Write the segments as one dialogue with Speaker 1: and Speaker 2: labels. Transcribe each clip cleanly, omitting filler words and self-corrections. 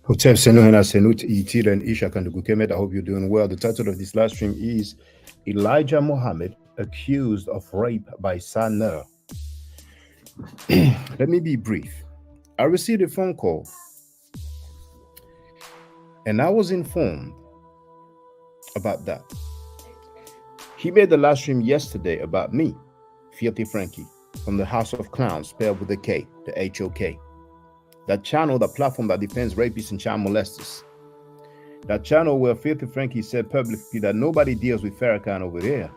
Speaker 1: Hotep Senuhena Senut Itira and Ishak and Gukemet. I hope you're doing well. The title of this live stream is Elijah Muhammad accused of rape by Sanur. Let me be brief. I received a phone call and I was informed about that. He made the live stream yesterday about me, Filthy Frankie, from the House of Clowns, spelled with a K, the HOK. That channel, the platform that defends rapists and child molesters. That channel where Filthy Frankie said publicly that nobody deals with Farrakhan over there.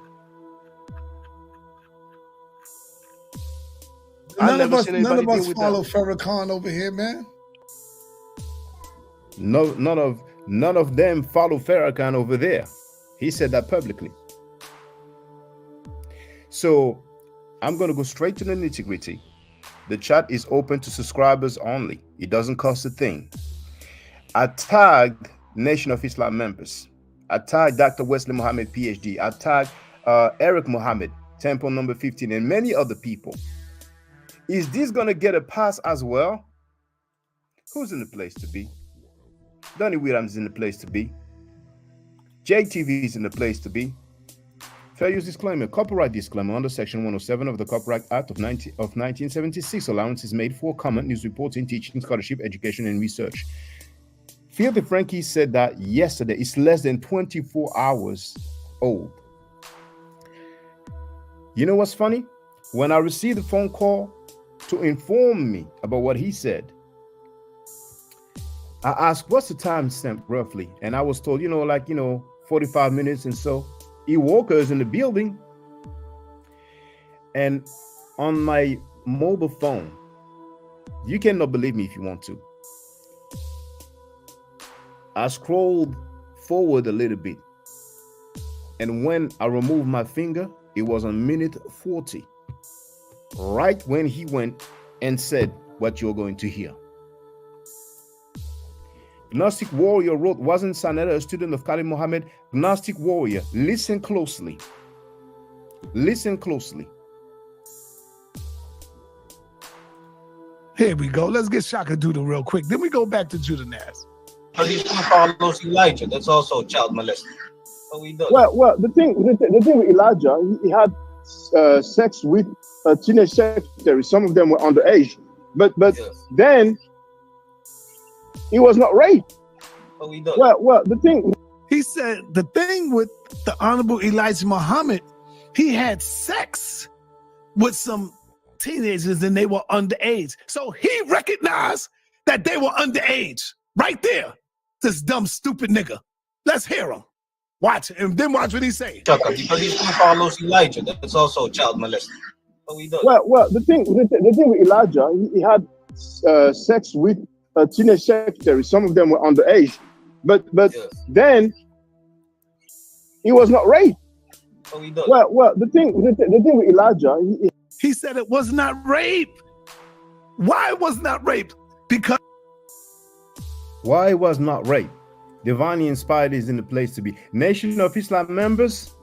Speaker 2: None of us follow Farrakhan over here, man.
Speaker 1: No, none of them follow Farrakhan over there. He said that publicly. So I'm going to go straight to the nitty-gritty. The chat is open to subscribers only. It doesn't cost a thing. I tagged Nation of Islam members. I tagged Dr. Wesley Muhammad, PhD. I tagged Eric Muhammad, Temple number 15, and many other people. Is this going to get a pass as well? Who's in the place to be? Donnie Williams is in the place to be. JTV is in the place to be. Fair use disclaimer, copyright disclaimer under Section 107 of the Copyright Act of 1976. Allowance is made for comment, news reporting, teaching, scholarship, education, and research. Filthy Frankie said that yesterday. It's less than 24 hours old. You know what's funny? When I received the phone call to inform me about what he said, I asked, what's the time stamp roughly? And I was told, 45 minutes and so. Walker is in the building, and on my mobile phone, you cannot believe me if you want to. I scrolled forward a little bit, and when I removed my finger, it was on minute 40, right when he went and said what you're going to hear. Gnostic Warrior wrote, wasn't Sanera a student of Khalid Muhammad? Gnostic Warrior, listen closely. Listen closely.
Speaker 2: Here we go. Let's get Shaka Doodle real quick. Then we go back to Judah Naz.
Speaker 3: Because he's going to follow Elijah. That's also child molesting. So he does.
Speaker 1: Well, the thing with Elijah, he had sex with teenage secretaries. Some of them were underage, but yes. Then he was not raped.
Speaker 3: Oh, he does.
Speaker 1: Well, the thing.
Speaker 2: He said the thing with the Honorable Elijah Muhammad, he had sex with some teenagers and they were underage. So he recognized that they were underage right there. This dumb, stupid nigga. Let's hear him. Watch it, and then watch what he say.
Speaker 3: Because he's going to follow Elijah. That's also child molesting. So he does.
Speaker 1: Well, the thing with Elijah, he had sex with teenage secretaries. Some of them were underage, but yes. Then he was not raped.
Speaker 3: Oh, he does.
Speaker 1: Well, the thing with Elijah,
Speaker 2: he said it was not rape. Why it was not rape? Because
Speaker 1: why it was not rape? Divinely Inspired is in the place to be. Nation of Islam members,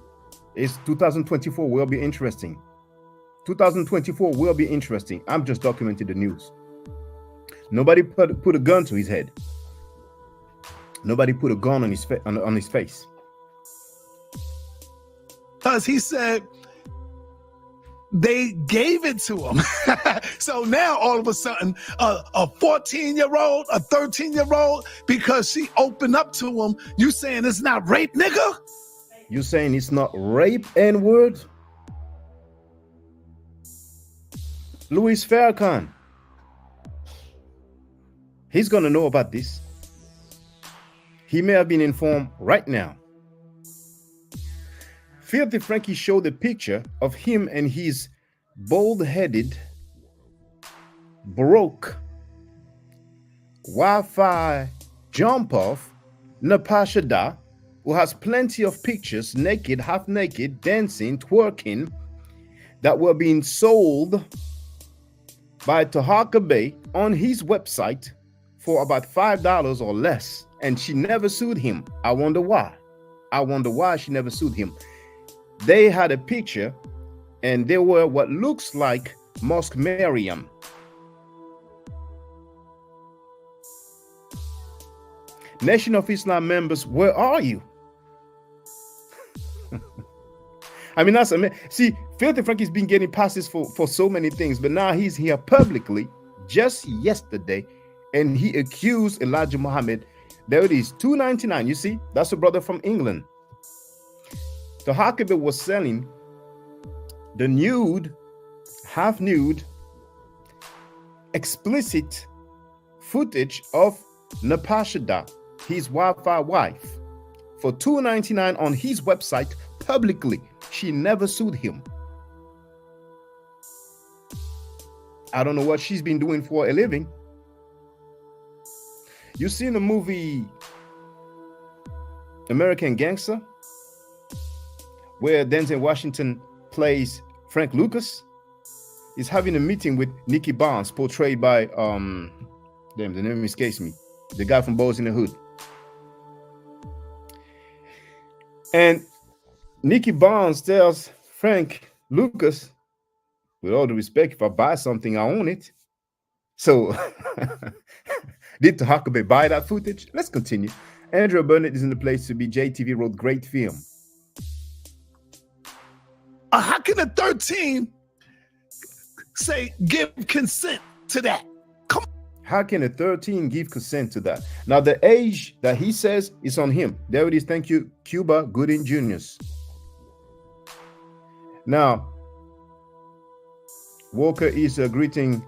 Speaker 1: is 2024 will be interesting. 2024 will be interesting. I'm just documenting the news. Nobody put a gun to his head. Nobody put a gun on his on his face.
Speaker 2: Because he said they gave it to him. So now all of a sudden, a 14-year-old, a 13-year-old, because she opened up to him, you saying it's not rape, nigga?
Speaker 1: You saying it's not rape, N-word? Louis Farrakhan. He's going to know about this. He may have been informed right now. Filthy Frankie showed a picture of him and his bald-headed, broke, Wi-Fi jump-off, Natasha Da, who has plenty of pictures, naked, half-naked, dancing, twerking, that were being sold by Tahaka Bay on his website for about $5 or less, and she never sued him. I wonder why. I wonder why she never sued him. They had a picture, and they were what looks like Mosque Mariam. Nation of Islam members, where are you? I mean, that's amazing. See, Filthy Frankie's been getting passes for so many things, but now he's here publicly just yesterday, and he accused Elijah Muhammad. There it is, $2.99. You see, that's a brother from England. The Huckabee was selling the nude, half nude, explicit footage of Natasha Da, his Wi-Fi wife, for $2.99 on his website publicly. She never sued him. I don't know what she's been doing for a living. You seen the movie American Gangster, where Denzel Washington plays Frank Lucas? He's having a meeting with Nicky Barnes, portrayed by damn, the name escapes me, the guy from Boys in the Hood. And Nicky Barnes tells Frank Lucas, with all due respect, if I buy something, I own it. So did Huckabee buy that footage? Let's continue. Andrew Burnett is in the place to be. JTV wrote great film.
Speaker 2: How can a 13 say give consent to that? Come on.
Speaker 1: How can a 13 give consent to that? Now, the age that he says is on him. There it is. Thank you, Cuba Gooding Jr. Now, Walker is greeting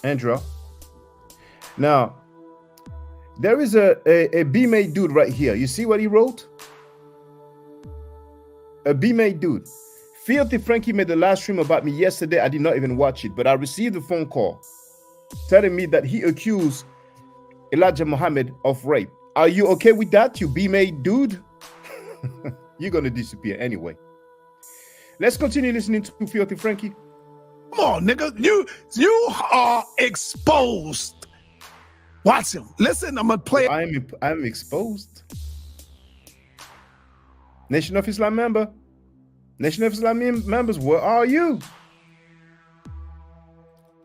Speaker 1: Andrew. Now, there is a B-made dude right here. You see what he wrote? A B-made dude. Filthy Frankie made the last stream about me yesterday. I did not even watch it, but I received a phone call telling me that he accused Elijah Muhammad of rape. Are you okay with that, you B-made dude? You're going to disappear anyway. Let's continue listening to Filthy Frankie.
Speaker 2: Come on, nigga. You are exposed. Watch him. Listen, I'm going to play.
Speaker 1: I'm exposed. Nation of Islam member. Nation of Islam members, where are you?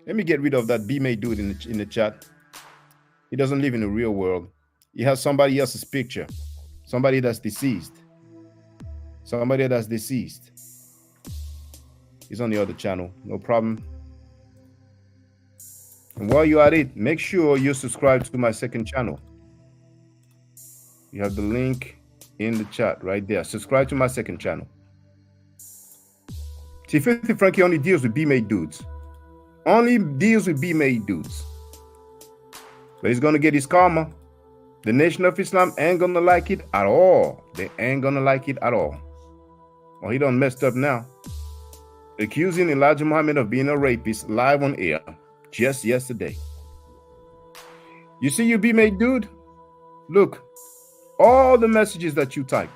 Speaker 1: Let me get rid of that B-made dude in the chat. He doesn't live in the real world. He has somebody else's picture. Somebody that's deceased. Somebody that's deceased. He's on the other channel. No problem. And while you're at it, make sure you subscribe to my second channel. You have the link in the chat right there. Subscribe to my second channel. See, Filthy Frankie only deals with B-made dudes. Only deals with B-made dudes. But he's going to get his karma. The Nation of Islam ain't going to like it at all. They ain't going to like it at all. Well, he done messed up now. Accusing Elijah Muhammad of being a rapist live on air just yesterday. You see, you B-made dude? Look, all the messages that you type,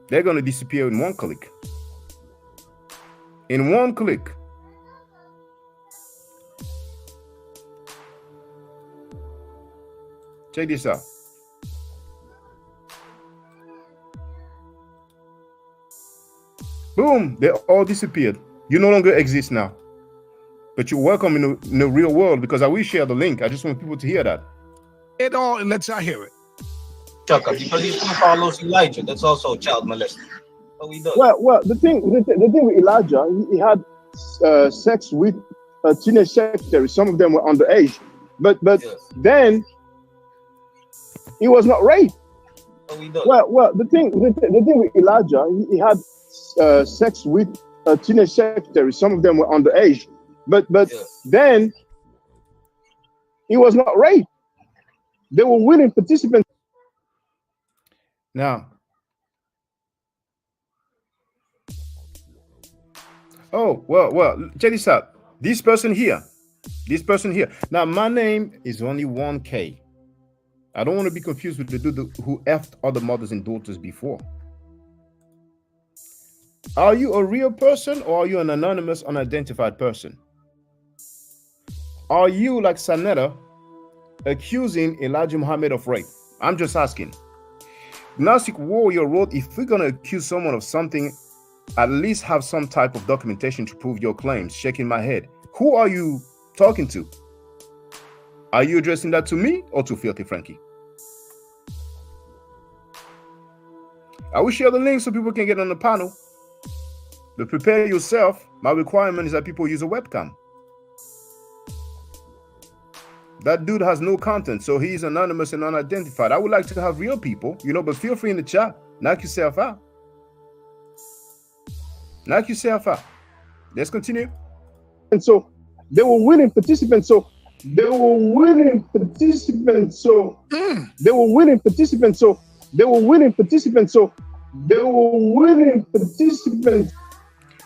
Speaker 1: they're going to disappear in one click. In one click. Check this out. Boom, they all disappeared. You no longer exist now. But you're welcome in the real world, because I will share the link. I just want people to hear that.
Speaker 2: It all and let y'all hear it.
Speaker 3: Chuck, because he still follows Elijah. That's also child molesting. So he does.
Speaker 1: Well, the thing with Elijah, he had sex with teenage secretaries. Some of them were underage, but
Speaker 3: Yes.
Speaker 1: then he was not raped.
Speaker 3: So he does.
Speaker 1: Well, the thing with Elijah, he had sex with teenage secretaries. Some of them were underage, but
Speaker 3: Yes.
Speaker 1: then he was not raped. They were willing participants. Now, well, check this out. This person here. Now, my name is only 1K. I don't want to be confused with the dude who effed other mothers and daughters before. Are you a real person, or are you an anonymous, unidentified person? Are you, like Sanetta, accusing Elijah Muhammad of rape? I'm just asking. Gnostic Warrior wrote, if we're going to accuse someone of something, at least have some type of documentation to prove your claims. Shaking my head. Who are you talking to? Are you addressing that to me or to Filthy Frankie? I will share the link so people can get on the panel. But prepare yourself. My requirement is that people use a webcam. That dude has no content, so he's anonymous and unidentified. I would like to have real people, but feel free in the chat. Knock yourself out. Knock yourself out. Let's continue. And so they were willing participants. So they were willing participants. So they were willing participants. So they were willing participants. So they were willing participants.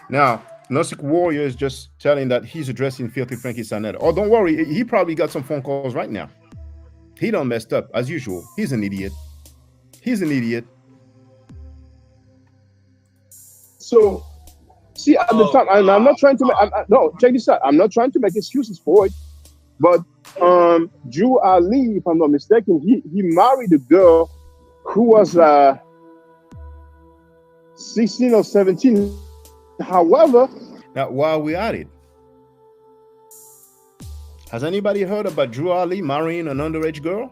Speaker 1: Now, Gnostic Warrior is just telling that he's addressing Filthy Frankie Sanetta. Oh, don't worry. He probably got some phone calls right now. He done messed up as usual. He's an idiot. He's an idiot. So, see, at the time, and I'm not trying to make, no, check this out. I'm not trying to make excuses for it. But Drew Ali, if I'm not mistaken, he married a girl who was 16 or 17. However, now while we're at it, has anybody heard about Drew Ali marrying an underage girl?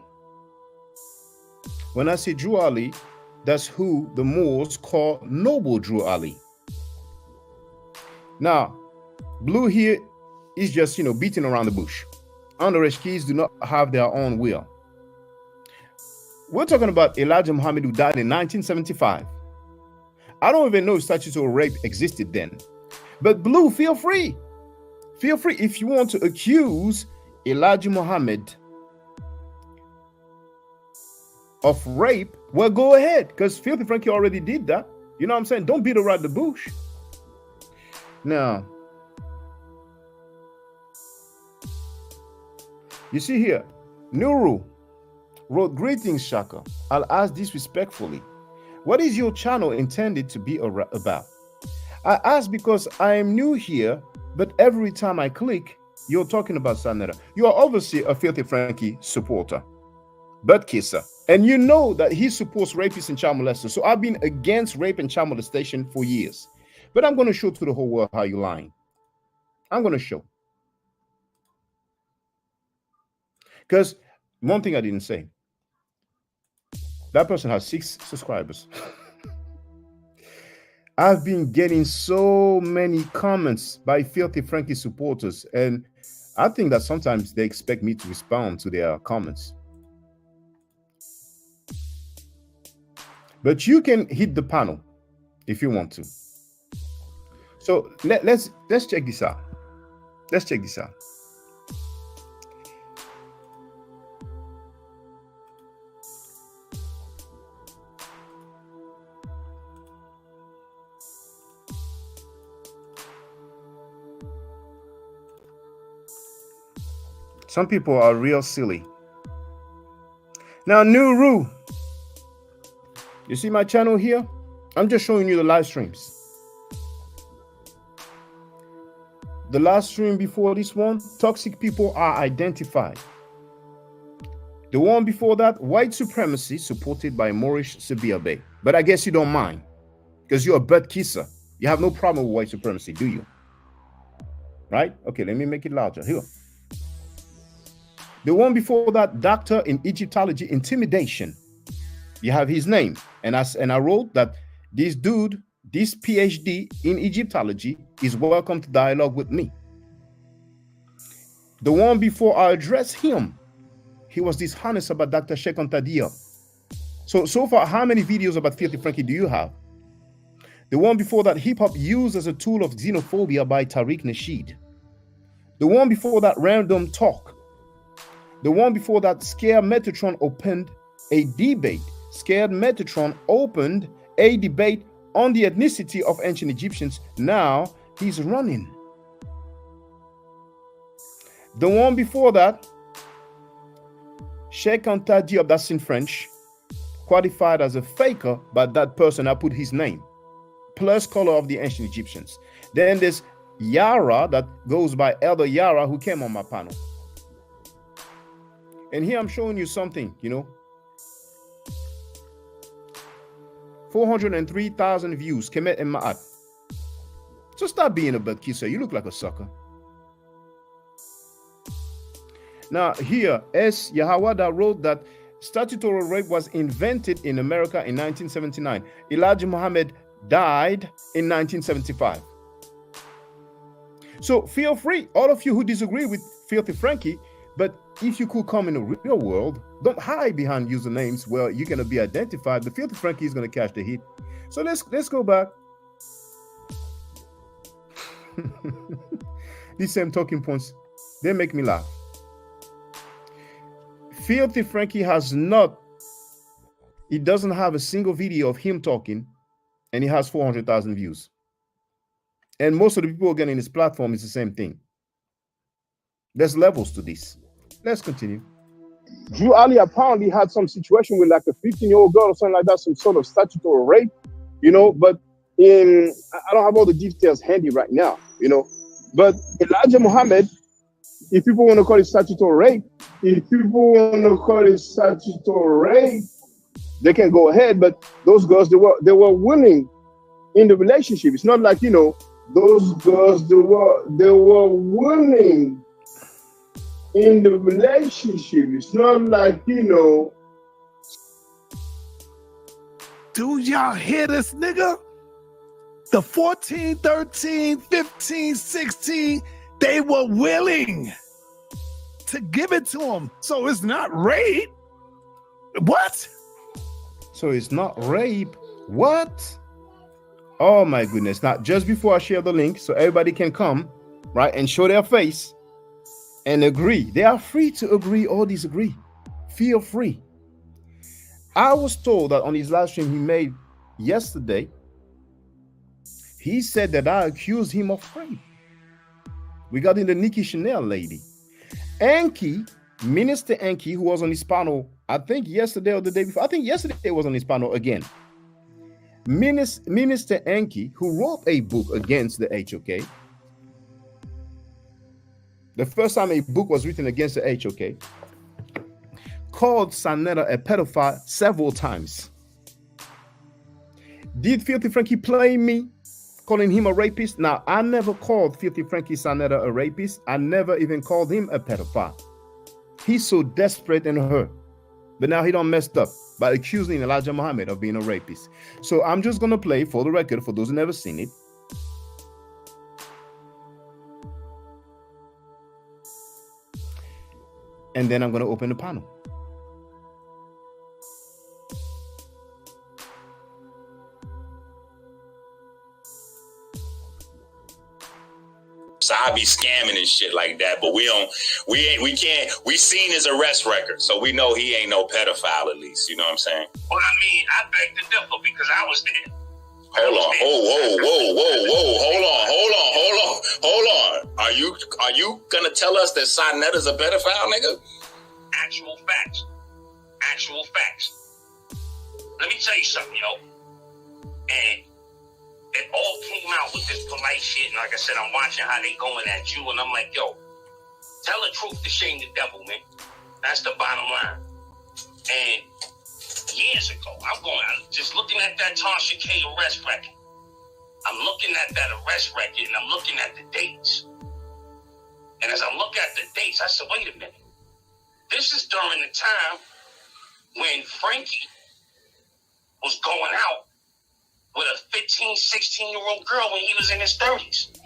Speaker 1: When I say Drew Ali, that's who the Moors call Noble Drew Ali. Now, Blue here is just, beating around the bush. Underage kids do not have their own will. We're talking about Elijah Muhammad, who died in 1975. I don't even know if statutes of rape existed then. But Blue, feel free. Feel free. If you want to accuse Elijah Muhammad of rape, well, go ahead. Because Filthy Frankie already did that. You know what I'm saying? Don't beat around the bush. Now, you see here, Nuru wrote, greetings, Shaka. I'll ask disrespectfully. What is your channel intended to be about? I ask because I am new here, but every time I click, you're talking about Sanetta. You are obviously a Filthy Frankie supporter, butt kisser. And you know that he supports rapists and child molesters. So I've been against rape and child molestation for years. But I'm going to show to the whole world how you're lying. I'm going to show. Because one thing I didn't say, that person has 6 subscribers. I've been getting so many comments by Filthy Frankie supporters, and I think that sometimes they expect me to respond to their comments. But you can hit the panel if you want to. So let's check this out. Let's check this out. Some people are real silly. Now, Nuru, you see my channel here? I'm just showing you the live streams. The last stream before this one, toxic people are identified. The one before that, white supremacy supported by Maurice Sibiabe. But I guess you don't mind because you're a butt kisser. You have no problem with white supremacy, do you? right? Okay, let me make it larger. Here. The one before that, doctor in Egyptology intimidation. You have his name. And I wrote that this dude, this PhD in Egyptology, is welcome to dialogue with me. The one before I address him, he was dishonest about Dr. Sheikh Anta Diop. So far, how many videos about Filthy Frankie do you have? The one before that, hip hop used as a tool of xenophobia by Tariq Nasheed. The one before that, random talk. The one before that, Scared Metatron opened a debate. Scared Metatron opened a debate on the ethnicity of ancient Egyptians. Now he's running. The one before that, Sheikh Anta Diop, that's in French, qualified as a faker by that person. I put his name, plus color of the ancient Egyptians. Then there's Yara that goes by Elder Yara, who came on my panel. And here I'm showing you something, 403,000 views, Kemet and Ma'at. So stop being a bad kisser. You look like a sucker. Now here, S. Yahawada wrote that statutory rape was invented in America in 1979. Elijah Muhammad died in 1975. So feel free, all of you who disagree with Filthy Frankie, but if you could come in the real world, don't hide behind usernames where you're going to be identified. The Filthy Frankie is going to catch the hit. So let's go back. These same talking points, they make me laugh. Filthy Frankie he doesn't have a single video of him talking, and he has 400,000 views. And most of the people getting his platform is the same thing. There's levels to this. Let's continue.
Speaker 4: Drew Ali apparently had some situation with like a 15-year-old girl or something like that, some sort of statutory rape, but I don't have all the details handy right now, but Elijah Muhammad, if people want to call it statutory rape, they can go ahead, but those girls, they were willing in the relationship. It's not like, those girls, they were willing in the relationship. It's not like,
Speaker 2: Do y'all hear this nigga? The 14, 13, 15, 16, they were willing to give it to him. So it's not rape. What?
Speaker 1: So it's not rape. What? Oh my goodness. Now, just before I share the link so everybody can come, right, and show their face and agree. They are free to agree or disagree. Feel free. I was told that on his live stream he made yesterday, he said that I accused him of rape regarding the Nikki Chanel lady. Enki, Minister Enki, who was on his panel, I think yesterday or the day before, I think yesterday was on his panel again. Minister Enki, who wrote a book against the HOK, the first time a book was written against the HOK, called Sanetta a pedophile several times. Did Filthy Frankie play me, calling him a rapist? Now, I never called Filthy Frankie Sanetta a rapist. I never even called him a pedophile. He's so desperate and hurt. But now he done messed up by accusing Elijah Muhammad of being a rapist. So I'm just going to play, for the record, for those who never seen it. And then I'm going to open the panel.
Speaker 5: So I be scamming and shit like that, but we seen his arrest record, so we know he ain't no pedophile, at least. You know what I'm saying?
Speaker 6: Well, I beg to differ because I was there.
Speaker 5: Hold on. Hold on. Are you gonna tell us that Sanetta's a pedophile, nigga?
Speaker 6: Actual facts. Let me tell you something, yo. And it all came out with this polite shit. And like I said, I'm watching how they going at you. And I'm like, yo, tell the truth to shame the devil, man. That's the bottom line. And years ago, I'm just looking at that Tasha K arrest record. I'm looking at that arrest record and I'm looking at the dates. days. I said, wait a minute. This is during the time when Frankie was going out with a 15, 16-year-old girl when he was in his 30s.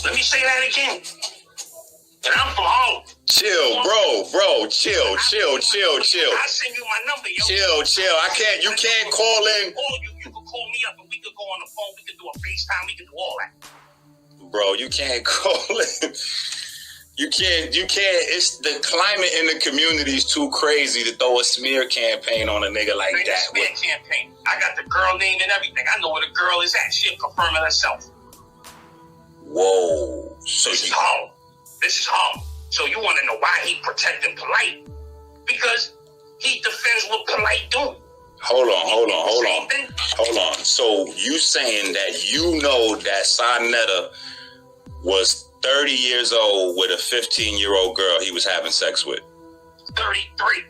Speaker 6: Let me say that again. And I'm from home.
Speaker 5: Chill, bro. Chill.
Speaker 6: I send you my number, yo.
Speaker 5: Chill. You can't call in.
Speaker 6: You can call me up and we could go on the phone. We could do a FaceTime. We could do all that.
Speaker 5: Bro, you can't call in. You can't. It's the climate in the community is too crazy to throw a smear campaign on a nigga like
Speaker 6: Ain't
Speaker 5: that.
Speaker 6: a smear campaign. I got the girl name and everything. I know where the girl is at. She'll confirm it herself.
Speaker 5: Whoa. So
Speaker 6: This is home. So you want to know why he protecting Polite? Because he defends what Polite doing.
Speaker 5: Hold on. So you saying that you know that Sonetta was 30 years old with a 15-year-old girl he was having sex with?
Speaker 6: 33.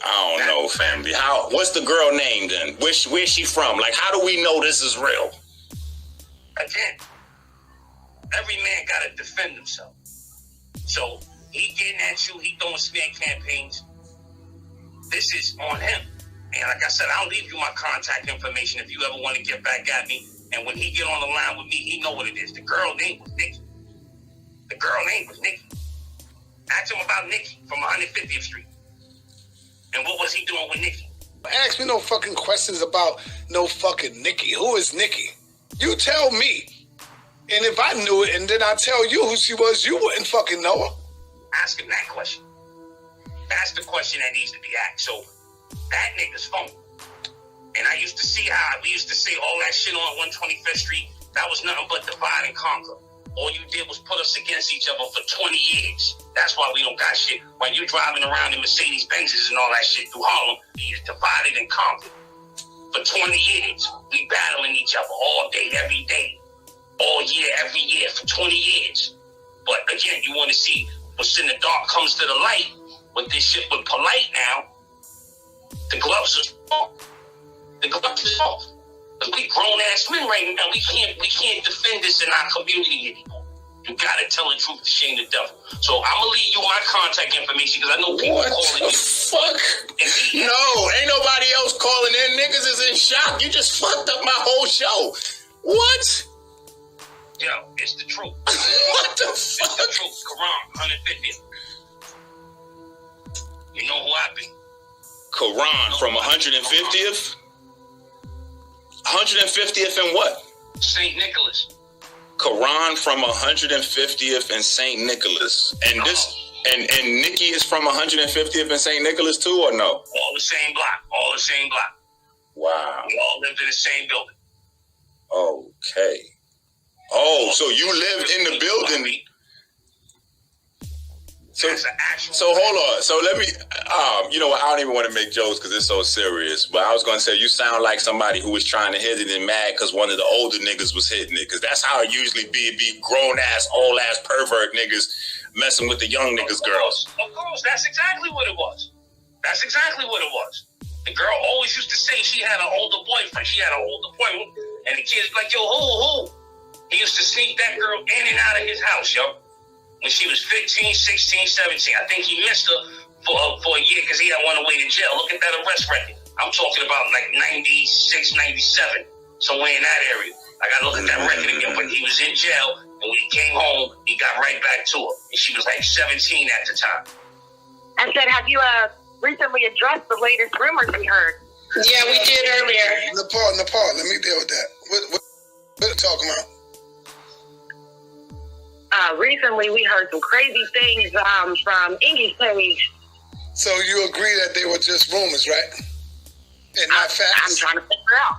Speaker 5: I don't know, family. What's the girl name then? Where's she from? Like, how do we know this is real?
Speaker 6: Again, every man got to defend himself. So he getting at you, he throwing smear campaigns. This is on him. And like I said, I'll leave you my contact information if you ever want to get back at me. And when he get on the line with me, he know what it is. The girl name was Nikki. Ask him about Nikki from 150th Street. And what was he doing with Nikki?
Speaker 7: Ask me no fucking questions about no fucking Nikki. Who is Nikki? You tell me. And if I knew it and then I tell you who she was, you wouldn't fucking know her.
Speaker 6: Ask him that question. That's the question that needs to be asked. So that nigga's phone. And I used to see how we used to say all that shit on 125th Street. That was nothing but divide and conquer. All you did was put us against each other for 20 years. That's why we don't got shit. While you driving around in Mercedes Benzes and all that shit through Harlem, we divided and conquered. For 20 years, we battling each other all day, every day. All year, every year, for 20 years. But again, you want to see what's in the dark comes to the light. With this shit with Polite now, the gloves are off. Because we grown-ass men right now. We can't defend this in our community anymore. You gotta tell the truth to shame the devil. So I'm gonna leave you my contact information because I know people calling you.
Speaker 5: Fuck? No, ain't nobody else calling in. Niggas is in shock. You just fucked up my whole show. What?
Speaker 6: Yo, it's the truth.
Speaker 5: What the fuck?
Speaker 6: It's the truth. Quran, 150th. You know who I be?
Speaker 5: Quran from 150th? 150th and what?
Speaker 6: St. Nicholas.
Speaker 5: Quran from 150th and St. Nicholas. And and Nikki is from 150th and St. Nicholas too, or no?
Speaker 6: All the same block.
Speaker 5: Wow.
Speaker 6: We all lived in the same building.
Speaker 5: Okay. Oh, so you lived in the building. So hold on. So let me, you know what? I don't even want to make jokes because it's so serious. But I was going to say, you sound like somebody who was trying to hit it and mad because one of the older niggas was hitting it. Because that's how it usually be. It be grown-ass, old-ass pervert niggas messing with the young niggas' girls.
Speaker 6: Of course. That's exactly what it was. The girl always used to say she had an older boyfriend. And the kids like, yo, who? He used to sneak that girl in and out of his house, yo. When she was 15, 16, 17. I think he missed her for a year because he had one away to jail. Look at that arrest record. I'm talking about like 96, 97, somewhere in that area. I got to look at that record again. But he was in jail, and when he came home, he got right back to her. And she was like 17 at the time.
Speaker 8: I said, have you recently addressed the latest rumors we heard?
Speaker 9: Yeah, we did earlier.
Speaker 7: Nepal, let me deal with that. What are you talking about?
Speaker 8: Recently, we heard some crazy things from Ingy's page.
Speaker 7: So you agree that they were just rumors, right? And not facts?
Speaker 8: I'm trying to figure out.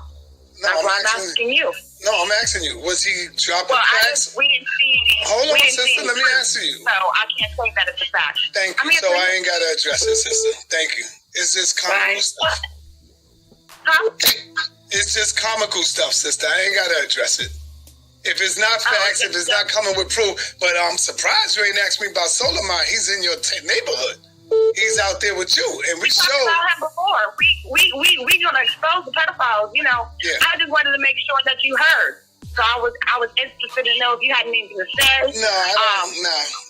Speaker 8: That's why I'm asking you.
Speaker 7: No, I'm asking you. Was he dropping facts?
Speaker 8: We didn't see any.
Speaker 7: Hold on, sister. Let me answer you.
Speaker 8: So I can't say that it's a fact.
Speaker 7: Thank you. So I ain't got to address it, sister. Thank you. It's just comical stuff.
Speaker 8: Huh?
Speaker 7: It's just comical stuff, sister. I ain't got to address it. If it's not facts, if it's not coming with proof, but I'm surprised you ain't asked me about Soleiman. He's in your neighborhood. He's out there with you, and we
Speaker 8: talked about him before. before. We gonna expose the pedophiles. You know, I just wanted to make sure that you heard. So I was interested to know if you had anything to say.
Speaker 7: No,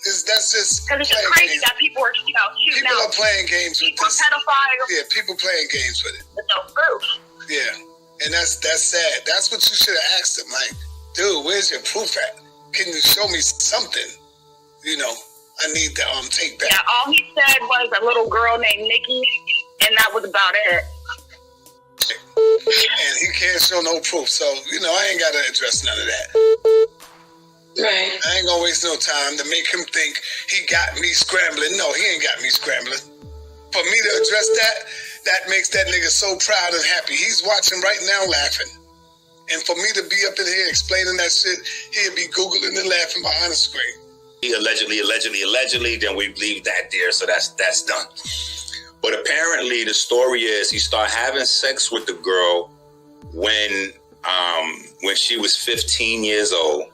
Speaker 7: that's just
Speaker 8: because it's just crazy that people are, shooting
Speaker 7: people
Speaker 8: out.
Speaker 7: People are playing games with this.
Speaker 8: Pedophiles.
Speaker 7: Yeah, people playing games with it.
Speaker 8: With no proof.
Speaker 7: Yeah, and that's sad. That's what you should have asked him. Like, dude, where's your proof at? Can you show me something? You know, I need the tape back.
Speaker 8: Yeah, all he said was a little girl named Nikki, and that was about it.
Speaker 7: And he can't show no proof, so I ain't gotta address none of that.
Speaker 9: Right.
Speaker 7: I ain't gonna waste no time to make him think he got me scrambling. No, he ain't got me scrambling. For me to address that makes that nigga so proud and happy. He's watching right now laughing. And for me to be up in here explaining that shit, he'll be Googling and laughing behind the screen.
Speaker 5: Allegedly, then we leave that there, so that's done. But apparently the story is he started having sex with the girl when she was 15 years old.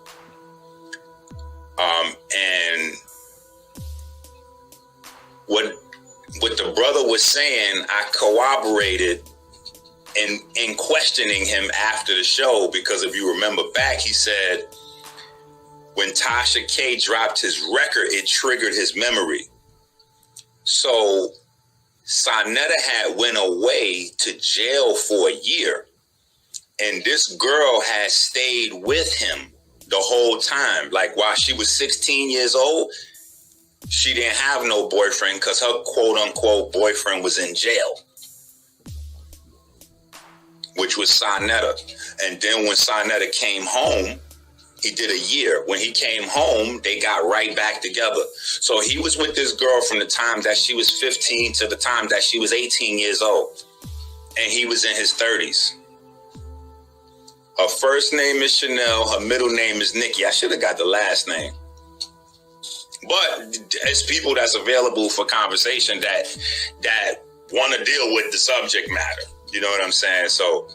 Speaker 5: And what the brother was saying, I corroborated in questioning him after the show, because if you remember back, he said when Tasha K dropped his record, it triggered his memory. So Sonetta had went away to jail for a year, and this girl had stayed with him the whole time. Like, while she was 16 years old, she didn't have no boyfriend because her quote-unquote boyfriend was in jail, which was Sonetta. And then when Sonetta came home, he did a year. When he came home, they got right back together. So he was with this girl from the time that she was 15 to the time that she was 18 years old. And he was in his 30s. Her first name is Chanel. Her middle name is Nikki. I should have got the last name. But it's people that's available for conversation that want to deal with the subject matter. You know what I'm saying? So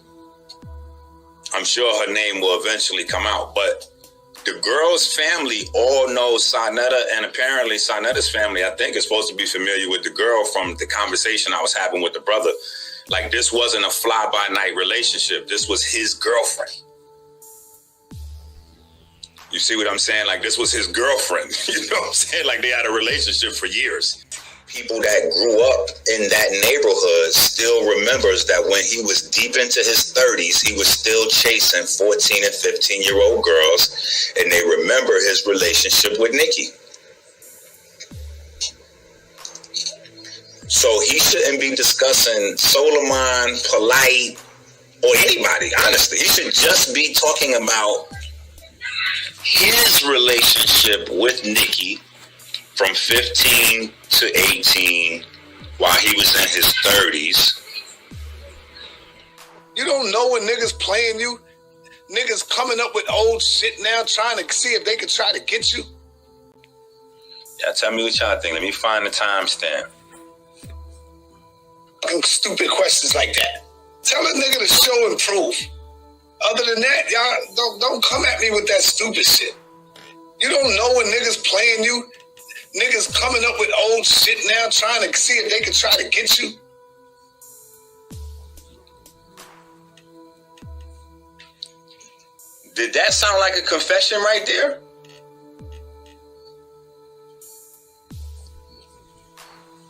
Speaker 5: I'm sure her name will eventually come out. But the girl's family all know Sonetta, and apparently Sonetta's family, I think, is supposed to be familiar with the girl from the conversation I was having with the brother. Like, this wasn't a fly-by-night relationship. This was his girlfriend. You see what I'm saying? Like, this was his girlfriend. You know what I'm saying? Like, they had a relationship for years. People that grew up in that neighborhood still remembers that when he was deep into his 30s, he was still chasing 14 and 15-year-old girls, and they remember his relationship with Nikki. So he shouldn't be discussing Solomon, Polite, or anybody, honestly. He should just be talking about his relationship with Nikki from 15 to 18 while he was in his 30s.
Speaker 7: You don't know when niggas playing you? Niggas coming up with old shit now trying to see if they could try to get you?
Speaker 5: Yeah, tell me what y'all think. Let me find the timestamp.
Speaker 7: Stupid questions like that. Tell a nigga to show and prove. Other than that, y'all don't come at me with that stupid shit. You don't know when niggas playing you? Niggas coming up with old shit now trying to see if they can try to get you?
Speaker 5: Did that sound like a confession right there?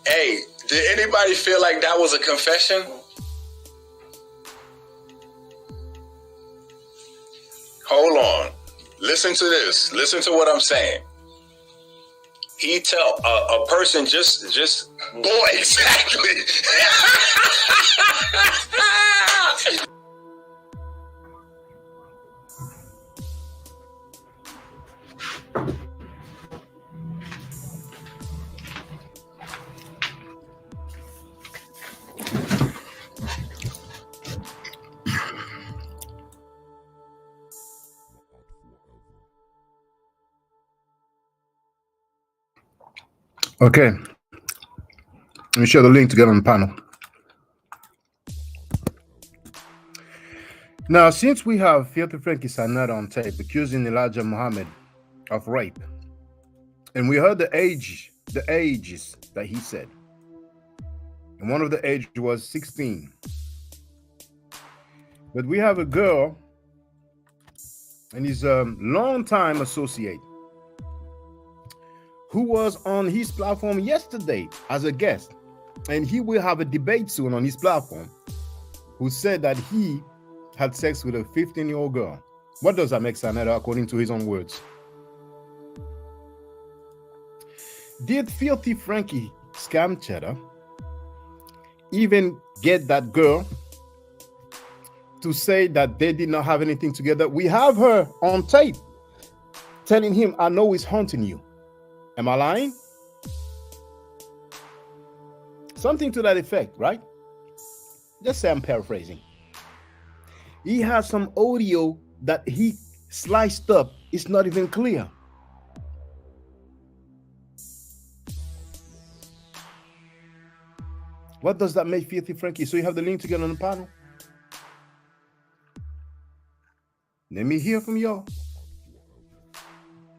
Speaker 5: Hey, did anybody feel like that was a confession? Hold on. Listen to this. Listen to what I'm saying. He tell a person just boy, exactly.
Speaker 1: Okay. Let me share the link to get on the panel. Now, since we have Filthy Frankie Sonetta on tape accusing Elijah Muhammad of rape, and we heard the ages that he said, and one of the age was 16. But we have a girl, and he's a longtime associate, who was on his platform yesterday as a guest, and he will have a debate soon on his platform, who said that he had sex with a 15-year-old girl. What does that make Sanetta, according to his own words? Did Filthy Frankie Scam Cheddar even get that girl to say that they did not have anything together? We have her on tape telling him, I know he's haunting you. Am I lying? Something to that effect, right? Just say I'm paraphrasing. He has some audio that he sliced up. It's not even clear. What does that make Filthy Frankie? So you have the link to get on the panel? Let me hear from y'all.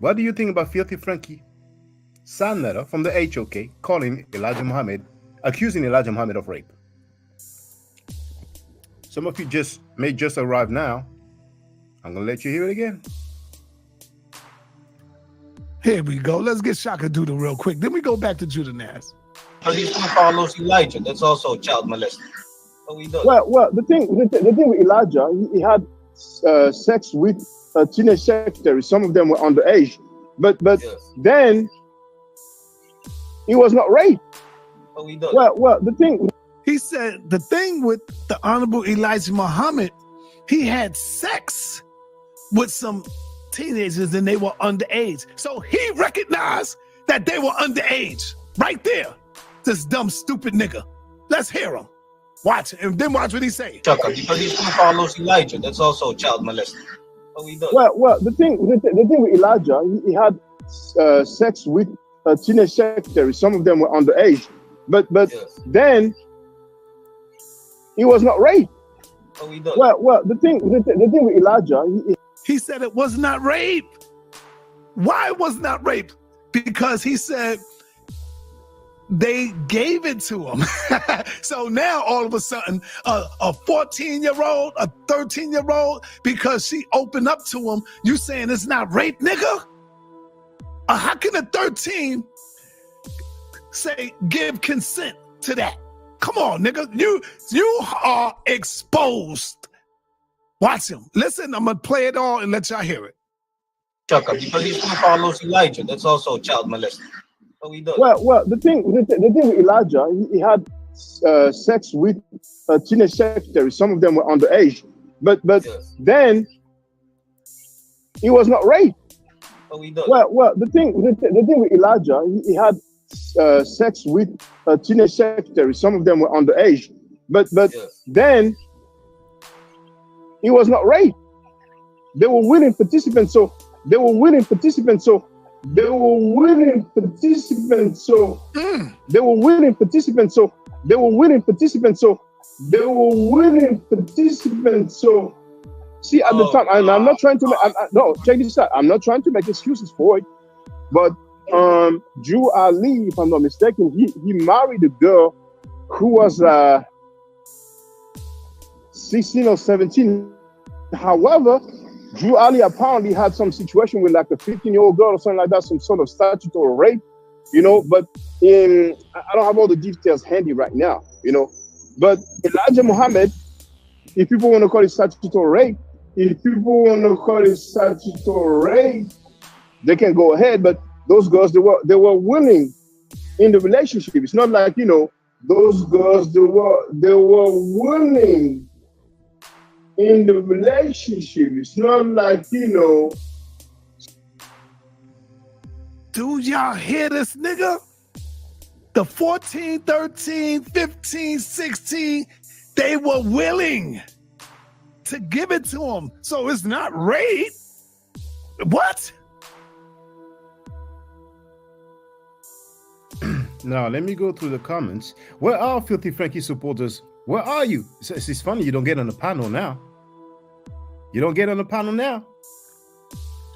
Speaker 1: What do you think about Filthy Frankie Sanetta from the HOK calling Elijah Muhammad, accusing Elijah Muhammad of rape? Some of you may just arrive now. I'm going to let you hear it again.
Speaker 2: Here we go. Let's get Shaka Doodle real quick. Then we go back to Judah Naz.
Speaker 3: Because he's going to follow Elijah. That's also child molesting. What we do?
Speaker 4: Well, the thing with Elijah, he had sex with teenage secretaries. Some of them were underage, but yes. Then he was not raped.
Speaker 3: What we do?
Speaker 4: Well, the thing.
Speaker 2: He said the thing with the Honorable Elijah Muhammad, he had sex with some teenagers and they were underage. So he recognized that they were underage right there. This dumb, stupid nigga. Let's hear him. Watch it, and then watch what he say.
Speaker 3: Chaka, because he's going to follow Elijah. That's also child molesting. What we do?
Speaker 4: Well, the thing with Elijah, he had sex with teenage secretaries. Some of them were underage, but yes. Then he was not raped.
Speaker 3: What we do?
Speaker 4: Well, the thing with Elijah,
Speaker 2: he said it was not rape. Why it was not rape? Because he said they gave it to him. So now all of a sudden, a 14-year-old, a 13-year-old, because she opened up to him, you saying it's not rape, nigga? How can a 13 say give consent to that? Come on, nigga. You are exposed. Watch him. Listen, I'm gonna play it all and let y'all hear it.
Speaker 3: Chaka, because he's going to follow Elijah. That's also child molesting. What we do?
Speaker 4: Well, the thing with Elijah, he had sex with teenage secretaries. Some of them were underage, but yes. Then he was not raped.
Speaker 3: What we do?
Speaker 4: Well, the thing with Elijah, he had sex with teenage secretaries. Some of them were underage, but yes. Then he was not raped. They were willing participants, so they were willing participants, so they were willing participants, so they were willing participants, so they were willing participants, so they were willing participants, so see at the time, I'm not trying to make, no, check this out. I'm not trying to make excuses for it, but Drew Ali, if I'm not mistaken, he married a girl who was 16 or 17. However, Drew Ali apparently had some situation with like a 15-year-old girl or something like that, some sort of statutory rape, but I don't have all the details handy right now, but Elijah Muhammad, if people want to call it statutory rape, they can go ahead, but those girls, they were willing in the relationship. It's not like, those girls, they were willing in the relationship. It's not like, Do
Speaker 2: y'all hear this nigga? The 14, 13, 15, 16, they were willing to give it to him. So it's not rape. What?
Speaker 1: Now, let me go through the comments. Where are Filthy Frankie supporters? Where are you? It's funny you don't get on the panel now. You don't get on the panel now.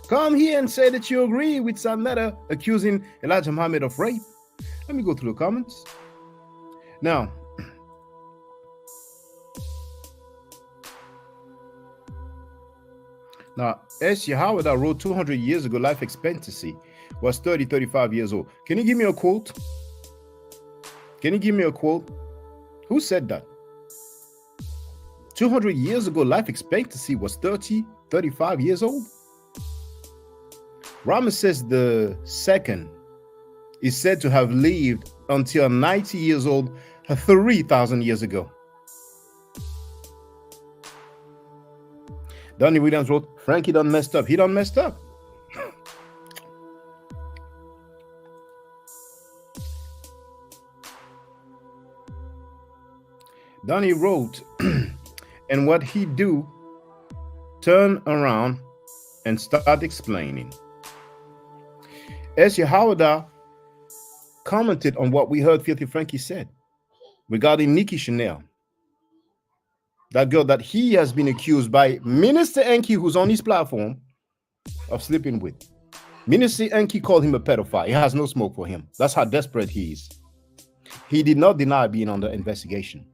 Speaker 1: Come here and say that you agree with Sanetta accusing Elijah Muhammad of rape. Let me go through the comments. Now, Now, S. Yahawada wrote 200 years ago, life expectancy was 30, 35 years old. Can you give me a quote? Can you give me a quote? Who said that? 200 years ago, life expectancy was 30, 35 years old. Ramesses II is said to have lived until 90 years old 3,000 years ago. Donnie Williams wrote, Frankie done messed up. He done messed up. Donnie wrote, and what he do, turn around and start explaining. S. Yahawada commented on what we heard Filthy Frankie said regarding Nikki Chanel, that girl that he has been accused by Minister Enki, who's on his platform, of sleeping with. Minister Enki called him a pedophile. He has no smoke for him. That's how desperate he is. He did not deny being under investigation.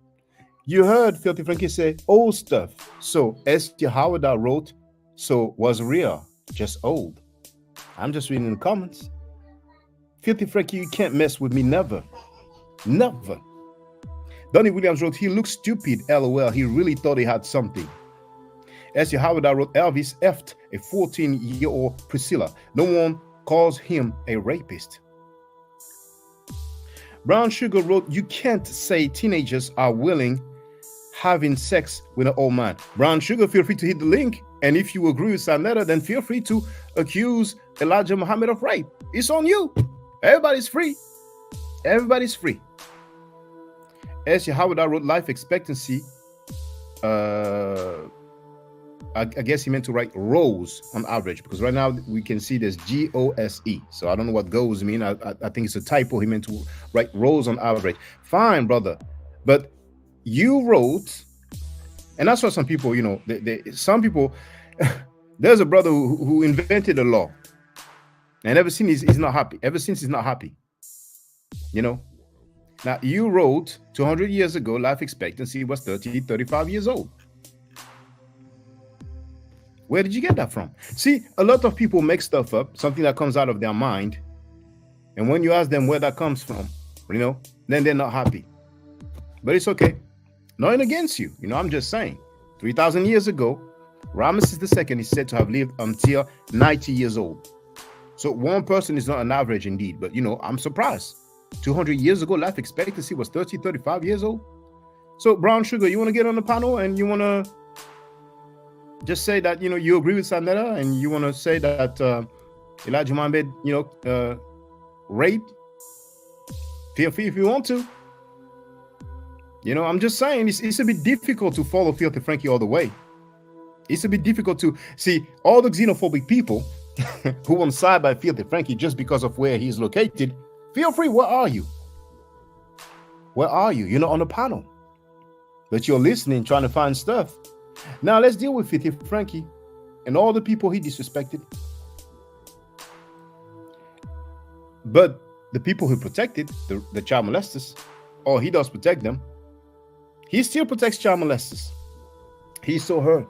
Speaker 1: You heard Filthy Frankie say old stuff. So S. Yahawada wrote, so was real, just old. I'm just reading the comments. Filthy Frankie, you can't mess with me, never. Never. Donnie Williams wrote, he looked stupid, LOL. He really thought he had something. S. Yahawada wrote, Elvis effed a 14-year-old Priscilla. No one calls him a rapist. Brown Sugar wrote, you can't say teenagers are willing having sex with an old man. Brown Sugar, feel free to hit the link. And if you agree with Sanetta, then feel free to accuse Elijah Muhammad of rape. It's on you. Everybody's free. Everybody's free. S. Yahawada wrote life expectancy. I guess he meant to write rose on average, because right now we can see there's GOSE. So I don't know what goes mean. I think it's a typo. He meant to write rose on average. Fine, brother. But you wrote, and that's what some people, you know, some people, there's a brother who invented a law. And ever since he's not happy. Ever since he's not happy. You know? Now, you wrote 200 years ago, life expectancy was 30, 35 years old. Where did you get that from? See, a lot of people make stuff up, something that comes out of their mind. And when you ask them where that comes from, you know, then they're not happy. But it's okay. Nothing against you. You know, I'm just saying. 3,000 years ago, Ramesses II is said to have lived until 90 years old. So one person is not an average indeed. But, you know, I'm surprised. 200 years ago, life expectancy was 30, 35 years old. So, Brown Sugar, you want to get on the panel and you want to just say that, you know, you agree with Sanetta and you want to say that Elijah Muhammad, you know, raped? Feel free if you want to. You know, I'm just saying it's a bit difficult to follow Filthy Frankie all the way. It's a bit difficult to see all the xenophobic people who want to side by Filthy Frankie just because of where he's located. Feel free. Where are you? Where are you? You're not on the panel, but you're listening, trying to find stuff. Now let's deal with Filthy Frankie and all the people he disrespected. But the people who protected the child molesters, or he does protect them, he still protects child molesters. He's so hurt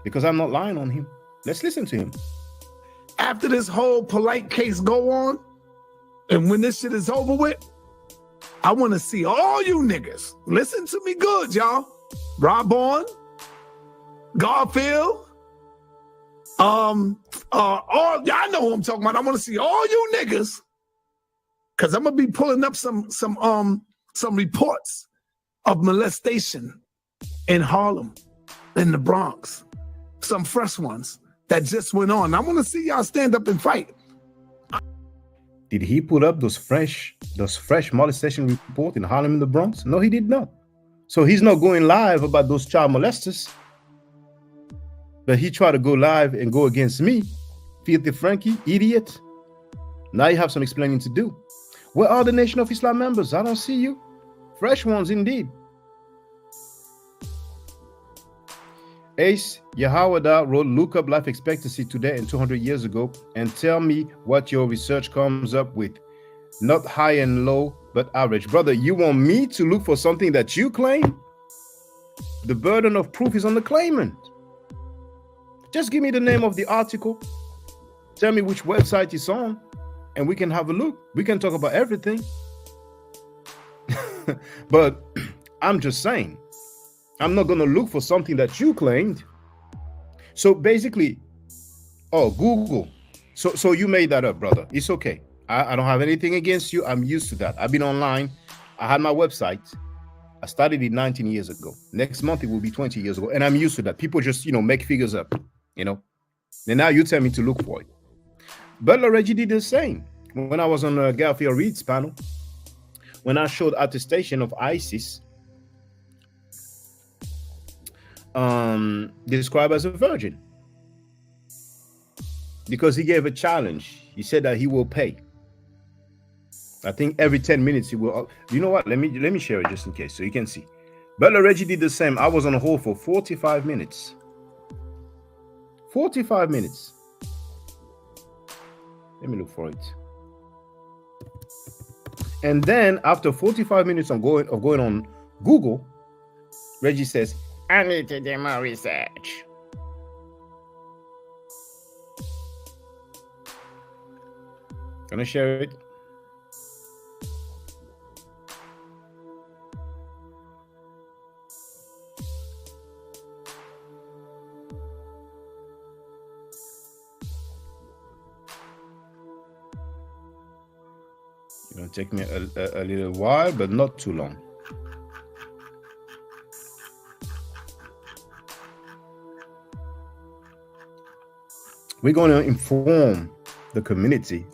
Speaker 1: because I'm not lying on him. Let's listen to him.
Speaker 2: After this whole polite case go on, and when this shit is over with, I want to see all you niggas. Listen to me good, y'all. Rob Bourne, Garfield, all y'all know who I'm talking about. I want to see all you niggas, because I'm gonna be pulling up some reports of molestation in Harlem, in the Bronx, some fresh ones that just went on. I want to see y'all stand up and fight.
Speaker 1: Did he put up those fresh molestation report in Harlem and the Bronx? No, he did not. So he's not going live about those child molesters. But he tried to go live and go against me. Filthy Frankie, idiot. Now you have some explaining to do. Where are the Nation of Islam members? I don't see you. Fresh ones indeed. Ace Yahawada wrote, look up life expectancy today and 200 years ago and tell me what your research comes up with. Not high and low, but average. Brother, you want me to look for something that you claim? The burden of proof is on the claimant. Just give me the name of the article. Tell me which website it's on, and we can have a look. We can talk about everything. But I'm just saying, I'm not going to look for something that you claimed. So basically, oh, Google. So you made that up, brother. It's okay. I don't have anything against you. I'm used to that. I've been online. I had my website. I started it 19 years ago. Next month, it will be 20 years ago. And I'm used to that. People just, make figures up, And now you tell me to look for it. Butler Reggie did the same. When I was on Garfield Reed's panel, when I showed attestation of ISIS, described as a virgin, because he gave a challenge. He said that he will pay. I think every 10 minutes he will. You know what? Let me share it just in case so you can see. Butler Reggie did the same. I was on hold for 45 minutes. 45 minutes. Let me look for it. And then after 45 minutes of going on Google, Reggie says, I need to do more research. Gonna share it. It'll take me a little while, but not too long. We're going to inform the community.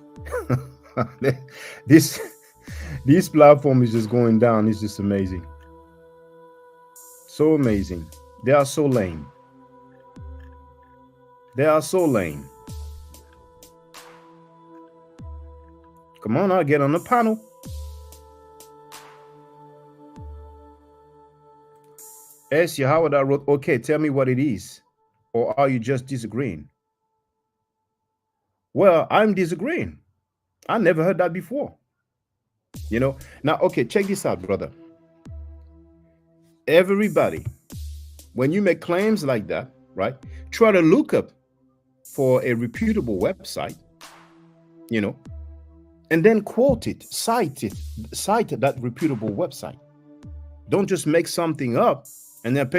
Speaker 1: This platform is just going down. It's just amazing. So amazing. They are so lame. They are so lame. Come on, I'll get on the panel. Essie Howard, I wrote, okay, tell me what it is. Or are you just disagreeing? Well, I'm disagreeing. I never heard that before. Now, okay, check this out, brother. Everybody, when you make claims like that, right, try to look up for a reputable website, and then quote it, cite that reputable website. Don't just make something up and then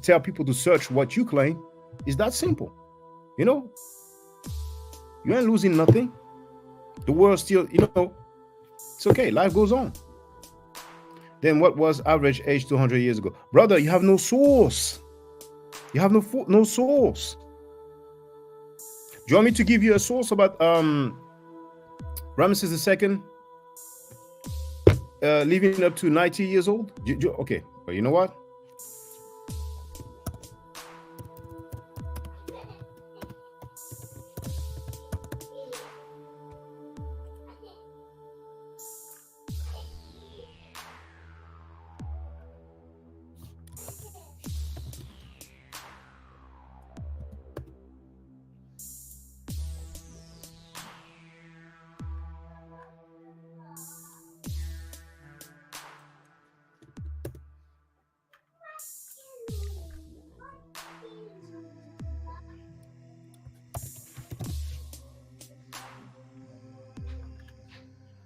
Speaker 1: tell people to search what you claim. It's that simple. You ain't losing nothing. The world still, it's okay. Life goes on. Then what was average age 200 years ago? Brother, you have no source. You have no source. Do you want me to give you a source about Ramesses II living up to 90 years old? Okay, well, you know what?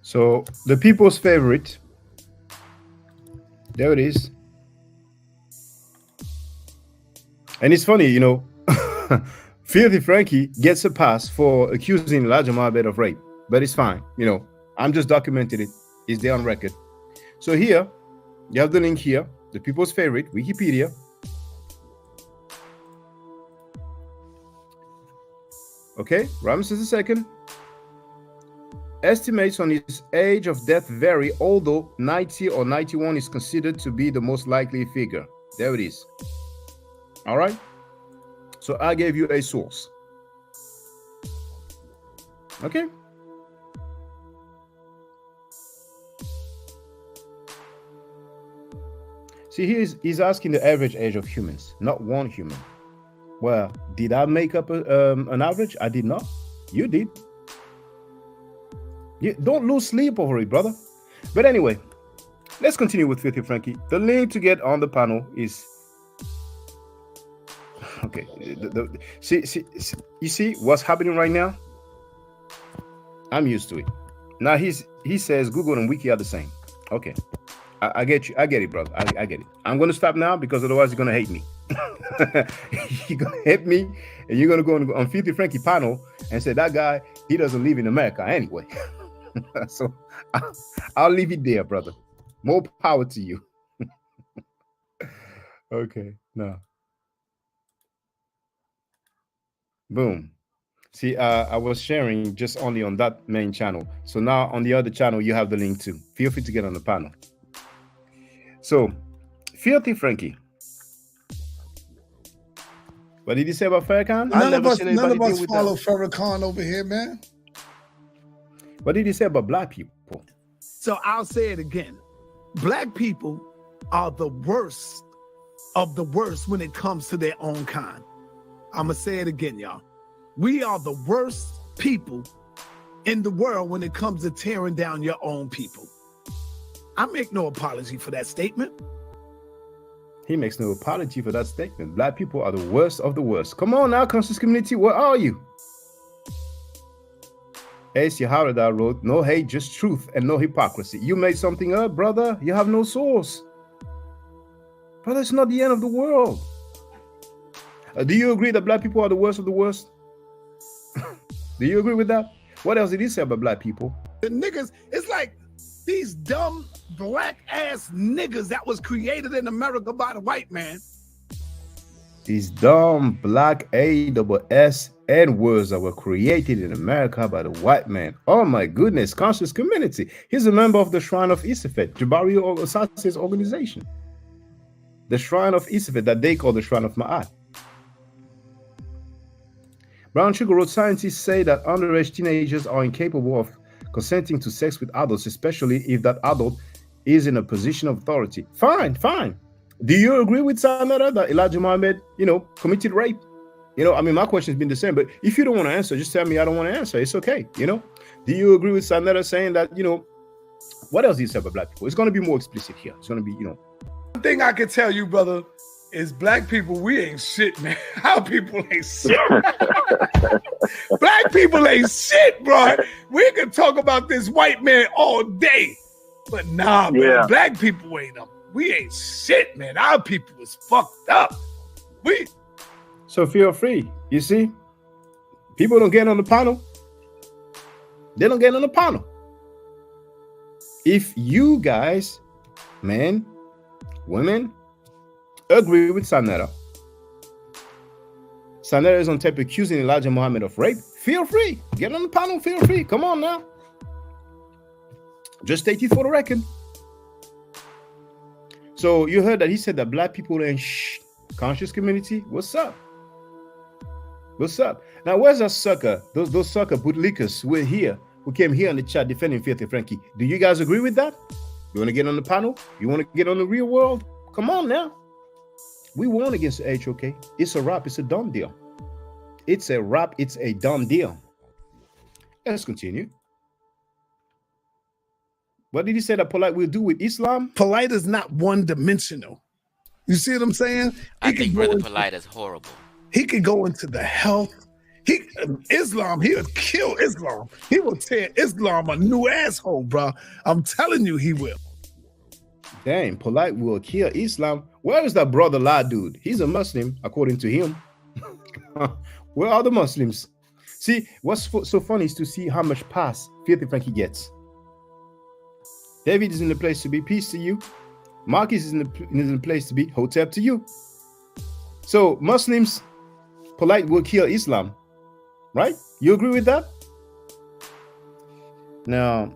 Speaker 1: So the people's favorite, there it is. And it's funny, Filthy Frankie gets a pass for accusing Elijah Muhammad of rape, but it's fine. I'm just documenting it. It's there on record. So here, you have the link here, the people's favorite, Wikipedia. Okay, Ramesses II. Estimates on his age of death vary, although 90 or 91 is considered to be the most likely figure. There it is. All right. So I gave you a source. Okay. See, he's asking the average age of humans, not one human. Well, did I make up an average? I did not. You did. You don't lose sleep over it, brother. But anyway, let's continue with Filthy Frankie. The link to get on the panel is Okay. See, you see what's happening right now? I'm used to it. Now he says Google and Wiki are the same. Okay. I get you. I get it, brother. I get it. I'm going to stop now because otherwise you're going to hate me. You're going to hate me and you're going to go on Filthy Frankie panel and say that guy, he doesn't live in America anyway. So I'll leave it there, brother. More power to you. Okay. Now. Boom. See, I was sharing just only on that main channel. So now on the other channel, you have the link too. Feel free to get on the panel. So, Filthy Frankie. What did you say about Farrakhan?
Speaker 2: None of us follow Farrakhan over here, man.
Speaker 1: What did you say about black people?
Speaker 2: So I'll say it again. Black people are the worst of the worst when it comes to their own kind. I'm going to say it again, y'all. We are the worst people in the world when it comes to tearing down your own people. I make no apology for that statement.
Speaker 1: He makes no apology for that statement. Black people are the worst of the worst. Come on now, conscious community, where are you? A.C. Harada wrote, no hate, just truth and no hypocrisy. You made something up, brother. You have no source. Brother, it's not the end of the world. Do you agree that black people are the worst of the worst? Do you agree with that? What else did he say about black people?
Speaker 2: The niggas, it's like these dumb black ass niggas that was created in America by the white man.
Speaker 1: These dumb black ASS and words that were created in America by the white man. Oh my goodness, conscious community. He's a member of the Shrine of Isifet, Jabari Osasi's organization. The Shrine of Isifet that they call the Shrine of Ma'at. Brown Sugar wrote, scientists say that underage teenagers are incapable of consenting to sex with adults, especially if that adult is in a position of authority. Fine. Do you agree with Sanada that Elijah Muhammad, committed rape? My question's been the same, but if you don't want to answer, just tell me I don't want to answer. It's okay, Do you agree with Sanada saying that, what else do you say about black people? It's going to be more explicit here. It's going to be,
Speaker 2: One thing I can tell you, brother, is black people, we ain't shit, man. Our people ain't shit. Black people ain't shit, bro. We can talk about this white man all day. But nah, man, black people ain't them. We ain't shit, man. Our people is fucked up.
Speaker 1: So feel free. You see, people don't get on the panel. They don't get on the panel. If you guys, men, women, agree with Sanera is on tape accusing Elijah Muhammad of rape, feel free. Get on the panel, feel free. Come on now. Just state it for the record. So you heard that he said that black people ain't conscious community. What's up? Now where's that sucker? Those sucker bootlickers who came here in the chat defending Filthy Frankie. Do you guys agree with that? You want to get on the panel? You want to get on the real world? Come on now. We won against the HOK. It's a wrap. It's a done deal. It's a wrap. It's a done deal. Let's continue. What did he say that Polite will do with Islam?
Speaker 2: Polite is not one-dimensional. You see what I'm saying?
Speaker 10: I think Brother Polite is horrible.
Speaker 2: He could go into the health. Islam, he would kill Islam. He will tear Islam a new asshole, bro. I'm telling you, he will.
Speaker 1: Damn, Polite will kill Islam. Where is that brother La dude? He's a Muslim, according to him. Where are the Muslims? See, what's so funny is to see how much pass Filthy Frankie gets. David is in the place to be. Peace to you. Marcus is in the place to be. Hotep to you. So Muslims, Polite will kill Islam. Right? You agree with that? Now,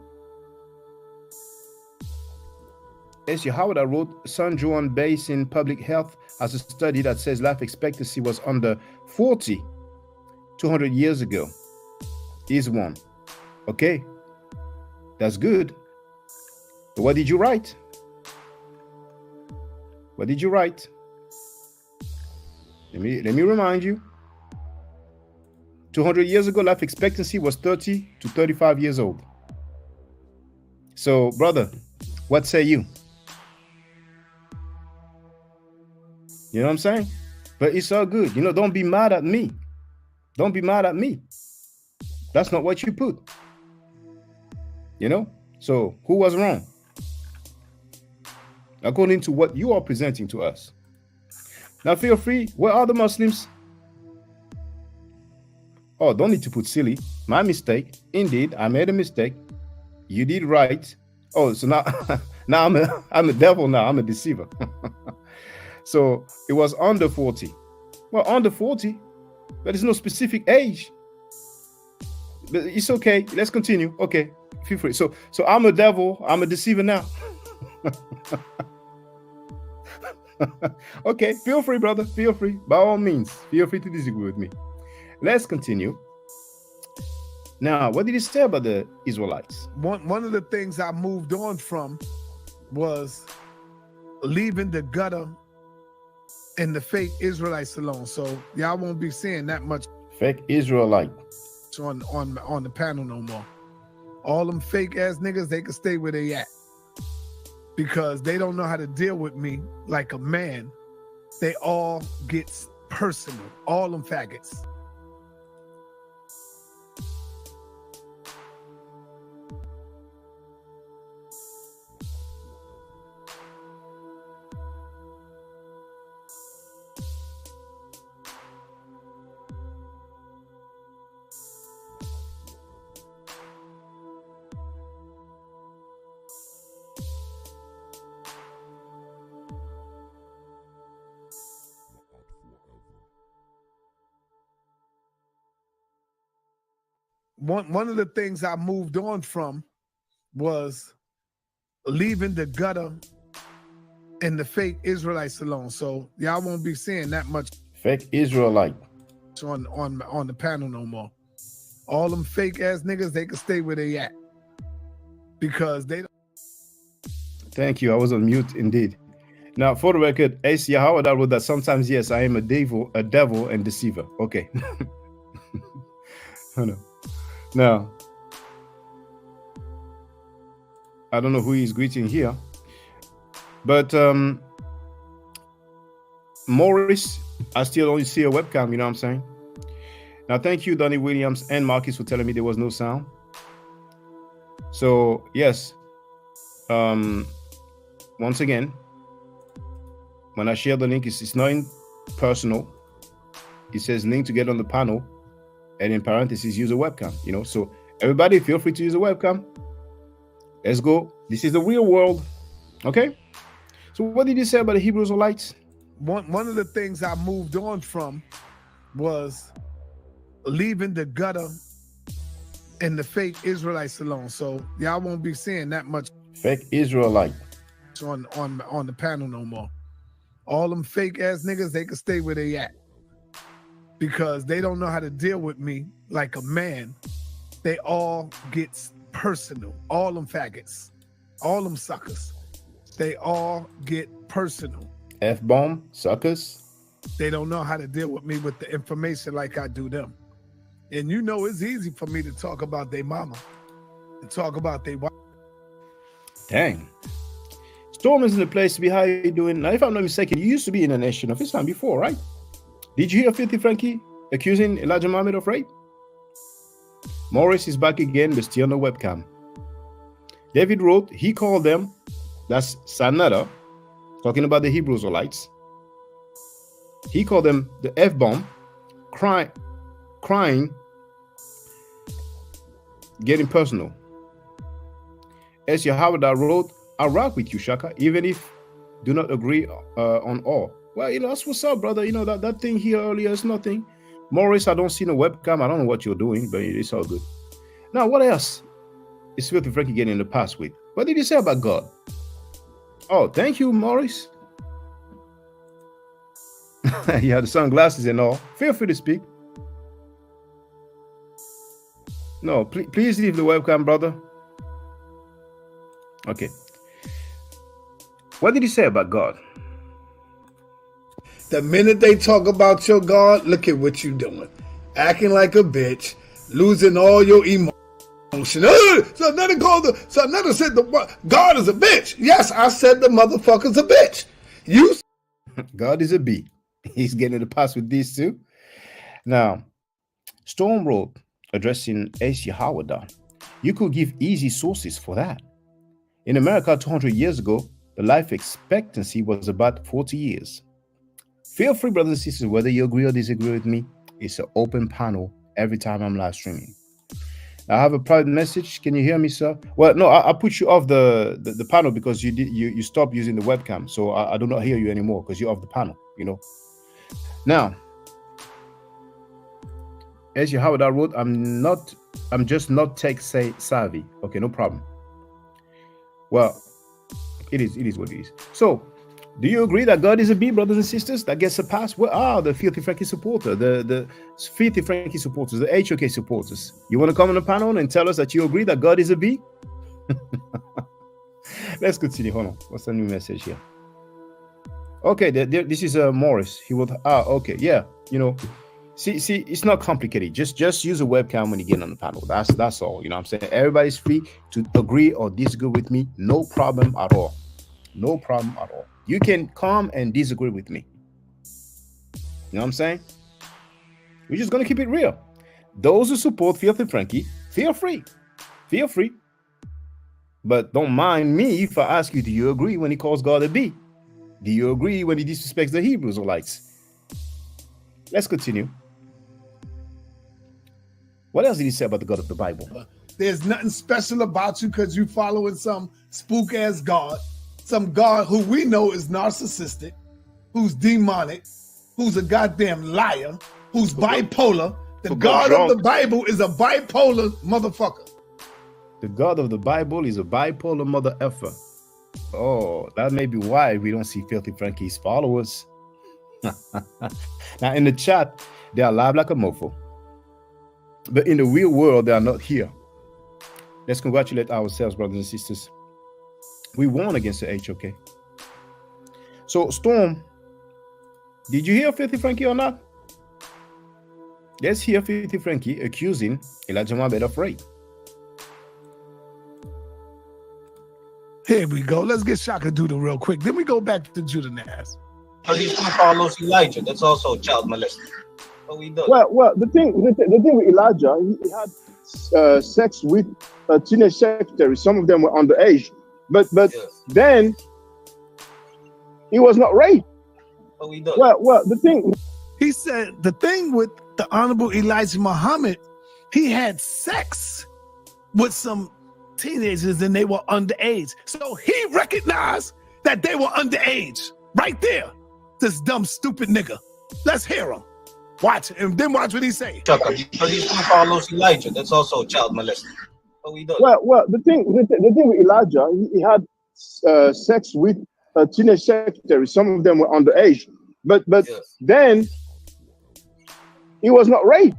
Speaker 1: S.U. Howard wrote, San Juan Basin Public Health has a study that says life expectancy was under 40 200 years ago. Is one. Okay. That's good. But what did you write? What did you write? Let me remind you. 200 years ago, life expectancy was 30 to 35 years old. So, brother, what say you? You know what I'm saying? But it's all good. You know, don't be mad at me. Don't be mad at me. That's not what you put. You know? So who was wrong? According to what you are presenting to us. Now feel free. Where are the Muslims? Oh, don't need to put silly. My mistake. Indeed, I made a mistake. You did right. Oh, so now, now I'm a devil now. I'm a deceiver. So it was under 40. Well, under 40, but there's no specific age. But it's okay. Let's continue. Okay, feel free. So I'm a devil. I'm a deceiver now. Okay, feel free, brother. Feel free. By all means, feel free to disagree with me. Let's continue. Now, what did he say about the Israelites?
Speaker 2: One of the things I moved on from was leaving the gutter and the fake Israelites alone. So y'all won't be seeing that much
Speaker 1: fake Israelite
Speaker 2: on the panel no more. All them fake ass niggas, they can stay where they at. Because they don't know how to deal with me like a man. They all get personal. All them faggots. One of the things I moved on from was leaving the gutter and the fake Israelites alone. So y'all won't be seeing that much
Speaker 1: fake Israelite
Speaker 2: on the panel no more. All them fake ass niggas, they can stay where they at. Because they don't.
Speaker 1: Thank you. I was on mute indeed. Now, for the record, AC Howard wrote that sometimes, yes, I am a devil and deceiver. Okay. Oh, no. Now, I don't know who he's greeting here, but Morris, I still only see a webcam, you know what I'm saying? Now, thank you, Donnie Williams and Marcus, for telling me there was no sound. So, yes, once again, when I share the link, it's not personal. It says link to get on the panel. And in parentheses, use a webcam, you know. So everybody feel free to use a webcam. Let's go. This is the real world. Okay. So what did you say about the Hebrew Israelites?
Speaker 2: One of the things I moved on from was leaving the gutter and the fake Israelites alone. So y'all won't be seeing that much
Speaker 1: fake Israelite
Speaker 2: on the panel no more. All them fake ass niggas, they can stay where they at. Because they don't know how to deal with me like a man. They all get personal. All them faggots. All them suckers. They all get personal.
Speaker 1: F-bomb, suckers.
Speaker 2: They don't know how to deal with me with the information like I do them. And you know it's easy for me to talk about their mama. And talk about their wife.
Speaker 1: Dang. Storm is in the place to be. How you doing? Now, if I'm not mistaken, you used to be in the Nation of Islam before, right? Did you hear Filthy Frankie accusing Elijah Muhammad of rape? Morris is back again, but still on the webcam. David wrote, he called them, that's Sanada, talking about the Hebrew Israelites. He called them the F-bomb, crying, getting personal. As Yahweh wrote, I rock with you, Shaka, even if do not agree on all. Well, you know, that's what's up, brother. You know, that thing here earlier is nothing. Morris, I don't see no webcam. I don't know what you're doing, but it's all good. Now, what else is Filthy Frankie getting in the past with? What did he say about God? Oh, thank you, Morris. He had the sunglasses and all. Feel free to speak. No, please leave the webcam, brother. Okay. What did he say about God?
Speaker 11: The minute they talk about your God, look at what you doing. Acting like a bitch, losing all your emotion. So another said the God is a bitch. Yes, I said the motherfucker's a bitch. You
Speaker 1: God is a B. He's getting the pass with these two. Now, Storm wrote, addressing Asia Howard, you could give easy sources for that. In America 200 years ago, the life expectancy was about 40 years. Feel free, brothers and sisters, whether you agree or disagree with me. It's an open panel every time I'm live streaming. I have a private message. Can you hear me, sir? Well, no, I put you off the panel because you stopped using the webcam. So I do not hear you anymore because you're off the panel, you know. Now, as you Howard, I wrote, I'm just not tech savvy. Okay, no problem. Well, it is what it is. So, do you agree that God is a B, brothers and sisters? That gets a pass? Where are the Filthy Frankie supporter, the Filthy Frankie supporters, the HOK supporters? You want to come on the panel and tell us that you agree that God is a B? Let's continue. Hold on. What's the new message here? Okay, this is Morris. He will. Okay, yeah. You know, see, it's not complicated. Just use a webcam when you get on the panel. That's all. You know what I'm saying? Everybody's free to agree or disagree with me. No problem at all. No problem at all. You can come and disagree with me. You know what I'm saying? We're just going to keep it real. Those who support Filthy Frankie, feel free. Feel free. But don't mind me if I ask you, do you agree when he calls God a B? Do you agree when he disrespects the Hebrews or lights? Let's continue. What else did he say about the God of the Bible?
Speaker 11: There's nothing special about you because you following some spook-ass God. Some God who we know is narcissistic, who's demonic, who's a goddamn liar, who's bipolar. The God of the Bible is a bipolar motherfucker.
Speaker 1: The God of the Bible is a bipolar mother effer. Oh, that may be why we don't see Filthy Frankie's followers. Now, in the chat, they are live like a mofo. But in the real world, they are not here. Let's congratulate ourselves, brothers and sisters. We won against the HOK. So, Storm, did you hear Filthy Frankie or not? Let's hear Filthy Frankie accusing Elijah Muhammad of rape.
Speaker 2: Here we go. Let's get Shaka Doodle real quick. Then we go back to Judah Naz.
Speaker 3: Because he's going to follow Elijah. That's also child molesting. What we do?
Speaker 4: Well, the thing with Elijah, he had sex with teenage secretaries. Some of them were underage. But then he was not raped.
Speaker 3: What we do?
Speaker 4: Well, the thing.
Speaker 2: He said the thing with the Honorable Elijah Muhammad, he had sex with some teenagers and they were underage. So he recognized that they were underage. Right there. This dumb, stupid nigga. Let's hear him. Watch it, and then watch what he say.
Speaker 3: Because he's going to follow Elijah. That's also child molesting. What we do?
Speaker 4: Well, the thing with Elijah, he had sex with teenage secretaries. Some of them were underage. But then he was not raped.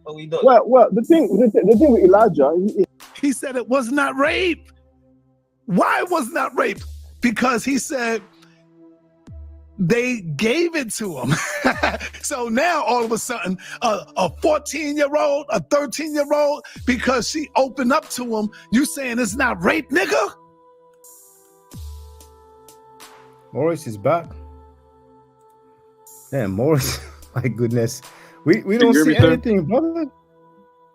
Speaker 3: What we do?
Speaker 4: Well, the thing with Elijah,
Speaker 2: he said it was not rape. Why was not rape? Because he said they gave it to him. So now all of a sudden, a 14-year-old, a 13-year-old, because she opened up to him, you saying it's not rape, nigga?
Speaker 1: Morris is back. Damn, Morris, my goodness. We don't see anything, brother.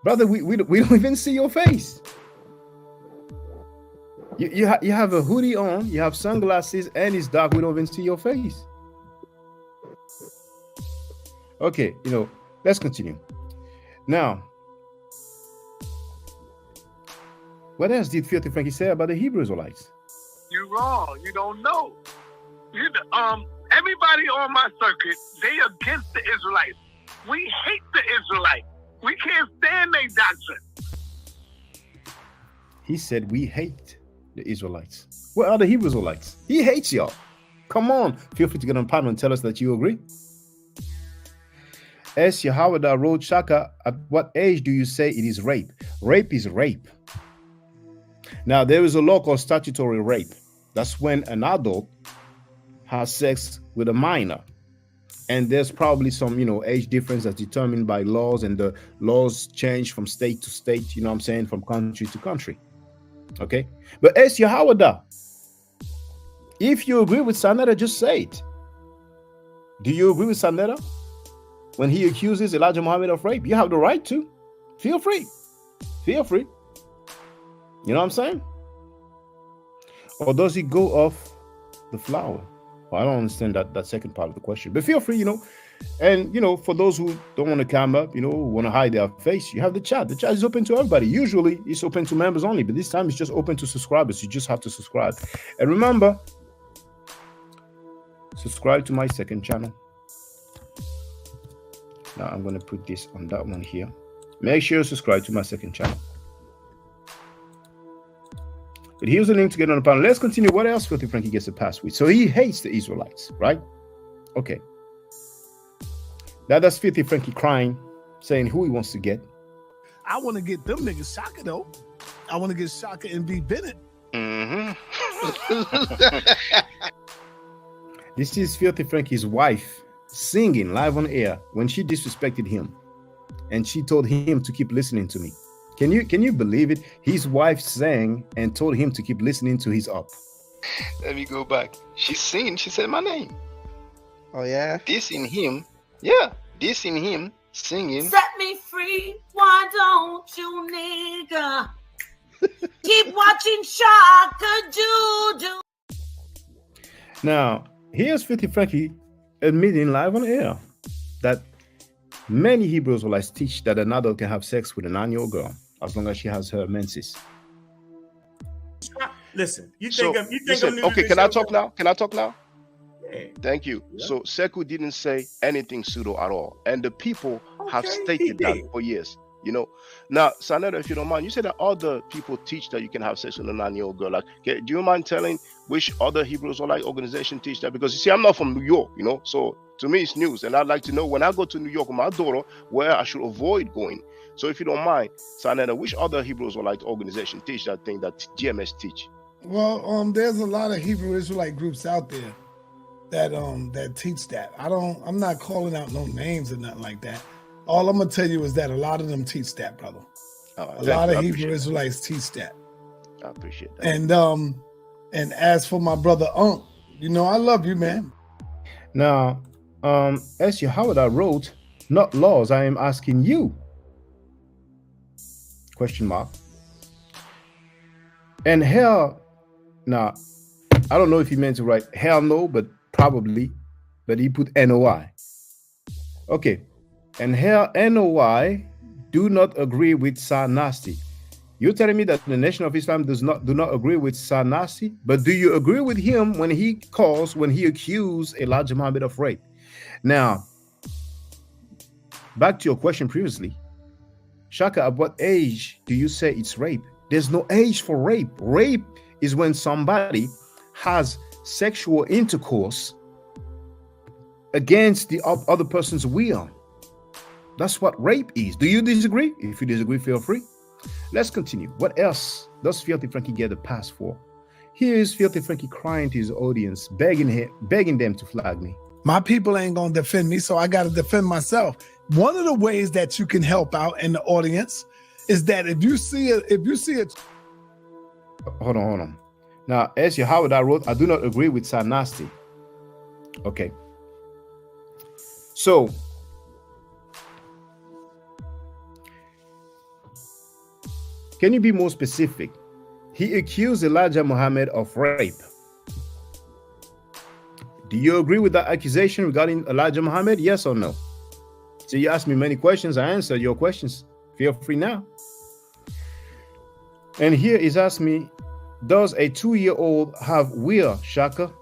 Speaker 1: Brother, we don't even see your face. You have a hoodie on, you have sunglasses, and it's dark. We don't even see your face. Okay, let's continue. Now, what else did Filthy Frankie say about the Hebrew Israelites?
Speaker 12: You're wrong. You don't know. Everybody on my circuit, they against the Israelites. We hate the Israelites. We can't stand their doctrine.
Speaker 1: He said we hate the Israelites. What are the Hebrew Israelites? He hates y'all. Come on. Feel free to get on panel and tell us that you agree. S. Yahawada wrote, Shaka, at what age do you say it is rape? Rape is rape. Now, there is a law called statutory rape. That's when an adult has sex with a minor. And there's probably some, age difference that's determined by laws, and the laws change from state to state, from country to country. Okay? But S. Yahawada, if you agree with Sanada, just say it. Do you agree with Sanetta when he accuses Elijah Muhammad of rape? You have the right to. Feel free. Feel free. You know what I'm saying? Or does he go off the flower? Well, I don't understand that second part of the question. But feel free, And, for those who don't want to come up, who want to hide their face, you have the chat. The chat is open to everybody. Usually, it's open to members only. But this time, it's just open to subscribers. You just have to subscribe. And remember, subscribe to my second channel. Now, I'm going to put this on that one here. Make sure you subscribe to my second channel. But here's the link to get on the panel. Let's continue. What else Filthy Frankie gets a pass with? So he hates the Israelites, right? Okay. Now that's Filthy Frankie crying, saying who he wants to get.
Speaker 2: I want to get them niggas Shaka, though. I want to get Shaka and B. Bennett.
Speaker 1: This is Filthy Frankie's wife singing live on air when she disrespected him. And she told him to keep listening to me. Can you believe it? His wife sang and told him to keep listening to his up.
Speaker 13: Let me go back. She's singing. She said my name.
Speaker 14: Oh, yeah?
Speaker 13: This in him. Yeah. This in him singing.
Speaker 15: Set me free. Why don't you, nigga? Keep watching Shaka do.
Speaker 1: Now, here's Filthy Frankie admitting live on air that many Hebrew Israelites teach that an adult can have sex with a 9-year-old girl as long as she has her menses.
Speaker 16: Listen,
Speaker 14: okay, can I talk now?
Speaker 16: Yeah.
Speaker 14: Thank you. Yeah. So Sekou didn't say anything pseudo at all. And the people have stated that for years. Now, Sanetta, if you don't mind, you said that other people teach that you can have sex with a 9-year-old girl. Like, do you mind telling which other Hebrew Israelite organization teach that? Because you see, I'm not from New York, so to me it's news. And I'd like to know when I go to New York with my daughter, where I should avoid going. So if you don't mind, Sanetta, which other Hebrew Israelite organization teach that thing that GMS teach?
Speaker 11: Well, there's a lot of Hebrew Israelite groups out there that teach that. I'm not calling out no names or nothing like that. All I'm gonna tell you is that a lot of them teach that, brother. A lot of Hebrew Israelites teach that.
Speaker 14: I appreciate that.
Speaker 11: And as for my brother Unc, I love you, man.
Speaker 1: Now, as Howard wrote, not laws, I am asking you. Question mark. And hell, now, I don't know if he meant to write hell no, but probably, but he put NOI. Okay. And here, NOI do not agree with Sarnasti. You're telling me that the Nation of Islam do not agree with Sarnasti, but do you agree with him when he accused Elijah Muhammad of rape? Now, back to your question previously, Shaka, at what age do you say it's rape? There's no age for rape. Rape is when somebody has sexual intercourse against the other person's will. That's what rape is. Do you disagree? If you disagree, feel free. Let's continue. What else does Filthy Frankie get a pass for? Here is Filthy Frankie crying to his audience, begging them to flag me.
Speaker 2: My people ain't gonna defend me, so I gotta defend myself. One of the ways that you can help out in the audience is that if you see it.
Speaker 1: Hold on. Now, as Howard wrote, I do not agree with Sarnasti. Okay. So, can you be more specific? He accused Elijah Muhammad of rape. Do you agree with that accusation regarding Elijah Muhammad? Yes or no? So you asked me many questions. I answered your questions. Feel free now. And here he's asked me, does a 2-year-old have will, Shaka?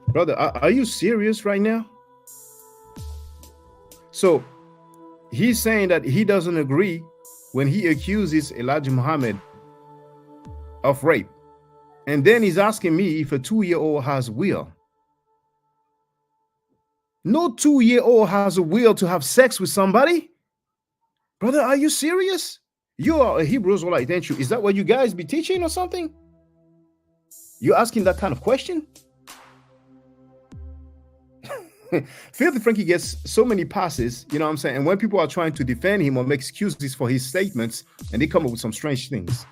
Speaker 1: Brother, are you serious right now? So he's saying that he doesn't agree when he accuses Elijah Muhammad of rape. And then he's asking me if a 2-year-old has will. No 2-year-old has a will to have sex with somebody. Brother, are you serious? You are a Hebrew Israelite, aren't you? Is that what you guys be teaching or something? You're asking that kind of question? Filthy Frankie gets so many passes, you know what I'm saying? And when people are trying to defend him or make excuses for his statements, and they come up with some strange things.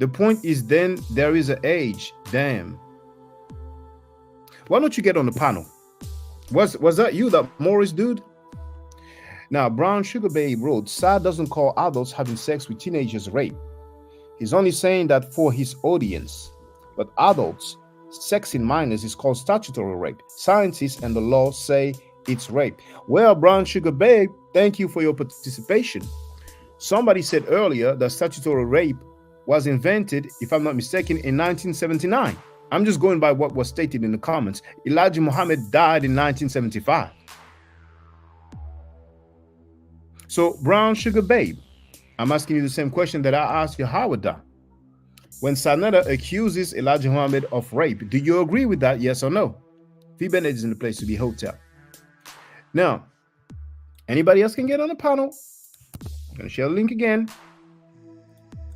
Speaker 1: The point is, then there is an age. Damn. Why don't you get on the panel? Was that you, that Morris dude? Now, Brown Sugar Babe wrote, Sad doesn't call adults having sex with teenagers rape. He's only saying that for his audience. But adults, sex in minors is called statutory rape. Scientists and the law say it's rape. Well, Brown Sugar Babe, thank you for your participation. Somebody said earlier that statutory rape was invented, if I'm not mistaken, in 1979. I'm just going by what was stated in the comments. Elijah Muhammad died in 1975. So, Brown Sugar Babe, I'm asking you the same question that I asked you, Howard. When Sanetta accuses Elijah Muhammad of rape, do you agree with that, yes or no? Fee Bennett is in the place to be hotel. Now, anybody else can get on the panel. I'm going to share the link again.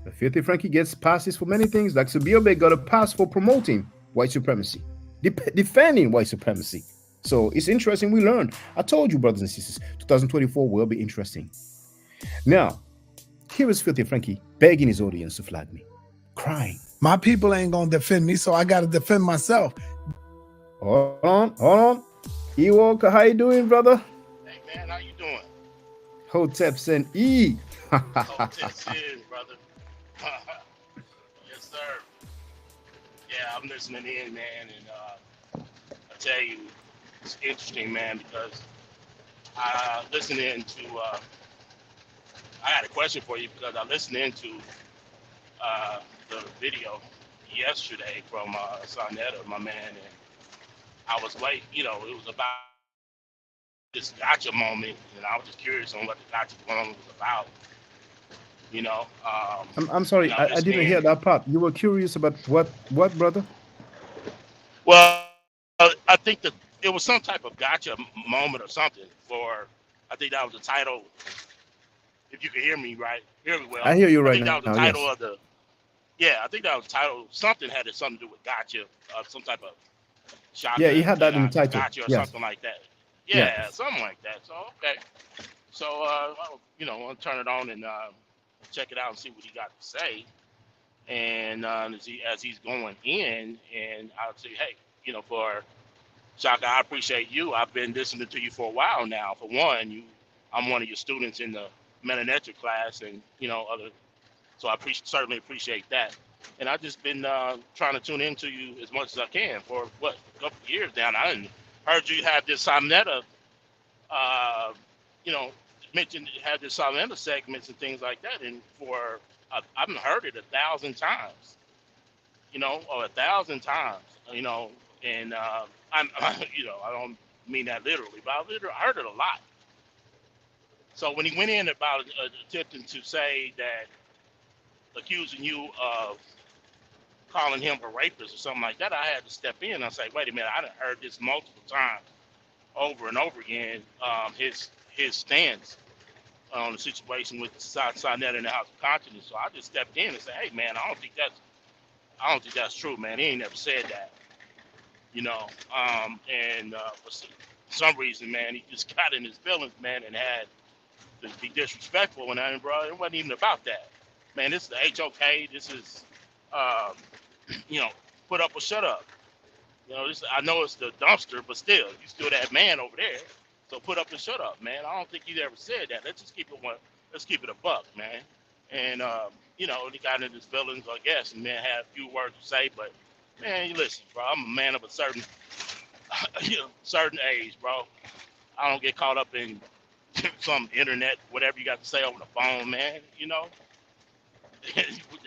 Speaker 1: The Filthy Frankie gets passes for many things, like Subiobe got a pass for promoting white supremacy, defending white supremacy. So it's interesting. We learned. I told you, brothers and sisters, 2024 will be interesting. Now, here is Filthy Frankie begging his audience to flag me, crying.
Speaker 2: My people ain't going to defend me, so I got to defend myself.
Speaker 1: Hold on. Ewok, how you doing, brother?
Speaker 16: Hey, man, how you doing?
Speaker 1: Hotep send E.
Speaker 16: Hotep send, brother. Yes, sir. Yeah, I'm listening in, man, and I tell you, it's interesting, man, because listening to, I had a question for you because I listened into the video yesterday from Sonetta, my man, and I was waiting, it was about this gotcha moment, and I was just curious on what the gotcha moment was about.
Speaker 1: I'm sorry, I didn't hear that part. You were curious about what, brother?
Speaker 16: Well, I think that it was some type of gotcha moment or something I think that was the title. If you can hear me well.
Speaker 1: I hear you right now.
Speaker 16: I think that was the title of the. Yeah, I think that was the title. Something had something to do with gotcha, some type of shot.
Speaker 1: Yeah, he had that in the title.
Speaker 16: Gotcha or something like that. Yeah, something like that. So okay. So I'll turn it on and check it out and see what he got to say. And as he's going in, and I'll say, hey, for Shaka, I appreciate you. I've been listening to you for a while now. For one, I'm one of your students in the Metanetra class, and other. So I certainly appreciate that. And I've just been trying to tune into you as much as I can for a couple of years now. I didn't heard you have this Sonetta, have this Sonetta segments and things like that. And I've heard it 1,000 times, or 1,000 times, and I don't mean that literally, but I heard it a lot. So when he went in about attempting to say that, accusing you of calling him a rapist or something like that, I had to step in and say, wait a minute, I done heard this multiple times over and over again, his stance on the situation with Sonetta in the House of Conscience. So I just stepped in and said, hey man, I don't think that's true, man. He ain't never said that. For some reason, man, he just got in his feelings, man, and had to be disrespectful. And bro, it wasn't even about that. Man, this is the HOK. This is, put up or shut up. I know it's the dumpster, but still, you still that man over there. So put up and shut up, man. I don't think he ever said that. Let's keep it a buck, man. And he got into his feelings, I guess, and man had a few words to say, but man, you listen, bro. I'm a man of a certain, certain age, bro. I don't get caught up in some internet, whatever you got to say over the phone, man. It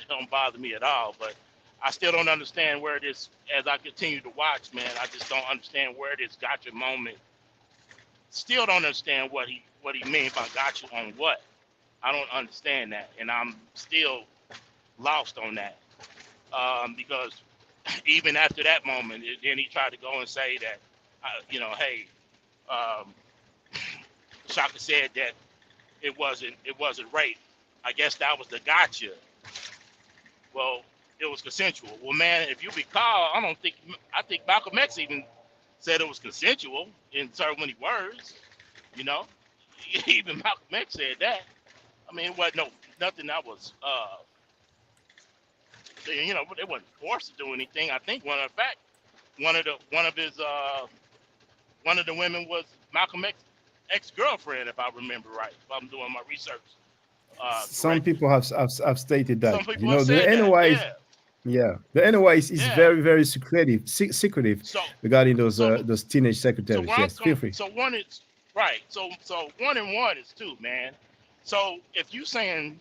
Speaker 16: don't bother me at all. But I still don't understand where this. As I continue to watch, man, I just don't understand where this gotcha moment. Still don't understand what he means by gotcha on what. I don't understand that, and I'm still lost on that because. Even after that moment, then he tried to go and say that, hey, Shaka said that it wasn't rape. I guess that was the gotcha. Well, it was consensual. Well, man, if you recall, I think Malcolm X even said it was consensual in so many words. Even Malcolm X said that. I mean, it wasn't nothing that was you know, they weren't forced to do anything. I think one of the women was Malcolm X ex-girlfriend, if I remember right. If I'm doing my research.
Speaker 1: Some people have stated that.
Speaker 16: Some people
Speaker 1: you know,
Speaker 16: have
Speaker 1: the
Speaker 16: said
Speaker 1: NOI
Speaker 16: that,
Speaker 1: the NOI is
Speaker 16: Yeah.
Speaker 1: very, very secretive regarding those teenage secretaries.
Speaker 16: where I'm
Speaker 1: Yes, feel free.
Speaker 16: So one is right. So 1 and 1 is 2, man. So if you saying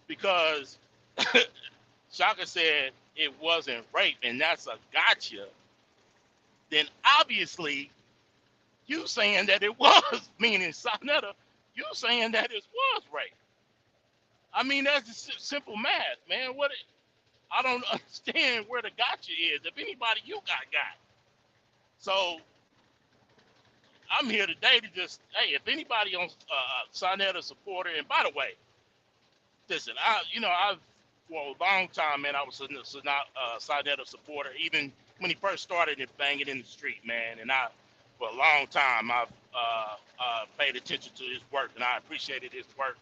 Speaker 16: because Shaka said it wasn't rape and that's a gotcha, then obviously you saying that it was, meaning Sonetta, you saying that it was rape. I mean, that's just simple math, man. I don't understand where the gotcha is. If anybody, you got. So I'm here today to just, hey, if anybody on Sonetta supporter, and by the way, listen, for a long time, man, I was a Sonetta supporter, even when he first started it banging in the street, man. And for a long time, I've paid attention to his work, and I appreciated his work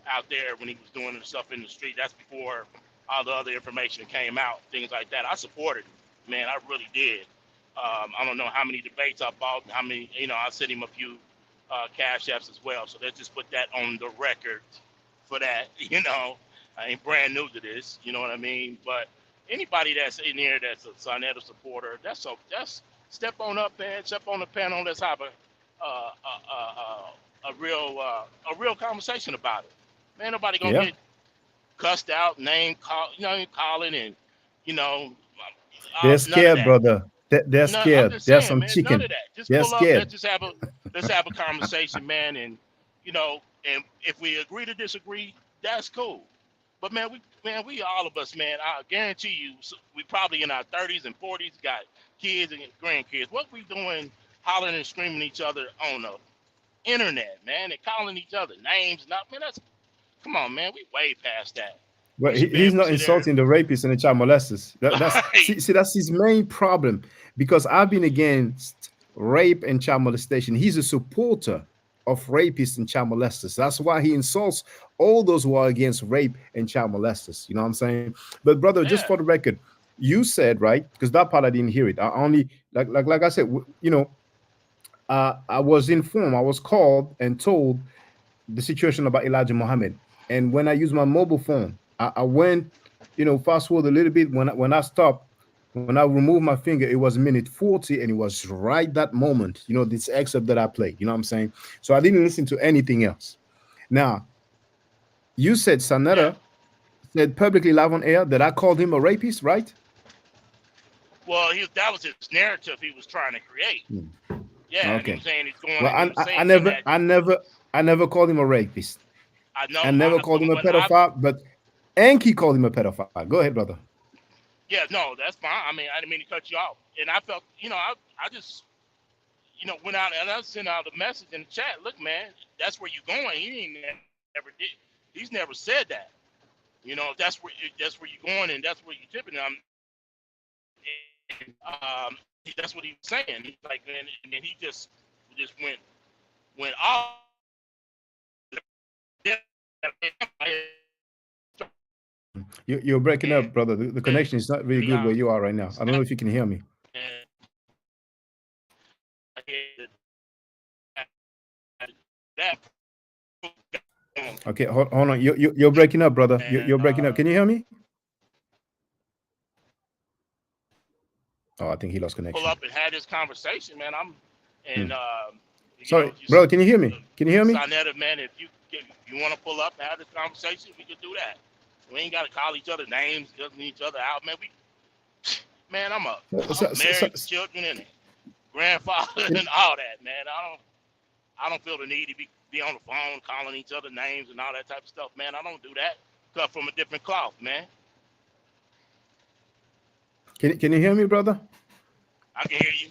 Speaker 16: out there when he was doing the stuff in the street. That's before all the other information came out, things like that. I supported him, man. I really did. I don't know how many debates I bought, how many, I sent him a few cash apps as well. So let's just put that on the record for that. I ain't brand new to this, you know what I mean? But anybody that's in here that's a Sonetta supporter, that's step on up, man. Step on the panel. Let's have a real conversation about it. Man, nobody gonna get cussed out, calling, and
Speaker 1: they're scared, brother. They're scared. There's some
Speaker 16: man,
Speaker 1: chicken.
Speaker 16: None of that. Just
Speaker 1: they're
Speaker 16: pull
Speaker 1: scared.
Speaker 16: up. Let's have a conversation, man. And and if we agree to disagree, that's cool. But man, we all of us, man. I guarantee you, we probably in our 30s and 40s, got kids and grandkids. What we doing, hollering and screaming at each other on the internet, man, and calling each other names? Come on, man. We way past that.
Speaker 1: Well, he's not insulting the rapists and the child molesters. That's his main problem, because I've been against rape and child molestation. He's a supporter of rapists and child molesters. That's why he insults all those who are against rape and child molesters. You know what I'm saying? But brother, just for the record, you said, right? Because that part I didn't hear it. I only like I said, I was informed. I was called and told the situation about Elijah Muhammad. And when I used my mobile phone, I went, fast forward a little bit. When I stopped, when I removed my finger, it was minute 40, and it was right that moment, this excerpt that I played. You know what I'm saying? So I didn't listen to anything else. Now, you said Sonetta said publicly live on air that I called him a rapist, right?
Speaker 16: Well, that was his narrative he was trying to create. Yeah,
Speaker 1: okay.
Speaker 16: He was saying he's going.
Speaker 1: Well, I never called him a rapist.
Speaker 16: I know.
Speaker 1: I never called him a pedophile, but Enki called him a pedophile. Go ahead, brother.
Speaker 16: Yeah, no, that's fine. I mean, I didn't mean to cut you off. And I felt, I just, went out and I sent out a message in the chat. Look, man, that's where you're going. He's never said that. If that's where you're going and that's where you're tipping. That's what he was saying. He's like, and then he just went off.
Speaker 1: You're breaking up, brother. The connection is not really good where you are right now. I don't know if you can hear me. Okay, hold on. You're breaking up, brother. You're breaking up. Can you hear me? Oh, I think he lost connection.
Speaker 16: Pull up and have this conversation, man.
Speaker 1: Sorry, brother. Can you hear me? Can you hear me?
Speaker 16: Sonetta, man, if you want to pull up and have this conversation, we can do that. We ain't got to call each other names, cussing each other out, man. I'm married with children and grandfather and all that, man. I don't feel the need to be on the phone calling each other names and all that type of stuff, man. I don't do that. Cut from a different cloth, man.
Speaker 1: Can you hear me, brother?
Speaker 16: I can hear you.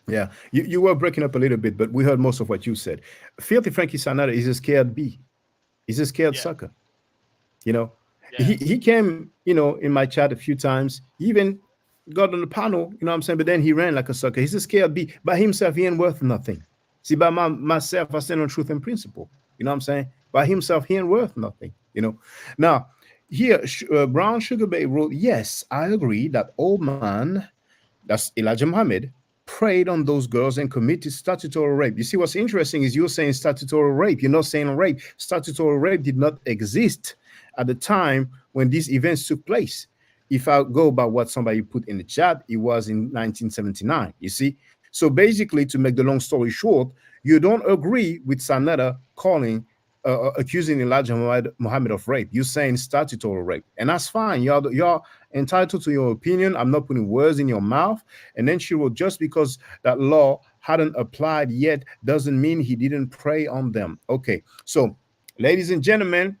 Speaker 1: Yeah, you were breaking up a little bit, but we heard most of what you said. Filthy Frankie Sonetta is a scared bee. He's a scared sucker. He came, in my chat a few times. He even got on the panel, you know what I'm saying? But then he ran like a sucker. He's a scared bee. By himself, he ain't worth nothing. See, by myself, I stand on truth and principle. You know what I'm saying? By himself, he ain't worth nothing. Now, Here, Brown Sugar Bay wrote, yes, I agree that old man, that's Elijah Muhammad, preyed on those girls and committed statutory rape. You see, what's interesting is you're saying statutory rape. You're not saying rape. Statutory rape did not exist at the time when these events took place. If I go by what somebody put in the chat, it was in 1979. You see? So basically, to make the long story short, you don't agree with Sanetta accusing Elijah Muhammad of rape. You're saying statutory rape, and that's fine. You're entitled to your opinion. I'm not putting words in your mouth. And then she wrote, just because that law hadn't applied yet doesn't mean he didn't prey on them. Okay, so ladies and gentlemen,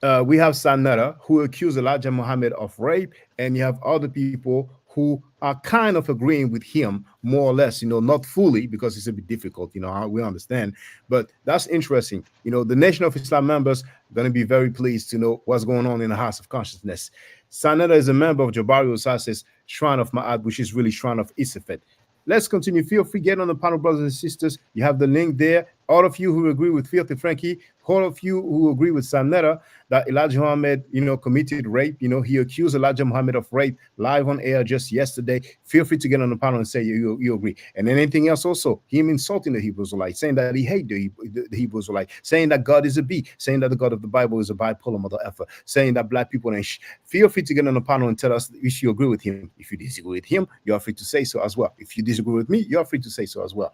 Speaker 1: we have Sanetta, who accused Elijah Muhammad of rape, and you have other people who are kind of agreeing with him, more or less, not fully, because it's a bit difficult, we understand. But that's interesting. The Nation of Islam members are going to be very pleased to know what's going on in the House of Consciousness. Sanetta is a member of Jabari Osas's Shrine of Ma'at, which is really Shrine of Isafet. Let's continue. Feel free, get on the panel, brothers and sisters. You have the link there. All of you who agree with Filthy Frankie, all of you who agree with Sanetta that Elijah Muhammad, committed rape. He accused Elijah Muhammad of rape live on air just yesterday. Feel free to get on the panel and say you agree. And anything else also, him insulting the Hebrew Israelite, saying that he hates the Hebrew Israelite, saying that God is a B, saying that the God of the Bible is a bipolar mother effer, saying that black people ain't Feel free to get on the panel and tell us if you agree with him. If you disagree with him, you're free to say so as well. If you disagree with me, you're free to say so as well.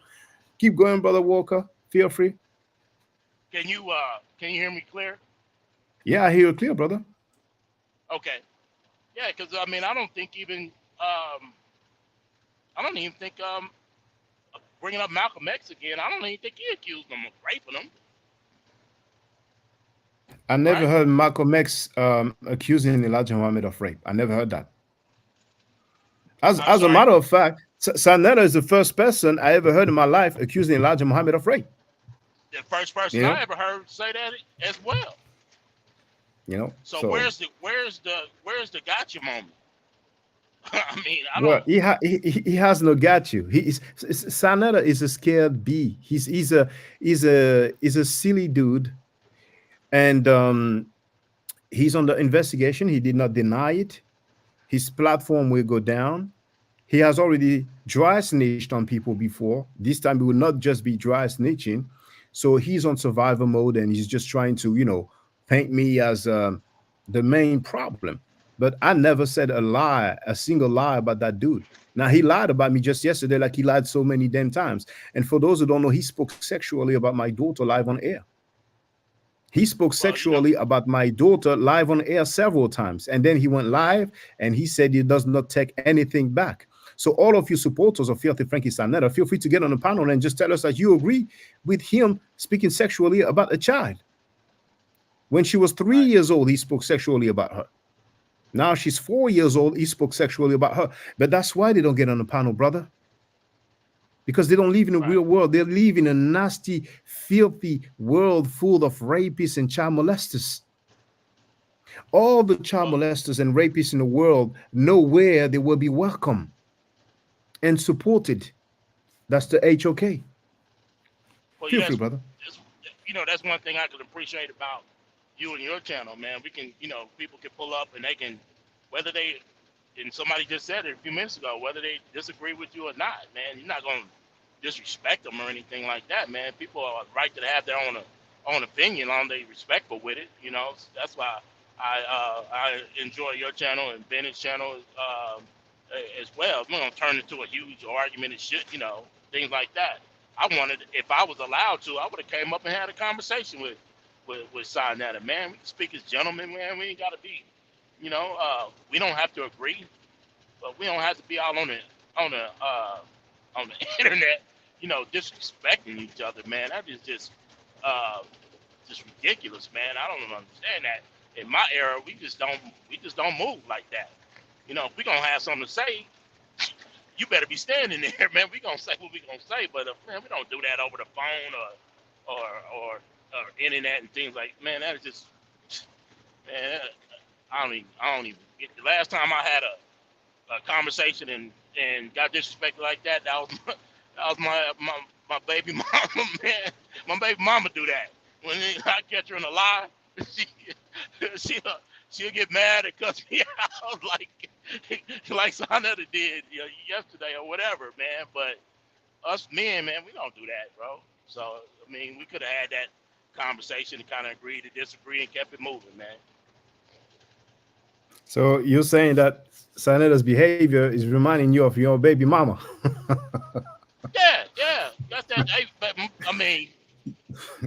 Speaker 1: Keep going, Brother Walker. Feel free.
Speaker 16: Can you hear me clear?
Speaker 1: Yeah, I hear you clear, brother.
Speaker 16: Okay. Yeah, because I don't think even bringing up Malcolm X again, I don't even think he accused them of raping him.
Speaker 1: I never heard Malcolm X accusing Elijah Muhammad of rape. I never heard that. As a matter of fact, Sanetta is the first person I ever heard in my life accusing Elijah Muhammad of rape.
Speaker 16: The first person I ever heard say that as well.
Speaker 1: So
Speaker 16: where's the gotcha moment?
Speaker 1: He has no got you. Sanetta is a scared bee. He's a silly dude, and he's under investigation. He did not deny it. His platform will go down. He has already dry snitched on people before. This time he will not just be dry snitching. So he's on survivor mode, and he's just trying to, paint me as the main problem. But I never said a single lie about that dude. Now, he lied about me just yesterday, like he lied so many damn times. And for those who don't know, he spoke sexually about my daughter live on air. He spoke sexually about my daughter live on air several times. And then he went live and he said he does not take anything back. So all of you supporters of Filthy Frankie Sanetta, feel free to get on the panel and just tell us that you agree with him speaking sexually about a child. When she was 3 years old, he spoke sexually about her. Now she's 4 years old, he spoke sexually about her. But that's why they don't get on the panel, brother. Because they don't live in the real world. They live in a nasty, filthy world full of rapists and child molesters. All the child molesters and rapists in the world know where they will be welcome and supported. That's the HOK.
Speaker 16: Well,
Speaker 1: Feel free, brother.
Speaker 16: That's one thing I could appreciate about you and your channel, man. We can, people can pull up and they can, and somebody just said it a few minutes ago, whether they disagree with you or not, man, you're not going to disrespect them or anything like that, man. People are right to have their own opinion, on they respectful with it, That's why I enjoy your channel and Bennett's channel as well. We're going to turn into a huge argument and shit, things like that. If I was allowed to, I would have came up and had a conversation with Sanetta, man. We can speak as gentlemen, man. We ain't got to be, we don't have to agree, but we don't have to be all on the internet, disrespecting each other, man. That is just ridiculous, man. I don't understand that. In my era, we just don't move like that. If we gonna have something to say, you better be standing there, man. We gonna say what we gonna say, but man, we don't do that over the phone or internet and things like. Man, that is just, man. I don't even. The last time I had a conversation and got disrespected like that, that was my baby mama, man. My baby mama do that. When I catch her in a lie, she'll get mad and cuss me out like Sonetta did yesterday or whatever, man. But us men, man, we don't do that, bro. So I mean, we could have had that conversation and kind of agreed to disagree and kept it moving, man.
Speaker 1: So you're saying that Sanetta's behavior is reminding you of your baby mama?
Speaker 16: Yeah, that's that. I mean,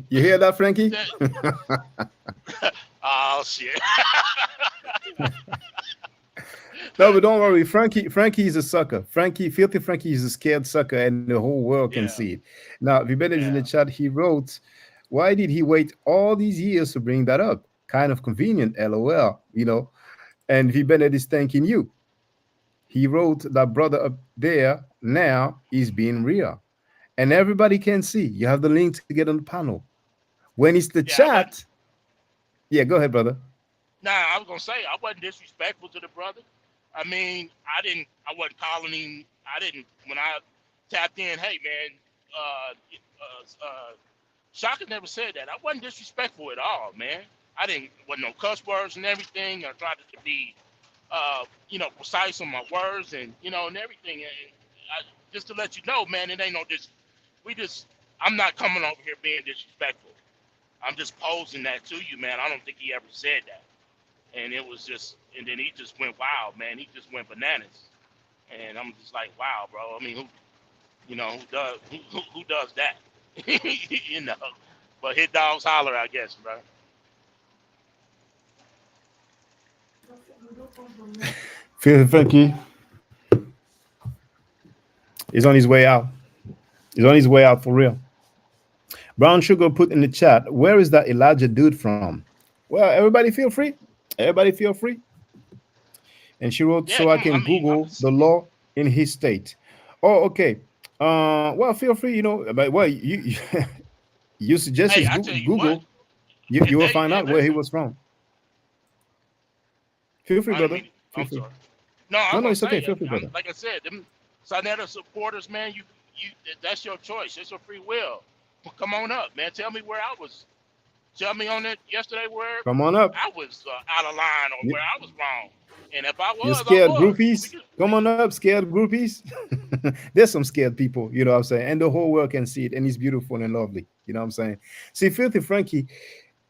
Speaker 1: you hear that, Frankie?
Speaker 16: Oh shit.
Speaker 1: No, but don't worry. Frankie is a sucker. Filthy Frankie is a scared sucker, and the whole world can see it. Now, Vibene is in the chat. He wrote, "Why did he wait all these years to bring that up? Kind of convenient, LOL. You know." And Vibene is thanking you. He wrote that brother up there now is being real, and everybody can see. You have the link to get on the panel. When it's the chat, go ahead, brother.
Speaker 16: Nah, I was gonna say I wasn't disrespectful to the brother. I mean, I wasn't calling him. When I tapped in, hey man, Shaka never said that. I wasn't disrespectful at all, man. Wasn't no cuss words and everything. I tried to be, precise on my words and, and everything. And just to let you know, man, it ain't no I'm not coming over here being disrespectful. I'm just posing that to you, man. I don't think he ever said that. And it was just, and then he just went wild, man. He just went bananas. And I'm just like, wow, bro. I mean, who does that? But hit dogs holler, I guess, bro.
Speaker 1: Frankie is on his way out. He's on his way out for real. Brown Sugar put in the chat, where is that Elijah dude from? Well, everybody feel free. Everybody feel free. And she wrote, so I can Google the law in his state. Oh, okay. Well, feel free, but well, you suggested Google. You will find out where he was from. Feel free, brother. Feel free. No, it's okay. Feel free, brother.
Speaker 16: Like I said, them Sonetta supporters, man, you that's your choice. It's your free will. Come on up, man. Tell me where I was. Tell me on it yesterday where
Speaker 1: come on up.
Speaker 16: I was out of line or where I was wrong. And if I was,
Speaker 1: you scared groupies? Come on up, scared groupies. There's some scared people, you know what I'm saying? And the whole world can see it, and it's beautiful and lovely. You know what I'm saying? See, Filthy Frankie,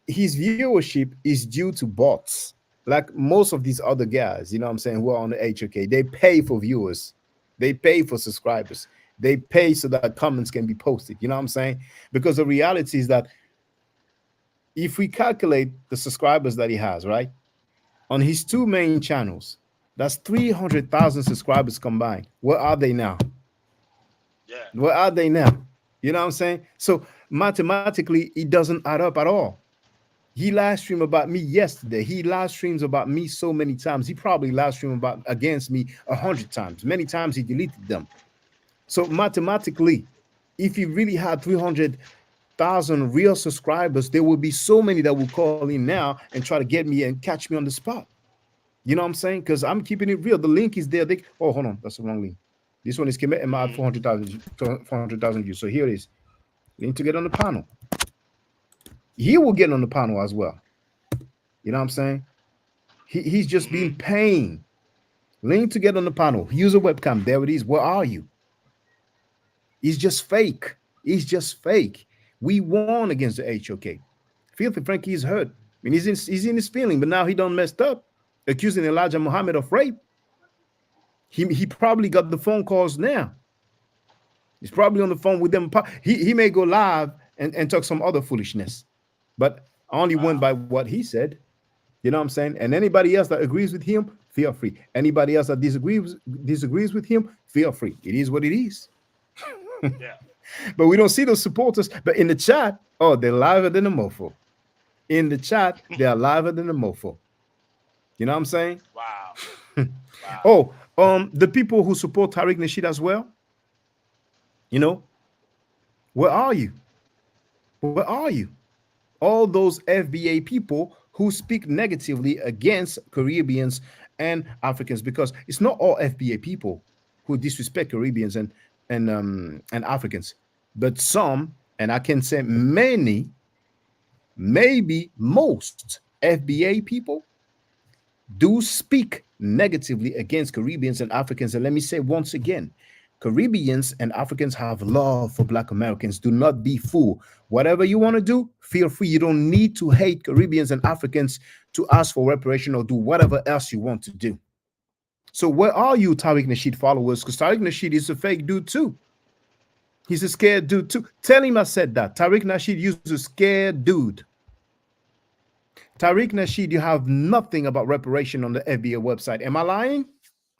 Speaker 1: his viewership is due to bots. Like most of these other guys, you know what I'm saying, who are on the HOK, they pay for viewers. They pay for subscribers. They pay so that comments can be posted. You know what I'm saying? Because the reality is that if we calculate the subscribers that he has, right, on his two main channels, that's 300,000 subscribers combined. Where are they now?
Speaker 16: Yeah.
Speaker 1: Where are they now? You know what I'm saying? So mathematically, it doesn't add up at all. He live streamed about me yesterday. He live streams about me so many times. He probably live streamed against me 100 times. Many times he deleted them. So mathematically, if he really had 300,000 real subscribers, there will be so many that will call in now and try to get me and catch me on the spot. You know what I'm saying? Because I'm keeping it real. The link is there. Oh, hold on. That's the wrong link. This one is Kemet Emma at 400,000 views. So here it is. Link to get on the panel. He will get on the panel as well. You know what I'm saying? He's just being pain. Link to get on the panel. Use a webcam. There it is. Where are you? He's just fake. He's just fake. We won against the HOK. Filthy Frankie is hurt. I mean, he's in his feeling, but now he done messed up, accusing Elijah Muhammad of rape. He probably got the phone calls now. He's probably on the phone with them. He may go live and talk some other foolishness, but I only went by what he said. You know what I'm saying? And anybody else that agrees with him, feel free. Anybody else that disagrees with him, feel free. It is what it is.
Speaker 16: Yeah.
Speaker 1: But we don't see those supporters. But in the chat, oh, they're liver than a mofo. In the chat, they're liver than a mofo. You know what I'm saying?
Speaker 16: Wow.
Speaker 1: Oh, the people who support Tariq Nasheed as well, you know, where are you? Where are you? All those FBA people who speak negatively against Caribbeans and Africans, because it's not all FBA people who disrespect Caribbeans and Africans, but some, and I can say many, maybe most FBA people do speak negatively against Caribbeans and Africans. And let me say once again, Caribbeans and Africans have love for Black Americans. Do not be fooled. Whatever you want to do, feel free. You don't need to hate Caribbeans and Africans to ask for reparation or do whatever else you want to do. So where are you, Tariq Nasheed followers? Because Tariq Nasheed is a fake dude too. He's a scared dude too. Tell him I said that. Tariq Nasheed used a scared dude. Tariq Nasheed, you have nothing about reparation on the FBA website. Am I lying?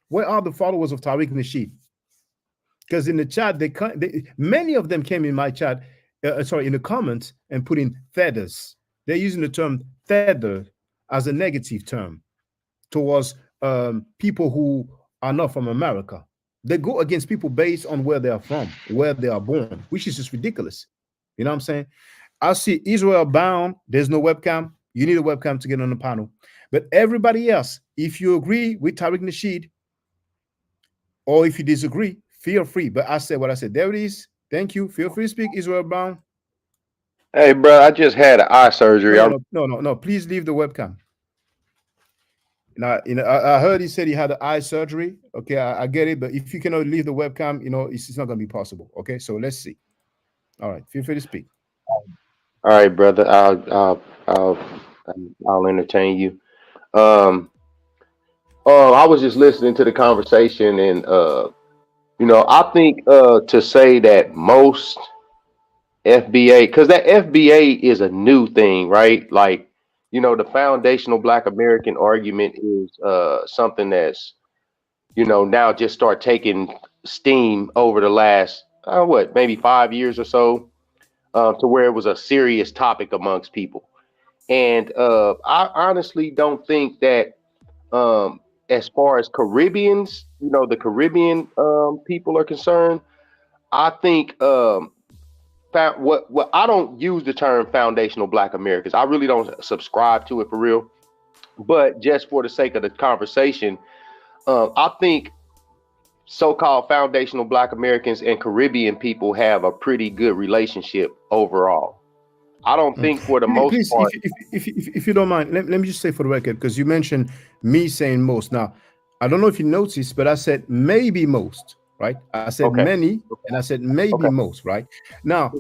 Speaker 1: Where are the followers of Tariq Nasheed? Because in the chat, many of them came in my chat, in the comments and put in feathers. They're using the term feather as a negative term towards people who are not from America. They go against people based on where they are from, where they are born, which is just ridiculous. You know what I'm saying? I see Israel Bound. There's no webcam. You need a webcam to get on the panel. But everybody else, if you agree with Tariq Nasheed, or if you disagree, feel free. But I said what I said. There it is. Thank you. Feel free to speak, Israel Bound.
Speaker 17: Hey, bro, I just had eye surgery.
Speaker 1: No. Please leave the webcam. Now, I heard he said he had an eye surgery. Okay, I get it. But if you cannot leave the webcam, it's not going to be possible. Okay, so let's see. All right, feel free to speak.
Speaker 17: All right, brother. I'll entertain you. I was just listening to the conversation, and I think to say that most FBA, because that FBA is a new thing, right? Like, the foundational Black American argument is something that's, now just start taking steam over the last, maybe 5 years or so, to where it was a serious topic amongst people. And I honestly don't think that as far as Caribbeans, the Caribbean people are concerned, I think what I don't use the term foundational Black Americans. I really don't subscribe to it for real. But just for the sake of the conversation, I think so-called foundational Black Americans and Caribbean people have a pretty good relationship overall. I don't think for the most part.
Speaker 1: If you don't mind, let me just say for the record, because you mentioned me saying most. Now, I don't know if you noticed, but I said maybe most, right? I said many, and I said maybe most, right? Now,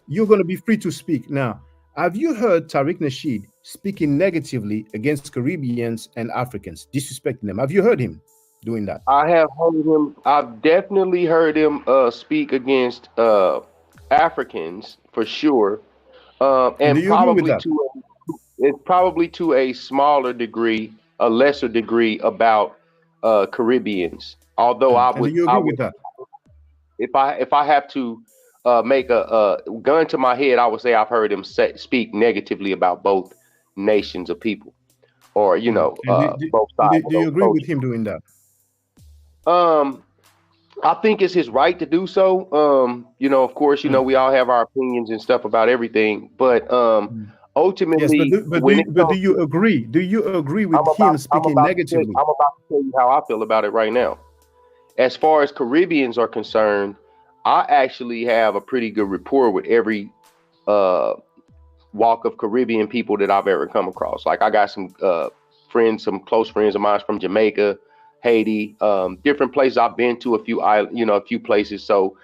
Speaker 1: you're going to be free to speak. Now, have you heard Tariq Nasheed speaking negatively against Caribbeans and Africans, disrespecting them? Have you heard him doing that?
Speaker 17: I have heard him. I've definitely heard him speak against Africans for sure. And probably to a smaller degree, a lesser degree about Caribbeans. Although if I have to make a gun to my head, I would say I've heard him speak negatively about both nations of people, or both sides.
Speaker 1: Do you agree with him doing that?
Speaker 17: I think it's his right to do so. Of course, we all have our opinions and stuff about everything, but ultimately,
Speaker 1: yes, but do you agree? Do you agree with him speaking negatively?
Speaker 17: I'm about to tell you how I feel about it right now. As far as Caribbeans are concerned, I actually have a pretty good rapport with every walk of Caribbean people that I've ever come across. Like, I got some friends, some close friends of mine from Jamaica, Haiti, different places I've been to, a few places. So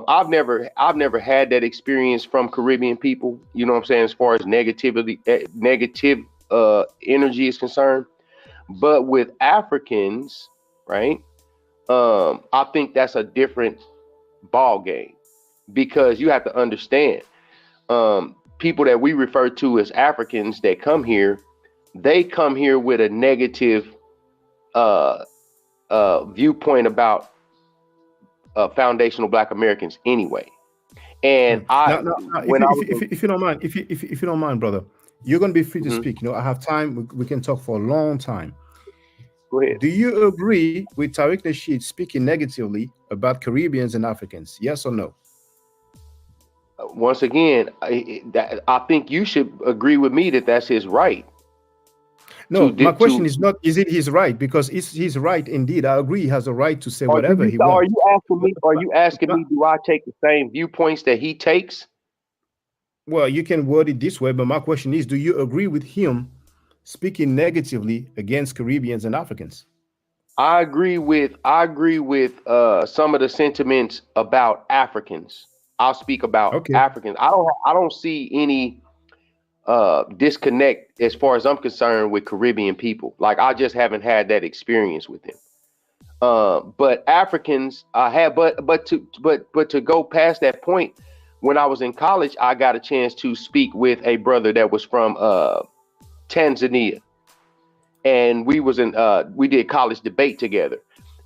Speaker 17: I've never had that experience from Caribbean people, you know what I'm saying, as far as negative energy is concerned. But with Africans, right, I think that's a different ball game, because you have to understand, people that we refer to as Africans that come here, they come here with a negative viewpoint about foundational Black Americans anyway. And
Speaker 1: if you don't mind, brother, you're going to be free to speak. I have time. We can talk for a long time.
Speaker 17: Go ahead.
Speaker 1: Do you agree with Tariq Nasheed speaking negatively about Caribbeans and Africans? Yes or no?
Speaker 17: Once again, I think you should agree with me that that's his right.
Speaker 1: No, my question is not, is it his right? Because it's his right indeed. I agree, he has a right to say whatever he wants.
Speaker 17: Are you asking me, do I take the same viewpoints that he takes?
Speaker 1: Well, you can word it this way, but my question is, do you agree with him speaking negatively against Caribbeans and Africans.
Speaker 17: I agree with some of the sentiments about Africans. I'll speak about Africans. I don't see any disconnect as far as I'm concerned with Caribbean people. Like, I just haven't had that experience with them. But Africans, I have. But to go past that point, when I was in college, I got a chance to speak with a brother that was from Tanzania, and we did college debate together,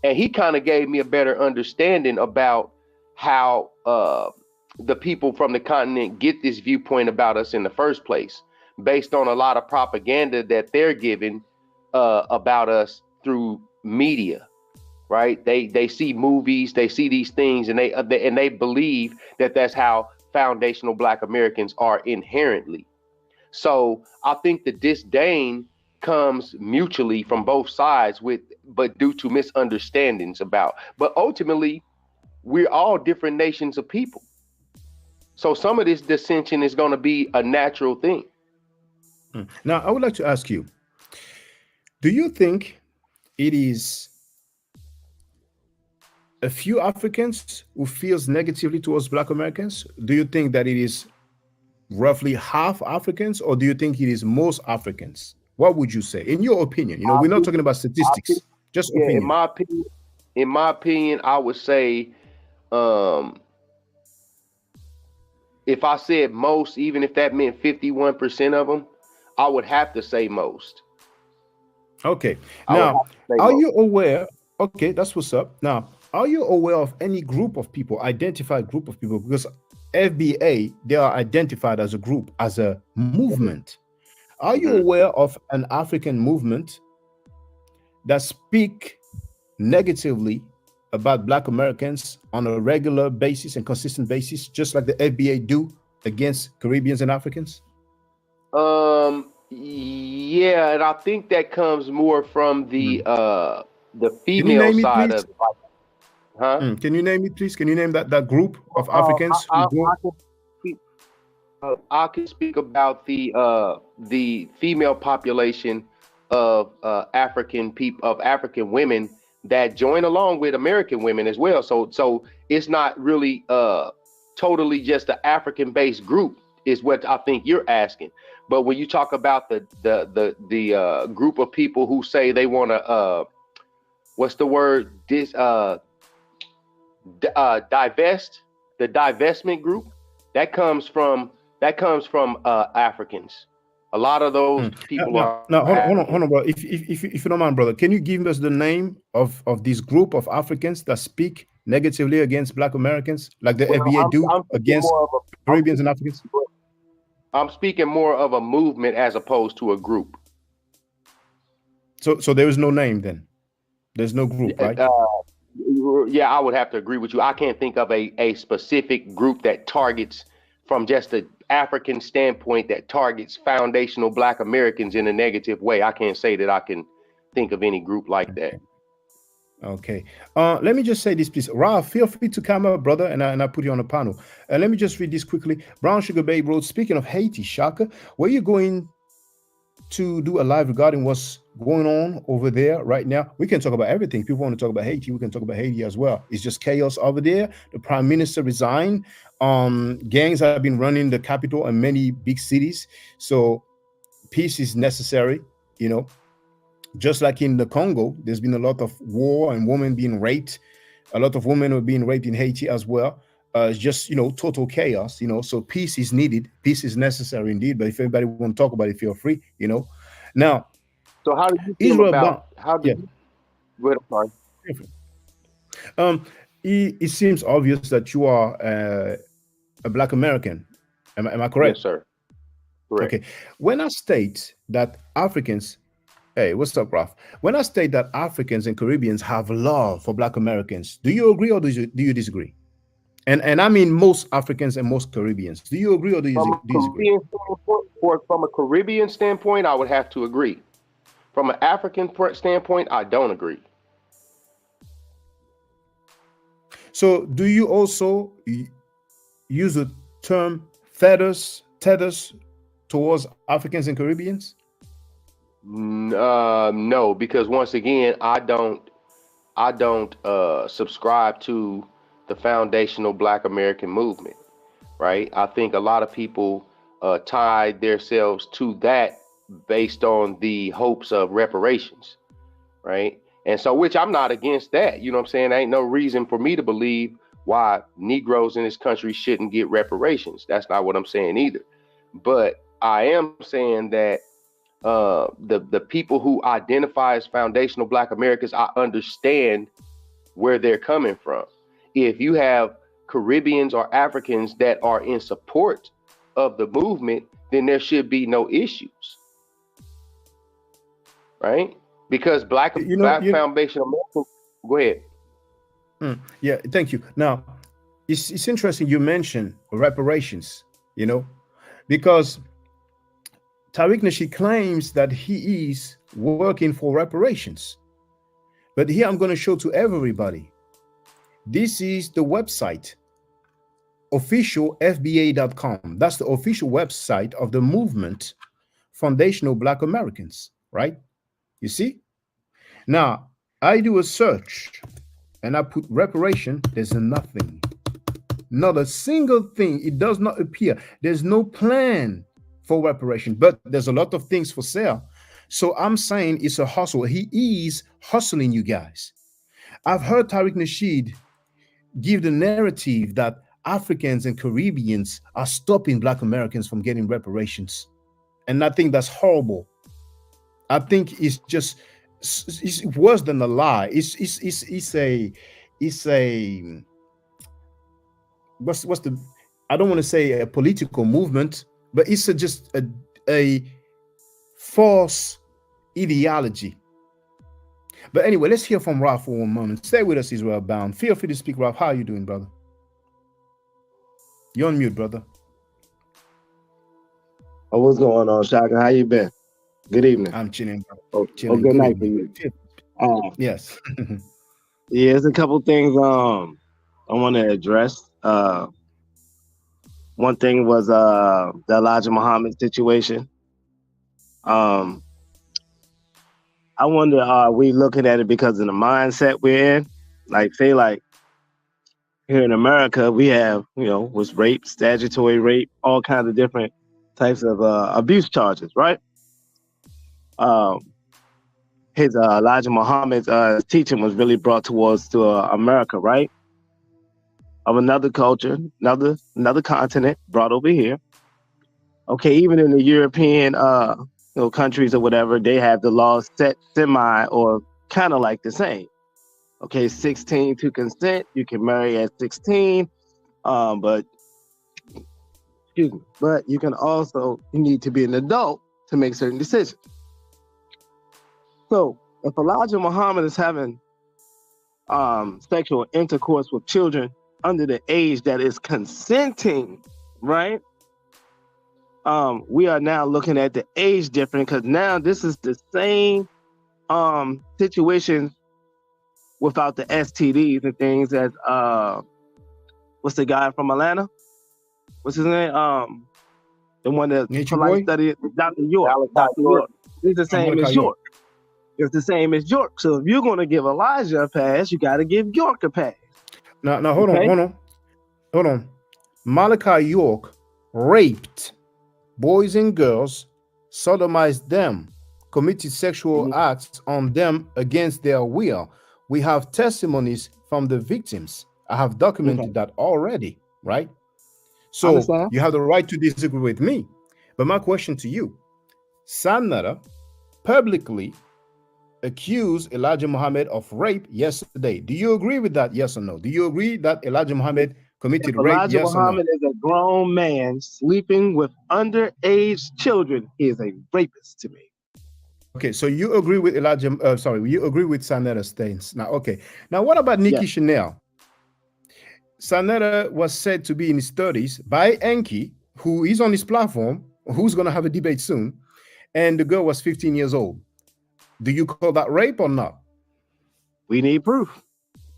Speaker 17: and he kind of gave me a better understanding about how the people from the continent get this viewpoint about us in the first place, based on a lot of propaganda that they're giving about us through media. Right? They see movies, they see these things, and they believe that that's how foundational Black Americans are inherently. So I think the disdain comes mutually from both sides, but due to misunderstandings about. But ultimately, we're all different nations of people. So some of this dissension is going to be a natural thing.
Speaker 1: Now, I would like to ask you, do you think it is a few Africans who feels negatively towards Black Americans? Do you think that it is roughly half Africans, or do you think it is most Africans? What would you say, in your opinion? You know, we're not talking about statistics, just opinion.
Speaker 17: In my opinion, I would say, if I said most, even if that meant 51% of them, I would have to say most.
Speaker 1: Okay. Now, are you aware? Okay, that's what's up. Now, are you aware of any group of people, identified group of people? Because FBA, they are identified as a group, as a movement. Are you aware of an African movement that speak negatively about Black Americans on a regular basis and consistent basis, just like the FBA do against Caribbeans and Africans?
Speaker 17: Yeah, and I think that comes more from the female side of it. Huh?
Speaker 1: Can you name it, please? Can you name that group of Africans?
Speaker 17: I can speak about the female population of African people, of African women that join along with American women as well. So it's not really totally just an African-based group, is what I think you're asking. But when you talk about the group of people who say they want to what's the word? Divest, the divestment group, that comes from Africans. A lot of those people are.
Speaker 1: Now, hold on, bro. If you don't mind, brother, can you give us the name of this group of Africans that speak negatively against Black Americans, like the FBA do against Caribbeans and Africans?
Speaker 17: I'm speaking more of a movement as opposed to a group.
Speaker 1: So there is no name then. There's no group, right?
Speaker 17: Yeah, I would have to agree with you. I can't think of a specific group that targets, from just an African standpoint, that targets foundational Black Americans in a negative way. I can't say that I can think of any group like that.
Speaker 1: Okay. Let me just say this, please. Ralph, feel free to come up, brother, and I put you on the panel. Let me just read this quickly. Brown Sugar Babe wrote, speaking of Haiti, Shaka, were you going to do a live regarding what's going on over there right now? We can talk about everything. People want to talk about Haiti. We can talk about Haiti as well. It's just chaos over there. The prime minister resigned. Gangs have been running the capital and many big cities. So peace is necessary, you know. Just like in the Congo, there's been a lot of war and women being raped. A lot of women are being raped in Haiti as well. It's just, you know, total chaos, you know. So peace is needed. Peace is necessary indeed. But if anybody want to talk about it, feel free, you know. Now,
Speaker 17: so how do you feel
Speaker 1: Israel
Speaker 17: about how do you go ahead,
Speaker 1: it seems obvious that you are a Black American. Am I correct?
Speaker 17: Yes, sir. Correct.
Speaker 1: Okay. When I state that Africans, hey, what's up, Ralph? When I state that Africans and Caribbeans have love for Black Americans, do you agree or do you disagree? And I mean most Africans and most Caribbeans. Do you agree or do you disagree?
Speaker 17: From a Caribbean standpoint, I would have to agree. From an African standpoint, I don't agree.
Speaker 1: So do you also use the term tethers towards Africans and Caribbeans?
Speaker 17: No, because once again, I don't subscribe to the foundational Black American movement, right? I think a lot of people tied themselves to that based on the hopes of reparations, right? And so, which I'm not against that, you know what I'm saying? Ain't no reason for me to believe why Negroes in this country shouldn't get reparations. That's not what I'm saying either. But I am saying that the people who identify as foundational Black Americans, I understand where they're coming from. If you have Caribbeans or Africans that are in support of the movement, then there should be no issues, right? Because Black foundational Americans. Go ahead.
Speaker 1: Yeah, thank you. Now, it's interesting you mentioned reparations, you know, because Tariq Nasheed claims that he is working for reparations. But here I'm going to show to everybody. This is the website, officialfba.com. That's the official website of the movement, Foundational Black Americans, right? You see? Now, I do a search and I put reparation. There's nothing. Not a single thing. It does not appear. There's no plan for reparation, but there's a lot of things for sale. So I'm saying it's a hustle. He is hustling you guys. I've heard Tariq Nasheed give the narrative that Africans and Caribbeans are stopping Black Americans from getting reparations. And I think that's horrible. I think it's worse than a lie. It's what's the, I don't want to say a political movement, but it's just a false ideology. But anyway, let's hear from Ralph for one moment. Stay with us, Israel Bound. Feel free to speak, Ralph. How are you doing, brother? You're on mute, brother.
Speaker 18: Oh, what's going on, Shaka? How you been? Good evening.
Speaker 1: I'm chilling.
Speaker 18: Chilling. Good night for you.
Speaker 1: Yes.
Speaker 18: Yeah, there's a couple things I want to address. One thing was the Elijah Muhammad situation. I wonder, are we looking at it because of the mindset we're in? Like, say, like here in America, we have, was rape, statutory rape, all kinds of different types of abuse charges, right? His Elijah Muhammad's teaching was really brought to America, right? Of another culture, another continent brought over here. Okay, even in the European countries or whatever, they have the laws set semi or kind of like the same. Okay, 16 to consent, you can marry at 16, but you can also, you need to be an adult to make certain decisions. So if Elijah Muhammad is having sexual intercourse with children under the age that is consenting, right? We are now looking at the age difference, because now this is the same situation without the STDs and things as what's the guy from Atlanta? What's his name? The one that studied Dr. York. Dr. York. It's the same as York. It's the same as York. So if you're gonna give Elijah a pass, you gotta give York a pass.
Speaker 1: Now hold on. Malachi York raped boys and girls, sodomized them, committed sexual acts on them against their will. We have testimonies from the victims. I have documented that already, right? So you have the right to disagree with me. But my question to you, Sanada publicly accused Elijah Muhammad of rape yesterday. Do you agree with that? Yes or no? Do you agree that Elijah Muhammad committed rape?
Speaker 18: Elijah Muhammad is a grown man sleeping with underage children. He is a rapist to me.
Speaker 1: Okay, so you agree with Elijah? You agree with Sanada's stance. Now, okay. Now, what about Nikki Chanel? Sanada was said to be in his 30s by Enki, who is on his platform, who's going to have a debate soon, and the girl was 15 years old. Do you call that rape or not?
Speaker 18: We need proof.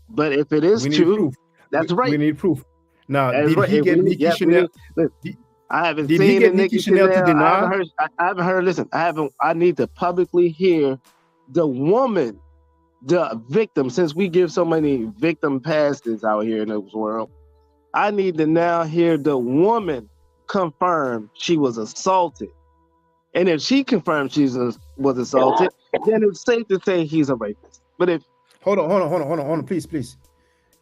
Speaker 18: But if it is true, that's rape.
Speaker 1: We need proof. Now, did he get Nikki Chanel?
Speaker 18: I haven't
Speaker 1: Did he
Speaker 18: seen
Speaker 1: get
Speaker 18: it,
Speaker 1: Nikki
Speaker 18: Nikki
Speaker 1: Chanel to
Speaker 18: Chanel.
Speaker 1: deny?
Speaker 18: I haven't heard. Listen, I need to publicly hear the woman, the victim. Since we give so many victim passes out here in this world, I need to now hear the woman confirm she was assaulted. And if she confirms she was assaulted, then it's safe to say he's a rapist. But if
Speaker 1: hold on, please.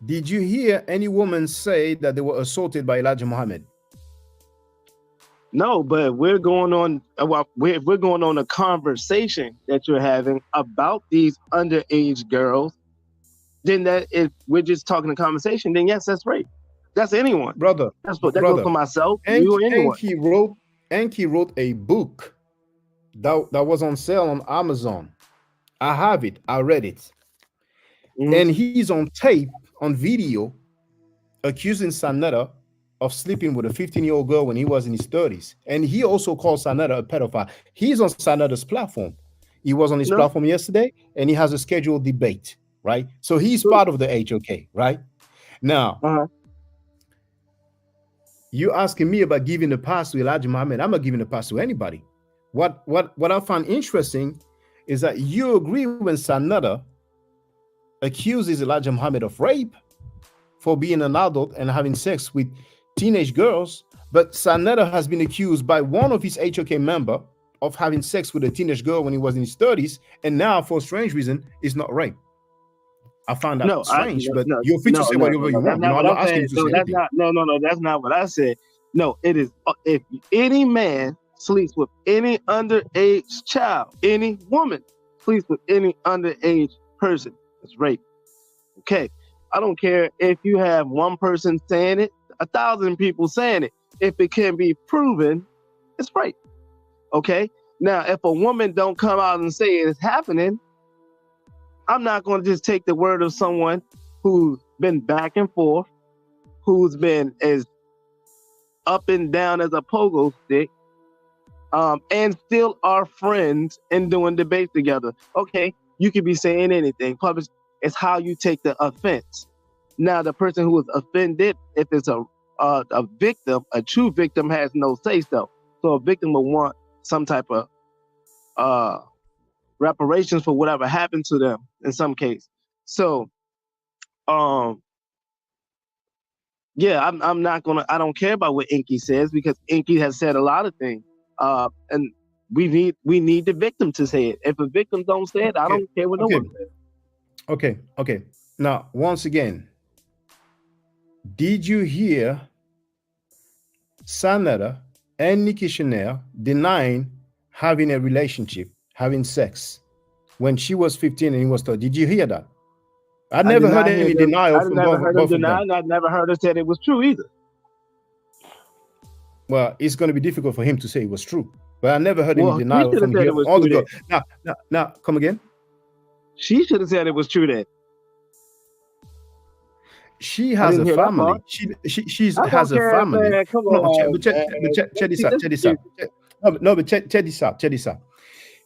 Speaker 1: Did you hear any woman say that they were assaulted by Elijah Muhammad?
Speaker 18: No, but we're going on. We're going on a conversation that you're having about these underage girls. Then that if we're just talking a conversation, then yes, that's rape. That's anyone,
Speaker 1: brother.
Speaker 18: That goes for myself, you, anyone.
Speaker 1: Enki wrote a book that was on sale on Amazon. I have it. I read it. And he's on tape, on video, accusing Sanetta of sleeping with a 15-year-old girl when he was in his 30s. And he also called Sanetta a pedophile. He's on Sanetta's platform. He was on his platform yesterday, and he has a scheduled debate, right? So he's part of the HOK, right? Now, you asking me about giving the pass to Elijah Muhammad. I'm not giving the pass to anybody. What I found interesting is that you agree when Sanetta accuses Elijah Muhammad of rape for being an adult and having sex with teenage girls, but Sanetta has been accused by one of his HOK member of having sex with a teenage girl when he was in his 30s, and now for a strange reason is not rape. I found that strange, but you're free to say whatever you want. I'm not asking you to say anything.
Speaker 18: That's not what I said. No, it is if any man sleeps with any underage child, any woman sleeps with any underage person, it's rape. Okay. I don't care if you have one person saying it, 1,000 people saying it. If it can be proven, it's rape. Okay. Now, if a woman don't come out and say it's happening, I'm not going to just take the word of someone who's been back and forth, who's been as up and down as a pogo stick, and still are friends and doing debates together. Okay, you could be saying anything. Public, it's how you take the offense. Now, the person who is offended, if it's a victim, a true victim has no say-so. So a victim will want some type of reparations for whatever happened to them in some case. So, yeah, I'm not gonna. I don't care about what Enki says because Enki has said a lot of things, and we need the victim to say it. If a victim don't say it, I don't care what no one says.
Speaker 1: Okay. Now, once again, did you hear Sanetta and Nikki Chanel denying having a relationship, having sex when she was 15 and he was 30? Did you hear that? I never heard any denial from both of them.
Speaker 18: I never heard her say it was true either.
Speaker 1: Well, it's going to be difficult for him to say it was true, but I never heard any denial from him. All the girls. Now, come again.
Speaker 18: She should have said it was true then.
Speaker 1: She has a family. She has a family.
Speaker 18: Man, come on,
Speaker 1: check this out. No, but check this out.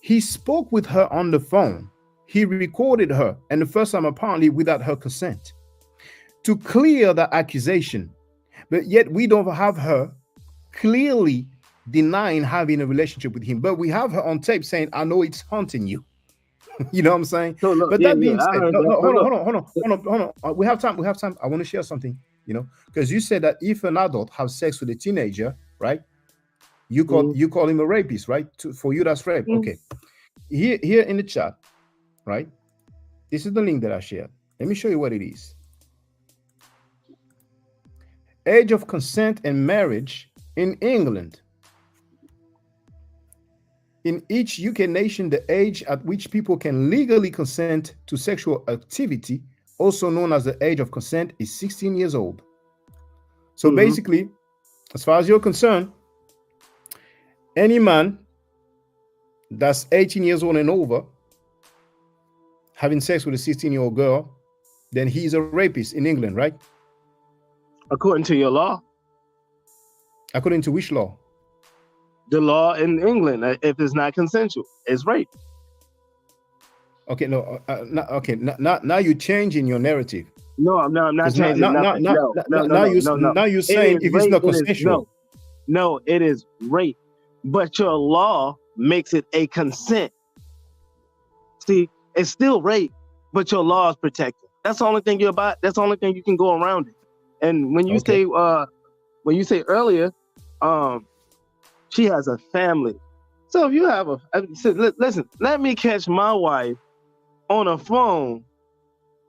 Speaker 1: He spoke with her on the phone. He recorded her, and the first time apparently without her consent, to clear the accusation. But yet we don't have her clearly denying having a relationship with him. But we have her on tape saying, "I know it's haunting you." You know what I'm saying?
Speaker 18: So look,
Speaker 1: but that being said, hold on. We have time. I want to share something, because you said that if an adult has sex with a teenager, right? You call him a rapist, right? For you, that's rape. Okay. Here in the chat, right? This is the link that I shared. Let me show you what it is. Age of consent and marriage in England. In each UK nation, the age at which people can legally consent to sexual activity, also known as the age of consent, is 16 years old. So basically, as far as you're concerned, any man that's 18 years old and over having sex with a 16-year-old girl, then he's a rapist in England, right?
Speaker 18: According to your law.
Speaker 1: According to which law?
Speaker 18: The law in England, if it's not consensual, it's rape.
Speaker 1: Okay, no, now you're changing your narrative.
Speaker 18: No, I'm not changing nothing.
Speaker 1: Now you're saying if it's not consensual.
Speaker 18: No, it is rape. But your law makes it a consent. See, it's still rape, but your law is protected. That's the only thing you're about. That's the only thing you can go around it. And when you say earlier, she has a family. So if you have listen, let me catch my wife on a phone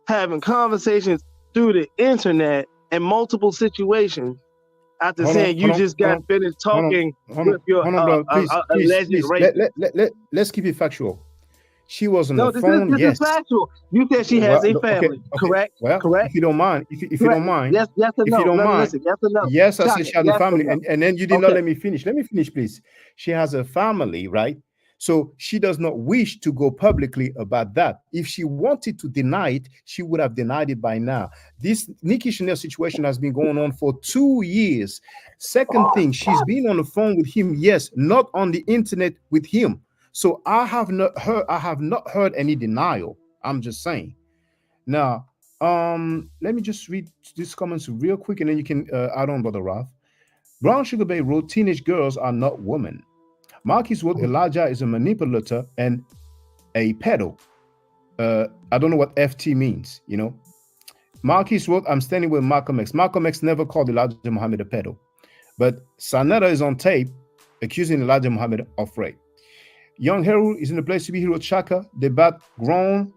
Speaker 18: having conversations through the internet in multiple situations after saying you just got finished talking with your alleged rape.
Speaker 1: Let's keep it factual. She was on the
Speaker 18: this
Speaker 1: phone.
Speaker 18: This
Speaker 1: yes.
Speaker 18: is factual. You said she has a family, correct?
Speaker 1: Well,
Speaker 18: correct.
Speaker 1: If you don't mind, if you don't mind,
Speaker 18: yes or
Speaker 1: if
Speaker 18: no?
Speaker 1: you don't mind,
Speaker 18: Listen, yes or no?
Speaker 1: yes, I said she has a family,
Speaker 18: no?
Speaker 1: and then you did not let me finish. Let me finish, please. She has a family, right? So she does not wish to go publicly about that. If she wanted to deny it, she would have denied it by now. This Nikki Chanel situation has been going on for 2 years. Second thing, she's been on the phone with him, yes, not on the internet with him. So I have not heard any denial. I'm just saying. Now, let me just read these comments real quick, and then you can add on, Brother Ralph. Brown Sugar Bay wrote, "Teenage girls are not women." Marquis wrote, "Elijah is a manipulator and a pedo." I don't know what FT means, you know. Marquis wrote, "I'm standing with Malcolm X." Malcolm X never called Elijah Muhammad a pedo. But Sanetta is on tape accusing Elijah Muhammad of rape. Young Herald is in the place to be. He wrote, "Shaka, the bat grown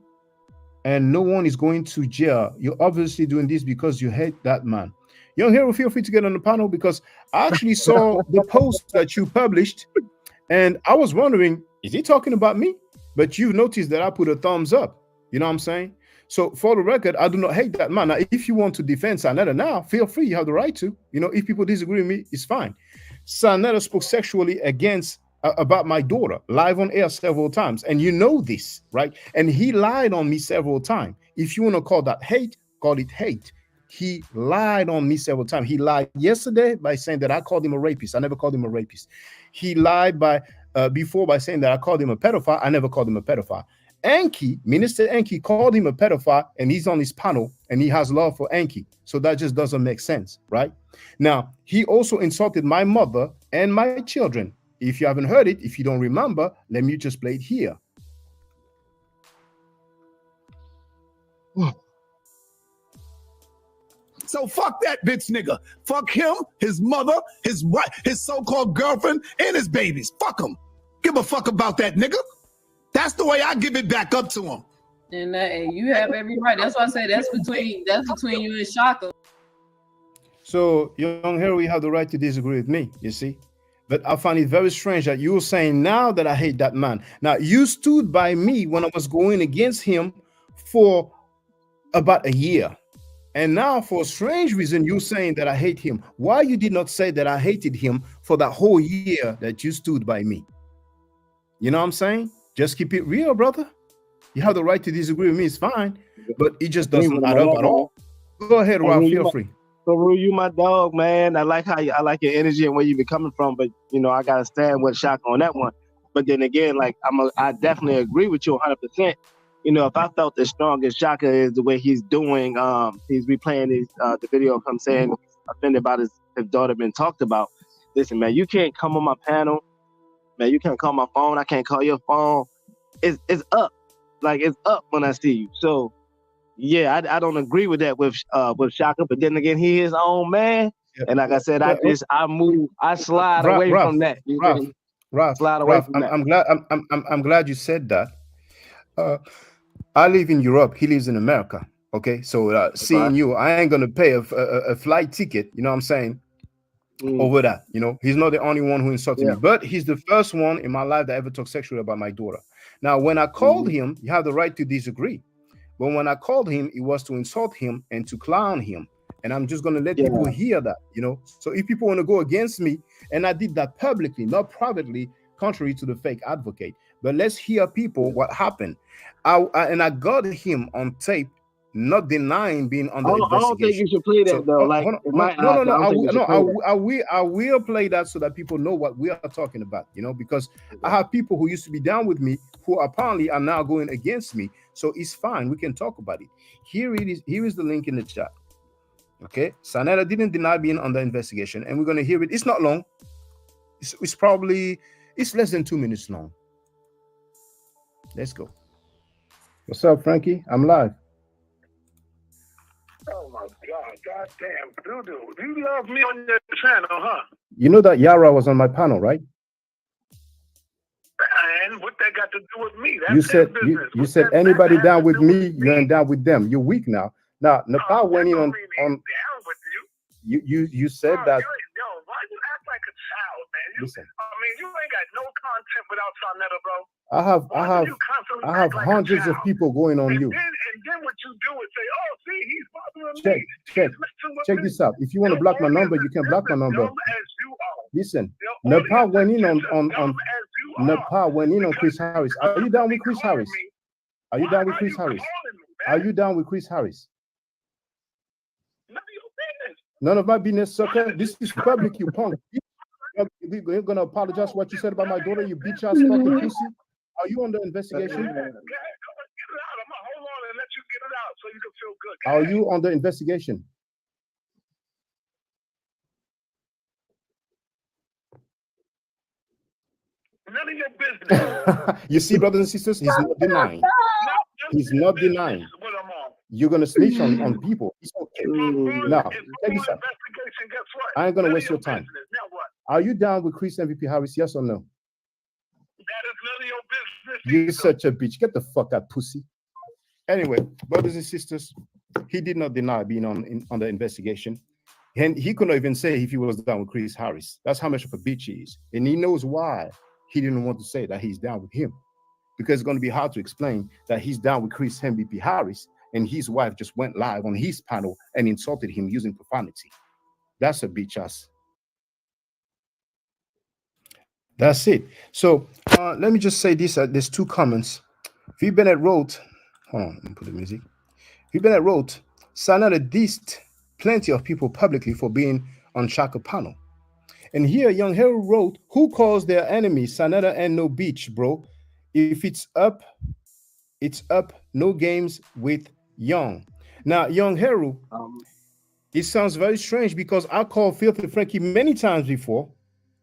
Speaker 1: and no one is going to jail. You're obviously doing this because you hate that man." Young Herald, feel free to get on the panel because I actually saw the post that you published and I was wondering, is he talking about me? But you've noticed that I put a thumbs up. You know what I'm saying? So for the record, I do not hate that man. Now, if you want to defend Sanetta now, feel free. You have the right to. You know, if people disagree with me, it's fine. Sanetta spoke sexually about my daughter live on air several times. And you know this, right? And he lied on me several times. If you want to call that hate, call it hate. He lied on me several times. He lied yesterday by saying that I called him a rapist. I never called him a rapist. He lied before by saying that I called him a pedophile. I never called him a pedophile. Enki, Minister Enki, called him a pedophile, and he's on his panel, and he has love for Enki. So that just doesn't make sense, right? Now, he also insulted my mother and my children. If you haven't heard it, if you don't remember, let me just play it here.
Speaker 2: So fuck that bitch nigga. Fuck him, his mother, his wife, his so-called girlfriend, and his babies. Fuck him. Give a fuck about that nigga. That's the way I give it back up to him.
Speaker 19: And you have every right. That's why I say that's between you and Shaka.
Speaker 1: So, Young Harry, you have the right to disagree with me, you see? But I find it very strange that you're saying now that I hate that man. Now, you stood by me when I was going against him for about a year. And now, for a strange reason, you're saying that I hate him. Why you did not say that I hated him for that whole year that you stood by me? You know what I'm saying? Just keep it real, brother. You have the right to disagree with me. It's fine. But it just doesn't add up at all. Go ahead, Rob. Feel free.
Speaker 18: So, Rue, you my dog, man. I like your energy and where you be coming from. But, you know, I got to stand with Shaka on that one. But then again, like, I definitely agree with you 100%. You know, if I felt as strong as Shaka is the way he's doing, he's replaying the video of him saying offended about his daughter being talked about. Listen, man, you can't come on my panel. Man, you can't call my phone. I can't call your phone. It's up. Like, it's up when I see you. So, yeah, I don't agree with that with Shaka. But then again, he is his own man. Yeah. And like I said, I slide away from that. Slide away from that.
Speaker 1: I'm glad you said that. I live in Europe. He lives in America. Okay, so seeing you, I ain't gonna pay a flight ticket. You know what I'm saying? Over that. You know, he's not the only one who insulted me, but he's the first one in my life that ever talked sexually about my daughter. Now, when I called him, you have the right to disagree, but when I called him, it was to insult him and to clown him. And I'm just gonna let people hear that. You know, so if people want to go against me, and I did that publicly, not privately, contrary to the fake advocate. But let's hear people what happened. I got him on tape, not denying being under investigation.
Speaker 18: I don't think you should play that though. Like,
Speaker 1: I will play that so that people know what we are talking about. You know, because I have people who used to be down with me who apparently are now going against me. So it's fine. We can talk about it. Here it is. Here is the link in the chat. Okay, Sanetta didn't deny being under investigation, and we're going to hear it. It's not long. It's probably less than 2 minutes long. Let's go. What's up, Frankie? I'm live.
Speaker 12: Oh my God, goddamn, Doodoo, you love me on your channel, huh?
Speaker 1: You know that Yara was on my panel, right?
Speaker 12: And what that got to do with me? That's
Speaker 1: You said
Speaker 12: their business.
Speaker 1: you said anybody down with me, you ain't down with them. You're weak now. Now Nepal went in on you said that.
Speaker 12: Yo, why you act like a child, man?
Speaker 1: Listen.
Speaker 12: I mean, you ain't got no content without Sarnetta, bro.
Speaker 1: I have hundreds of people going on you.
Speaker 12: And then what you do is say, oh, see, he's bothering me.
Speaker 1: Check this out. If you want to block my number, you can block my number. Listen, Nepal went in on Nepal went in on Chris Harris. Are you down with Chris Harris? Are you down with Chris Harris? Are you down with Chris Harris? None of my business, sucker. This is public, you punk. You're gonna apologize for what you said about my daughter, you bitch ass fucking pussy. Are you under investigation? Are you under investigation?
Speaker 12: None of your business.
Speaker 1: You see, brothers and sisters, he's not denying. He's not denying. You're gonna snitch on people. It's okay. Now, check this out. I ain't gonna waste your time. Are you down with Chris MVP Harris? Yes or no?
Speaker 12: That is none of your business.
Speaker 1: You're such a bitch. Get the fuck out, pussy. Anyway, brothers and sisters, he did not deny being on the investigation. And he couldn't even say if he was down with Chris Harris. That's how much of a bitch he is. And he knows why he didn't want to say that he's down with him. Because it's going to be hard to explain that he's down with Chris MVP Harris and his wife just went live on his panel and insulted him using profanity. That's a bitch ass. That's it. So let me just say this. There's two comments. V. Bennett wrote, hold on, let me put the music. V. Bennett wrote, Sarnetta dissed plenty of people publicly for being on Shaka panel. And here, Young Hero wrote, who calls their enemy Sarnetta and no beach, bro? If it's up, it's up. No games with Young. Now, Young Hero, it sounds very strange because I called Filthy Frankie many times before,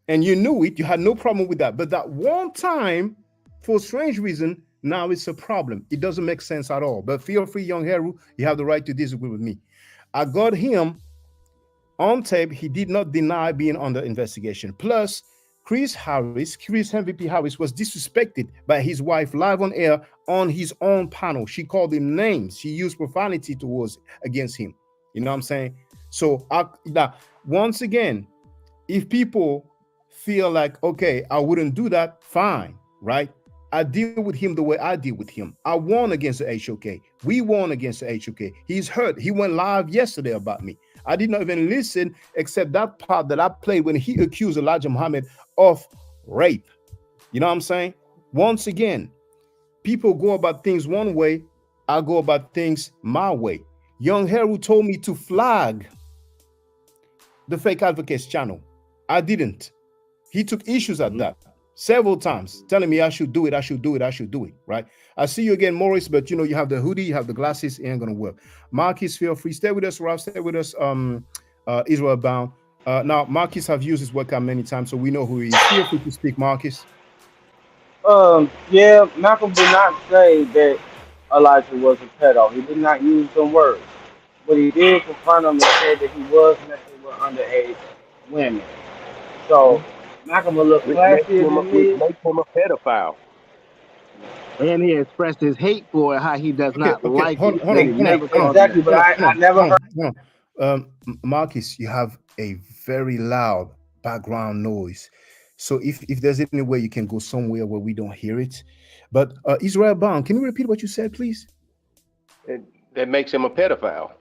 Speaker 1: and you knew it. You had no problem with that. But that one time, for a strange reason, now it's a problem. It doesn't make sense at all. But feel free, Young Hero, you have the right to disagree with me. I got him on tape. He did not deny being under investigation. Plus, Chris MVP Harris was disrespected by his wife live on air on his own panel. She called him names. She used profanity against him. You know what I'm saying? So now, once again, if people feel like, okay, I wouldn't do that, fine, right? I deal with him the way I deal with him. I won against the HOK. We won against the HOK. He's hurt. He went live yesterday about me. I did not even listen except that part that I played when he accused Elijah Muhammad of rape. You know what I'm saying? Once again, people go about things one way. I go about things my way. Young Hero told me to flag the Fake Advocates channel. I didn't. He took issues at that several times, telling me I should do it, I should do it, I should do it, right? I see you again, Morris, but you know, you have the hoodie, you have the glasses, it ain't gonna work. Marcus, feel free. Stay with us, Ralph. Stay with us, Israel Bound. Now, Marcus have used his webcam many times, so we know who he is. Feel free to speak, Marcus.
Speaker 20: Yeah, Malcolm did not say that Elijah was a pedo. He did not use them words. But he did confront him and said that he was messing with underage women. So, Malcolm will look classier than me.
Speaker 17: Make him a pedophile.
Speaker 18: And he expressed his hate for how he does not like it.
Speaker 20: Exactly, but I never heard.
Speaker 1: Marcus, you have a very loud background noise. So if there's any way you can go somewhere where we don't hear it. But Israel Bound, can you repeat what you said, please?
Speaker 17: That makes him a pedophile.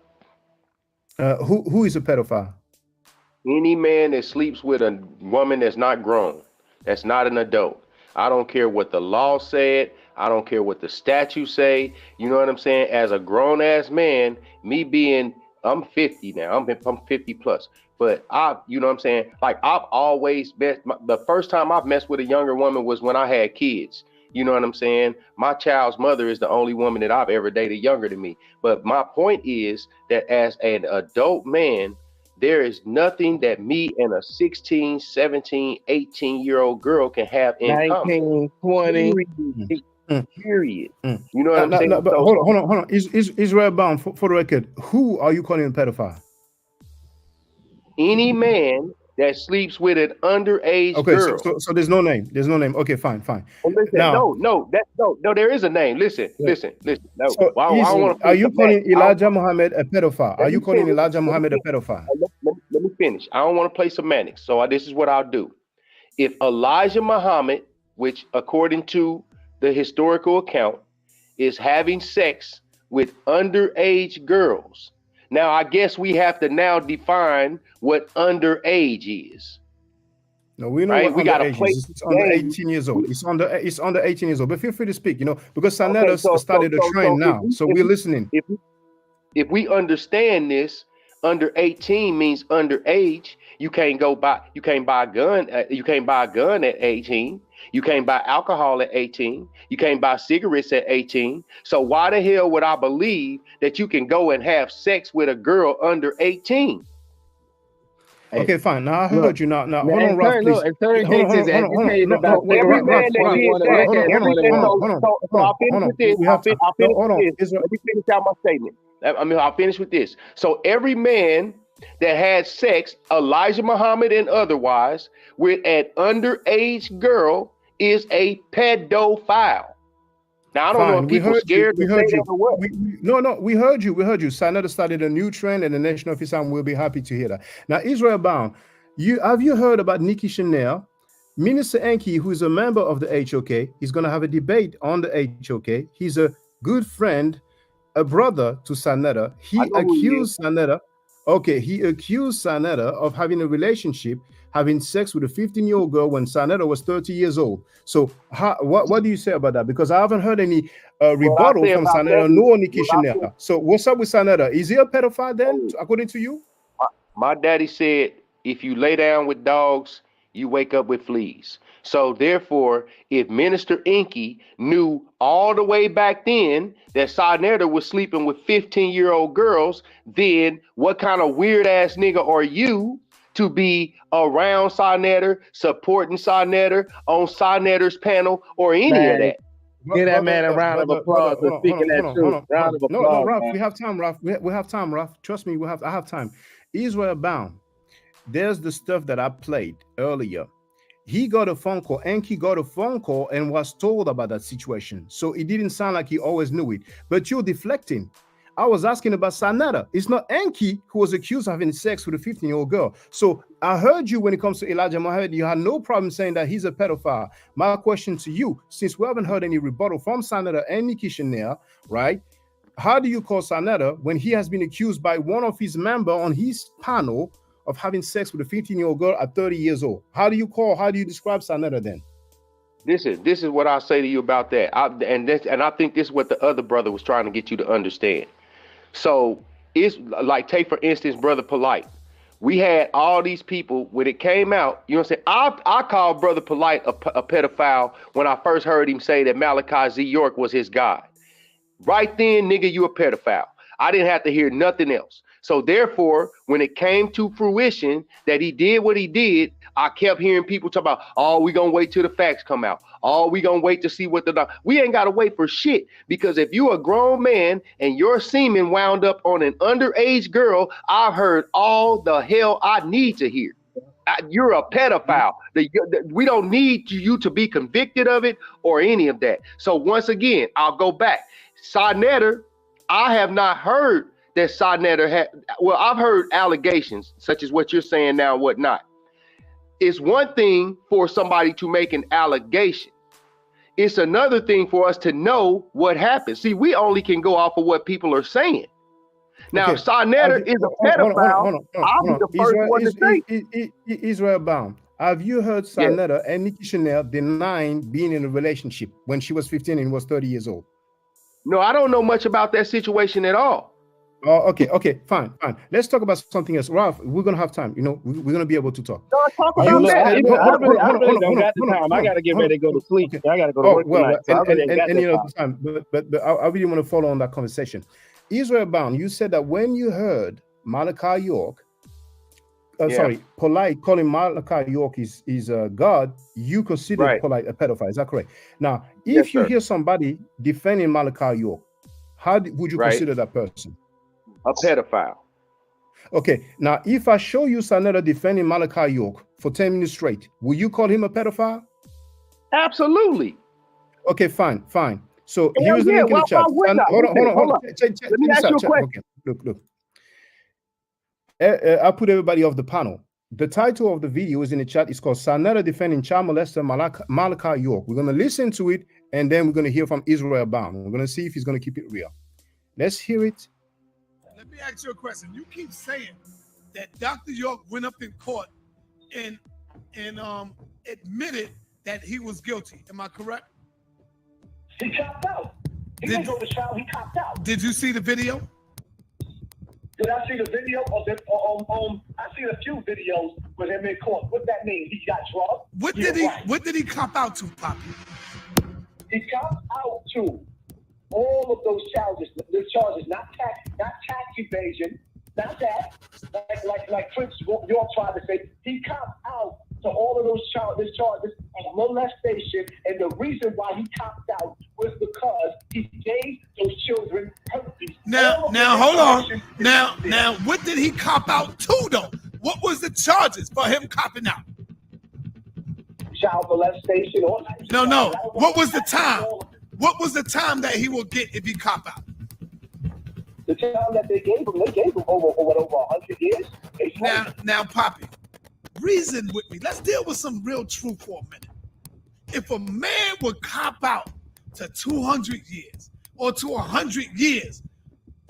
Speaker 1: Who is a pedophile?
Speaker 17: Any man that sleeps with a woman that's not grown, that's not an adult. I don't care what the law said. I don't care what the statutes say. You know what I'm saying? As a grown ass man, I'm 50 now. I'm 50 plus. But you know what I'm saying? Like I've always been, the first time I've messed with a younger woman was when I had kids. You know what I'm saying? My child's mother is the only woman that I've ever dated younger than me. But my point is that as an adult man, there is nothing that me and a 16, 17, 18-year-old girl can have in
Speaker 18: 19, 20.
Speaker 17: Period. You know what I'm saying?
Speaker 1: But hold on. Israel Bound, for the record, who are you calling a pedophile?
Speaker 17: Any man that sleeps with an underage girl.
Speaker 1: So there's no name. There's no name. Okay, fine.
Speaker 17: Well, listen, no, there is a name. Listen. No,
Speaker 1: so are you calling Elijah Muhammad a pedophile? Are you calling Elijah Muhammad a pedophile?
Speaker 17: Let me finish. I don't want to play semantics, so this is what I'll do. If Elijah Muhammad, which according to the historical account, is having sex with underage girls, now I guess we have to now define what underage is.
Speaker 1: No, we know
Speaker 17: right?
Speaker 1: what
Speaker 17: we got to
Speaker 1: play. It's under 18 years old. It's under 18 years old. But feel free to speak. Because Sanetta started a trend now, so we're listening.
Speaker 17: If we understand this, under 18 means underage. You can't buy a gun. You can't buy a gun at 18. You can't buy alcohol at 18. You can't buy cigarettes at 18. So why the hell would I believe that you can go and have sex with a girl under 18?
Speaker 1: Okay, fine. Now I heard you. Now hold on, Ralph, please.
Speaker 18: In certain cases, educated about
Speaker 17: every man that I'll finish with this. Let me finish out my statement. I'll finish with this. So every man that had sex, Elijah Muhammad and otherwise, with an underage girl is a pedophile. Now I don't know if people are scared to say that or what.
Speaker 1: We heard you. Sanetta started a new trend, and the Nation of Islam will be happy to hear that. Now, Israel Bound, have you heard about Nikki Chanel? Minister Enki, who is a member of the HOK, is going to have a debate on the HOK. He's a good friend, a brother to Sanetta. He accused Sanetta. Okay, he accused Sanetta of having a relationship, having sex with a 15-year-old girl when Sanetta was 30 years old. So what do you say about that? Because I haven't heard any rebuttal from Sanetta nor Nikki Chanel. So what's up with Sanetta? Is he a pedophile then, according to you?
Speaker 17: My daddy said, if you lay down with dogs, you wake up with fleas. So therefore, if Minister Enki knew all the way back then that Sanetta was sleeping with 15-year-old girls, then what kind of weird ass nigga are you to be around Sanetta, supporting Sanetta, on Sanetta's panel, or any of that?
Speaker 18: Give that man a round of applause for speaking that truth. Round of applause.
Speaker 1: No, Ralph, we have time, Ralph. We have time, Ralph. Trust me, I have time. Israel Bound, there's the stuff that I played earlier. He got a phone call, Enki got a phone call and was told about that situation. So it didn't sound like he always knew it. But you're deflecting. I was asking about Sanetta. It's not Enki who was accused of having sex with a 15-year-old girl. So I heard you when it comes to Elijah Muhammad. You had no problem saying that he's a pedophile. My question to you, since we haven't heard any rebuttal from Sanetta and Nikki Chanel, right? How do you call Sanetta when he has been accused by one of his members on his panel of having sex with a 15-year-old girl at 30 years old? How do you describe Sanetta then?
Speaker 17: This is what I'll say to you about that. And I think this is what the other brother was trying to get you to understand. So it's like, take for instance, Brother Polite. We had all these people when it came out. You know what I'm saying? I called Brother Polite a pedophile when I first heard him say that Malachi Z. York was his God. Right then, nigga, you a pedophile. I didn't have to hear nothing else. So therefore, when it came to fruition that he did what he did, I kept hearing people talk about, oh, we gonna wait till the facts come out. Oh, we gonna wait to see what we ain't gotta wait for shit. Because if you a grown man and your semen wound up on an underage girl, I've heard all the hell I need to hear. You're a pedophile. We don't need you to be convicted of it or any of that. So once again, I'll go back. Sanetta, I have not heard that Sanetta had, well, I've heard allegations such as what you're saying now and whatnot. It's one thing for somebody to make an allegation. It's another thing for us to know what happened. See, we only can go off of what people are saying. Now, if Sanetta is a pedophile, I'll be the first one to say.
Speaker 1: Israel Bound, have you heard Sanetta and Nikki Chanel denying being in a relationship when she was 15 and was 30 years old?
Speaker 17: No, I don't know much about that situation at all.
Speaker 1: Oh, okay, fine. Let's talk about something else. Ralph, we're gonna have time. You know, we're gonna be able to talk.
Speaker 18: No, talk about that. I really don't got the time. I gotta get ready to go to sleep. I gotta go to work tonight.
Speaker 1: And you know, time. But I really want to follow on that conversation. Israel Bound, you said that when you heard Malachi York sorry, Polite calling Malachi York is God, you consider Polite a pedophile. Is that correct? Now, if you hear somebody defending Malachi York, how would you consider that person?
Speaker 17: A pedophile.
Speaker 1: Okay. Now, if I show you Sanetta defending Malachi York for 10 minutes straight, will you call him a pedophile?
Speaker 17: Absolutely.
Speaker 1: Okay, fine. So here's the link in the chat. Hold on.
Speaker 17: Let me ask you a question.
Speaker 1: Okay, look. I put everybody off the panel. The title of the video is in the chat. It's called Sanetta defending child molester Malachi York. We're going to listen to it, and then we're going to hear from Israel Baum. We're going to see if he's going to keep it real. Let's hear it.
Speaker 11: Let me ask you a question. You keep saying that Dr. York went up in court and admitted that he was guilty. Am I correct?
Speaker 21: He copped out. He didn't go to trial. He copped out.
Speaker 11: Did you see the video?
Speaker 21: Did I see the video of it? I seen a few videos with him in court. What that mean? He got drugged?
Speaker 11: What did he cop out to, Poppy?
Speaker 21: He copped out to all of those charges. The charges, not tax evasion, not that. Like Prince York tried to say, he copped out to all of those charges of molestation, and the reason why he copped out was because he gave those children herpes.
Speaker 11: Now, hold on. Now, what did he cop out to, though? What was the charges for him copping out?
Speaker 21: Child molestation.
Speaker 11: No. What was the time? What was the time that he will get if he cop out?
Speaker 21: The time that they gave him over 100 years.
Speaker 11: Now, Poppy, reason with me. Let's deal with some real truth for a minute. If a man would cop out to 200 years or to 100 years,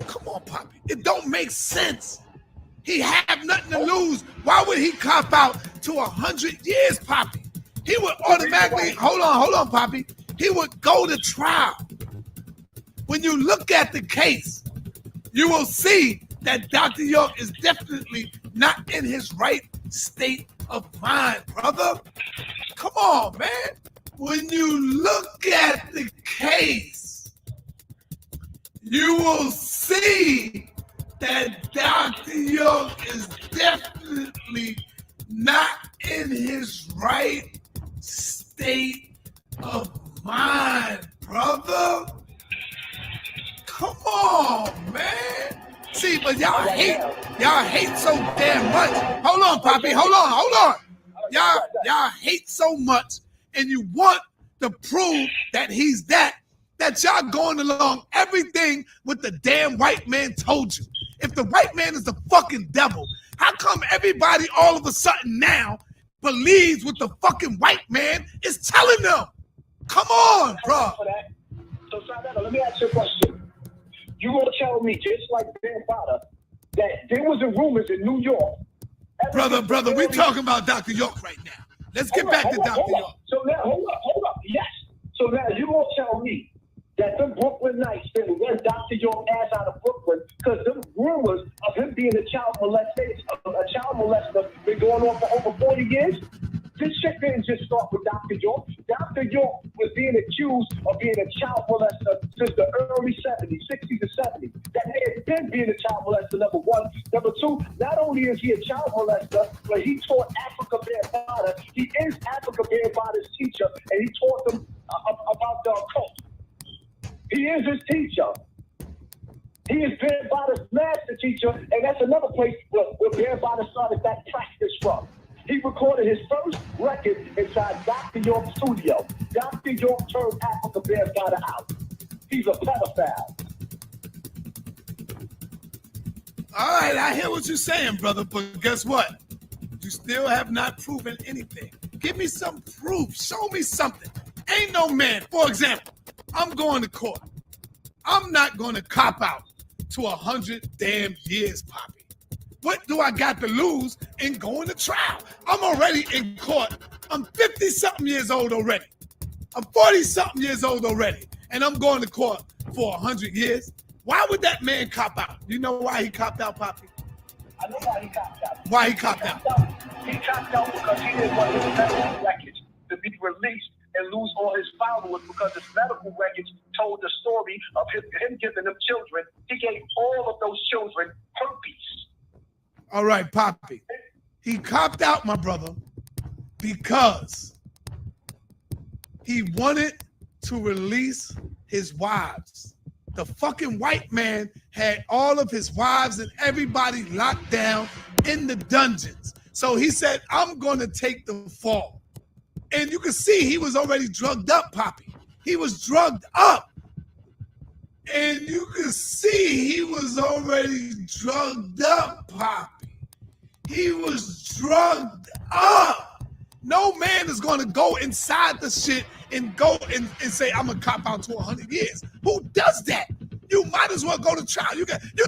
Speaker 11: come on, Poppy, it don't make sense. He have nothing to lose. Why would he cop out to 100 years, Poppy? He would automatically, hold on, Poppy. He would go to trial. When you look at the case, you will see that Dr. York is definitely not in his right state of mind, brother. Come on, man. When you look at the case, you will see that Dr. York is definitely not in his right state of mind, brother. Come on, man. See, but y'all hate so damn much. Hold on, Poppy. Hold on. Y'all hate so much, and you want to prove that he's that y'all going along everything with the damn white man told you. If the white man is the fucking devil, how come everybody all of a sudden now believes what the fucking white man is telling them? Come on, bro.
Speaker 21: So, Sanetta, let me ask you a question. You gonna tell me, just like Ben Potter, that there was rumors in New York?
Speaker 11: Brother, we're talking about Dr. York right now. Let's get back to Dr. York.
Speaker 21: So now, hold up. Yes. So now you gonna tell me that the Brooklyn Knights didn't run Dr. York ass out of Brooklyn because the rumors of him being a child molester been going on for over 40 years? This shit didn't just start with Dr. York. Dr. York was being accused of being a child molester since the early 70s, 60s and 70s. That man has been being a child molester, number one. Number two, not only is he a child molester, but he taught Africa Bambaataa. He is Africa Bambaataa's teacher, and he taught them about the occult. He is his teacher. He is Bambaataa's master teacher, and that's another place where Bambaataa started that practice from. He recorded his first record inside Dr. York's studio. Dr. York turned Africa Bambaataa out. He's a pedophile.
Speaker 11: All right, I hear what you're saying, brother, but guess what? You still have not proven anything. Give me some proof. Show me something. Ain't no man. For example, I'm going to court. I'm not going to cop out to 100 damn years, Poppy. What do I got to lose in going to trial? I'm already in court. I'm 50-something years old already. I'm 40-something years old already. And I'm going to court for 100 years. Why would that man cop out? You know why he copped out, Poppy?
Speaker 21: I know why he copped out.
Speaker 11: Why he copped out?
Speaker 21: He copped out because he didn't want his medical records to be released and lose all his followers because his medical records told the story of him giving them children. He gave all of those children herpes.
Speaker 11: All right, Poppy. He copped out, my brother, because he wanted to release his wives. The fucking white man had all of his wives and everybody locked down in the dungeons. So he said, I'm going to take the fall. And you can see he was already drugged up, Poppy. He was drugged up. And you can see he was already drugged up, Poppy. He was drugged up. No man is going to go inside the shit and go and say, I'm going to cop out to 100 years. Who does that? You might as well go to trial. You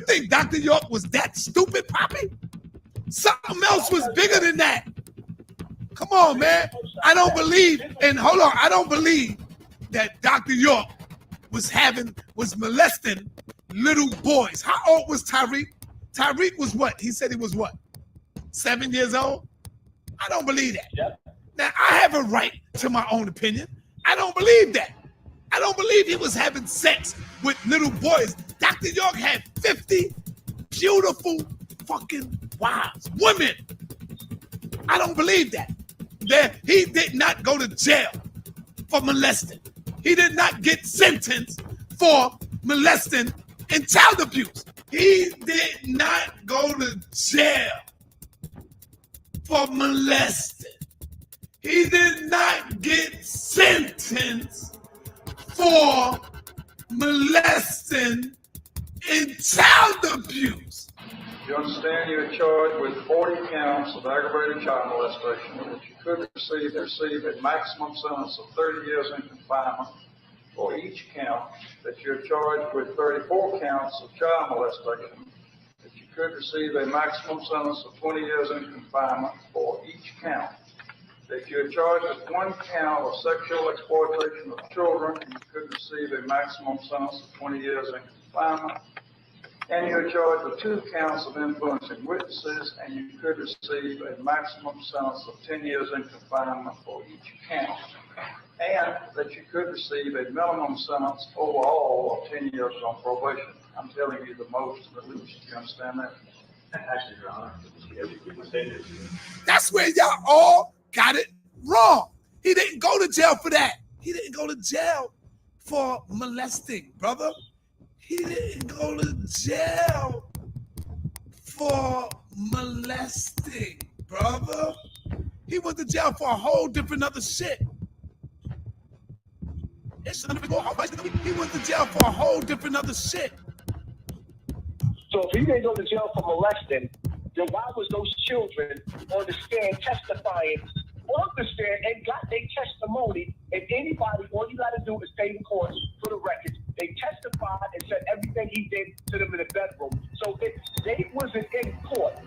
Speaker 11: think Dr. York was that stupid, Poppy? Something else was bigger than that. Come on, man. I don't believe, and hold on, I don't believe that Dr. York was molesting little boys. How old was Tariq? Tariq was what? He said he was what? 7 years old? I don't believe that. Yep. Now, I have a right to my own opinion. I don't believe that. I don't believe he was having sex with little boys. Dr. York had 50 beautiful fucking wives, women. I don't believe that. He did not go to jail for molesting. He did not get sentenced for molesting and child abuse. He did not go to jail for molesting. He did not get sentenced for molesting and child abuse.
Speaker 6: You understand you're charged with 40 counts of aggravated child molestation, which you could receive a maximum sentence of 30 years in confinement for each count, that you're charged with 34 counts of child molestation, that you could receive a maximum sentence of 20 years in confinement for each count, that you're charged with 1 count of sexual exploitation of children, and you could receive a maximum sentence of 20 years in confinement, and you're charged with 2 counts of influencing witnesses, and you could receive a maximum sentence of 10 years in confinement for each count, and that you could receive a minimum sentence overall of 10 years on probation. I'm telling you the most and the least. You understand that? Actually, Your Honor,
Speaker 11: that's where y'all all got it wrong. He didn't go to jail for that. He didn't go to jail for molesting, brother. He didn't go to jail for molesting, brother. He went to jail for a whole different other shit. He went to jail for a whole different other shit.
Speaker 21: So if he didn't go to jail for molesting, then why was those children on the stand testifying on the stand and got their testimony? And anybody, all you got to do is stay in court for the records. They testified and said everything he did to them in the bedroom. So if they wasn't in court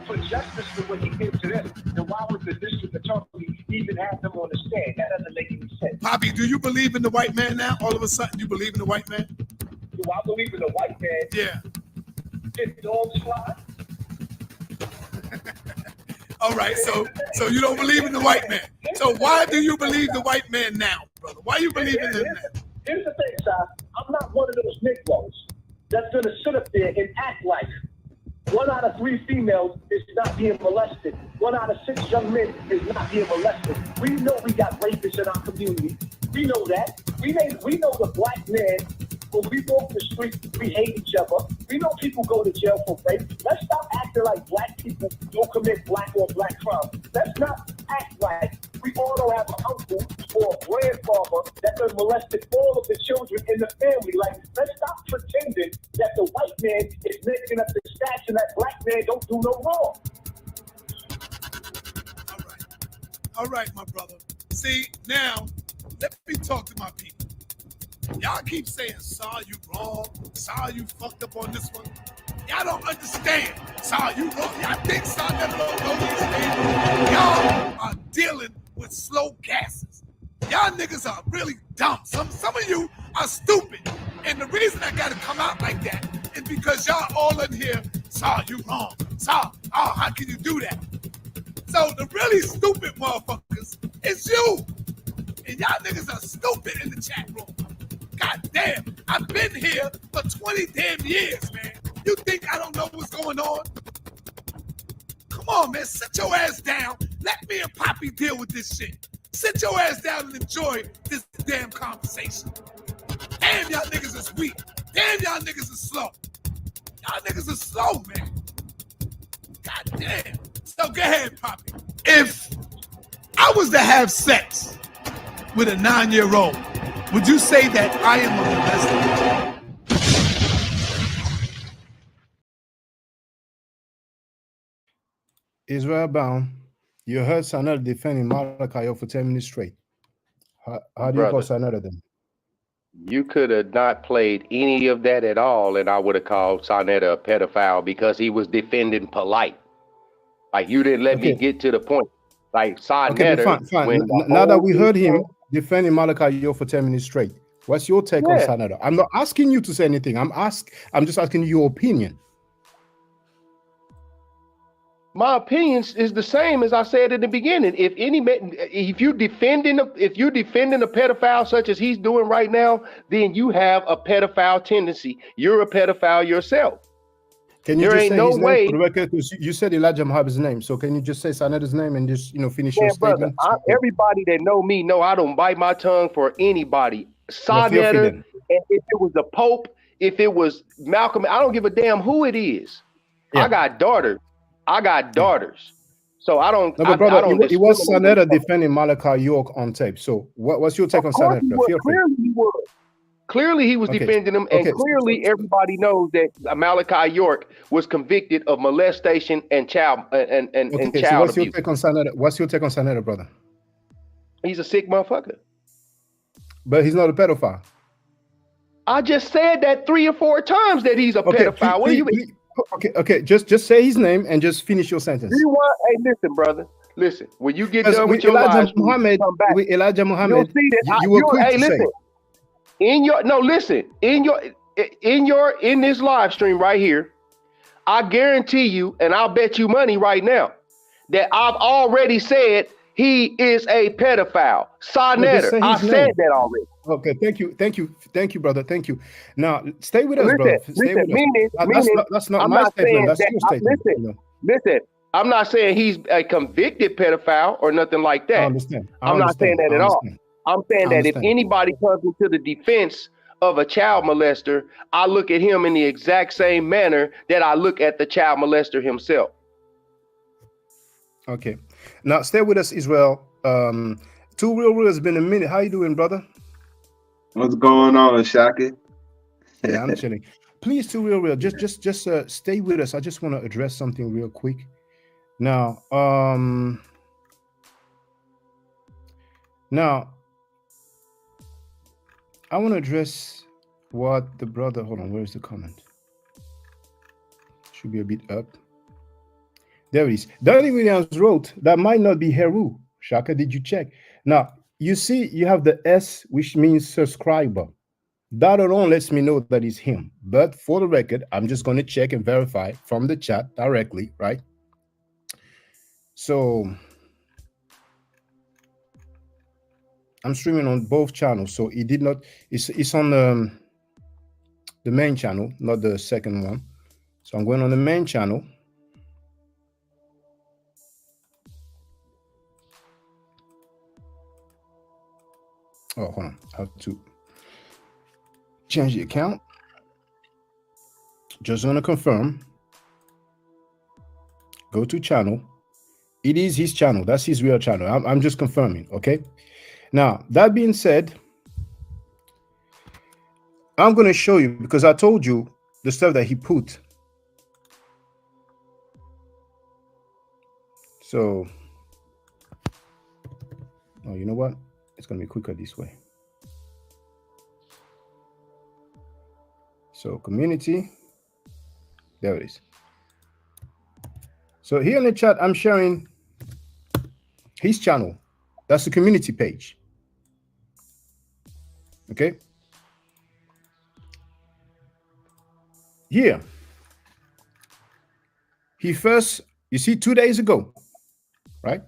Speaker 21: for justice for what he did to them, then why would the district attorney even have them on the stand? That doesn't make any sense.
Speaker 11: Poppy, do you believe in the white man now? All of a sudden, you believe in the white man?
Speaker 21: Do I believe in the white man?
Speaker 11: Yeah.
Speaker 21: Did dogs fly?
Speaker 11: All right, so you don't believe in the white man. So why do you believe the white man now, brother? Why you believe in him now?
Speaker 21: Here's the thing, sir. I'm not one of those Negroes that's going to sit up there and act like 1 out of 3 females is not being molested. 1 out of 6 young men is not being molested. We know we got rapists in our community. We know that. We know the black man, when we walk the street, we hate each other. We know people go to jail for rape. Let's stop acting like black people don't commit black on black crime. Let's not act like we all don't have an uncle or a grandfather that done molested all of the children in the family. Like, let's stop pretending that the white man is making up the stats and that black man don't do no wrong.
Speaker 11: All right, my brother. See, now, let me talk to my people. Y'all keep saying, Saw, you wrong. Saw, you fucked up on this one. Y'all don't understand. Saw, you wrong. Y'all think Saw never know these things. Y'all are dealing with slow gases. Y'all niggas are really dumb. Some of you are stupid. And the reason I gotta come out like that is because y'all all in here, Saw, you wrong. Saw, oh, how can you do that? So the really stupid motherfuckers is you. And y'all niggas are stupid in the chat room. God damn, I've been here for 20 damn years, man. You think I don't know what's going on? Come on.
Speaker 2: on, man. Sit your ass down. Let me and Poppy deal with this shit. Sit your ass down and enjoy this damn conversation. Damn, y'all niggas is weak. Damn, y'all niggas is slow. Y'all niggas are slow, man. God damn. So go ahead, Poppy. If I was to have sex with a 9-year-old, would you say that I am a molester?
Speaker 1: Israel Bound, you heard Sanada defending Malachi for 10 minutes straight. How do you call Sanada then?
Speaker 17: You could have not played any of that at all, and I would have called Sanada a pedophile because he was defending polite. Like, you didn't let me get to the point. Like, Sanada.
Speaker 1: Fine. Now that we heard him defending Malachi for 10 minutes straight, what's your take on Sanada? I'm not asking you to say anything. I'm just asking you your opinion.
Speaker 17: My opinion is the same as I said in the beginning. If you defending a pedophile such as he's doing right now, then you have a pedophile tendency. You're a pedophile yourself.
Speaker 1: Can you just say his name for the record? Because you said Elijah Muhammad's name, so can you just say Sanada's name and just finish your statement?
Speaker 17: Everybody that know me know I don't bite my tongue for anybody. Sanada, and if it was the Pope, if it was Malcolm, I don't give a damn who it is. Yeah. I got daughters. So I don't.
Speaker 1: No, but brother, it was Sanada defending Malachi York on tape. So what's your take on Sanada?
Speaker 17: Clearly he was defending him, and clearly everybody knows that Malachi York was convicted of molestation and child and child
Speaker 1: what's
Speaker 17: abuse.
Speaker 1: Your take on Sanada? What's your take on Sanada, brother?
Speaker 17: He's a sick motherfucker.
Speaker 1: But he's not a pedophile.
Speaker 17: I just said that 3 or 4 times that he's a pedophile. What do you mean?
Speaker 1: Okay. Just say his name and just finish your sentence.
Speaker 17: Hey, listen, brother. Listen, when you get done with your lives,
Speaker 1: with Elijah Muhammad, you were quick to say.
Speaker 17: In this live stream right here, I guarantee you, and I'll bet you money right now, that I've already said he is a pedophile. Sanada, I said that already.
Speaker 1: Okay, thank you, brother. Thank you. Now, stay with us, brother. Stay with us. That's not my statement. That's your statement.
Speaker 17: Listen, I'm not saying he's a convicted pedophile or nothing like that.
Speaker 1: I understand.
Speaker 17: I'm not saying that at all. I'm saying that if anybody comes into the defense of a child molester, I look at him in the exact same manner that I look at the child molester himself.
Speaker 1: Okay. Now, stay with us, Israel. Two Real has been a minute. How you doing, brother?
Speaker 8: What's going on, Shaka?
Speaker 1: Yeah, I'm chilling. Please, Two Real, just stay with us. I just want to address something real quick. Now, I want to address what the brother. Hold on, where is the comment? Should be a bit up. There it is. Danny Williams wrote that might not be Heru. Shaka, did you check? Now, you see, you have the S, which means subscriber. That alone lets me know that it's him. But for the record, I'm just going to check and verify from the chat directly, right? So I'm streaming on both channels. So it did not, it's on the main channel, not the second one. So I'm going on the main channel. Oh, hold on. I have to change the account. Just going to confirm. Go to channel. It is his channel. That's his real channel. I'm just confirming. Okay. Now, that being said, I'm going to show you because I told you the stuff that he put. So, oh, you know what? It's going to be quicker this way. So community, there it is. So here in the chat, I'm sharing his channel. That's the community page. Okay. Here. He first, you see 2 days ago, right?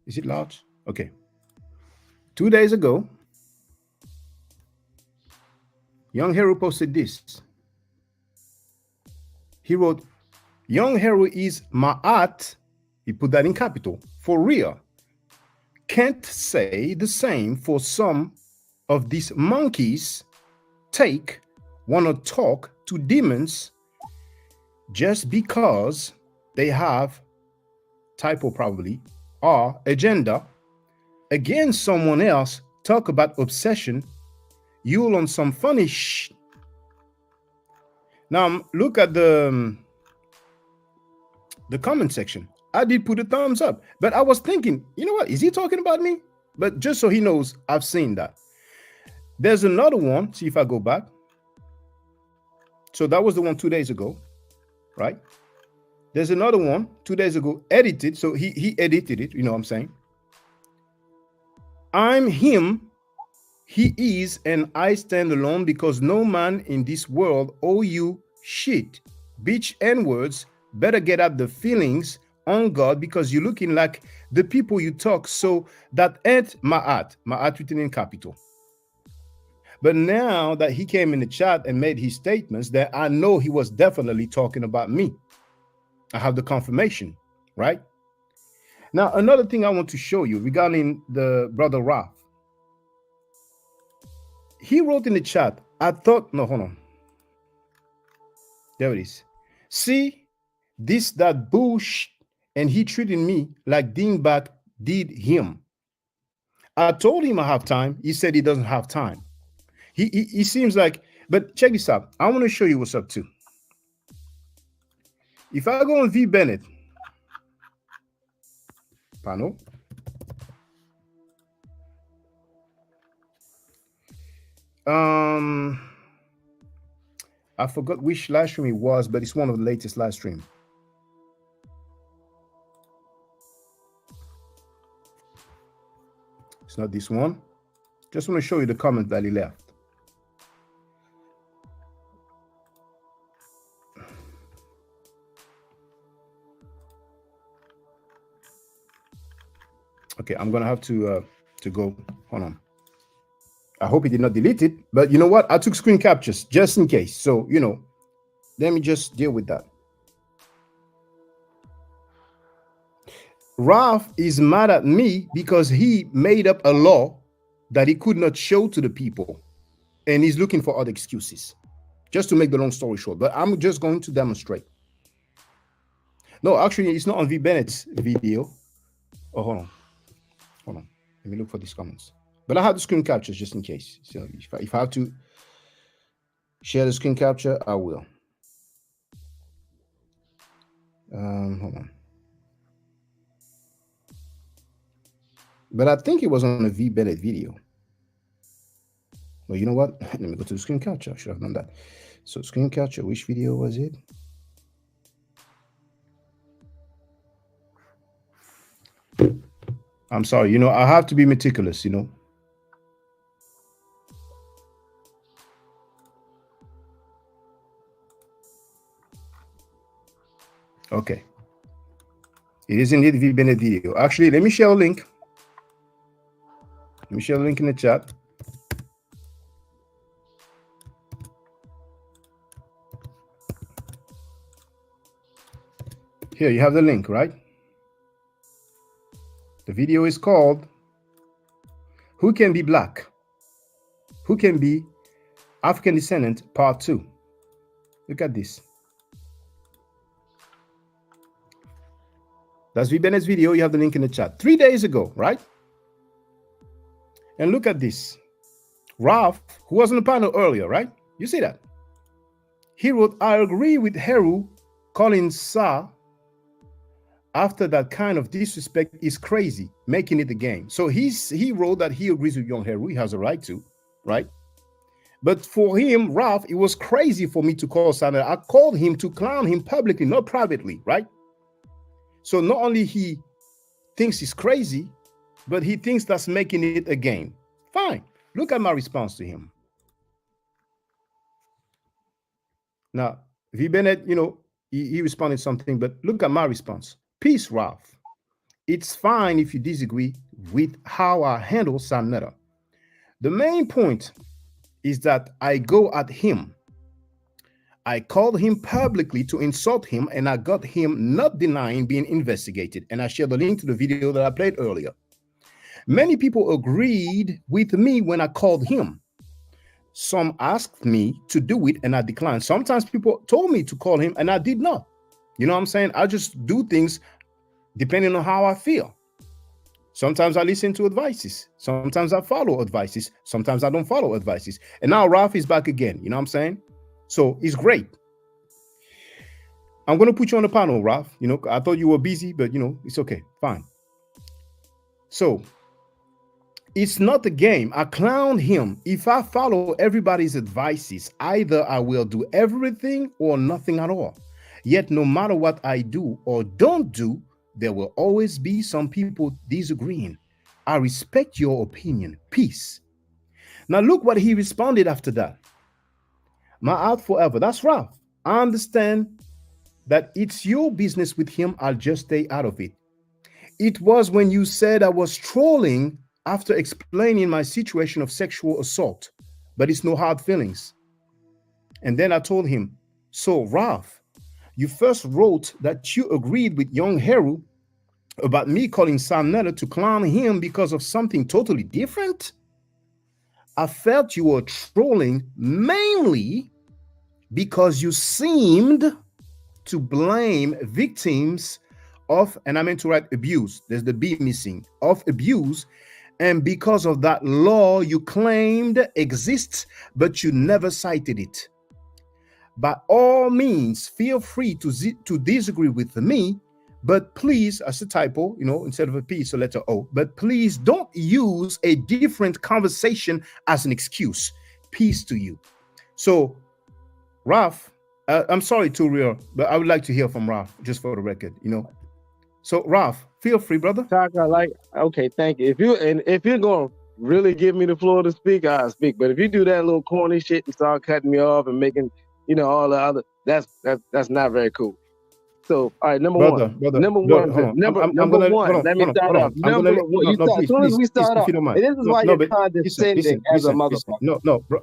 Speaker 1: Is it large? Okay. 2 days ago, Young Hero posted this. He wrote, Young Hero is Ma'at He put that in capital. For real. Can't say the same for some of these monkeys want to talk to demons just because they have, typo probably, or agenda against someone else. Talk about obsession. You'll on some funny shit. Now look at the comment section. I did put a thumbs up, but I was thinking, you know what? Is he talking about me? But just so he knows, I've seen that. There's another one. See if I go back. So that was the one 2 days ago, right? There's another one 2 days ago, edited. So he edited it. You know what I'm saying? I'm him, he is, and I stand alone because no man in this world owe you shit. Bitch N-words, better get out the feelings on God because you're looking like the people you talk. So that ain't Ma'at written in capital. But now that he came in the chat and made his statements, that I know he was definitely talking about me. I have the confirmation, right? Now, another thing I want to show you regarding the brother Raph. He wrote in the chat, I thought, no, hold on. There it is. See, that bullshit, and he treated me like Dingbat did him. I told him I have time. He said he doesn't have time. He seems like, but check this out. I want to show you what's up too. If I go on V Bennett, panel. I forgot which live stream it was, but it's one of the latest live stream. It's not this one. Just want to show you the comment that he left. Okay, I'm gonna have to go. Hold on. I hope he did not delete it, but you know what? I took screen captures just in case. So, you know, let me just deal with that. Raph is mad at me because he made up a law that he could not show to the people, and he's looking for other excuses. Just to make the long story short, but I'm just going to demonstrate. No, actually, it's not on V Bennett's video. Oh, hold on. Hold on. Let me look for these comments. But I have the screen captures just in case. So if I have to share the screen capture, I will. Hold on. But I think it was on a V Bennett video. Well, you know what? Let me go to the screen capture. I should have done that. So screen capture, which video was it? I'm sorry, you know, I have to be meticulous, you know. Okay. It is indeed V Bennett video. Actually, let me share a link. Let me share a link in the chat. Here, you have the link, right? The video is called Who Can Be Black? Who Can Be African Descendant, Part 2. Look at this. That's V Bennett's video. You have the link in the chat. 3 days ago, right? And look at this. Ralph, who was on the panel earlier, right? You see that? He wrote, I agree with Heru calling Sa after that kind of disrespect is crazy, making it a game. So he wrote that he agrees with Young Heru. He has a right to, right? But for him, Ralph, it was crazy for me to call Sana. I called him to clown him publicly, not privately, right? So not only he thinks he's crazy, but he thinks that's making it a game. Fine. Look at my response to him. Now, V Bennett, you know, he responded something, but look at my response. Peace, Ralph. It's fine if you disagree with how I handle Sam Netta. The main point is that I go at him. I called him publicly to insult him, and I got him not denying being investigated. And I shared the link to the video that I played earlier. Many people agreed with me when I called him. Some asked me to do it, and I declined. Sometimes people told me to call him, and I did not. You know what I'm saying? I just do things depending on how I feel. Sometimes I listen to advices. Sometimes I follow advices. Sometimes I don't follow advices. And now Ralph is back again. You know what I'm saying? So it's great. I'm going to put you on the panel, Ralph. You know, I thought you were busy, but, you know, it's okay. Fine. So it's not a game. I clowned him. If I follow everybody's advices, either I will do everything or nothing at all. Yet no matter what I do or don't do, there will always be some people disagreeing. I respect your opinion. Peace. Now look what he responded after that. My out forever. That's Ralph. I understand that it's your business with him. I'll just stay out of it. It was when you said I was trolling after explaining my situation of sexual assault, but it's no hard feelings. And then I told him, so Ralph, you first wrote that you agreed with Young Heru about me calling Sam Netter to clown him because of something totally different. I felt you were trolling mainly because you seemed to blame victims of, and I meant to write abuse, there's the B missing, of abuse, and because of that law you claimed exists, but you never cited it. By all means, feel free to disagree with me, but please, as a typo, you know, instead of a P, it's a letter O, but please don't use a different conversation as an excuse. Peace to you. So, Ralph, I'm sorry, Turiel, but I would like to hear from Ralph, just for the record, you know. So, Ralph, feel free, brother.
Speaker 18: Chaka, okay, thank you. If you're going to really give me the floor to speak, I'll speak. But if you do that little corny shit and start cutting me off and making, you know, all the other, that's not very cool. So, all right, number one. Number one. Let me start off. Number one. As soon as we start off, and this is why you're condescending as a motherfucker.
Speaker 1: No, bro.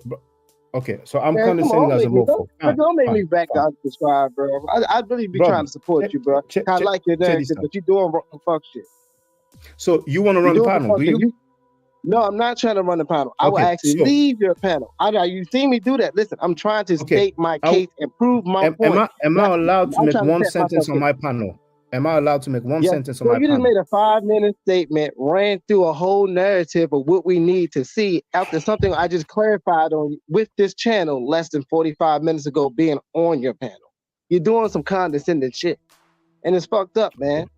Speaker 1: Okay, so I'm condescending as a mofo.
Speaker 18: Don't make me back out to subscribe, bro. I'd really be trying to support you, bro. I like your narrative, but you're doing fuck shit.
Speaker 1: So you want to run the panel, do you?
Speaker 18: No, I'm not trying to run the panel. I will actually leave your panel. You see me do that. Listen, I'm trying to state my case and prove my point.
Speaker 1: Am I allowed to make one sentence on my panel? Am I allowed to make one sentence on my panel?
Speaker 18: You just made a 5-minute statement, ran through a whole narrative of what we need to see after something I just clarified on with this channel less than 45 minutes ago being on your panel. You're doing some condescending shit. And it's fucked up, man.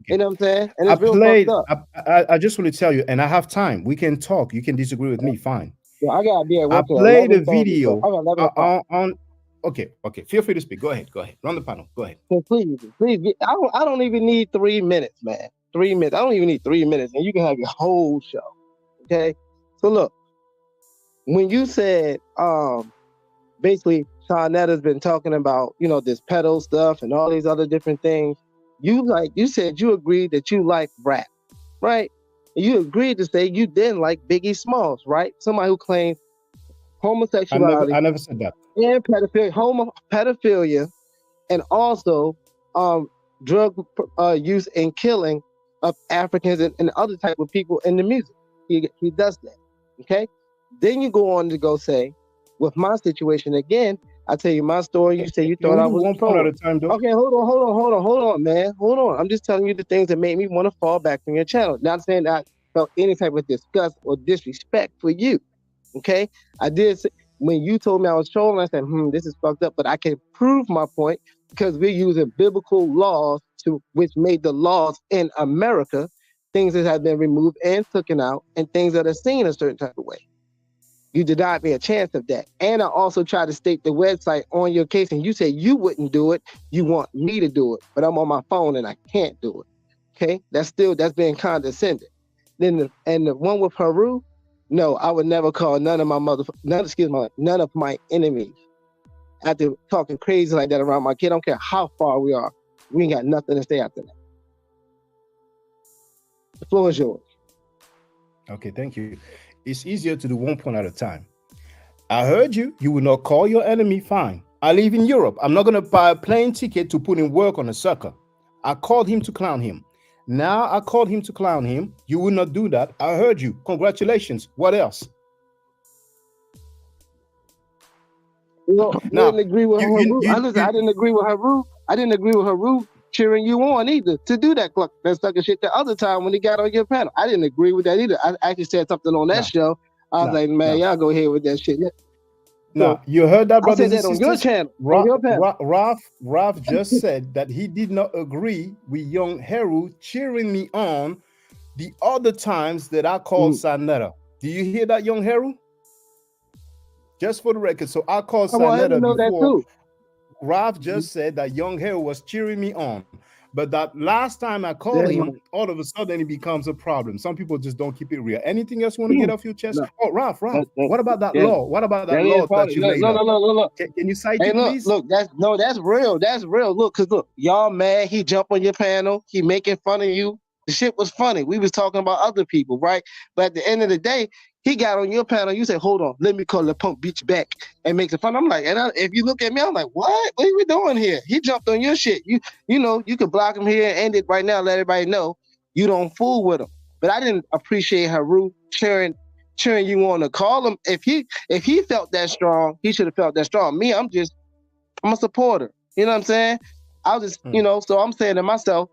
Speaker 18: You know what I'm saying? And it's
Speaker 1: I just want to tell you, and I have time. We can talk. You can disagree with me. Fine.
Speaker 18: Yeah, I gotta be at work.
Speaker 1: I played a video on. Okay. Feel free to speak. Go ahead. Run the panel. Go ahead.
Speaker 18: So please. I don't even need 3 minutes, man. 3 minutes. I don't even need 3 minutes, and you can have your whole show. Okay. So look, when you said, basically, Sean Netter's been talking about, you know, this pedo stuff and all these other different things. You said you agreed that you like rap, right? And you agreed to say you didn't like Biggie Smalls, right? Somebody who claimed homosexuality.
Speaker 1: I never said that.
Speaker 18: And pedophilia, and also drug use and killing of Africans and other type of people in the music. He does that, okay? Then you go on to go say, with my situation again, I tell you my story. You say you thought I was
Speaker 1: one point at a time, though.
Speaker 18: Okay, hold on, man. Hold on. I'm just telling you the things that made me want to fall back from your channel. Not saying that I felt any type of disgust or disrespect for you. Okay, I did say, when you told me I was trolling, I said, this is fucked up, but I can prove my point because we're using biblical laws which made the laws in America, things that have been removed and taken out, and things that are seen a certain type of way. You denied me a chance of that. And I also tried to state the website on your case, and you said you wouldn't do it. You want me to do it, but I'm on my phone and I can't do it. Okay, that's being condescending. Then the one with Heru, no, I would never call none of my enemies after talking crazy like that around my kid. I don't care how far we are. We ain't got nothing to say after that. The floor is yours.
Speaker 1: Okay, thank you. It's easier to do 1 point at a time. I heard you. You will not call your enemy. Fine. I live in Europe. I'm not going to buy a plane ticket to put in work on a sucker. I called him to clown him. Now I called him to clown him. You will not do that. I heard you. Congratulations. What else?
Speaker 9: Well,
Speaker 1: Now,
Speaker 9: I didn't agree with Haru. I didn't agree with Haru. I didn't agree with Haru cheering you on either to do that sucker shit the other time when he got on your panel. I didn't agree with that either. I actually said something on that show. I was like, man, y'all go ahead with that shit.
Speaker 1: No, you heard that,
Speaker 9: I
Speaker 1: brothers
Speaker 9: said that
Speaker 1: and
Speaker 9: on your
Speaker 1: sisters?
Speaker 9: channel. On your panel.
Speaker 1: Ralph just said that he did not agree with young Heru cheering me on the other times that I called Sanetta. Do you hear that, young Heru? Just for the record. So I called Sanetta before. Ralph just said that young Heru was cheering me on. But that last time I called him, all of a sudden it becomes a problem. Some people just don't keep it real. Anything else you want to get off your chest? Oh, Ralph, what about that law? What about that law that you made up?
Speaker 9: Look.
Speaker 1: Can you cite
Speaker 9: Hey,
Speaker 1: it, please?
Speaker 9: look, that's real. That's real. Look, cause look, y'all mad. He jumped on your panel. He making fun of you. The shit was funny. We was talking about other people, right? But at the end of the day, he got on your panel. You said, "Hold on, let me call the punk beat you back and make it fun." I'm like, if you look at me, I'm like, "What? What are we doing here?" He jumped on your shit. You know, you could block him here and end it right now. Let everybody know you don't fool with him. But I didn't appreciate Haru cheering you on to call him. If he felt that strong, he should have felt that strong. Me, I'm a supporter. You know what I'm saying? I was just, so I'm saying to myself,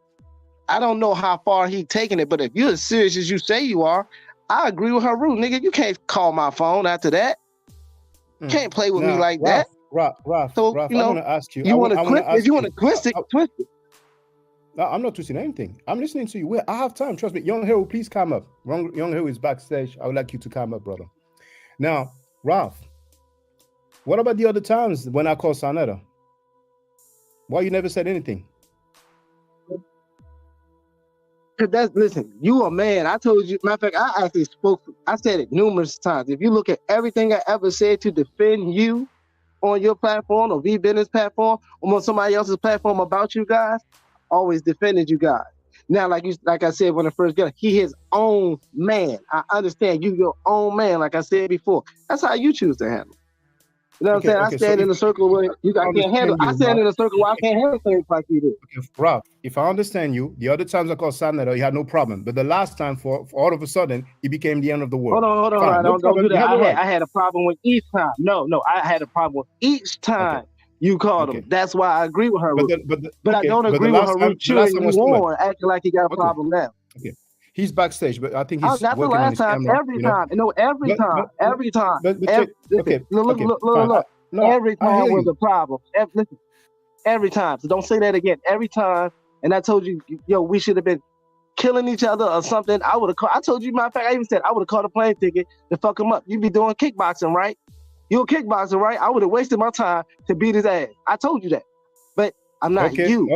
Speaker 9: I don't know how far he taking it, but if you're as serious as you say you are, I agree with Haru, nigga. You can't call my phone after that. You can't play with me like that.
Speaker 1: Ralph,
Speaker 9: So,
Speaker 1: I want to ask you.
Speaker 9: You want to twist? If you want to twist it, twist it.
Speaker 1: No, I'm not twisting anything. I'm listening to you. Well, I have time. Trust me. Young Hero, please come up. Young Hero is backstage. I would like you to come up, brother. Now, Ralph, what about the other times when I called Sanetta? Why you never said anything?
Speaker 9: Listen, you a man. I told you, matter of fact, I actually I said it numerous times. If you look at everything I ever said to defend you on your platform or V-Business platform or on somebody else's platform about you guys, always defended you guys. Now, like I said when I first got, he his own man. I understand you your own man, like I said before. That's how you choose to handle. You know what I'm saying? I stand in a circle where you guys can't handle. I stand in a circle where I can't handle things like you do.
Speaker 1: Okay, Ralph, if I understand you, the other times I called Sanetta, you had no problem. But the last time, for all of a sudden, it became the end of the world.
Speaker 9: Hold on.
Speaker 1: Fine,
Speaker 9: Don't do that. I had a problem with each time. No, I had a problem with each time you called him. That's why I agree with her. But I don't agree with her cheering you on, acting like he got a problem now.
Speaker 1: Okay. He's backstage, but I think he's
Speaker 9: not the last time. Every time. No, every time. Every time. Look. Every time was a problem. Listen, every time. So don't say that again. Every time. And I told you, we should have been killing each other or something. I would have called. I told you, matter of fact, I even said I would have called a plane ticket to fuck him up. You be doing kickboxing, right? You're a kickboxer, right? I would have wasted my time to beat his ass. I told you that. But I'm not you.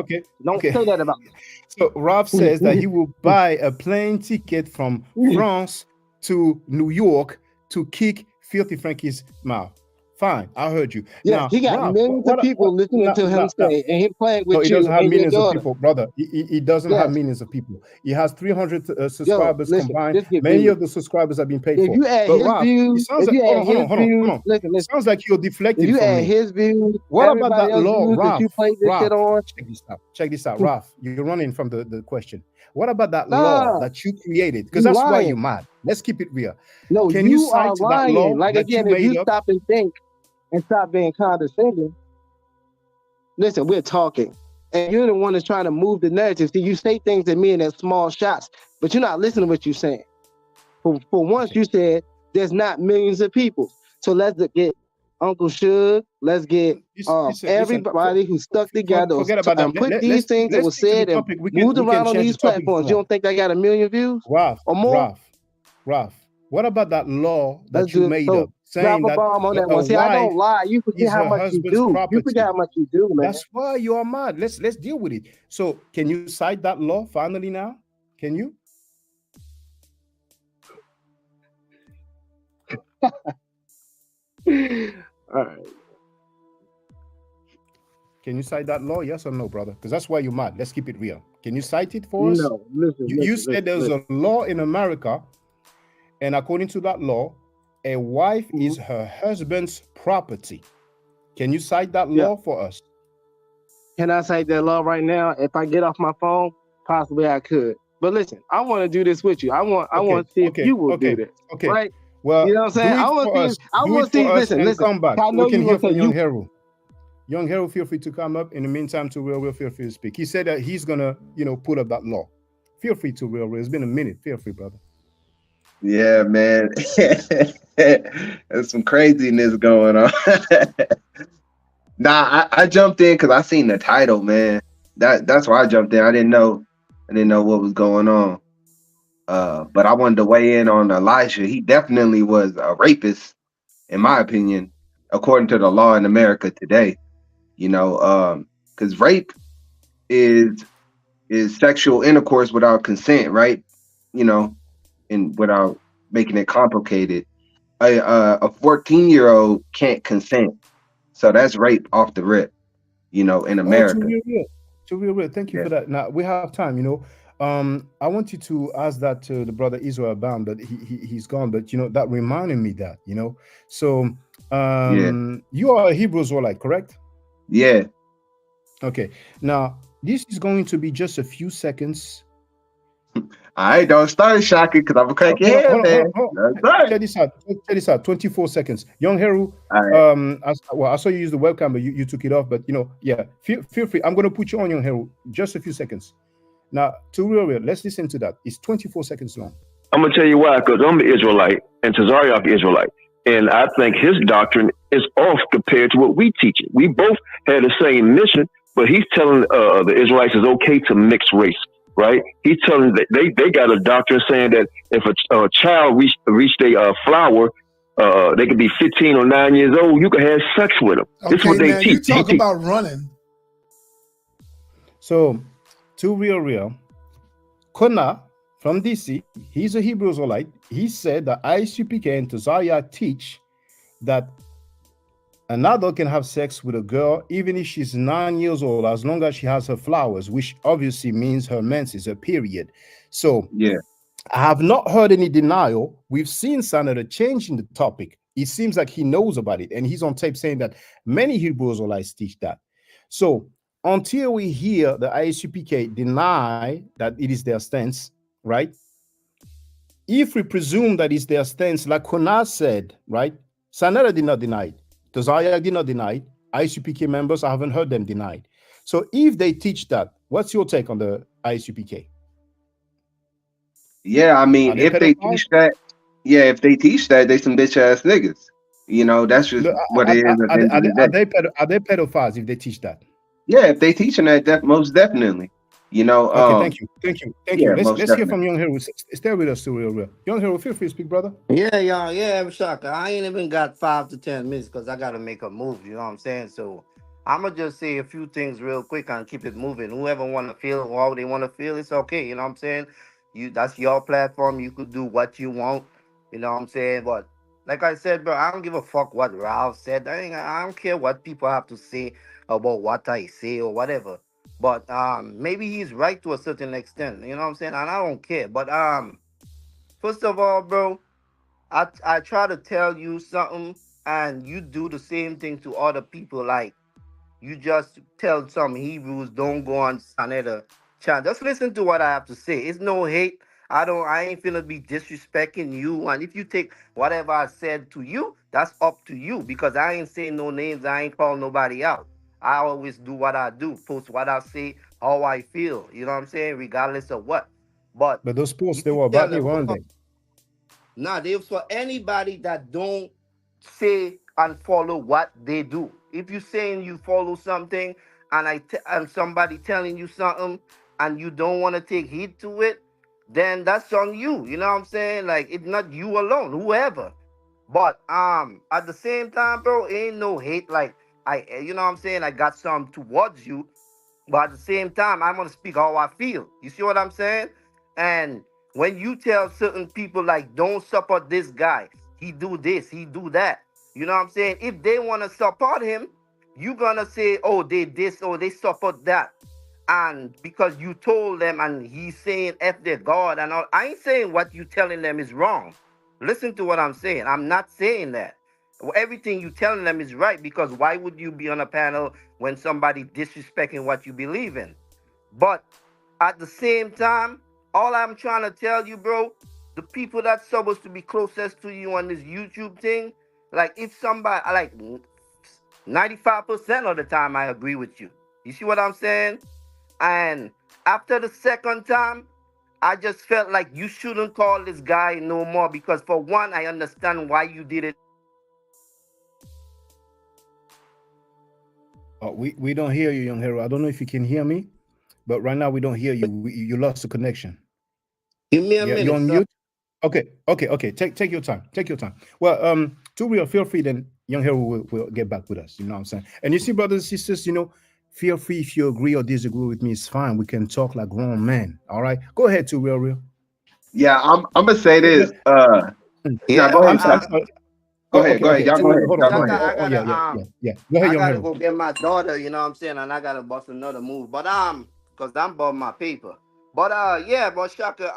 Speaker 9: Don't say that about me.
Speaker 1: So Ralph says that he will buy a plane ticket from France to New York to kick Filthy Frankie's mouth. Fine, I heard you.
Speaker 9: Yeah,
Speaker 1: now,
Speaker 9: he got
Speaker 1: Ralph,
Speaker 9: millions of people listening to him say, and he playing with you.
Speaker 1: He doesn't have millions of people, brother. He doesn't have millions of people. He has 300 subscribers combined. Many of the subscribers have been paid for.
Speaker 9: If you add his views,
Speaker 1: hold on. It sounds like you're deflecting.
Speaker 9: If you
Speaker 1: from
Speaker 9: add
Speaker 1: me.
Speaker 9: his views,
Speaker 1: what about that law,
Speaker 9: Ralph? You played this shit on.
Speaker 1: Check this out, Ralph. You're running from the question. What about that law that you created? Because that's why you're mad. Let's keep it real.
Speaker 9: No,
Speaker 1: can you cite that law?
Speaker 9: Like again, if you stop and think and stop being condescending. Listen, we're talking. And you're the one that's trying to move the narrative. See, you say things to me in that small shots, but you're not listening to what you're saying. For once, you said there's not millions of people. So let's get Uncle Suge, let's get everybody who stuck together and put these things that were said and moved around on these platforms. You don't think I got 1 million views?
Speaker 1: Ralph,
Speaker 9: or more?
Speaker 1: Ralph, what about that law that you made up? Saying that
Speaker 9: on that one. See, I don't lie. You forget how much you do. You forget how much you do, man.
Speaker 1: That's why you are mad. Let's deal with it. So, can you cite that law finally now? Can you?
Speaker 9: All right.
Speaker 1: Can you cite that law? Yes or no, brother? Because that's why you're mad. Let's keep it real. Can you cite it for us?
Speaker 9: No. Listen.
Speaker 1: You said there's a law in America, and according to that law, a wife is her husband's property. Can you cite that
Speaker 18: Yeah.
Speaker 1: law for us?
Speaker 18: Can I cite that law right now? If I get off my phone, possibly I could. But listen, I want to do this with you. I want
Speaker 1: Okay,
Speaker 18: to see if
Speaker 1: okay,
Speaker 18: you will do
Speaker 1: okay,
Speaker 18: this.
Speaker 1: okay.
Speaker 18: Right?
Speaker 1: Well,
Speaker 18: You know what I'm saying?
Speaker 1: do
Speaker 18: I
Speaker 1: it
Speaker 18: want to
Speaker 1: for
Speaker 18: see
Speaker 1: us.
Speaker 18: if I
Speaker 1: Do
Speaker 18: want
Speaker 1: it
Speaker 18: to see.
Speaker 1: for us
Speaker 18: Listen,
Speaker 1: and come back.
Speaker 18: I
Speaker 1: So
Speaker 18: know
Speaker 1: we can
Speaker 18: you
Speaker 1: hear
Speaker 18: gonna
Speaker 1: from
Speaker 18: say
Speaker 1: Young
Speaker 18: you.
Speaker 1: Hero. Young Hero, feel free to come up. In the meantime, to Real, feel free to speak. He said that he's gonna, put up that law. Feel free to Real. It's been a minute. Feel free, brother.
Speaker 8: Yeah, man. There's some craziness going on. Nah, I jumped in because I seen the title, man. That's why I jumped in. I didn't know what was going on. But I wanted to weigh in on Elijah. He definitely was a rapist, in my opinion, according to the law in America today. Because rape is sexual intercourse without consent, right? And without making it complicated. A 14-year-old can't consent, so that's rape off the rip. In
Speaker 1: Oh,
Speaker 8: America.
Speaker 1: to real. Thank you
Speaker 8: Yeah.
Speaker 1: for that. Now we have time. I want you to ask that to the brother Israel Bound, but he's gone. But that reminded me that. So you are a Hebrew Israelite, correct?
Speaker 8: Yeah.
Speaker 1: Okay. Now this is going to be just a few seconds.
Speaker 8: I don't start shocking because I'm gonna crack your head, man. That's right.
Speaker 1: Check this out. 24 seconds. Young Heru, I saw you use the webcam, but you took it off. But feel free. I'm gonna put you on, Young Heru, just a few seconds. Now, to real, let's listen to that. It's 24 seconds long.
Speaker 7: I'm gonna tell you why, because I'm an Israelite and Tazariak Israelite, and I think his doctrine is off compared to what we teach. We both had the same mission, but he's telling the Israelites it's okay to mix race. Right? He's telling that they got a doctrine saying that if a child reached a flower, they could be 15 or 9 years old. You can have sex with them.
Speaker 11: Okay,
Speaker 7: This is what they
Speaker 11: now
Speaker 7: teach.
Speaker 11: you talk about running.
Speaker 1: So, to real, Kona from DC, he's a Hebrew Israelite. He said that ISUPK and Tazariak teach that an adult can have sex with a girl even if she's 9 years old, as long as she has her flowers, which obviously means her menses, her period. So
Speaker 8: yeah,
Speaker 1: I have not heard any denial. We've seen Senator changing the topic. It seems like he knows about it, and he's on tape saying that many Hebrew Israelites teach that. So until we hear the ISUPK deny that it is their stance, right? If we presume that it's their stance, like Kona said, right? Senator did not deny it. Tazariak did not deny it. ISUPK members, I haven't heard them deny it. So if they teach that, what's your take on the ISUPK?
Speaker 8: Yeah, I mean, if they teach that, they some bitch ass niggas. That's just what it is at the end of the day.
Speaker 1: Are they pedophiles if they teach that?
Speaker 8: Yeah, if they teaching that, most definitely.
Speaker 1: Okay, thank you.
Speaker 8: Yeah,
Speaker 1: Let's hear from Young Hero. Stay with us to real. Young Hero, feel free to speak, brother.
Speaker 22: Yeah, Shaka. I ain't even got 5 to 10 minutes because I gotta make a move. You know what I'm saying? So I'm gonna just say a few things real quick and keep it moving. Whoever wanna feel how they wanna feel, it's okay. You know what I'm saying? That's your platform. You could do what you want. You know what I'm saying? But like I said, bro, I don't give a fuck what Ralph said. I don't care what people have to say about what I say or whatever. But maybe he's right to a certain extent. You know what I'm saying? And I don't care. But first of all, bro, I try to tell you something and you do the same thing to other people. Like you just tell some Hebrews don't go on Saneda channel. Just listen to what I have to say. It's no hate. I ain't finna be disrespecting you. And if you take whatever I said to you, that's up to you. Because I ain't saying no names. I ain't calling nobody out. I always do what I do, post what I say, how I feel. You know what I'm saying? Regardless of what. But
Speaker 1: those posts, they were about me, weren't they?
Speaker 22: Nah, they for anybody that don't say and follow what they do. If you saying you follow something and somebody telling you something and you don't want to take heed to it, then that's on you. You know what I'm saying? Like it's not you alone, whoever. But at the same time, bro, ain't no hate. Like you know what I'm saying? I got some towards you, but at the same time, I'm gonna speak how I feel. You see what I'm saying? And when you tell certain people like, don't support this guy, he do this, he do that. You know what I'm saying? If they wanna support him, you gonna say, oh, they this or they support that. And because you told them and he's saying F their God and all, I ain't saying what you telling them is wrong. Listen to what I'm saying. I'm not saying that. Everything you telling them is right, because why would you be on a panel when somebody disrespecting what you believe in? But at the same time, all I'm trying to tell you, bro, the people that's supposed to be closest to you on this YouTube thing, like if somebody, like 95% of the time I agree with you. You see what I'm saying? And after the second time, I just felt like you shouldn't call this guy no more, because for one, I understand why you did it.
Speaker 1: We don't hear you, young hero. I don't know if you can hear me, but right now we don't hear you. You lost the connection.
Speaker 22: Give me a minute.
Speaker 1: You're on
Speaker 22: sir.
Speaker 1: mute. Okay. Take your time. Take your time. Well, to real, feel free. Then young hero will get back with us. You know what I'm saying? And you see, brothers and sisters, you know, feel free if you agree or disagree with me. It's fine. We can talk like grown men. All right. Go ahead, to real.
Speaker 8: Yeah, I'm gonna say this.
Speaker 22: Yeah,
Speaker 8: go ahead. Go ahead.
Speaker 1: Okay.
Speaker 8: Y'all go ahead.
Speaker 1: Hold
Speaker 8: Y'all
Speaker 1: on.
Speaker 8: go ahead.
Speaker 1: Yeah. Go ahead,
Speaker 22: I
Speaker 1: young
Speaker 22: gotta
Speaker 1: hero.
Speaker 22: go get my daughter, you know what I'm saying, and I gotta bust another move. But cause I'm about my paper. But yeah, but Shaka,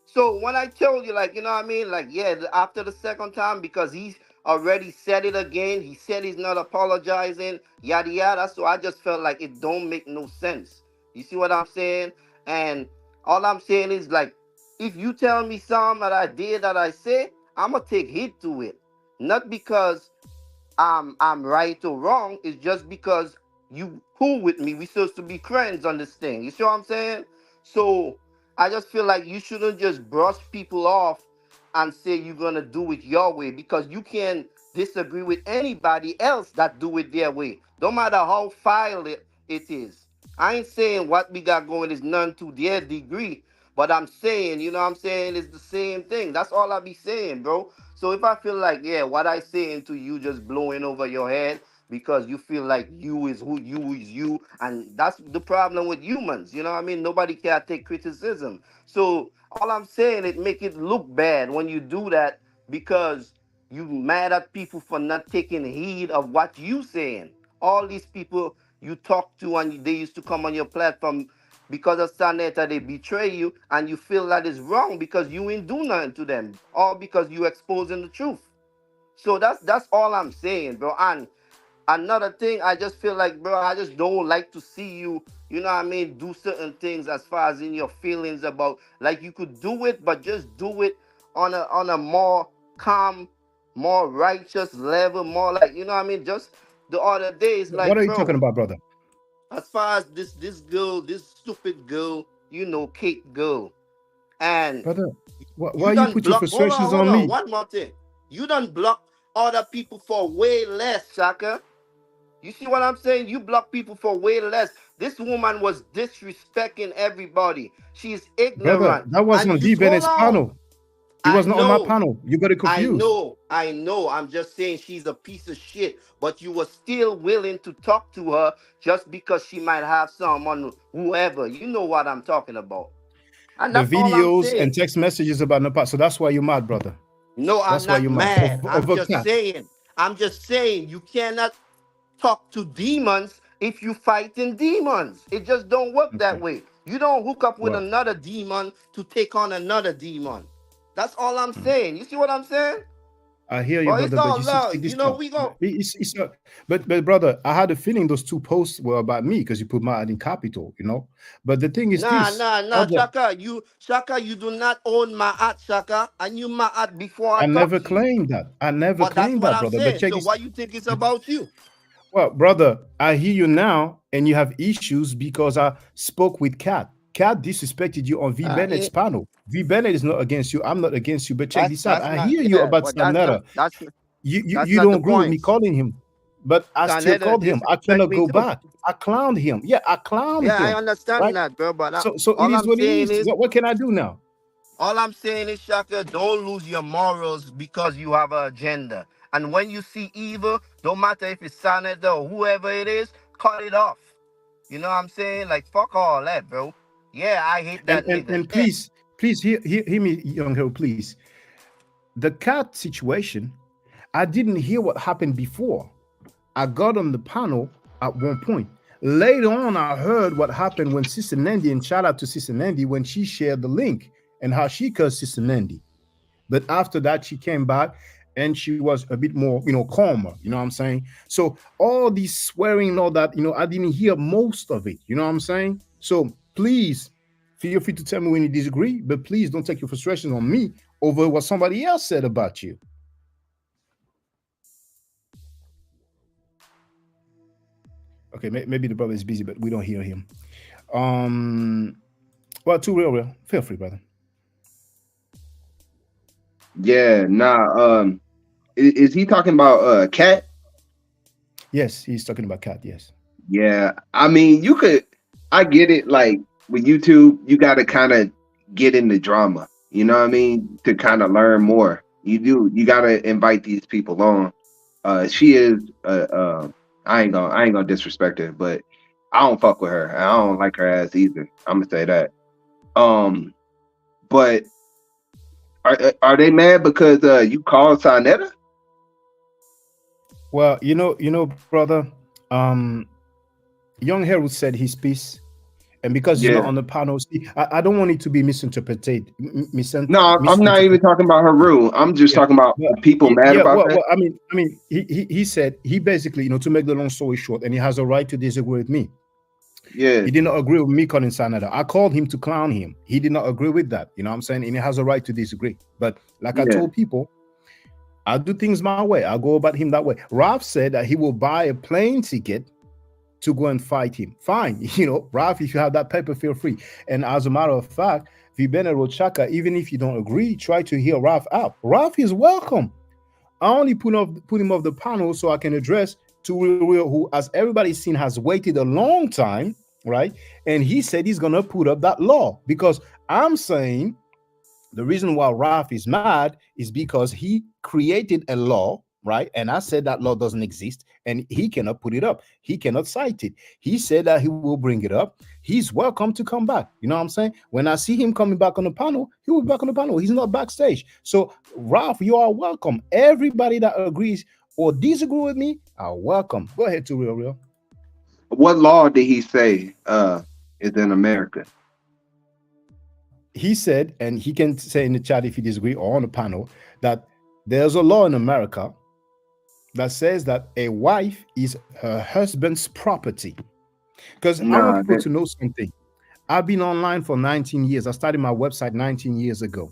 Speaker 22: so when I told you, like, you know what I mean, like, yeah, after the second time, because he's already said it again, he said he's not apologizing, yada yada. So I just felt like it don't make no sense. You see what I'm saying? And all I'm saying is, like, if you tell me something that I did that I said, I'ma take heed to it. Not because I'm right or wrong. It's just because you cool with me. We supposed to be friends on this thing. You see what I'm saying? So I just feel like you shouldn't just brush people off and say you're gonna do it your way, because you can disagree with anybody else that do it their way. No matter how foul it is. I ain't saying what we got going is none to their degree, but I'm saying, you know what I'm saying, it's the same thing. That's all I be saying, bro. So if I feel like, yeah, what I saying to you just blowing over your head because you feel like you is who you is you, and that's the problem with humans, you know what I mean? Nobody can take criticism. So all I'm saying, it make it look bad when you do that, because you mad at people for not taking heed of what you saying. All these people you talk to and they used to come on your platform, because of Saneta, they betray you, and you feel that is wrong because you ain't do nothing to them, all because you exposing the truth. So that's all I'm saying, bro. And another thing, I just feel like, bro, I just don't like to see you, you know what I mean, do certain things as far as in your feelings about, like, you could do it, but just do it on a more calm, more righteous level, more like, you know what I mean, just the other days, like,
Speaker 1: What are you
Speaker 22: bro,
Speaker 1: talking about, brother?
Speaker 22: as far as this girl, this stupid girl, you know, Kate girl, and
Speaker 1: Brother, why
Speaker 22: you
Speaker 1: you
Speaker 22: done
Speaker 1: put your
Speaker 22: block. Hold
Speaker 1: frustrations
Speaker 22: on,
Speaker 1: on me?
Speaker 22: one more thing. You done block other people for way less, Shaka. You see what I'm saying? You block people for way less. This woman was disrespecting everybody. She's
Speaker 1: Brother,
Speaker 22: ignorant.
Speaker 1: that was
Speaker 22: And
Speaker 1: on
Speaker 22: you
Speaker 1: D.
Speaker 22: hold
Speaker 1: Bennett's
Speaker 22: on.
Speaker 1: panel. He
Speaker 22: I
Speaker 1: was not on my
Speaker 22: know.
Speaker 1: panel. You got it confused.
Speaker 22: I know. I'm just saying she's a piece of shit. But you were still willing to talk to her just because she might have someone, whoever. You know what I'm talking about. And
Speaker 1: The
Speaker 22: that's all I'm
Speaker 1: videos
Speaker 22: saying.
Speaker 1: and text messages about Nepal. So that's why you're mad, brother.
Speaker 22: No, I'm
Speaker 1: That's why
Speaker 22: not
Speaker 1: you're mad.
Speaker 22: mad. I'm
Speaker 1: Over
Speaker 22: just
Speaker 1: cat.
Speaker 22: saying. You cannot talk to demons if you fighting demons. It just don't work that way. You don't hook up with
Speaker 1: Well,
Speaker 22: another demon to take on another demon. That's all I'm saying. You see what I'm saying?
Speaker 1: I hear you,
Speaker 22: Well, it's
Speaker 1: brother, but
Speaker 22: all
Speaker 1: you see, take
Speaker 22: love.
Speaker 1: this
Speaker 22: You know,
Speaker 1: talk.
Speaker 22: we go.
Speaker 1: But brother, I had a feeling those two posts were about me because you put my ad in capital, you know. But the thing is this, brother,
Speaker 22: Shaka, you do not own my ad, Shaka. I knew my ad before I
Speaker 1: I never
Speaker 22: talked to you.
Speaker 1: claimed that. I never
Speaker 22: But that's
Speaker 1: claimed
Speaker 22: what
Speaker 1: that,
Speaker 22: I'm
Speaker 1: brother. But
Speaker 22: saying.
Speaker 1: check
Speaker 22: So
Speaker 1: this.
Speaker 22: why you think it's about you?
Speaker 1: Well, brother, I hear you now, and you have issues because I spoke with Kat. Kat disrespected you on V. Bennett's panel. V. Bennett is not against you. I'm not against you. But check this out.
Speaker 22: That's
Speaker 1: I
Speaker 22: not,
Speaker 1: hear you
Speaker 22: yeah,
Speaker 1: about
Speaker 22: but that's
Speaker 1: Sanetta.
Speaker 22: not that's
Speaker 1: You
Speaker 22: not
Speaker 1: don't
Speaker 22: the
Speaker 1: agree with me
Speaker 22: point.
Speaker 1: calling him, but I still
Speaker 22: Canada
Speaker 1: called him. I
Speaker 22: disrespect
Speaker 1: cannot
Speaker 22: me
Speaker 1: go
Speaker 22: too.
Speaker 1: back. I clowned him. Yeah, I clowned
Speaker 22: Yeah, I
Speaker 1: him.
Speaker 22: understand
Speaker 1: Right?
Speaker 22: that, bro. But
Speaker 1: So it
Speaker 22: all
Speaker 1: is
Speaker 22: I'm
Speaker 1: what it
Speaker 22: saying
Speaker 1: is.
Speaker 22: is,
Speaker 1: What can I do now?
Speaker 22: all I'm saying is, Shaka, don't lose your morals because you have an agenda. And when you see evil, don't matter if it's Senator or whoever it is, cut it off. You know what I'm saying? Like, fuck all that, bro. Yeah, I hate that nigga.
Speaker 1: And
Speaker 22: Yeah.
Speaker 1: please hear me, young girl, please. The Cat situation, I didn't hear what happened before. I got on the panel at one point. Later on, I heard what happened when Sister Nandy, and shout out to Sister Nandy when she shared the link and how she cursed Sister Nandy. But after that, she came back and she was a bit more, calmer. You know what I'm saying? So all these swearing and all that, I didn't hear most of it. You know what I'm saying? So please feel free to tell me when you disagree, but please don't take your frustrations on me over what somebody else said about you. Okay, maybe the brother is busy, but we don't hear him. Well, Too Real, feel free, brother.
Speaker 8: Yeah, nah. Is he talking about Cat?
Speaker 1: Yes, he's talking about Cat. Yes.
Speaker 8: Yeah, I mean, I get it. Like with YouTube, you got to kind of get in the drama. You know what I mean? To kind of learn more. You got to invite these people on. She is. I ain't gonna disrespect her, but I don't fuck with her. I don't like her ass either. I'm gonna say that. But are they mad because you called Sarnetta?
Speaker 1: Well, brother, Young Herald said his piece, and because you're not on the panel, I don't want it to be misinterpreted.
Speaker 8: No, I'm not even talking about Haru. I'm just talking about people mad about that.
Speaker 1: Well, I mean, he said he basically, to make the long story short, and he has a right to disagree with me.
Speaker 8: Yeah,
Speaker 1: he did not agree with me calling Sarnetta. I called him to clown him. He did not agree with that. You know what I'm saying? And he has a right to disagree. But like I told people, I do things my way. I go about him that way. Ralph said that he will buy a plane ticket to go and fight him. Fine. Ralph, if you have that paper, feel free. And as a matter of fact, Vibene Rochaka, even if you don't agree, try to hear Ralph out. Ralph is welcome. I only put him off the panel so I can address Too Real, who, as everybody's seen, has waited a long time, right? And he said he's gonna put up that law, because I'm saying the reason why Ralph is mad is because he created a law, right? And I said that law doesn't exist, and he cannot put it up. He cannot cite it. He said that he will bring it up. He's welcome to come back. You know what I'm saying? When I see him coming back on the panel, he will be back on the panel. He's not backstage. So, Ralph, you are welcome. Everybody that agrees or disagree with me are welcome. Go ahead, to Real.
Speaker 8: What law did he say is in America?
Speaker 1: He said, and he can say in the chat if he disagree or on the panel, that there's a law in America that says that a wife is her husband's property. Because I want people to know something. I've been online for 19 years. I started my website 19 years ago.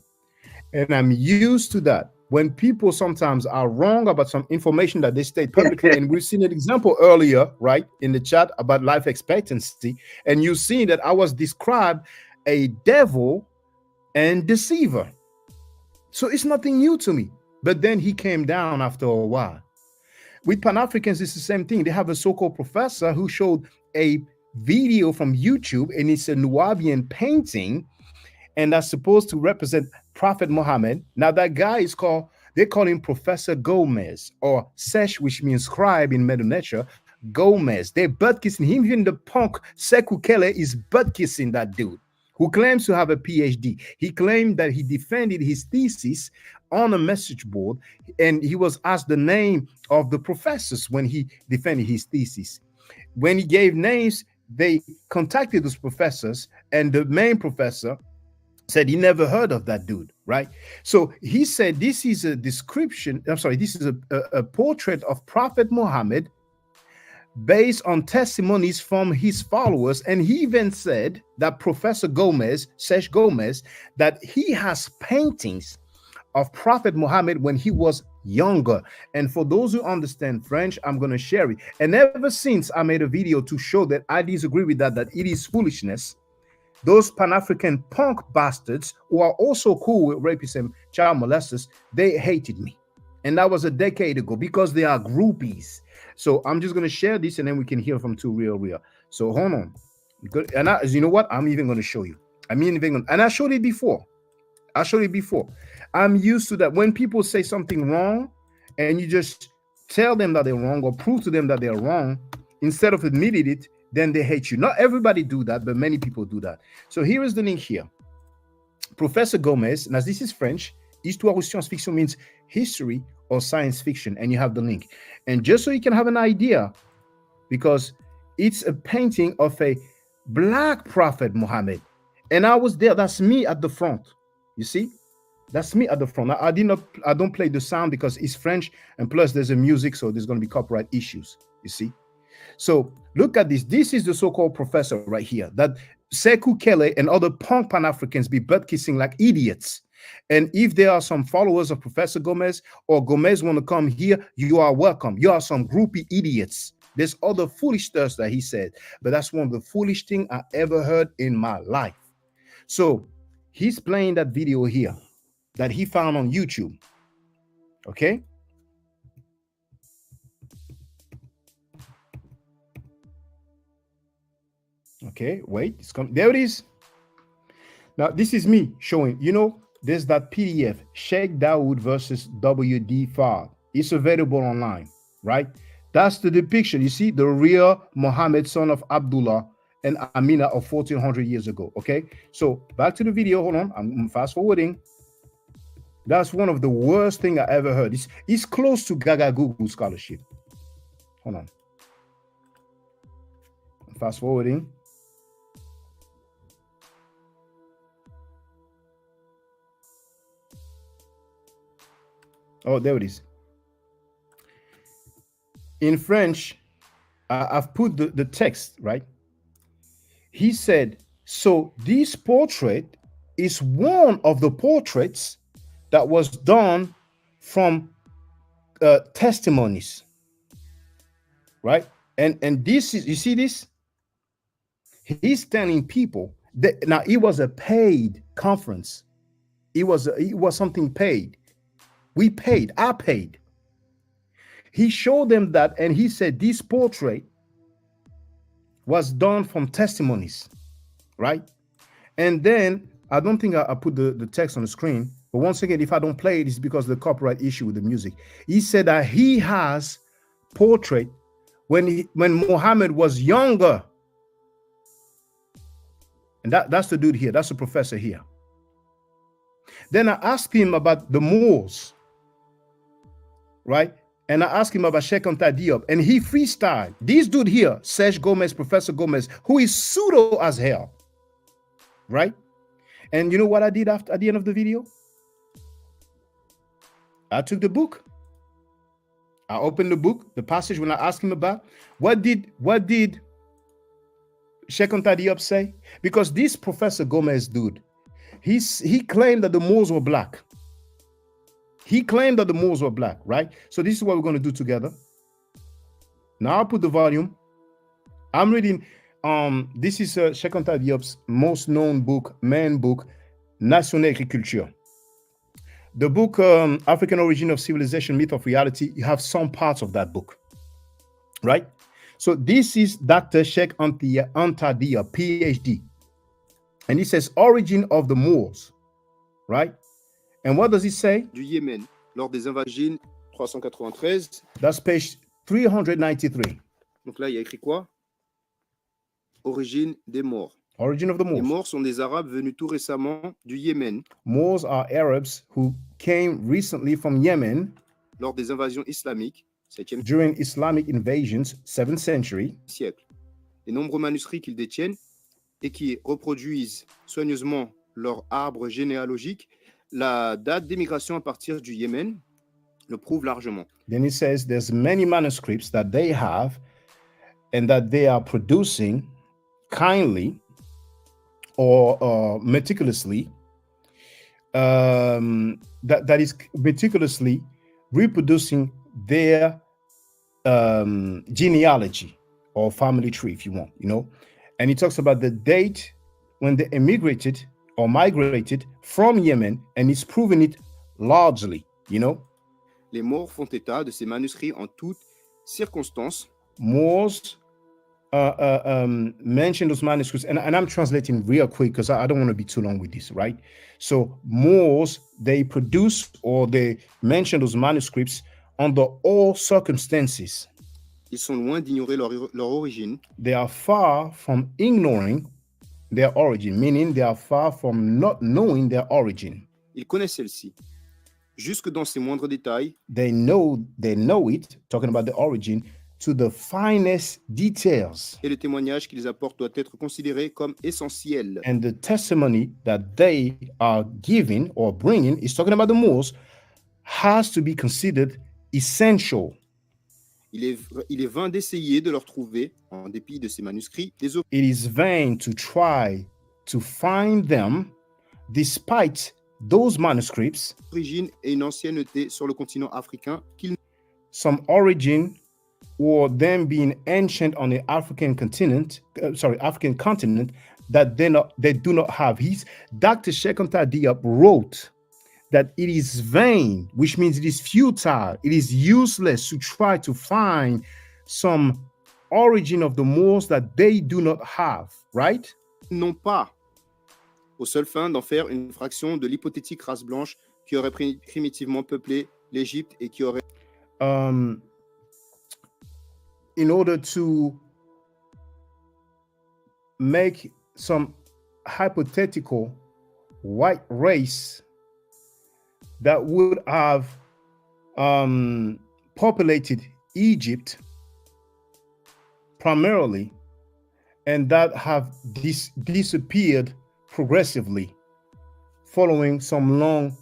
Speaker 1: And I'm used to that. When people sometimes are wrong about some information that they state publicly, and we've seen an example earlier, right, in the chat about life expectancy, and you've seen that I was described a devil and deceiver. So it's nothing new to me. But then he came down after a while. With Pan-Africans, it's the same thing. They have a so-called professor who showed a video from YouTube, and it's a Nubian painting, and that's supposed to represent Prophet Muhammad. Now that guy is they call him Professor Gomez, or Sesh, which means scribe in Medu Nature. Gomez. They're butt kissing him. Even the punk Sekou Kele is butt kissing that dude, who claims to have a PhD. He claimed that he defended his thesis on a message board, and he was asked the name of the professors when he defended his thesis. When he gave names, they contacted those professors, and the main professor said he never heard of that dude, right? So he said this is a description, this is a portrait of Prophet Muhammad based on testimonies from his followers. And he even said that Professor Gomez, Sesh Gomez, that he has paintings of Prophet Muhammad when he was younger. And for those who understand French, I'm going to share it. And ever since I made a video to show that I disagree with that it is foolishness, those Pan-African punk bastards who are also cool with rapists and child molesters, they hated me. And that was a decade ago, because they are groupies. So I'm just going to share this, and then we can hear from Too Real. So hold on. Good. And you know what? I'm even going to show you. And I showed it before. I'm used to that. When people say something wrong and you just tell them that they're wrong or prove to them that they're wrong, instead of admitting it, then they hate you. Not everybody do that, but many people do that. So here is the link here. Professor Gomez, now this is French. Histoire ou science-fiction means history or science fiction, and you have the link. And just so you can have an idea, because it's a painting of a black Prophet Muhammad. And I was there. That's me at the front. You see? That's me at the front. I don't play the sound because it's French, and plus there's a music, so there's going to be copyright issues. You see. So look at this. This is the so-called professor right here that Sekou Kele and other punk Pan-Africans be butt kissing like idiots. And if there are some followers of Professor Gomez or Gomez want to come here, you are welcome. You are some groupie idiots. There's other foolish stuff that he said, but that's one of the foolish things I ever heard in my life. So he's playing that video here that he found on YouTube. Okay. Okay, wait, it's coming. There it is. Now, this is me showing, there's that PDF, Sheikh Dawood versus W.D. Fard. It's available online, right? That's the depiction. You see, the real Muhammad, son of Abdullah and Amina of 1400 years ago, okay? So back to the video. Hold on, I'm fast forwarding. That's one of the worst things I ever heard. It's close to Gaga Google scholarship. Hold on. I'm fast forwarding. Oh, there it is. In French, I've put the text, right? He said, so this portrait is one of the portraits that was done from testimonies, right? And this is, you see this? He's telling people that now it was a paid conference. It was something paid. We paid, I paid. He showed them that, and he said this portrait was done from testimonies, right? And then, I don't think I put the text on the screen, but once again, if I don't play it, it's because of the copyright issue with the music. He said that he has portrait when Muhammad was younger. And that's the dude here, that's the professor here. Then I asked him about the Moors, right? And I asked him about Sheikh Anta Diop, and he freestyled. This dude here, Serge Gomez, Professor Gomez, who is pseudo as hell, right? And you know what I did at the end of the video? I took the book. I opened the book, the passage when I asked him about what did Sheikh Anta Diop say? Because this Professor Gomez dude, he claimed that the Moors were black. He claimed that the Moors were black, right? So this is what we're going to do together. Now I'll put the volume. I'm reading, this is Sheikh Anta Diop's most known book, main book, Nation et Culture. The book, African Origin of Civilization, Myth of Reality, you have some parts of that book, right? So this is Dr. Sheikh Anta Diop, PhD. And he says, origin of the Moors, right? And what does he say?
Speaker 5: Du Yémen, lors des invasions 393.
Speaker 1: That's page 393.
Speaker 5: Donc là, il y a écrit quoi? Origine des Maures.
Speaker 1: Origin of the Moors.
Speaker 5: Les Maures sont des Arabes venus tout récemment du Yémen.
Speaker 1: Moors are Arabs who came recently from Yemen.
Speaker 5: Lors des invasions islamiques, 7e
Speaker 1: during Islamic invasions, 7th century.
Speaker 5: Siècle. Les nombreux manuscrits qu'ils détiennent et qui reproduisent soigneusement leur arbre généalogique, la date d'émigration à partir du Yémen le prouve largement.
Speaker 1: Then he says there's many manuscripts that they have and that they are producing kindly or meticulously, that is meticulously reproducing their genealogy or family tree, if you want, And he talks about the date when they emigrated or migrated from Yemen, and he's proven it largely,
Speaker 5: Les Maures font état de ces manuscrits en toutes circonstances.
Speaker 1: Moors mention those manuscripts, and I'm translating real quick because I don't want to be too long with this, right? So Moors, they produce or they mention those manuscripts under all circumstances.
Speaker 5: Ils sont loin d'ignorer leur origine.
Speaker 1: They are far from ignoring their origin, meaning they are far from not knowing their origin.
Speaker 5: Ils connaissent celle-ci, jusque dans ses moindres détails.
Speaker 1: They know it, talking about the origin, to the finest details.
Speaker 5: Et le témoignage qu'ils apportent doit être considéré comme essentiel.
Speaker 1: And the testimony that they are giving or bringing, is talking about the Moors, has to be considered essential.
Speaker 5: Il est vain d'essayer de leur trouver, en dépit de ces manuscrits, des
Speaker 1: It is vain to try to find them despite those manuscripts,
Speaker 5: origines et une ancienneté sur le continent africain qu'ils
Speaker 1: some origin or them being ancient on the African continent, African continent, that they do not have. Dr. Cheikh Anta Diop wrote that it is vain, which means it is futile, it is useless to try to find some origin of the Moors that they do not have, right?
Speaker 5: n'ont pas, aux seules fins d'en faire une fraction de l'hypothétique race blanche qui aurait primitivement peuplé l'Égypte et qui aurait
Speaker 1: in order to make some hypothetical white race that would have populated Egypt primarily, and that have disappeared progressively following some long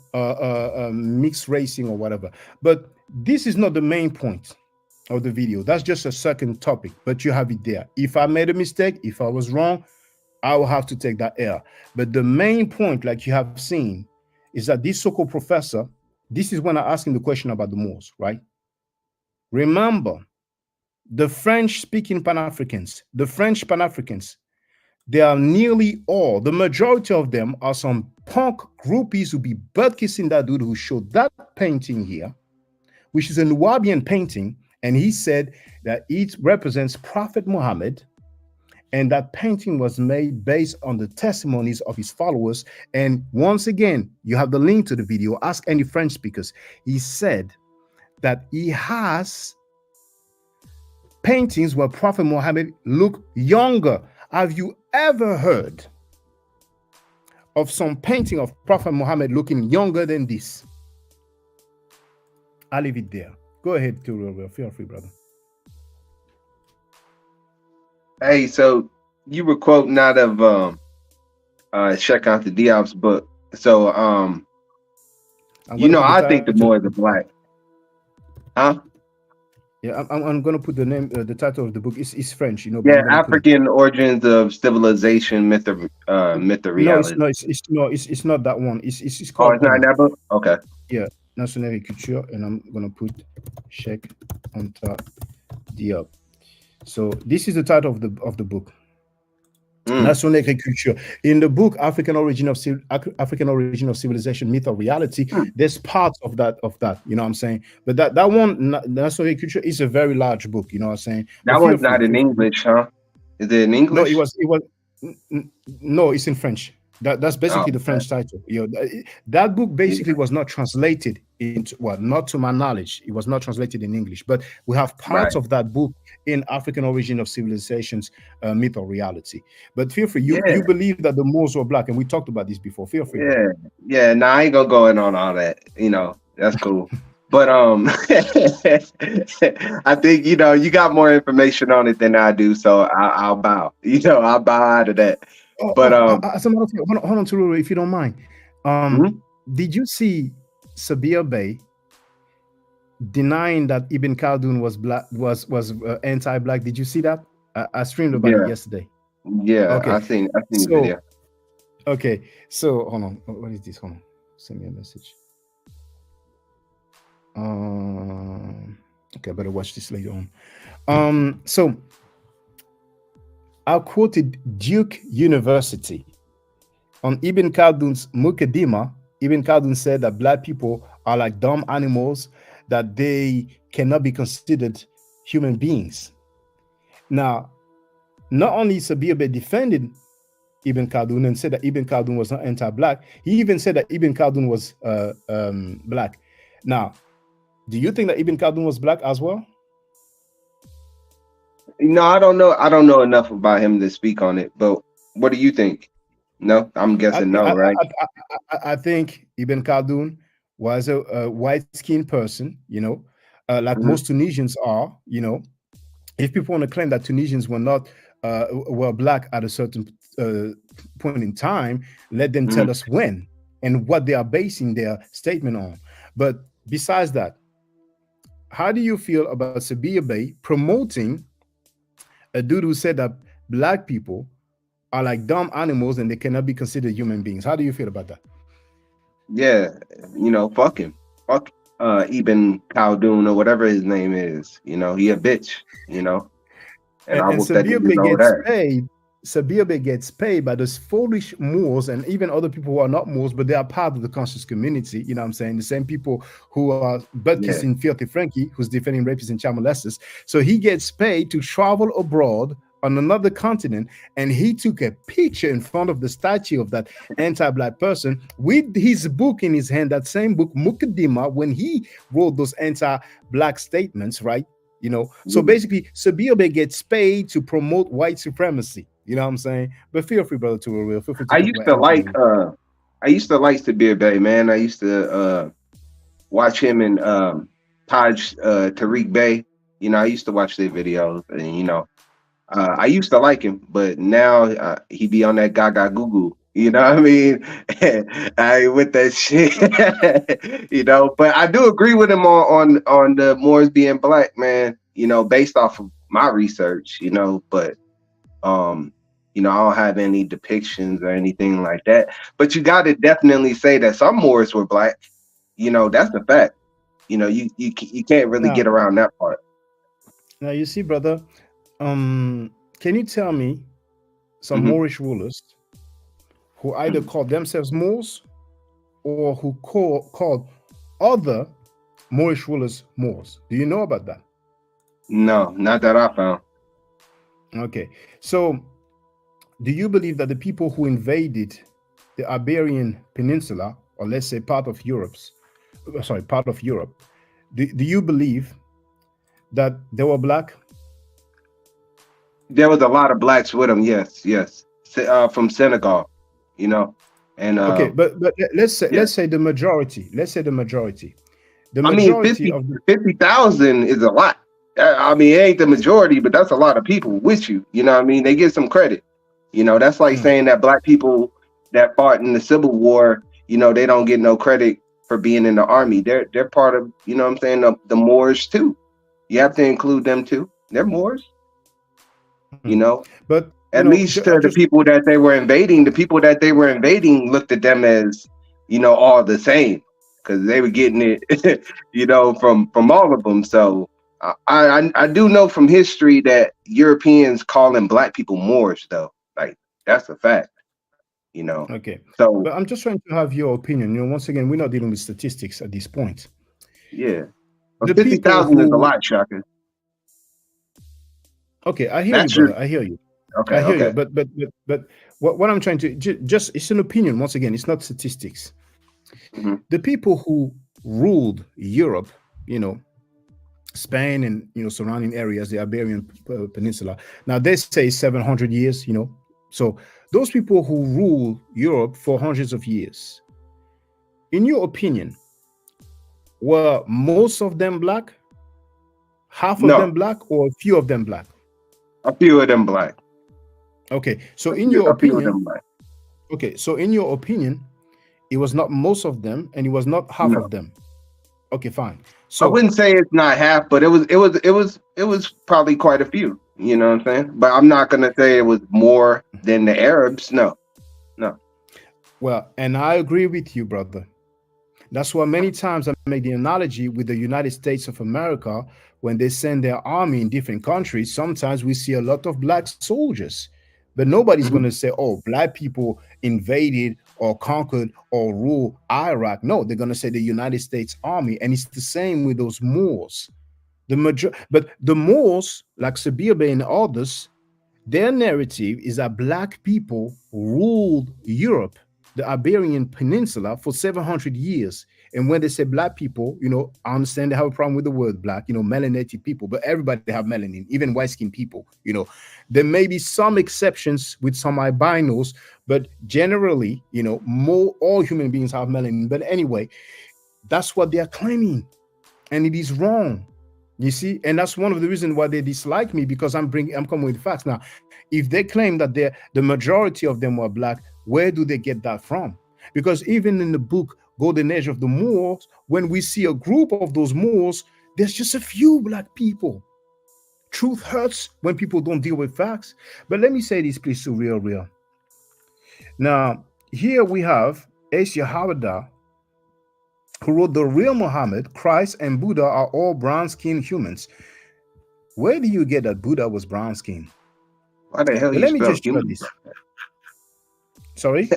Speaker 1: mixed racing or whatever. But this is not the main point of the video. That's just a second topic, but you have it there. If I made a mistake, if I was wrong, I will have to take that error. But the main point, like you have seen, is that this so-called professor, this is when I asked him the question about the Moors, right? Remember, the French-speaking Pan-Africans, they are nearly all, the majority of them are some punk groupies who be butt-kissing that dude who showed that painting here, which is a Nubian painting, and he said that it represents Prophet Muhammad, and that painting was made based on the testimonies of his followers. And once again, you have the link to the video. Ask any French speakers. He said that he has paintings where Prophet Muhammad looked younger. Have you ever heard of some painting of Prophet Muhammad looking younger than this? I'll leave it there. Go ahead, Turo. Feel free, brother.
Speaker 8: Hey, so you were quoting out of Cheikh Anta Diop's book. So you know, I think the Moors are black. Huh?
Speaker 1: Yeah, I'm gonna put the name, the title of the book is French, you know.
Speaker 8: Yeah, African Origins of Civilization, Myth of Reality.
Speaker 1: No, it's not that one. It's
Speaker 8: Oh,
Speaker 1: called.
Speaker 8: it's not that book. Okay.
Speaker 1: Yeah, National Culture, and I'm gonna put Cheikh Anta Diop. So this is the title of the book. National Culture. In the book African Origin of Civilization, Myth or Reality, there's parts of that, you know what I'm saying? But that one, National Culture, is a very large book, you know what I'm saying?
Speaker 8: That one's not in English, huh? Is it in English?
Speaker 1: No, it's in French. That's basically the French title. You know, that book basically was not translated into, well, not to my knowledge, it was not translated in English, but we have parts of that book in African Origin of Civilizations, Myth or Reality. But feel free, you believe that the Moors were black, and we talked about this before. Feel free.
Speaker 8: Yeah. Nah, I ain't gonna go in on all that. You know, that's cool. But I think, you know, you got more information on it than I do, so I'll bow. You know, I'll bow out of that. But
Speaker 1: hold on, Tururu, if you don't mind. Did you see Sabir Bey denying that Ibn Khaldun was black, was anti-black? Did you see that? I streamed about it yesterday.
Speaker 8: Yeah,
Speaker 1: okay.
Speaker 8: I seen the video.
Speaker 1: Okay, so hold on. What is this? Hold on. Send me a message. Okay, I better watch this later on. So I quoted Duke University on Ibn Khaldun's Muqaddimah. Ibn Khaldun said that black people are like dumb animals, that they cannot be considered human beings. Now, not only Sabir Bey defended Ibn Khaldun and said that Ibn Khaldun was not anti-black, he even said that Ibn Khaldun was black. Now, do you think that Ibn Khaldun was black as well?
Speaker 8: No, I don't know. I don't know enough about him to speak on it. But what do you think? No, I'm guessing no, right?
Speaker 1: I think Ibn Khaldun was a white-skinned person, you know, like most Tunisians are, you know, if people want to claim that Tunisians were not were black at a certain point in time, let them tell us when and what they are basing their statement on. But besides that, how do you feel about Sabir Bey promoting a dude who said that black people are like dumb animals and they cannot be considered human beings? How do you feel about that?
Speaker 8: Yeah, fuck him. Fuck Ibn Khaldun or whatever his name is. He a bitch, and I
Speaker 1: And
Speaker 8: hope that
Speaker 1: Sabir
Speaker 8: nigga
Speaker 1: Bey
Speaker 8: know
Speaker 1: gets
Speaker 8: that.
Speaker 1: paid. Sabir Bey gets paid by those foolish Moors and even other people who are not Moors, but they are part of the conscious community. You know what I'm saying? The same people who are butt
Speaker 8: Yeah.
Speaker 1: kissing Filthy Frankie, who's defending rapists and child molesters. So he gets paid to travel abroad on another continent, and he took a picture in front of the statue of that anti-black person with his book in his hand, that same book, Mukaddima, when he wrote those anti-black statements, right? So basically, Sabir Bey gets paid to promote white supremacy. You know what I'm saying? But feel free, brother, to a real. Feel free to
Speaker 8: I
Speaker 1: talk
Speaker 8: used
Speaker 1: about
Speaker 8: to
Speaker 1: anything
Speaker 8: like
Speaker 1: you want.
Speaker 8: I used to like Sabir Bey, man. I used to watch him and Taj Tariq Bey. I used to watch their videos, and I used to like him, but now he be on that Gaga Goo Goo. You know what I mean? I ain't with that shit. But I do agree with him on the Moors being black, man. Based off of my research. But I don't have any depictions or anything like that. But you got to definitely say that some Moors were black. That's a fact. You can't really get
Speaker 1: Now,
Speaker 8: around that part.
Speaker 1: now you see, brother. Can you tell me some
Speaker 8: Mhm.
Speaker 1: Moorish rulers who either called themselves Moors or who called other Moorish rulers Moors? Do you know about that?
Speaker 8: No, not that I found.
Speaker 1: Okay, so do you believe that the people who invaded the Iberian Peninsula, or let's say part of Europe, do you believe that they were black?
Speaker 8: There was a lot of blacks with him. Yes. From Senegal, and
Speaker 1: Okay, but let's
Speaker 8: yeah.
Speaker 1: say the majority. Let's say the majority. The
Speaker 8: I mean,
Speaker 1: majority of the
Speaker 8: 50,000 is a lot. I mean, it ain't the majority, but that's a lot of people with you. You know what I mean? They get some credit. That's like saying that black people that fought in the Civil War, they don't get no credit for being in the army. They're part of, what I'm saying, the Moors too. You have to include them too. They're Moors.
Speaker 1: But
Speaker 8: At least to the people that they were invading, looked at them as, all the same, because they were getting it, from all of them. So I do know from history that Europeans calling black people Moors, though. Like, that's a fact.
Speaker 1: Okay.
Speaker 8: So
Speaker 1: But I'm just trying to have your opinion. Once again, we're not dealing with statistics at this point.
Speaker 8: yeah, but
Speaker 1: The
Speaker 8: 50,000 is a
Speaker 1: who
Speaker 8: lot, Shaka.
Speaker 1: Okay, I hear
Speaker 8: That's
Speaker 1: you, brother.
Speaker 8: your
Speaker 1: I hear you.
Speaker 8: okay.
Speaker 1: I hear you.
Speaker 8: Okay.
Speaker 1: But what I'm trying to just it's an opinion. Once again, it's not statistics.
Speaker 8: Mhm.
Speaker 1: The people who ruled Europe, Spain and surrounding areas, the Iberian Peninsula. Now they say 700 years. So those people who rule Europe for hundreds of years, in your opinion, were most of them black, half of
Speaker 8: No,
Speaker 1: them black, or a few of them black?
Speaker 8: a few of them black.
Speaker 1: Okay, so
Speaker 8: A
Speaker 1: in
Speaker 8: few,
Speaker 1: your
Speaker 8: a few of
Speaker 1: opinion,
Speaker 8: them black.
Speaker 1: okay, so in your opinion, it was not most of them, and it was not half
Speaker 8: No.
Speaker 1: of them. Okay, fine.
Speaker 8: I
Speaker 1: So
Speaker 8: wouldn't say it's not half, but it was probably quite a few. You know what I'm saying? But I'm not gonna say it was more than the Arabs. No.
Speaker 1: well, and I agree with you, brother. That's why many times I make the analogy with the United States of America when they send their army in different countries. Sometimes we see a lot of black soldiers, but nobody's
Speaker 8: Mhm.
Speaker 1: going to say, "Oh, black people invaded or conquered or ruled Iraq." No, they're going to say the United States Army, and it's the same with those Moors. But the Moors, like Sabir Bey and others, their narrative is that black people ruled Europe, the Iberian Peninsula, for 700 years. And when they say black people, I understand they have a problem with the word black, melanated people, but everybody have melanin, even white-skinned people. There may be some exceptions with some albinos, but generally, all human beings have melanin. But anyway, that's what they are claiming, and it is wrong. You see, and that's one of the reasons why they dislike me, because I'm coming with facts. Now, if they claim that the majority of them were black, where do they get that from? Because even in the book Golden Age of the Moors, when we see a group of those Moors, there's just a few black people. Truth hurts when people don't deal with facts. But let me say this, please, to real. Now, here we have Asia Hawada, who wrote the real Muhammad, Christ, and Buddha are all brown-skinned humans. Where do you get that Buddha was brown-skinned?
Speaker 8: Why the hell
Speaker 1: But
Speaker 8: you
Speaker 1: let me
Speaker 8: spell
Speaker 1: just try
Speaker 8: human?
Speaker 1: this. Sorry?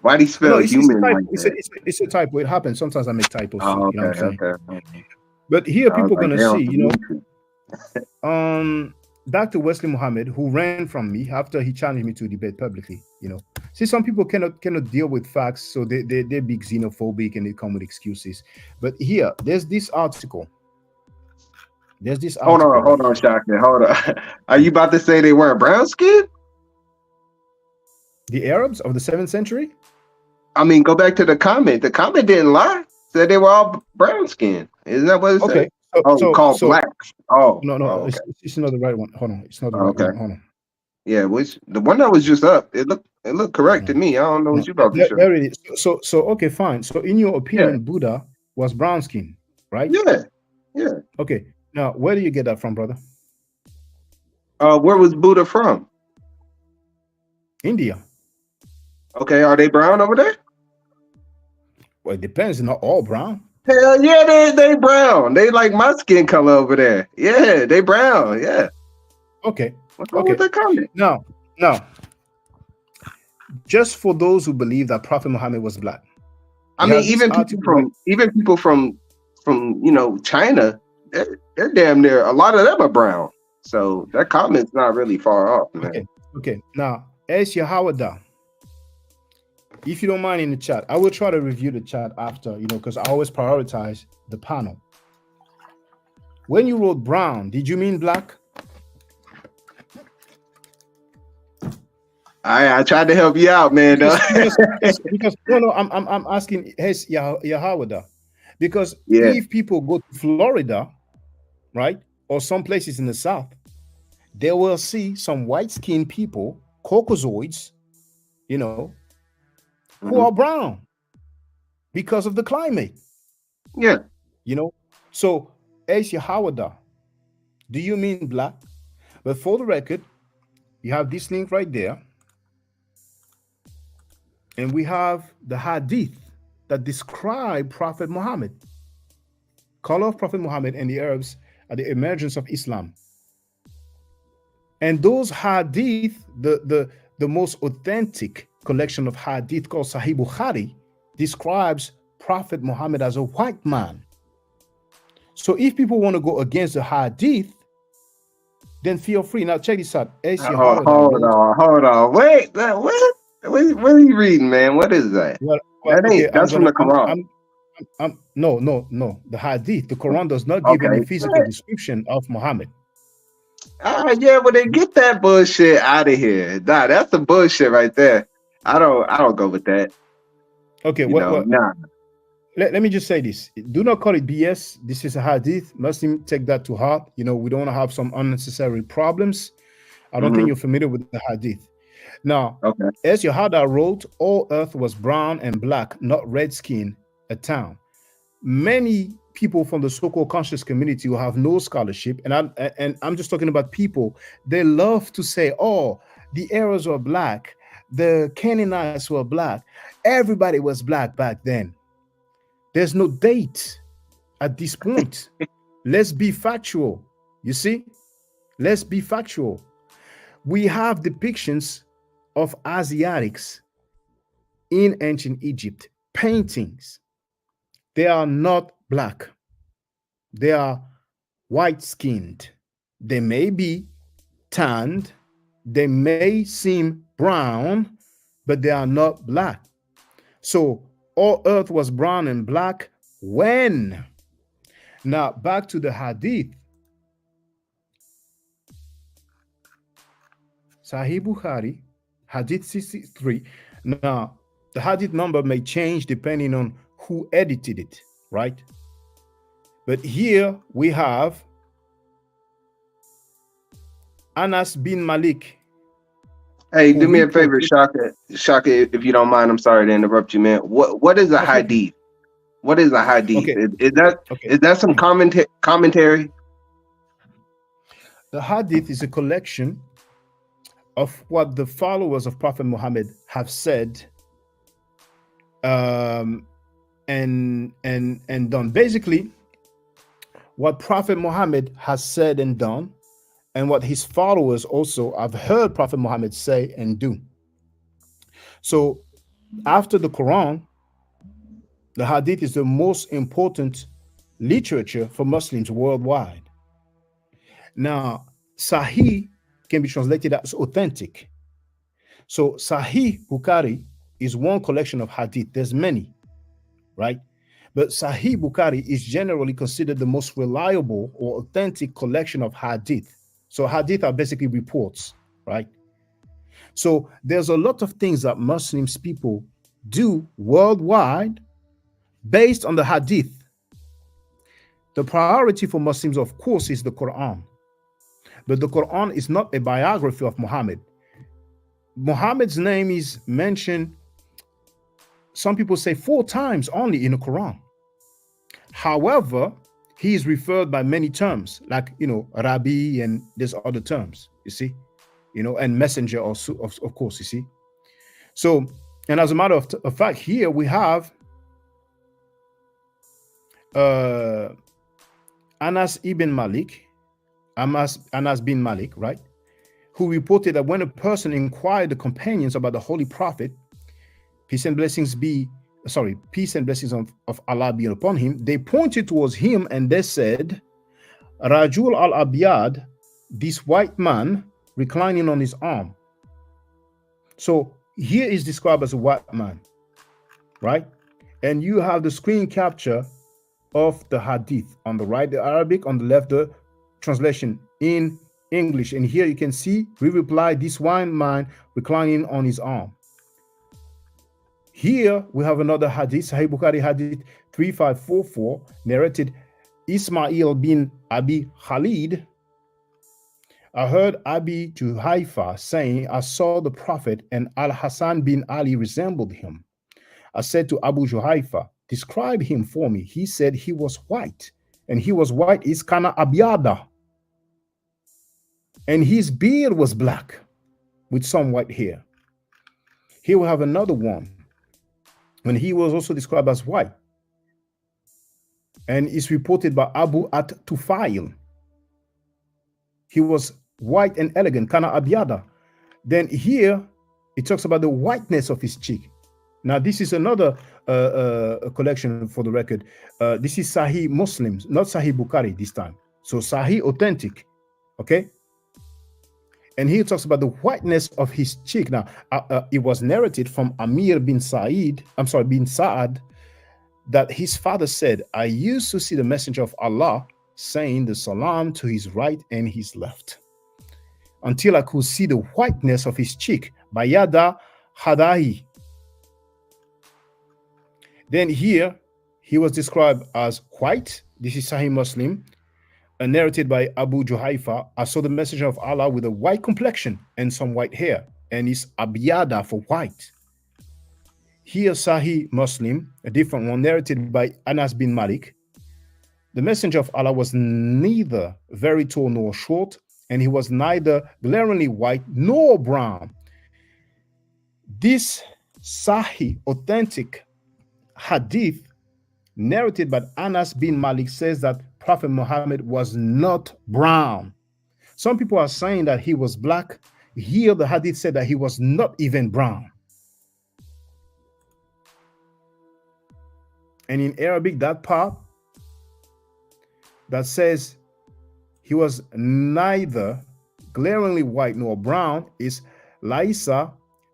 Speaker 8: Why do you spell
Speaker 1: No, it's a
Speaker 8: human
Speaker 1: typo.
Speaker 8: like that?
Speaker 1: It's a typo. It happens. Sometimes I make typos.
Speaker 8: Oh,
Speaker 1: You know what I'm saying?
Speaker 8: okay.
Speaker 1: But here
Speaker 8: I was
Speaker 1: people
Speaker 8: like,
Speaker 1: gonna
Speaker 8: they on
Speaker 1: see,
Speaker 8: some
Speaker 1: you know,
Speaker 8: YouTube.
Speaker 1: Dr. Wesley Muhammad, who ran from me after he challenged me to debate publicly, you know. See, some people cannot deal with facts, so they're big xenophobic and they come with excuses. But here, there's this article.
Speaker 8: Hold on, Shaka. Hold on. Are you about to say they weren't brown skinned?
Speaker 1: The Arabs of the 7th century?
Speaker 8: I mean, go back to the comment. The comment didn't lie. Said they were all brown skinned. Isn't that what it said?
Speaker 1: Okay.
Speaker 8: Called blacks.
Speaker 1: No, it's not the right one. Hold on. It's not the right one. Hold on.
Speaker 8: Yeah, which the one that was just up, it looked correct to me. I don't know what you about to show.
Speaker 1: There it is. So okay, fine. So in your opinion, Buddha was brown skin, right?
Speaker 8: Yeah.
Speaker 1: Okay. Now, where do you get that from, brother?
Speaker 8: Where was Buddha from?
Speaker 1: India.
Speaker 8: Okay, are they brown over there?
Speaker 1: Well, it depends. Not all brown.
Speaker 8: Hell yeah, they brown. They like my skin color over there. Yeah, they brown. Yeah.
Speaker 1: Okay.
Speaker 8: What's wrong with that comment?
Speaker 1: Now, just for those who believe that Prophet Muhammad was black.
Speaker 8: I mean, even people from China, they're damn near, a lot of them are brown. So that comment's not really far off, man.
Speaker 1: Okay. Now, Asia Hawada, if you don't mind, in the chat, I will try to review the chat after, because I always prioritize the panel. When you wrote brown, did you mean black?
Speaker 8: I tried to help you out, man.
Speaker 1: Because I'm asking Yahawada, because if people go to Florida, right, or some places in the South, they will see some white-skinned people, Caucasoids, who are brown because of the climate.
Speaker 8: Yeah.
Speaker 1: So Asia Hawada, do you mean black? But for the record, you have this link right there. And we have the hadith that describe Prophet Muhammad, color of Prophet Muhammad and the Arabs at the emergence of Islam. And those hadith, the most authentic collection of hadith called Sahih Bukhari, describes Prophet Muhammad as a white man. So if people want to go against the hadith, then feel free. Now check this out.
Speaker 8: Hold on. Wait, what? What are you reading, man? What is that? That's from the Quran.
Speaker 1: No. The hadith, the Quran does not give any physical description of Muhammad.
Speaker 8: Yeah, but they get that bullshit out of here. Nah, that's the bullshit right there. I don't go with that.
Speaker 1: Okay, let me just say this. Do not call it BS. This is a hadith. Muslim take that to heart. We don't want to have some unnecessary problems. I don't think you're familiar with the hadith. Now, as Yahada wrote, all earth was brown and black, not red skin, a town. Many people from the so-called conscious community who have no scholarship, and I'm just talking about people, they love to say, oh, the Arabs were black, the Canaanites were black, everybody was black back then. There's no date at this point. Let's be factual. You see? Let's be factual. We have depictions of Asiatics in ancient Egypt, paintings. They are not black. They are white-skinned. They may be tanned. They may seem brown, but they are not black. So all earth was brown and black when? Now back to the hadith. Sahih Bukhari, Hadith 63. Now, the Hadith number may change depending on who edited it, right? But here we have Anas bin Malik.
Speaker 8: Hey,
Speaker 1: who
Speaker 8: do me a favor,
Speaker 1: reported-
Speaker 8: Shaka, if you don't mind. I'm sorry to interrupt you, man. What is a
Speaker 1: That's okay.
Speaker 8: hadith? What is a hadith?
Speaker 1: Okay.
Speaker 8: Is that some commentary?
Speaker 1: The hadith is a collection of what the followers of Prophet Muhammad have said and done. Basically, what Prophet Muhammad has said and done, and what his followers also have heard Prophet Muhammad say and do. So after the Quran, the hadith is the most important literature for Muslims worldwide. Now, Sahih can be translated as authentic. So Sahih Bukhari is one collection of hadith. There's many, right? But Sahih Bukhari is generally considered the most reliable or authentic collection of hadith. So hadith are basically reports, right? So there's a lot of things that Muslims people do worldwide based on the hadith. The priority for Muslims, of course, is the Quran. But the Quran is not a biography of Muhammad. Muhammad's name is mentioned, some people say 4 times only in the Quran. However, he is referred by many terms, like, Rabbi, and there's other terms, you see, and messenger also, of course, you see. So, and as a matter of fact, here we have Anas bin Malik, right, who reported that when a person inquired the companions about the Holy Prophet, peace and blessings of Allah be upon him, they pointed towards him and they said, Rajul al-Abiyad, this white man reclining on his arm. So here is described as a white man, right? And you have the screen capture of the hadith. On the right, the Arabic, on the left, the translation in English. And here you can see, we reply, this white man reclining on his arm. Here we have another hadith, Sahih Bukhari hadith 3544, narrated Ismail bin Abi Khalid. I heard Abi Juhayfa saying, I saw the Prophet and Al-Hassan bin Ali resembled him. I said to Abu Juhayfa, describe him for me. He said he was white, and he was white is kana abiyada. And his beard was black with some white hair. Here we have another one, and he was also described as white. And it's reported by Abu at-Tufail. He was white and elegant, kana abiyada. Then here, it talks about the whiteness of his cheek. Now, this is another collection for the record. This is Sahih Muslims, not Sahih Bukhari this time. So Sahih authentic, okay? And here it talks about the whiteness of his cheek. Now, it was narrated from Amir bin Sa'ad, that his father said, I used to see the messenger of Allah saying the salam to his right and his left, until I could see the whiteness of his cheek, bayada hadahi. Then here, he was described as white. This is Sahih Muslim, narrated by Abu Juhayfa. I saw the messenger of Allah with a white complexion and some white hair, and it's abiyada for white. Here, Sahih Muslim, a different one, narrated by Anas bin Malik. The messenger of Allah was neither very tall nor short, and he was neither glaringly white nor brown. This Sahih, authentic hadith narrated by Anas bin Malik says that Prophet Muhammad was not brown. Some people are saying that he was black. Here, the hadith said that he was not even brown. And in Arabic, that part that says he was neither glaringly white nor brown is Laisa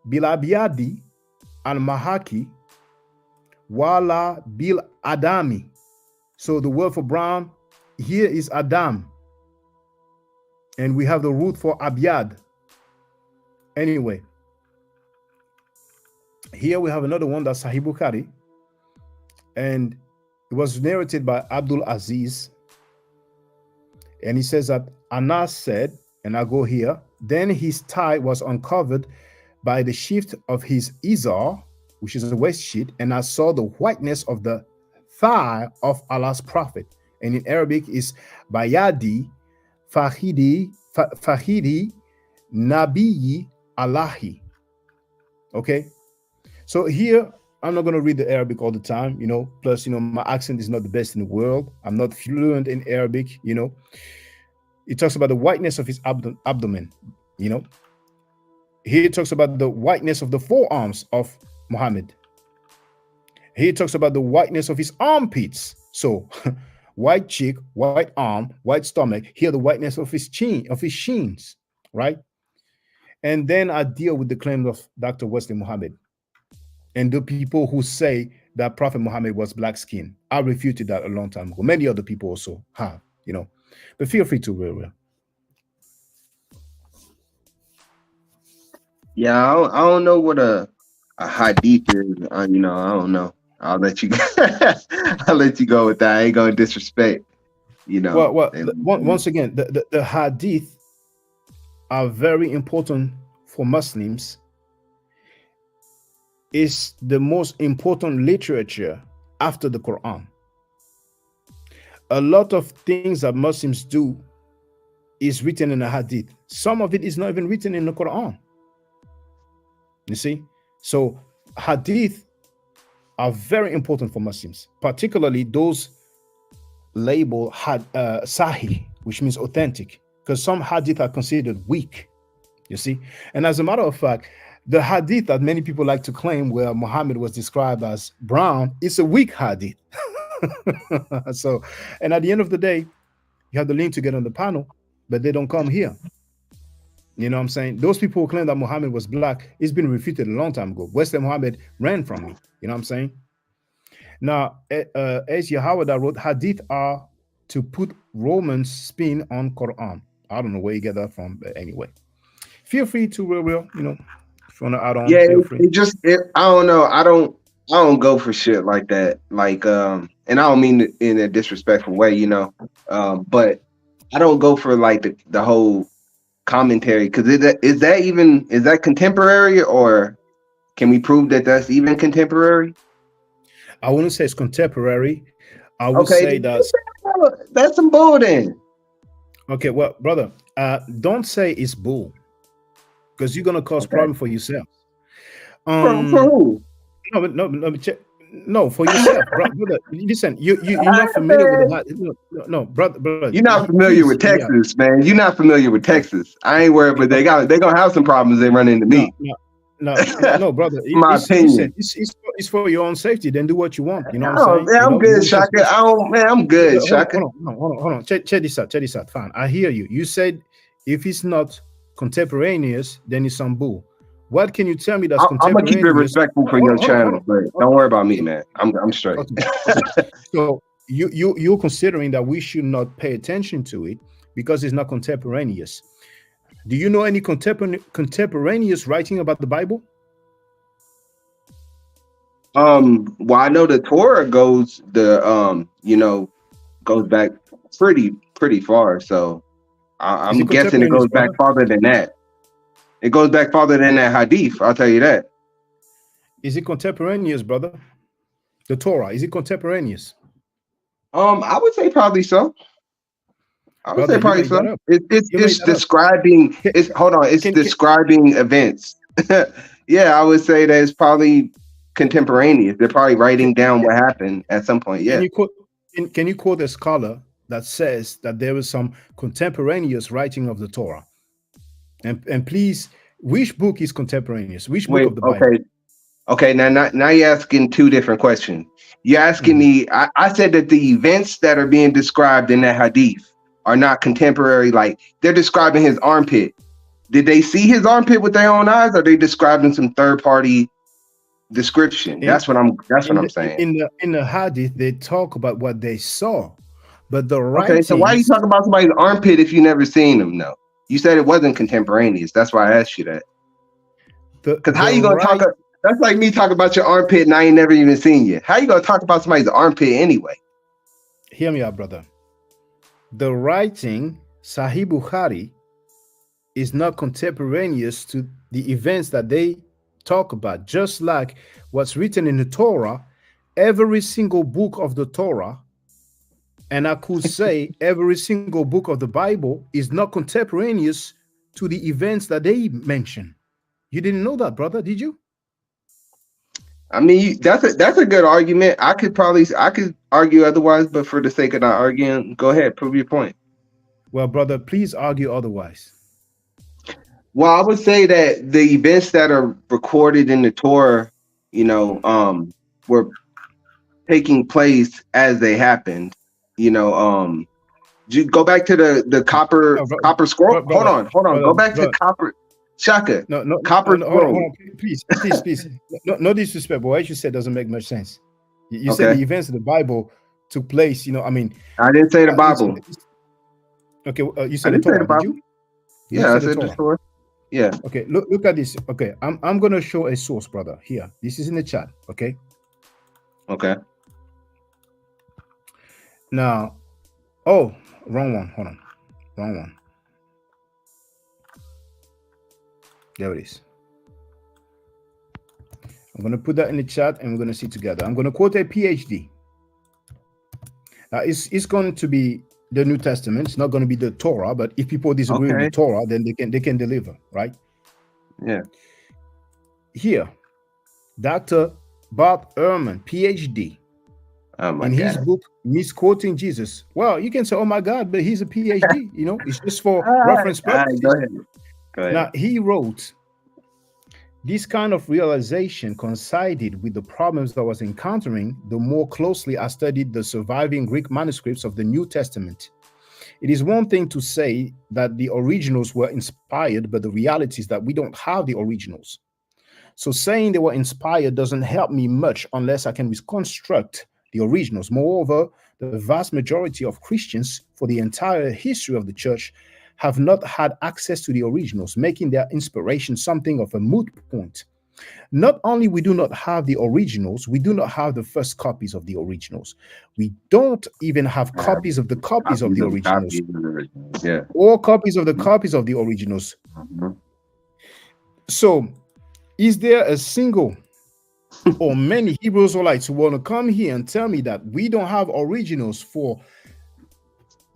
Speaker 1: Bilabiyadi al-Mahaki Wala Bil Adami. So the word for brown here is Adam. And we have the root for Abiyad. Anyway, here we have another one that's Sahih Bukhari. And It was narrated by Abdul Aziz, and he says that Anas said, and I go here, then his thigh was uncovered by the shift of his izar, which is the waist sheet, and I saw the whiteness of the thigh of Allah's prophet. And in Arabic is Bayadi Fahidi Nabiyi Allahi. Okay, so here I'm not going to read the Arabic all the time, plus my accent is not the best in the world. I'm not fluent in Arabic. It talks about the whiteness of his abdomen. Here it talks about the whiteness of the forearms of Muhammad. Here it talks about the whiteness of his armpits. So white cheek, white arm, white stomach. Here the whiteness of his sheens, right? And then I deal with the claims of Dr. Wesley Muhammad and the people who say that Prophet Muhammad was black skinned. I refuted that a long time ago. Many other people also have, but feel free to real.
Speaker 8: Yeah, I don't know what a hadith is. I don't know. I'll let you go. I'll let you go with that. I ain't gonna disrespect.
Speaker 1: Well, once again, the hadith are very important for Muslims. It's the most important literature after the Quran. A lot of things that Muslims do is written in the hadith. Some of it is not even written in the Quran. You see? So hadith are very important for Muslims, particularly those labeled sahih, which means authentic, because some hadith are considered weak, you see? And as a matter of fact, the hadith that many people like to claim where Muhammad was described as brown is a weak hadith. So, and at the end of the day, you have the link to get on the panel, but they don't come here. You know what I'm saying? Those people who claim that Muhammad was black, it's been refuted a long time ago. Wesley Muhammad ran from me. You know what I'm saying? Now, as Yahweh wrote, hadith are to put Romans spin on Quran. I don't know where you get that from, but anyway. Feel free to real, if you want to add on.
Speaker 8: Yeah,
Speaker 1: feel free.
Speaker 8: I don't know. I don't go for shit like that. Like, and I don't mean it in a disrespectful way, but I don't go for like the whole commentary, because is that contemporary, or can we prove that that's even contemporary?
Speaker 1: I wouldn't say it's contemporary. I would say that's
Speaker 8: some bull then.
Speaker 1: Okay, well, brother, don't say it's bull, because you're gonna cause problem for yourself.
Speaker 8: For who?
Speaker 1: No, for yourself, brother. Listen, you're not familiar with the no, brother.
Speaker 8: You're not familiar with Texas, man. You're not familiar with Texas. I ain't worried, but they gonna have some problems. They run into me.
Speaker 1: No, brother.
Speaker 8: My opinion.
Speaker 1: It's for your own safety. Then do what you want. You know what I'm saying?
Speaker 8: Yeah, I'm good, Shaka. I'm good, Shaka.
Speaker 1: Hold on. Check this out. Fine. I hear you. You said if it's not contemporaneous, then it's some bull. What can you tell me that's contemporaneous?
Speaker 8: I'm gonna keep it respectful for your channel, but don't worry about me, man. I'm straight.
Speaker 1: Okay. So you're considering that we should not pay attention to it because it's not contemporaneous. Do you know any contemporaneous writing about the Bible?
Speaker 8: Well, I know the Torah goes back pretty far. So I'm guessing it goes back farther than that. It goes back farther than that hadith. I'll tell you that.
Speaker 1: Is it contemporaneous, brother? The Torah, is it contemporaneous?
Speaker 8: I would say probably so. It's describing. It's describing events. Yeah, I would say that it's probably contemporaneous. They're probably writing down what happened at some point. Yeah.
Speaker 1: Can you quote a scholar that says that there is some contemporaneous writing of the Torah? And please, which book is contemporaneous? Which book of the Bible?
Speaker 8: Okay. Now you're asking two different questions. You're asking me. I said that the events that are being described in that hadith are not contemporary. Like they're describing his armpit. Did they see his armpit with their own eyes? Or are they describing some third party description? That's what I'm saying.
Speaker 1: In the hadith, they talk about what they saw, but the writings.
Speaker 8: Okay, so why are you talking about somebody's armpit if you never seen them? No. You said it wasn't contemporaneous. That's why I asked you that. Because how you gonna talk? That's like me talking about your armpit and I ain't never even seen you. How you gonna talk about somebody's armpit anyway?
Speaker 1: Hear me out, brother. The writing Sahih Bukhari is not contemporaneous to the events that they talk about. Just like what's written in the Torah, every single book of the Torah, and I could say every single book of the Bible, is not contemporaneous to the events that they mention. You didn't know that, brother, did you?
Speaker 8: I mean, that's a good argument. I could argue otherwise, but for the sake of not arguing, go ahead, prove your point.
Speaker 1: Well, brother, please argue otherwise.
Speaker 8: Well, I would say that the events that are recorded in the Torah, were taking place as they happened. You go back to the copper scroll. Hold on. Go back to copper. Shaka.
Speaker 1: No,
Speaker 8: copper scroll.
Speaker 1: Hold on. Please. No disrespect, but what you said doesn't make much sense. You said the events of the Bible took place. I
Speaker 8: didn't say the Bible.
Speaker 1: Okay, you said the Torah, did you?
Speaker 8: Yeah, I said the Torah. Yeah.
Speaker 1: Okay, look at this. Okay, I'm gonna show a source, brother. Here, this is in the chat. Okay.
Speaker 8: Okay.
Speaker 1: Now, wrong one. Hold on, wrong one. There it is. I'm gonna put that in the chat, and we're gonna see together. I'm gonna quote a PhD. It's going to be the New Testament. It's not going to be the Torah, but if people disagree with the Torah, then they can deliver, right?
Speaker 8: Yeah.
Speaker 1: Here, Dr. Bob Ehrman, PhD, in his book Misquoting Jesus. Well, you can say, "Oh my God," but he's a PhD. It's just for reference purposes.
Speaker 8: Go ahead.
Speaker 1: Now he wrote, this kind of realization coincided with the problems I was encountering the more closely I studied the surviving Greek manuscripts of the New Testament. It is one thing to say that the originals were inspired, but the reality is that we don't have the originals. So saying they were inspired doesn't help me much unless I can reconstruct the originals. Moreover, the vast majority of Christians for the entire history of the church have not had access to the originals, making their inspiration something of a moot point. Not only we do not have the originals, we do not have the first copies of the originals. We don't even have copies of the copies of the originals.
Speaker 8: Yeah.
Speaker 1: Or copies of the copies of the originals. So, is there a single or many Hebrew Israelites who want to come here and tell me that we don't have originals for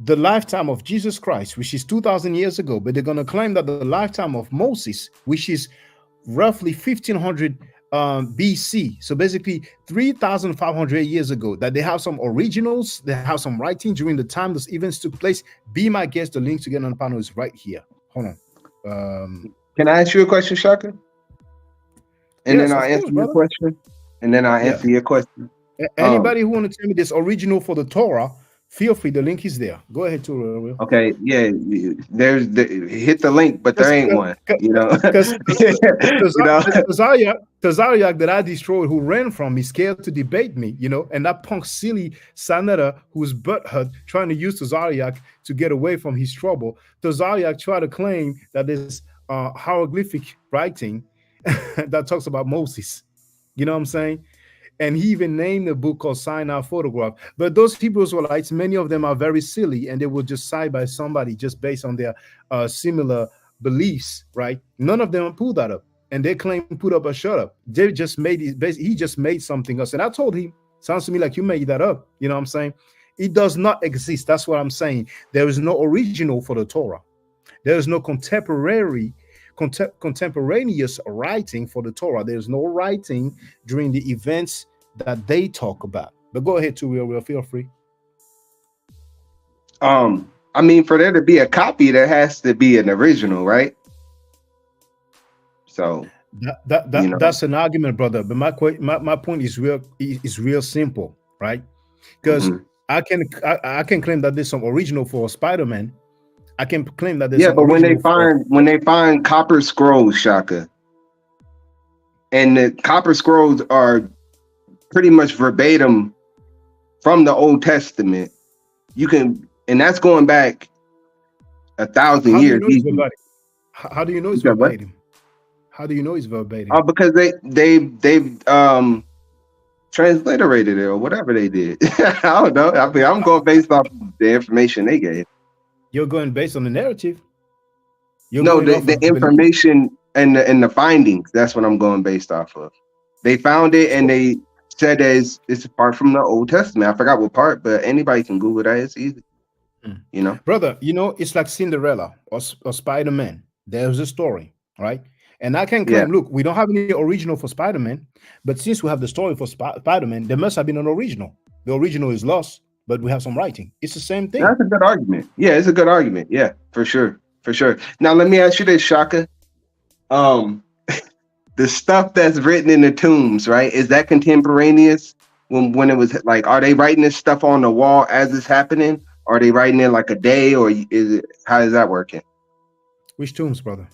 Speaker 1: the lifetime of Jesus Christ, which is 2,000 years ago, but they're going to claim that the lifetime of Moses, which is roughly 1500 BC, so basically 3,500 years ago, that they have some originals, they have some writing during the time those events took place? Be my guest. The link to get on the panel is right here. Hold on.
Speaker 8: Can I ask you a question, Shaka? And then I'll answer your question. And then I'll answer your question.
Speaker 1: Anybody who want to tell me this original for the Torah, feel free. The link is there. Go ahead, too.
Speaker 8: Okay, yeah. Hit the link, but there ain't one.
Speaker 1: Because Tazariak that I destroyed, who ran from me, scared to debate me, and that punk silly Sanetta who's butthurt trying to use Tazariak to get away from his trouble. Tazariak tried to claim that there's hieroglyphic writing that talks about Moses. You know what I'm saying? And he even named a book called Sinai Photograph. But those Hebrew Israelites, many of them are very silly, and they will just side by somebody just based on their similar beliefs, right? None of them pulled that up. And they claim put up or shut up. They just made it, he just made something else. And I told him, sounds to me like you made that up. You know what I'm saying? It does not exist. That's what I'm saying. There is no original for the Torah. There is no contemporaneous writing for the Torah. There's no writing during the events that they talk about. But go ahead, too, Real, feel free.
Speaker 8: I mean, for there to be a copy, there has to be an original, right? So
Speaker 1: that's an argument, brother. But my point is real simple, right? Because I can claim that there's some original for Spider-Man. I can claim that there's
Speaker 8: but when they find copper scrolls, Shaka, and the copper scrolls are pretty much verbatim from the Old Testament, and that's going back 1,000 years.
Speaker 1: How do you know it's verbatim? How do you know it's verbatim?
Speaker 8: Because they transliterated it or whatever they did. I don't know. I mean, I'm going based off the information they gave.
Speaker 1: You're going based on the narrative. You're
Speaker 8: No,
Speaker 1: going
Speaker 8: the,
Speaker 1: off
Speaker 8: the
Speaker 1: of belief.
Speaker 8: information and the findings. That's what I'm going based off of. They found it and they said that it's a part from the Old Testament. I forgot what part, but anybody can Google that. It's easy. You know,
Speaker 1: Brother, you know, it's like Cinderella or Spider-Man. There's a story, right? And I can claim, look, we don't have any original for Spider-Man, but since we have the story for Spider-Man, there must have been an original. The original is lost, but we have some writing. It's the same thing.
Speaker 8: That's a good argument. Yeah, it's a good argument. Yeah, for sure. For sure. Now let me ask you this, Shaka. The stuff that's written in the tombs, right? Is that contemporaneous when it was like, are they writing this stuff on the wall as it's happening? Are they writing it like a day, or is it, how is that working?
Speaker 1: Which tombs, brother?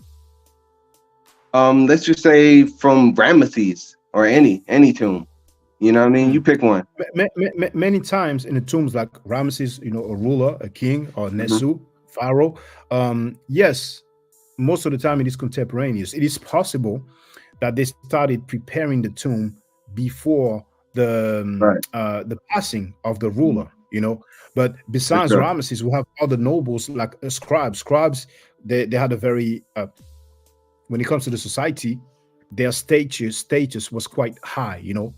Speaker 8: Let's just say from Ramesses or any tomb. You know what I mean? You pick one.
Speaker 1: Many times in the tombs, like Ramesses, you know, a ruler, a king, or Nesu, Pharaoh. Yes, most of the time it is contemporaneous. It is possible that they started preparing the tomb before the passing of the ruler, you know. But besides Ramesses, we have other nobles like scribes. Scribes, they had a very when it comes to the society, their status was quite high, you know.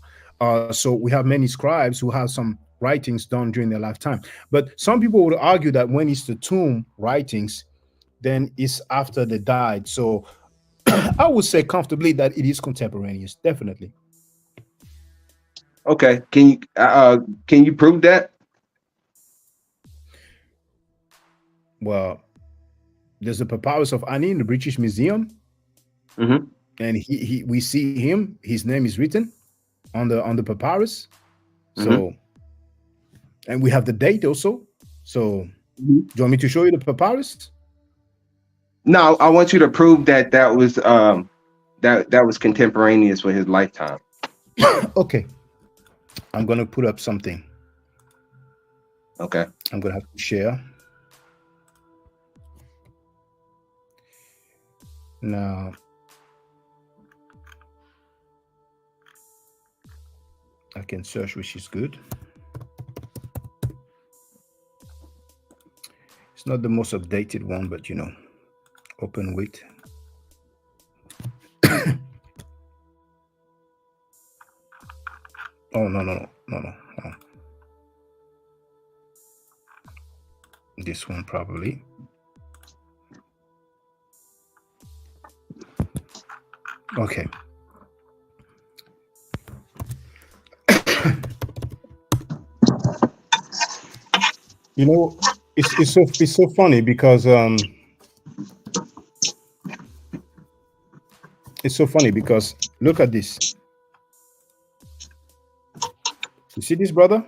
Speaker 1: So we have many scribes who have some writings done during their lifetime. But some people would argue that when it's the tomb writings, then it's after they died. So I would say comfortably that it is contemporaneous, definitely.
Speaker 8: Okay, can you prove that?
Speaker 1: Well, there's a papyrus of Ani in the British Museum, and we see him. His name is written on the papyrus. So, and we have the date also. So, do you want me to show you the papyrus?
Speaker 8: No, I want you to prove that was that was contemporaneous with his lifetime.
Speaker 1: Okay, I'm gonna put up something.
Speaker 8: Okay,
Speaker 1: I'm gonna have to share. Now, I can search, which is good. It's not the most updated one, but you know, open with. Oh, no. This one probably. Okay. You know, it's so funny because it's so funny because look at this. You see this, brother?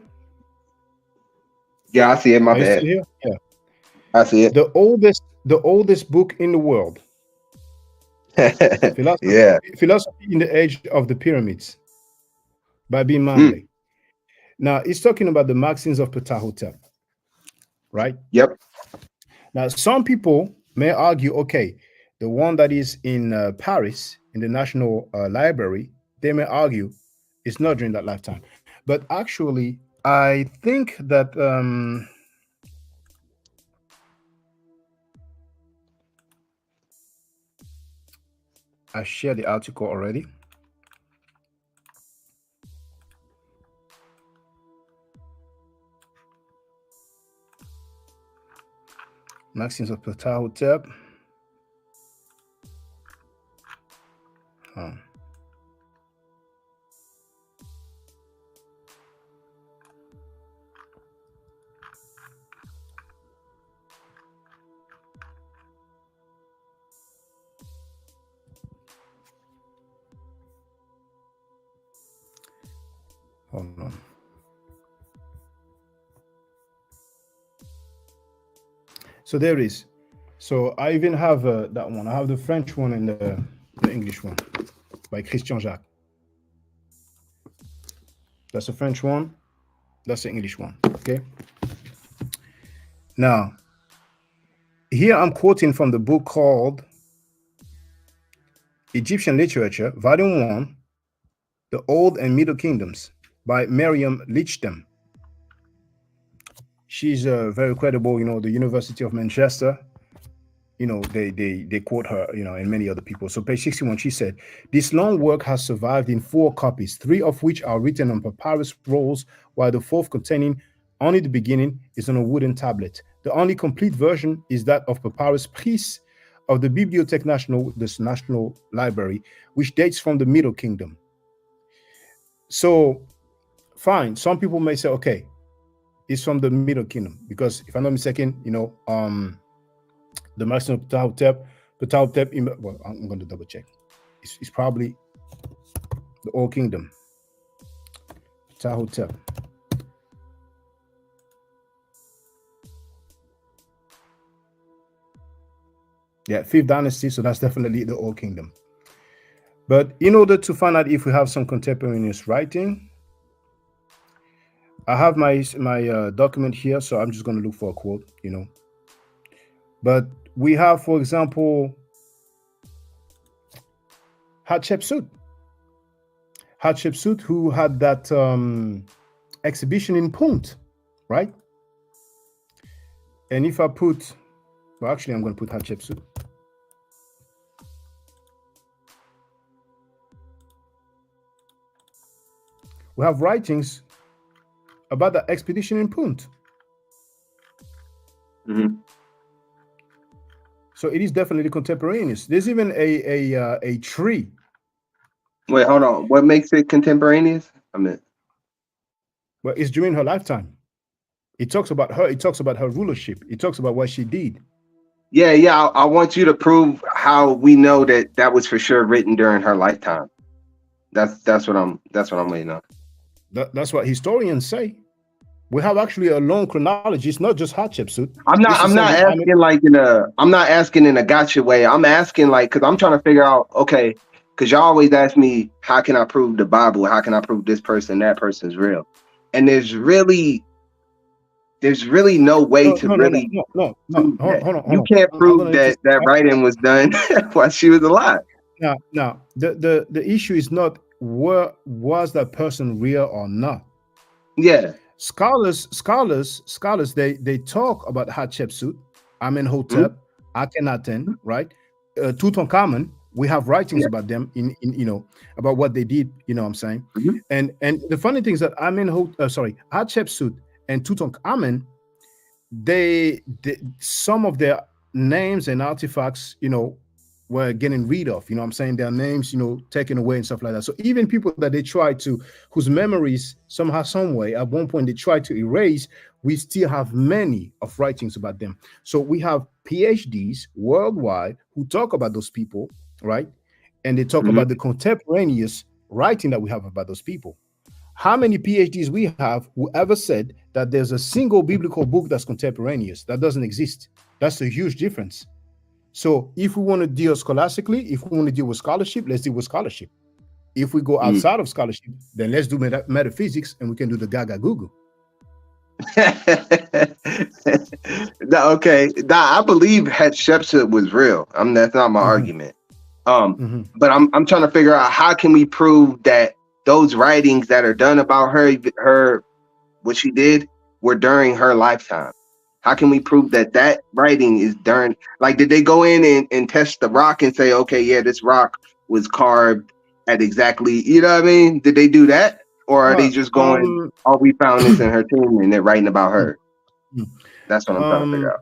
Speaker 8: Yeah, I see it. My bad.
Speaker 1: Yeah,
Speaker 8: I see it.
Speaker 1: The oldest book in the world. Philosophy in the Age of the Pyramids by B. Manley. Now, it's talking about the Maxims of Ptahhotep, right?
Speaker 8: Yep.
Speaker 1: Now, some people may argue, okay, the one that is in Paris, in the National Library, they may argue it's not during that lifetime. But actually, I think that I shared the article already. Maxims of Ptahhotep. Hold on. So there it is. So I even have that one. I have the French one and the English one by Christian Jacques. That's the French one. That's the English one. Okay. Now, here I'm quoting from the book called Egyptian Literature, Volume 1, The Old and Middle Kingdoms by Miriam Lichdom. She's very credible, the University of Manchester. They quote her, and many other people. So page 61, she said, this long work has survived in 4 copies, 3 of which are written on papyrus rolls, while the 4th, containing only the beginning, is on a wooden tablet. The only complete version is that of Papyrus Pris of the Bibliothèque Nationale, this National Library, which dates from the Middle Kingdom. So, fine. Some people may say, okay, it's from the Middle Kingdom, because if I'm not mistaken, the Maximum Ptahhotep, well, I'm going to double check. It's probably the Old Kingdom. Ptahhotep. Yeah, 5th dynasty, so that's definitely the Old Kingdom. But in order to find out if we have some contemporaneous writing, I have my document here, so I'm just going to look for a quote, But we have, for example, Hatshepsut. Hatshepsut, who had that exhibition in Punt, right? And if I put, well, actually, I'm going to put Hatshepsut. We have writings about the expedition in Punt.
Speaker 8: Mm-hmm.
Speaker 1: So it is definitely contemporaneous. There's even a tree.
Speaker 8: Wait, hold on. What makes it contemporaneous?
Speaker 1: Well, it's during her lifetime. It talks about her. It talks about her rulership. It talks about what she did.
Speaker 8: Yeah. I want you to prove how we know that was for sure written during her lifetime. That's what I'm waiting on.
Speaker 1: That's what historians say. We have actually a long chronology. It's not just Hatshepsut.
Speaker 8: I'm not asking in a gotcha way. I'm asking because I'm trying to figure out, okay, because y'all always ask me, how can I prove the Bible? How can I prove this person, that person's real? And there's really no way to really
Speaker 1: hold on.
Speaker 8: You can't prove that writing was done while she was alive.
Speaker 1: Now, the issue is not was that person real or not.
Speaker 8: Yeah.
Speaker 1: Scholars, they talk about Hatshepsut, Amenhotep, Akhenaten, right? Tutankhamun. We have writings about them in about what they did. You know what I'm saying? And the funny thing is that Hatshepsut and Tutankhamun, they some of their names and artifacts, were getting rid of. You know what I'm saying? Their names, taken away and stuff like that. So even people that they try to, whose memories somehow, some way, at one point they try to erase, we still have many of writings about them. So we have PhDs worldwide who talk about those people, right? And they talk about the contemporaneous writing that we have about those people. How many PhDs we have who ever said that there's a single biblical book that's contemporaneous? That doesn't exist. That's a huge difference. So if we want to deal scholastically, if we want to deal with scholarship, let's deal with scholarship. If we go outside of scholarship, then let's do metaphysics, and we can do the gaga goo.
Speaker 8: Okay, I believe Hatshepsut was real. That's not my argument. But I'm trying to figure out, how can we prove that those writings that are done about her what she did were during her lifetime? How can we prove that writing is during, did they go in and test the rock and say, okay, yeah, this rock was carved at exactly, you know what I mean? Did they do that? Or are they just going, we found this in her tomb and they're writing about her? That's what I'm trying to figure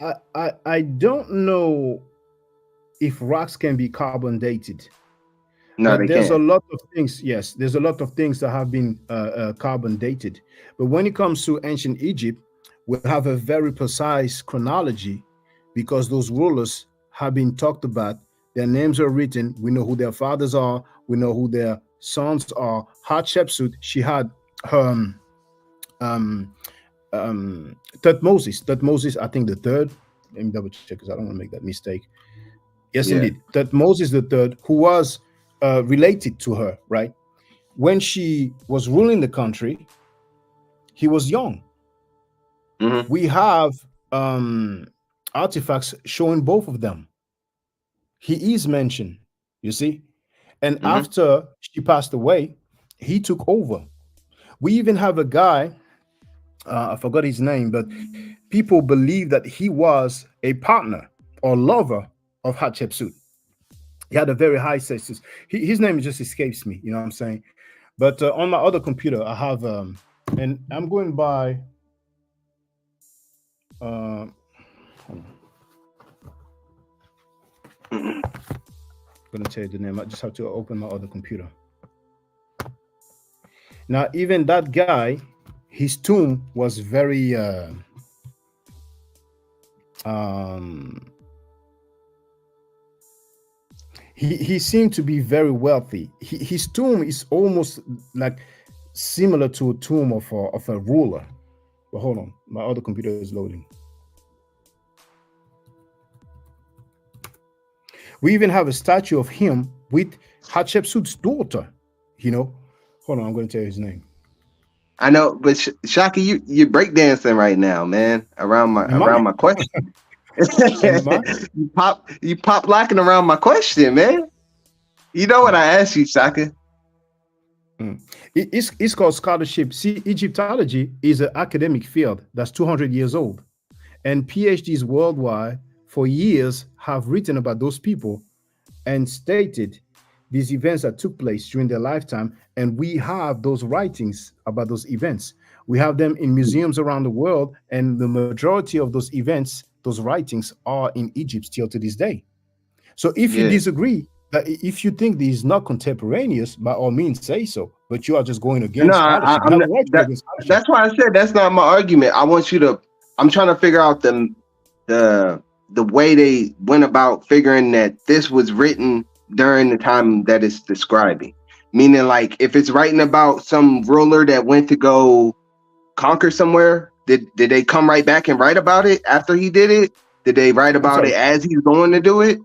Speaker 8: out.
Speaker 1: I don't know if rocks can be carbon dated.
Speaker 8: No,
Speaker 1: there's a lot of things. Yes, there's a lot of things that have been carbon dated. But when it comes to ancient Egypt, we have a very precise chronology, because those rulers have been talked about. Their names are written. We know who their fathers are. We know who their sons are. Hatshepsut, she had her Thutmose, I think the third. Let me double check because I don't want to make that mistake. Yes, indeed. Thutmose the third, who was related to her, right? When she was ruling the country, he was young. We have artifacts showing both of them. He is mentioned, You see? And after she passed away, he took over. We even have a guy, I forgot his name, but people believe that he was a partner or lover of Hatshepsut. He had a very high status. His name just escapes me, you know what I'm saying? But on my other computer, I have, and I'm going by, hold on. I'm going to tell you the name. I just have to open my other computer. Now, even that guy, his tomb was very, he seemed to be very wealthy. His tomb is almost like similar to a tomb of a ruler. But hold on, my other computer is loading. We even have a statue of him with Hatshepsut's daughter. You know, hold on, I'm going to tell you his name.
Speaker 8: I know, but Shaka, you're breakdancing right now, man. Around my question. you pop locking around my question, man. You know what I asked you, Shaka?
Speaker 1: It's called scholarship. See, Egyptology is an academic field that's 200 years old, and PhDs worldwide for years have written about those people and stated these events that took place during their lifetime, and we have those writings about those events. We have them in museums around the world, and the majority of those events, those writings, are in Egypt still to this day. So if you disagree, that if you think these not contemporaneous, by all means say so, but you are just going against scholarship.
Speaker 8: That's why I said that's not my argument. I want you to, I'm trying to figure out the way they went about figuring that this was written during the time that it's describing. Meaning, like, if it's writing about some ruler that went to go conquer somewhere, did they come right back and write about it after he did it? Did they write about it as he's going to do it?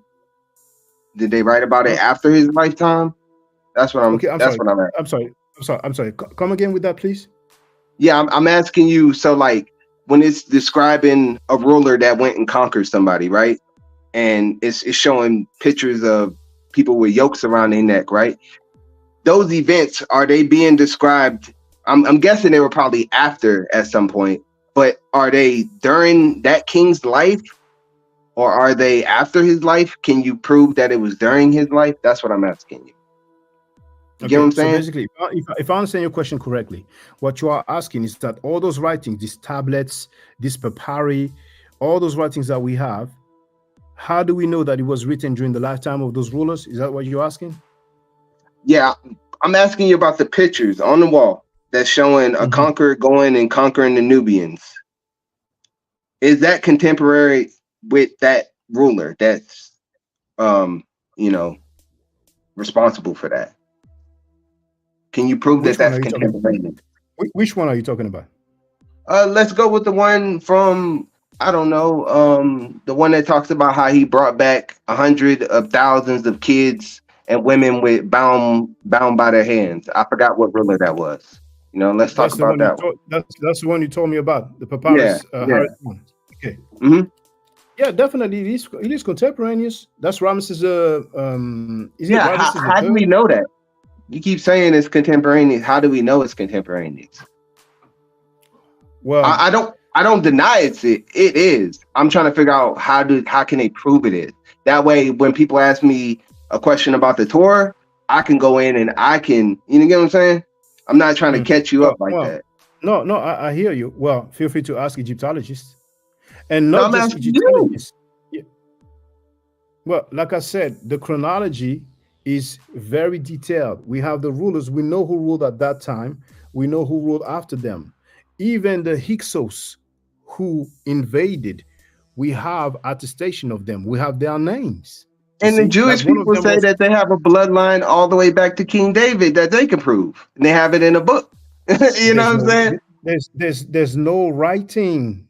Speaker 8: Did they write about it after his lifetime? That's what I'm.
Speaker 1: Okay,
Speaker 8: that's what I'm at.
Speaker 1: I'm sorry. Come again with that, please.
Speaker 8: Yeah, I'm asking you. So, like, when it's describing a ruler that went and conquered somebody, right? And it's showing pictures of people with yokes around their neck, right? Those events, are they being described? I'm guessing they were probably after at some point, but are they during that king's life, or are they after his life? Can you prove that it was during his life? That's what I'm asking you. You get what I'm saying?
Speaker 1: So basically, if I understand your question correctly, what you are asking is that all those writings, these tablets, this papyri, all those writings that we have, how do we know that it was written during the lifetime of those rulers? Is that what you're asking?
Speaker 8: Yeah, I'm asking you about the pictures on the wall that's showing a conqueror going and conquering the Nubians. Is that contemporary with that ruler that's, responsible for that? Can you prove that that's contemporary?
Speaker 1: Which one are you talking about?
Speaker 8: Let's go with the one from, I don't know, the one that talks about how he brought back 100 of thousands of kids and women with bound by their hands. I forgot what ruler that was. Let's talk about that one.
Speaker 1: That's the one you told me about, the papyrus.
Speaker 8: Yeah.
Speaker 1: Okay. Yeah, definitely. It is contemporaneous. That's Ramesses.
Speaker 8: How do we know that? You keep saying it's contemporaneous. How do we know it's contemporaneous?
Speaker 1: Well,
Speaker 8: I don't deny it is. I'm trying to figure out how can they prove it is. That way, when people ask me a question about the Torah, I can go in and I can, you get what I'm saying? I'm not trying to catch you up like that.
Speaker 1: No, I hear you. Well, feel free to ask Egyptologists. And not just Egyptologists. Yeah. Well, like I said, the chronology is very detailed. We have the rulers. We know who ruled at that time. We know who ruled after them. Even the Hyksos who invaded, we have attestation of them. We have their names.
Speaker 8: And the Jewish people say that they have a bloodline all the way back to King David that they can prove. And they have it in a book. You know what I'm saying?
Speaker 1: There's no writing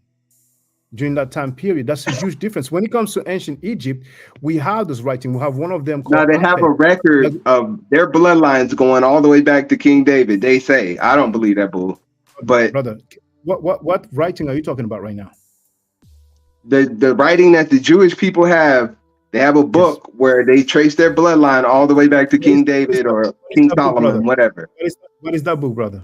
Speaker 1: during that time period. That's a huge difference. When it comes to ancient Egypt, we have this writing. We have one of them called
Speaker 8: Now they have a record of their bloodlines going all the way back to King David. They say. I don't believe that bull. But
Speaker 1: brother, what writing are you talking about right now?
Speaker 8: The writing that the Jewish people have They have a book where they trace their bloodline all the way back to King David or King Solomon, whatever.
Speaker 1: What is that book, brother?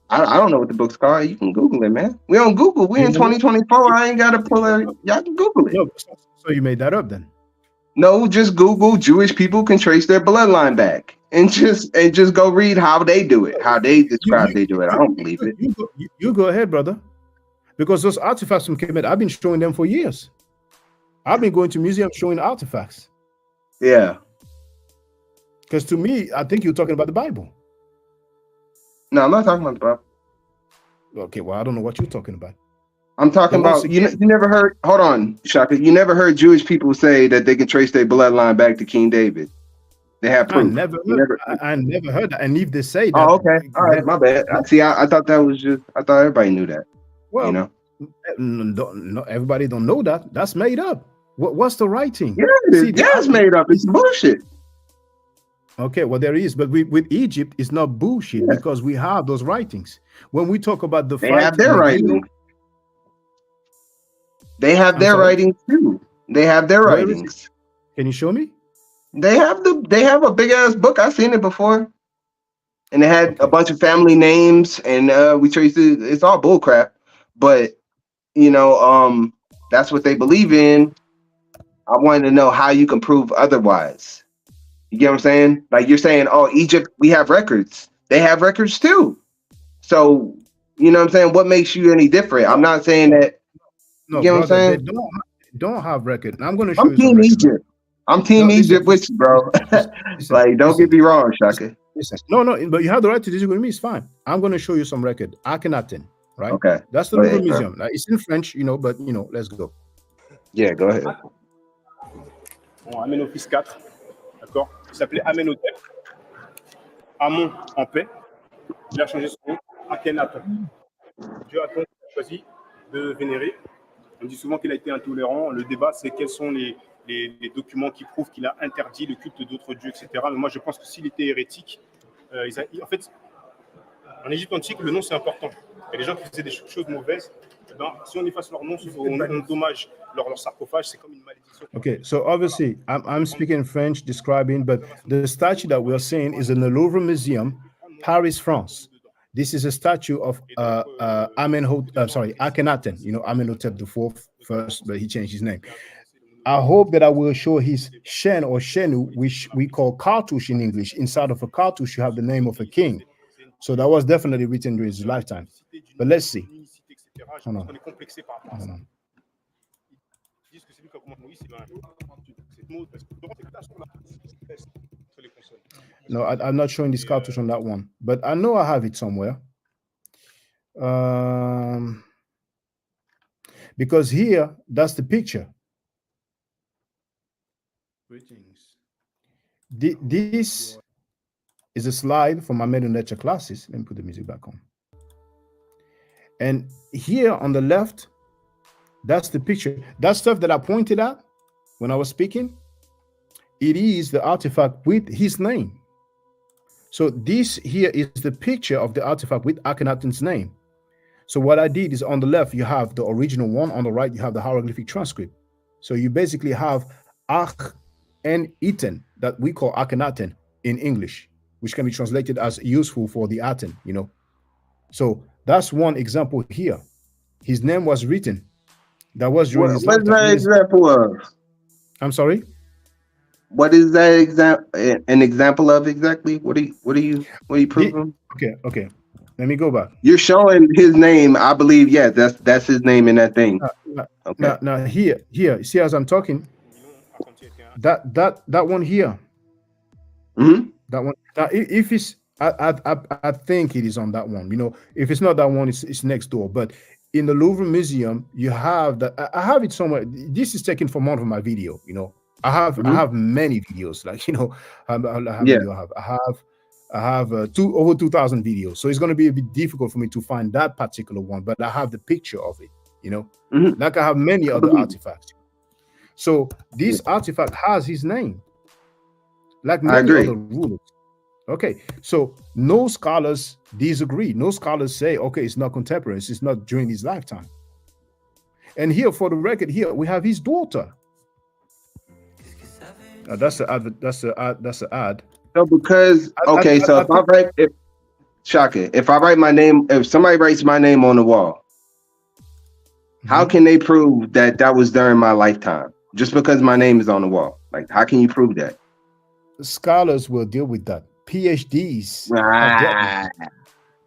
Speaker 8: I don't know what the book's called. You can Google it, man. We on Google. We in 2024. I ain't got to pull it. Y'all can Google it.
Speaker 1: No, so you made that up then?
Speaker 8: No, just Google Jewish people can trace their bloodline back, and just go read how they do it, how they describe they do it. I don't believe it.
Speaker 1: You go ahead, brother, because those artifacts from Kemet, I've been showing them for years. I've been going to museums showing artifacts.
Speaker 8: Yeah.
Speaker 1: Because to me, I think you're talking about the Bible.
Speaker 8: No, I'm not talking about the Bible.
Speaker 1: Okay, well, I don't know what you're talking about.
Speaker 8: I'm talking about, you never heard, hold on, Shaka, you never heard Jewish people say that they can trace their bloodline back to King David. They have proof.
Speaker 1: I never heard that. And if they say that.
Speaker 8: Oh, okay. All right, my bad. I thought that was just, I thought everybody knew that.
Speaker 1: Well,
Speaker 8: you know?
Speaker 1: No, everybody don't know that. That's made up. What's the writing?
Speaker 8: Yeah, it's made up. It's bullshit.
Speaker 1: Okay, well, there is. But with Egypt, it's not bullshit because we have those writings. When we talk about the
Speaker 8: They have their writings. They have their writings too. They have their writings.
Speaker 1: Can you show me?
Speaker 8: They have a big ass book. I've seen it before. And it had a bunch of family names and we traced it. It's all bull crap. But you know, that's what they believe in. I wanted to know how you can prove otherwise. You get what I'm saying? Like you're saying, oh, Egypt, we have records. They have records too. So, you know what I'm saying? What makes you any different? I'm not saying that.
Speaker 1: No,
Speaker 8: you get what I'm saying?
Speaker 1: They don't have record. I'm going to show
Speaker 8: I'm
Speaker 1: you
Speaker 8: Team Egypt. I'm Team Egypt with you, bro. Like, don't get me wrong, Shaka.
Speaker 1: No, but you have the right to disagree with me. It's fine. I'm going to show you some record. Akhenaten, right?
Speaker 8: Okay.
Speaker 1: That's the Louvre Museum. Now, it's in French, you know, but, you know, let's go.
Speaker 8: Yeah, go ahead.
Speaker 3: Bon, Amenophis IV, d'accord? Il s'appelait Amenhotep. Amon en paix. Il a changé son nom. Akhenaton. Dieu a donc choisi de vénérer. On dit souvent qu'il a été intolérant. Le débat, c'est quels sont les documents qui prouvent qu'il a interdit le culte d'autres dieux, etc. Mais moi, je pense que s'il était hérétique, en fait, en Égypte antique, le nom, c'est important. Et les gens qui faisaient des choses mauvaises, si on efface leur nom, on endommage leur sarcophage, c'est comme une malédiction.
Speaker 1: Okay, so obviously, I'm speaking French, describing, but the statue that we're seeing is in the Louvre Museum, Paris, France. This is a statue of Akhenaten. You know, Amenhotep IV first, but he changed his name. I hope that I will show his Shen or Shenu, which we call cartouche in English. Inside of a cartouche, you have the name of a king. So that was definitely written during his lifetime. But let's see. Hold on. Hold on. No, I'm not showing this cartouche on that one, but I know I have it somewhere. Because here, that's the picture. Greetings. This is a slide from my Medu lecture classes. Let me put the music back on. And here on the left, that's the picture. That stuff that I pointed out when I was speaking, it is the artifact with his name. So this here is the picture of the artifact with Akhenaten's name. So what I did is on the left, you have the original one. On the right, you have the hieroglyphic transcript. So you basically have Akhenaten, that we call Akhenaten in English, which can be translated as useful for the Aten, you know. So that's one example here. His name was written. That was during his lifetime.
Speaker 8: What's that example of?
Speaker 1: I'm sorry?
Speaker 8: What is that an example of exactly? What are you proving?
Speaker 1: Okay. Let me go back.
Speaker 8: You're showing his name, I believe. Yeah, that's his name in that thing. Okay.
Speaker 1: Now here, see as I'm talking, that one here.
Speaker 8: Mm-hmm.
Speaker 1: That one. Now, if it's, I think it is on that one. You know, if it's not that one, it's next door. But in the Louvre Museum, you have that. I have it somewhere. This is taken from one of my video. You know, I have many videos. Like, you know, I have over 2,000 videos. So it's going to be a bit difficult for me to find that particular one. But I have the picture of it. You know, like I have many other artifacts. So this artifact has his name, like many other rulers. Okay, so no scholars disagree. No scholars say, okay, it's not contemporaneous. It's not during his lifetime. And here, for the record, here we have his daughter. That's the ad. That's the ad. That's the ad.
Speaker 8: So because okay, so
Speaker 1: I
Speaker 8: if I
Speaker 1: think
Speaker 8: write Shaka, if I write my name, if somebody writes my name on the wall, how can they prove that that was during my lifetime? Just because my name is on the wall, like how can you prove that?
Speaker 1: scholars will deal with that. PhDs have dealt with
Speaker 8: Ah,
Speaker 1: that.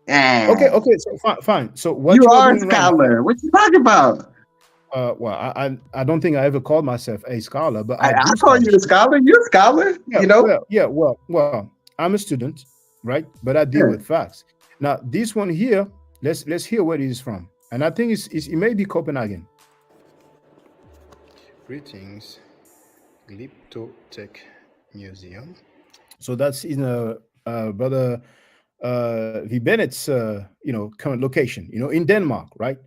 Speaker 8: ah.
Speaker 1: Okay. So fine. So what
Speaker 8: You
Speaker 1: you are
Speaker 8: are a
Speaker 1: doing right now?
Speaker 8: scholar. What you talking about?
Speaker 1: Well, I don't think I ever called myself a scholar, but
Speaker 8: I
Speaker 1: I do
Speaker 8: call you a
Speaker 1: scholarship.
Speaker 8: scholar. You're a scholar.
Speaker 1: Yeah,
Speaker 8: You know.
Speaker 1: well, I'm a student, right? But I deal
Speaker 8: Yeah.
Speaker 1: with facts. Now, this one here, let's hear where it is from, and I think it may be Copenhagen. Greetings, Glyptotech Museum. So that's in brother V Bennett's current location, in Denmark, right?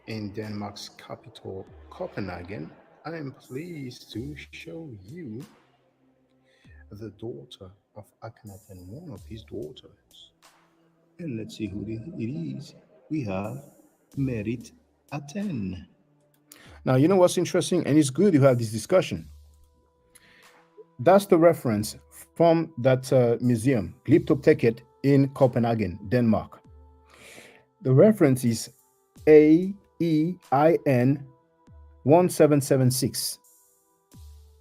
Speaker 1: In Denmark's capital, Copenhagen. I am pleased to show you the daughter of Akhenaten, one of his daughters. And let's see who it is. We have Merit Aten. Now, you know what's interesting? And it's good you have this discussion. That's the reference from that museum, Glyptoteket in Copenhagen, Denmark. The reference is AEIN 1776.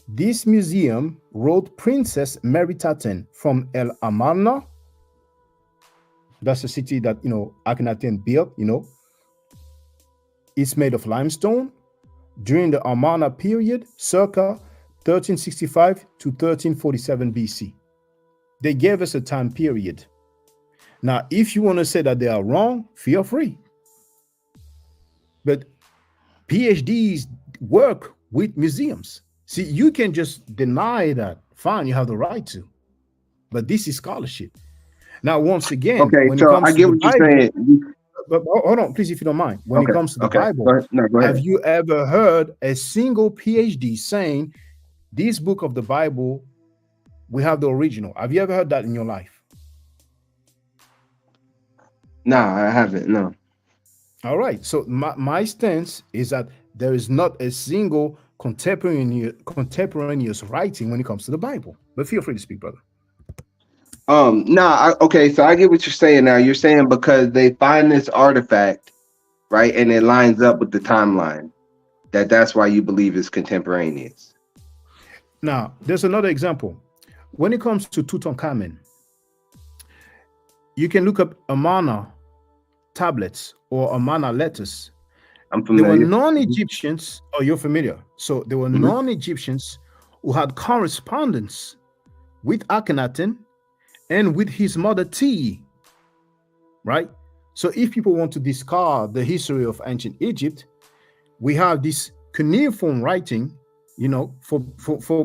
Speaker 1: This museum wrote Princess Meritaten from El Amarna. That's the city that Akhenaten built. It's made of limestone during the Amarna period, circa 1365 to 1347 BC. They gave us a time period. Now, if you want to say that they are wrong, feel free. But PhDs work with museums. See, you can just deny that. Fine, you have the right to. But this is scholarship. Now, once again,
Speaker 8: Okay,
Speaker 1: when it
Speaker 8: so
Speaker 1: comes
Speaker 8: I
Speaker 1: to
Speaker 8: get
Speaker 1: the
Speaker 8: what you're
Speaker 1: Bible,
Speaker 8: saying.
Speaker 1: but hold on, please, if you don't mind. When it comes to the
Speaker 8: Okay.
Speaker 1: Bible,
Speaker 8: Go ahead. No, go
Speaker 1: have
Speaker 8: ahead.
Speaker 1: you ever heard a single PhD saying this book of the Bible, we have the original? Have you ever heard that in your life?
Speaker 8: No, I haven't. No.
Speaker 1: All right. So my stance is that there is not a single contemporaneous writing when it comes to the Bible. But feel free to speak, brother.
Speaker 8: Okay, so I get what you're saying now. You're saying because they find this artifact, right, and it lines up with the timeline, that's why you believe it's contemporaneous.
Speaker 1: Now, there's another example. When it comes to Tutankhamen, you can look up Amarna tablets or Amarna letters.
Speaker 8: I'm
Speaker 1: There were
Speaker 8: familiar.
Speaker 1: non-Egyptians, oh, you're familiar. So there were non-Egyptians who had correspondence with Akhenaten and with his mother Ti, right? So if people want to discard the history of ancient Egypt, we have this cuneiform writing, for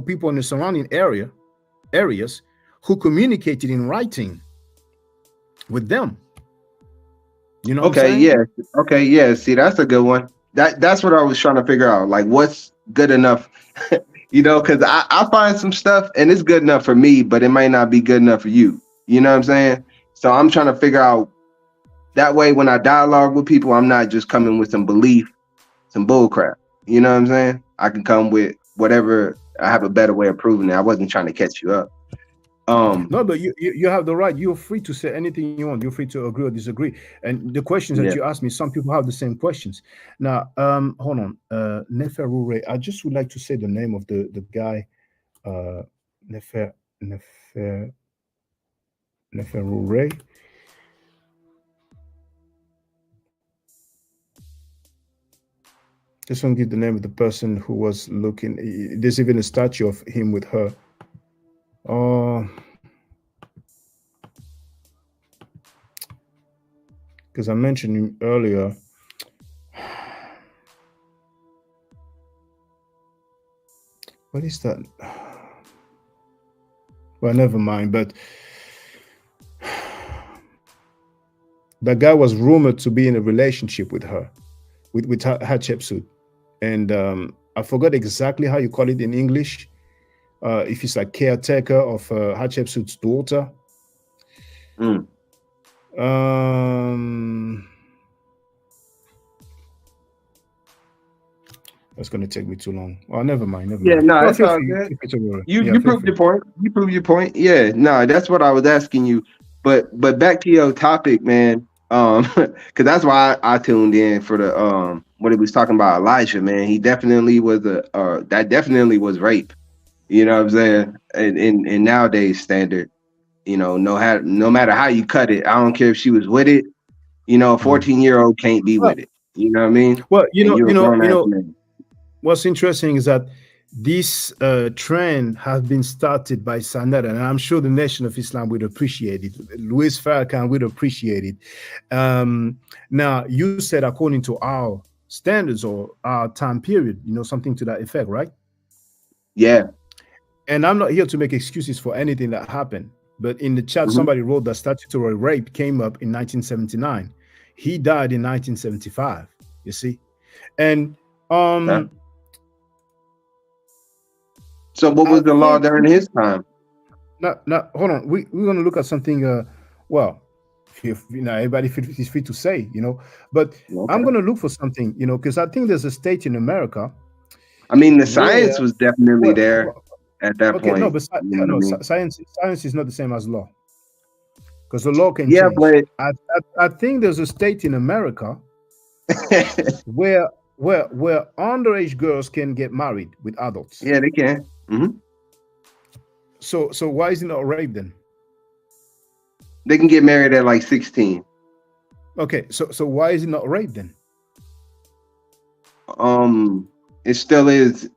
Speaker 1: people in the surrounding areas who communicated in writing with them. You know what I'm saying?
Speaker 8: Yeah. Okay, yeah. See, that's a good one. That's what I was trying to figure out. Like, what's good enough? Because I find some stuff and it's good enough for me, but it might not be good enough for you. You know what I'm saying? So I'm trying to figure out that way when I dialogue with people, I'm not just coming with some belief, some bull crap. You know what I'm saying? I can come with whatever. I have a better way of proving it. I wasn't trying to catch you up.
Speaker 1: No, but you have the right. You're free to say anything you want. You're free to agree or disagree. And the questions that you asked me, some people have the same questions. Now, hold on. Neferure. I just would like to say the name of the guy. Neferure. Just want to give the name of the person who was looking. There's even a statue of him with her. Because I mentioned him earlier. What is that? Well, never mind. But that guy was rumored to be in a relationship with her, with Hatshepsut. And I forgot exactly how you call it in English. If it's like caretaker of Hatshepsut's daughter. Let's That's going to take me too long. Oh, never mind. Never
Speaker 8: Yeah,
Speaker 1: mind.
Speaker 8: no,
Speaker 1: Well,
Speaker 8: it's
Speaker 1: feel
Speaker 8: all
Speaker 1: free.
Speaker 8: good.
Speaker 1: Feel free to worry.
Speaker 8: You
Speaker 1: Yeah,
Speaker 8: you
Speaker 1: feel
Speaker 8: proved
Speaker 1: free.
Speaker 8: your point. You proved your point. Yeah, no, that's what I was asking you. But back to your topic, man. Because that's why I tuned in for the what he was talking about Elijah, man. He definitely was that definitely was rape. You know what I'm saying? In nowadays standard, no matter how you cut it, I don't care if she was with it. A 14-year-old can't be
Speaker 1: Well,
Speaker 8: with it. You know what I mean?
Speaker 1: well,
Speaker 8: And you're a grown ass man.
Speaker 1: what's interesting is that this trend has been started by Sanada, and I'm sure the Nation of Islam would appreciate it. Louis Farrakhan would appreciate it. Now, you said according to our standards or our time period, something to that effect, right?
Speaker 8: Yeah.
Speaker 1: And I'm not here to make excuses for anything that happened. But in the chat, somebody wrote that statutory rape came up in 1979. He died in 1975. You see, and
Speaker 8: So what was the law during his time?
Speaker 1: Now, hold on. We're going to look at something. Well, everybody is free to say, but I'm going to look for something, because I think there's a state in America.
Speaker 8: I mean, the science was definitely there at that point.
Speaker 1: No, but science is not the same as law, because the law can
Speaker 8: Yeah,
Speaker 1: change.
Speaker 8: but
Speaker 1: I think there's a state in America where underage girls can get married with adults.
Speaker 8: Yeah, they can.
Speaker 1: So why is it not rape then?
Speaker 8: They can get married at like 16.
Speaker 1: Okay, so why is it not rape then?
Speaker 8: It still is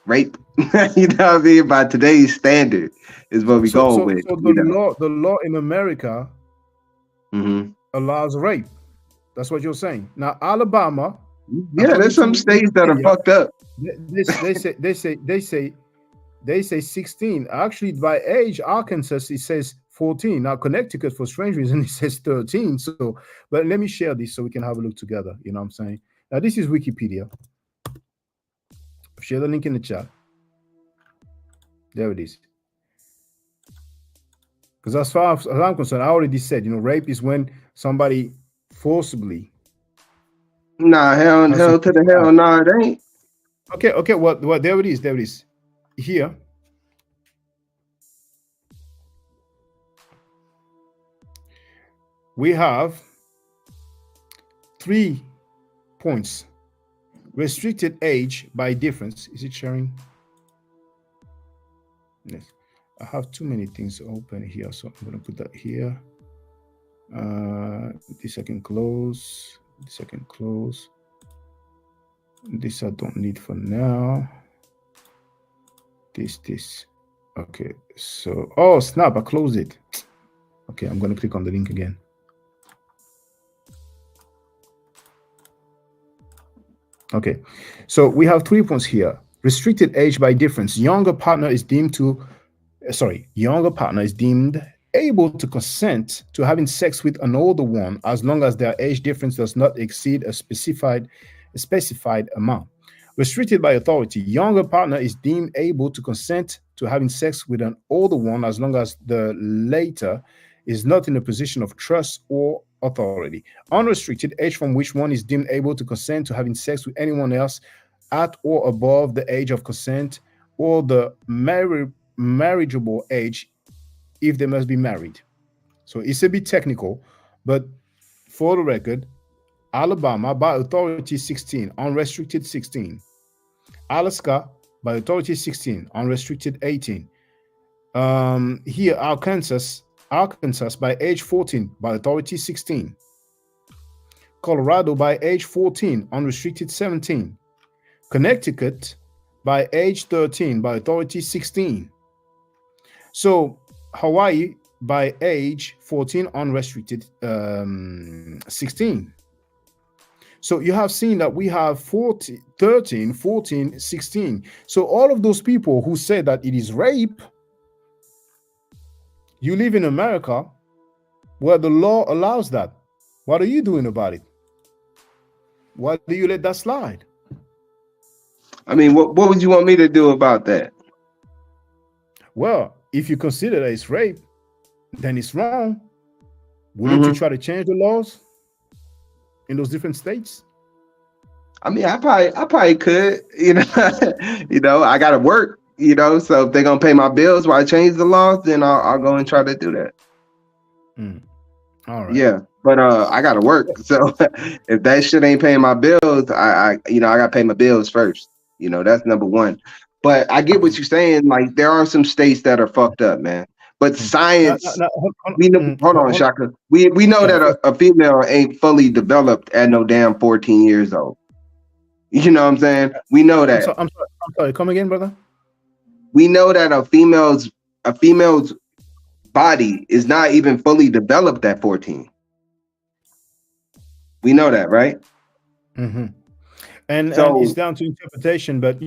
Speaker 8: rape. You know what I mean? By today's standard is what we go with.
Speaker 1: So the law in America allows rape. That's what you're saying. Now Alabama.
Speaker 8: Yeah, there's some states that are fucked up.
Speaker 1: They say 16. Actually, by age, Arkansas it says 14. Now Connecticut, for strange reason, it says 13. So, but let me share this so we can have a look together. You know what I'm saying? Now this is Wikipedia. Share the link in the chat. There it is. Because as far as I'm concerned, I already said, rape is when somebody forcibly.
Speaker 8: Nah, hell to the hell, nah, it ain't.
Speaker 1: Okay, well, there it is. Here. We have 3 points. Restricted age by difference. Is it sharing? Yes. I have too many things open here, so I'm going to put that here. This I can close. This I can close. This I don't need for now. This. Okay, so, oh, snap, I closed it. Okay, I'm going to click on the link again. Okay, so we have 3 points here. Restricted age by difference. Younger partner is deemed able to consent to having sex with an older one as long as their age difference does not exceed a specified amount. Restricted by authority. Younger partner is deemed able to consent to having sex with an older one as long as the later is not in a position of trust or authority. Unrestricted, age from which one is deemed able to consent to having sex with anyone else at or above the age of consent or the marriageable age if they must be married. So it's a bit technical, but for the record, Alabama by authority 16, unrestricted 16. Alaska by authority 16, unrestricted 18. Here, Arkansas by age 14, by authority 16. Colorado by age 14, unrestricted 17. Connecticut by age 13, by authority 16. So Hawaii by age 14, unrestricted 16. So you have seen that we have 13, 14, 16. So all of those people who say that it is rape, you live in America where the law allows that. What are you doing about it? Why do you let that slide?
Speaker 8: I mean, what would you want me to do about that?
Speaker 1: Well, if you consider that it's rape, then it's wrong. Wouldn't you try to change the laws in those different states?
Speaker 8: I mean, I probably could, I gotta work, so if they're gonna pay my bills while I change the laws, then I'll go and try to do that.
Speaker 1: All right.
Speaker 8: Yeah. But I gotta work. So if that shit ain't paying my bills, I gotta pay my bills first. That's number one. But I get what you're saying. Like there are some states that are fucked up, man. But science, hold on, Shaka. We know that a female ain't fully developed at no damn 14 years old. You know what I'm saying? We know that.
Speaker 1: I'm sorry. Come again, brother.
Speaker 8: We know that a female's body is not even fully developed at 14. We know that, right?
Speaker 1: Mm-hmm. And it's down to interpretation, but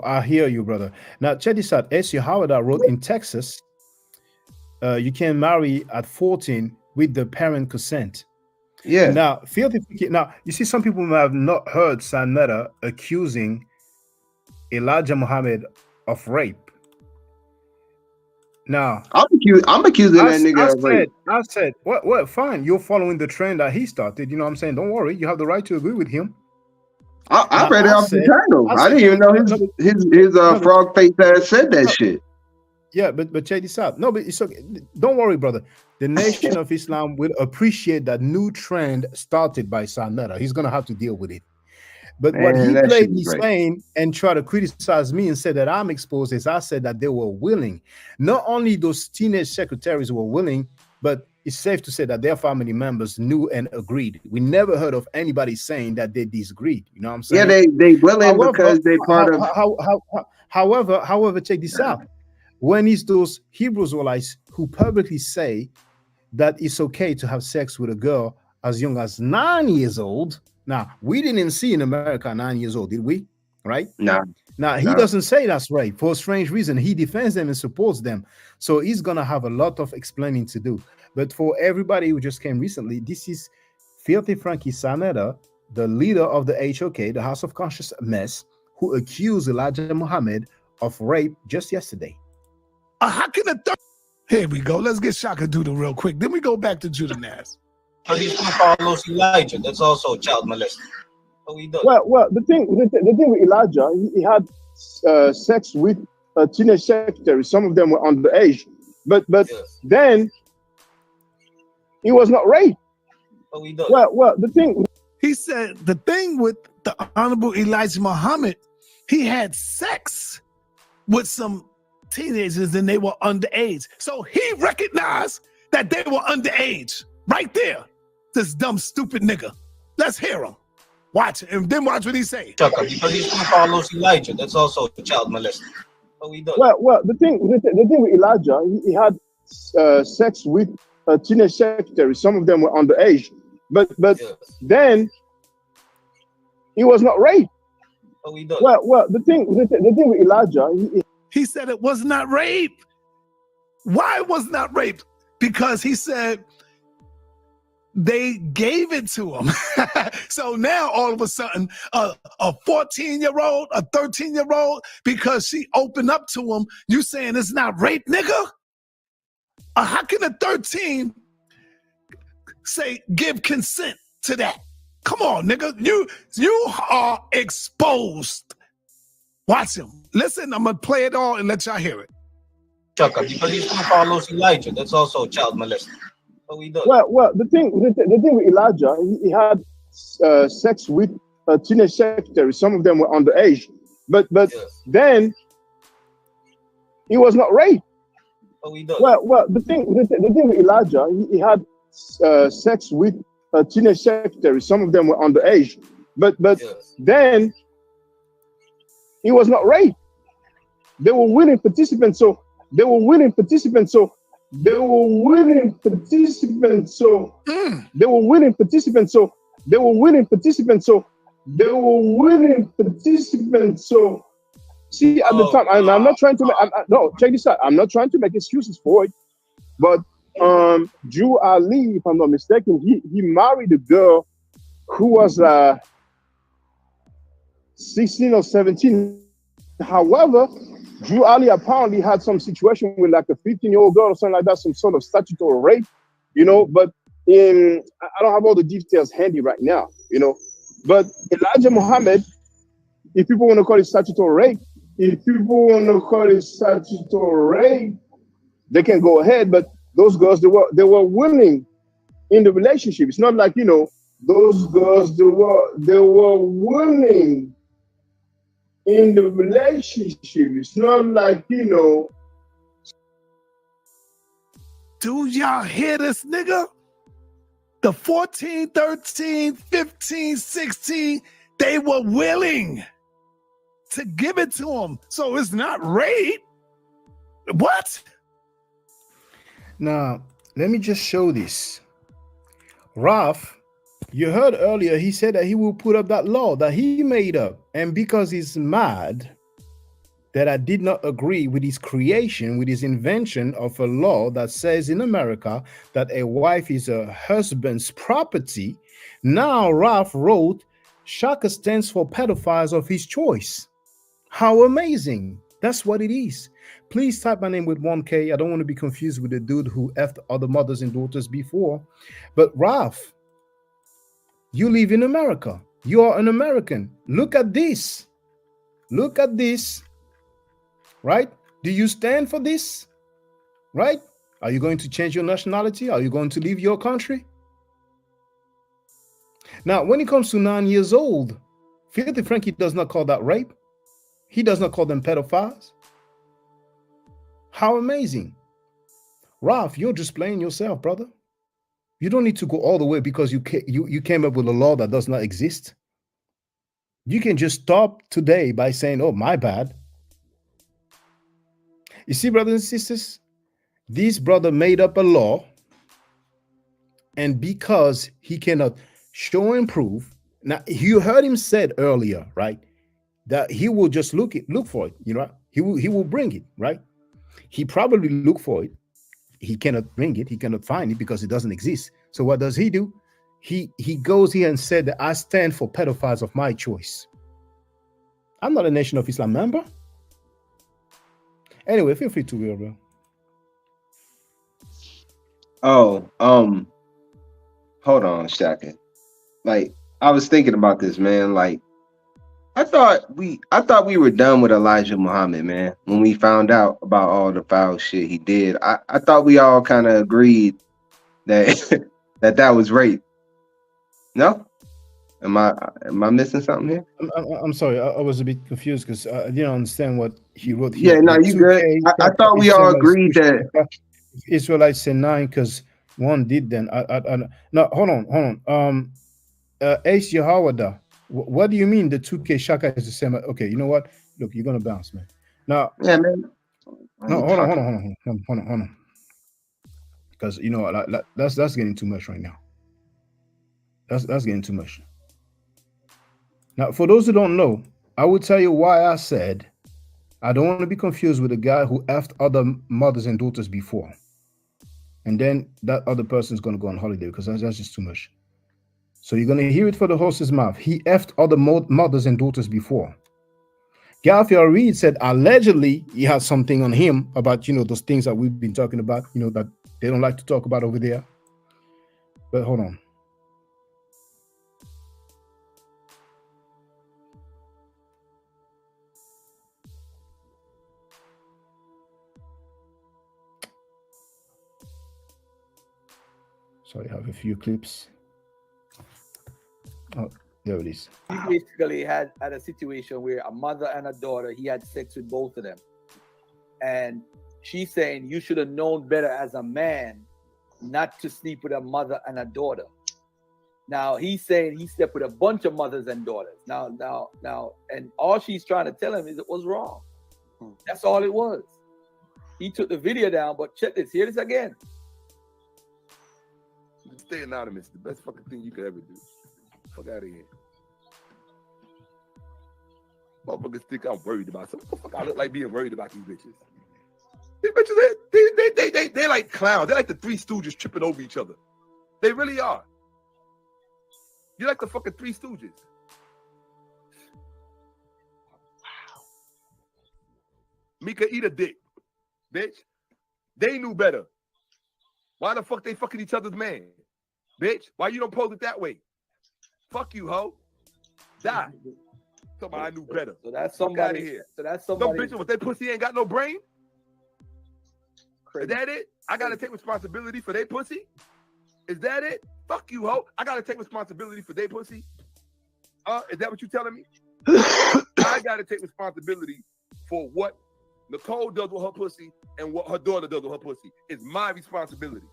Speaker 1: I hear you, brother. Now, check this out. S.C. Howard wrote in Texas, you can marry at 14 with the parent consent.
Speaker 8: Yeah.
Speaker 1: Now, you see, some people have not heard Sanetta accusing Elijah Muhammad of rape. Now,
Speaker 8: I'm accusing that nigga of rape.
Speaker 1: I said, well, fine. You're following the trend that he started. You know what I'm saying? Don't worry. You have the right to agree with him.
Speaker 8: I read it off the title. I didn't even know his frog face ass said that shit.
Speaker 1: Yeah, but check this out. No, but it's okay. Don't worry, brother. The Nation of Islam will appreciate that new trend started by Sanetta. He's gonna have to deal with it. But what he played his lane and tried to criticize me and said that I'm exposed is I said that they were willing. Not only those teenage secretaries were willing, but it's safe to say that their family members knew and agreed. We never heard of anybody saying that they disagreed. You know what I'm saying?
Speaker 8: Yeah, they willing because they part of.
Speaker 1: However, check this out. When it's those Hebrew Israelites who publicly say that it's okay to have sex with a girl as young as 9 years old. Now, we didn't see in America 9 years old, did we? Right?
Speaker 8: No.
Speaker 1: Now, he doesn't say that's right for a strange reason. He defends them and supports them. So he's going to have a lot of explaining to do. But for everybody who just came recently, this is Filthy Frankie Sanetta, the leader of the HOK, the House of Conscious Mess, who accused Elijah Muhammad of rape just yesterday.
Speaker 2: How can Here we go. Let's get Shaka Doodle real quick. Then we go back to Judah Naz.
Speaker 4: So he's going to follow Elijah. That's also child molesting. So he does.
Speaker 3: Well, the thing with Elijah, he had sex with teenage secretaries. Some of them were underage, but then he was not raped.
Speaker 4: So he does.
Speaker 3: Well, the thing.
Speaker 2: He said the thing with the Honorable Elijah Muhammad, he had sex with some teenagers and they were underage. So he recognized that they were underage right there. This dumb, stupid nigga. Let's hear him. Watch it, and then watch what he say.
Speaker 4: Because he's going to follow Elijah. That's also child molesting. So he does.
Speaker 3: Well, the thing with Elijah, he had sex with teenage secretaries. Some of them were underage, but then he was not raped.
Speaker 4: So he does.
Speaker 3: Well, the thing with Elijah,
Speaker 2: he said it was not rape. Why it was not rape? Because he said they gave it to him. So now all of a sudden, a 14-year-old, a 13-year-old, because she opened up to him, you saying it's not rape, nigga? How can a 13 say give consent to that? Come on, nigga. You are exposed. Watch him. Listen, I'm gonna play it all and let y'all hear it.
Speaker 4: Because he's going to follow Elijah. That's also child molesting. So he does.
Speaker 3: Well, the thing with Elijah, he had sex with teenage secretaries. Some of them were underage, but then he was not raped.
Speaker 4: So he does.
Speaker 3: Well, the thing with Elijah, he had sex with teenage secretaries. Some of them were underage, but then he was not raped. They were willing participants, so they were willing participants, so they were willing participants, so they were willing participants, so they were willing participants, so they were willing participants, so see, at the time, I'm not trying to make, no, check this out, I'm not trying to make excuses for it, but Drew Ali, if I'm not mistaken, he married a girl who was 16 or 17. However, Drew Ali apparently had some situation with like a 15-year-old girl or something like that, some sort of statutory rape, but I don't have all the details handy right now,
Speaker 1: But Elijah Muhammad, if people want to call it statutory rape, they can go ahead. But those girls, they were willing in the relationship. It's not like, you know, those girls, they were willing in the relationship. It's not like, you know.
Speaker 2: Do y'all hear this, nigga? The 14, 13, 15, 16, they were willing to give it to him. So it's not rape. What?
Speaker 1: Now, let me just show this. Ralph, you heard earlier, he said that he will put up that law that he made up. And because he's mad that I did not agree with his creation, with his invention of a law that says in America that a wife is a husband's property, now Ralph wrote, Shaka stands for pedophiles of his choice. How amazing. That's what it is. Please type my name with 1K. I don't want to be confused with the dude who effed other mothers and daughters before. But Ralph, you live in America. You are an American. Look at this. Look at this. Right? Do you stand for this? Right? Are you going to change your nationality? Are you going to leave your country? Now, when it comes to 9 years old, Filthy Frankie does not call that rape. He does not call them pedophiles. How amazing. Ralph, you're just playing yourself, brother. You don't need to go all the way because you came up with a law that does not exist. You can just stop today by saying, oh, my bad. You see, brothers and sisters, this brother made up a law, and because he cannot show and prove, now you heard him said earlier, right, that he will just look for it, you know, he will bring it, right? He probably look for it. He cannot bring it. He cannot find it because it doesn't exist. So what does he do? He goes here and said that I stand for pedophiles of my choice. I'm not a Nation of Islam member. Anyway, feel free to real, bro.
Speaker 8: Oh, hold on, Shaka. Like, I was thinking about this, man. Like, I thought we were done with Elijah Muhammad, man. When we found out about all the foul shit he did, I thought we all kind of agreed that that was rape. No? Am I missing something here?
Speaker 1: I'm sorry, I was a bit confused because I didn't understand what he wrote
Speaker 8: Yeah,
Speaker 1: here.
Speaker 8: no, you good. I thought we all agreed that
Speaker 1: Israelites say 9 because one did then. No, hold on. Ace Yahawada, what do you mean the 2K Shaka is the same? Okay, you know what? Look, you're gonna bounce, man. Now,
Speaker 8: yeah, man.
Speaker 1: No, hold on. Because you know that's getting too much right now. That's getting too much. Now, for those who don't know, I will tell you why I said I don't want to be confused with the guy who effed other mothers and daughters before. And then that other person is going to go on holiday because that's just too much. So you're going to hear it for the horse's mouth. He effed other mothers and daughters before. Garfield Reed said allegedly he had something on him about, you know, those things that we've been talking about, you know, that they don't like to talk about over there. But hold on. Sorry, I have a few clips. Oh, there it is.
Speaker 10: He basically had a situation where a mother and a daughter, he had sex with both of them. And she's saying you should have known better as a man not to sleep with a mother and a daughter. Now he's saying he slept with a bunch of mothers and daughters. Now, and all she's trying to tell him is it was wrong. That's all it was. He took the video down, but check this. Hear this again.
Speaker 13: Stay anonymous. The best fucking thing you could ever do. Fuck out of here. Motherfuckers think I'm worried about something. What the fuck I look like being worried about these bitches? These bitches, they're like clowns. They're like the Three Stooges tripping over each other. They really are. You're like the fucking Three Stooges. Wow. Mika, eat a dick, bitch. They knew better. Why the fuck they fucking each other's man? Bitch, why you don't pose it that way? Fuck you, hoe. Die. Somebody I knew better.
Speaker 10: So that's
Speaker 13: Fuck out of
Speaker 10: somebody.
Speaker 13: here.
Speaker 10: So that's
Speaker 13: Some
Speaker 10: somebody.
Speaker 13: bitch with that pussy ain't got no brain.
Speaker 10: Crazy.
Speaker 13: Is that it? I gotta take responsibility for their pussy? Is that it? Fuck you, hoe. I gotta take responsibility for their pussy? Is that what you telling me? I gotta take responsibility for what Nicole does with her pussy and what her daughter does with her pussy. It's my responsibility.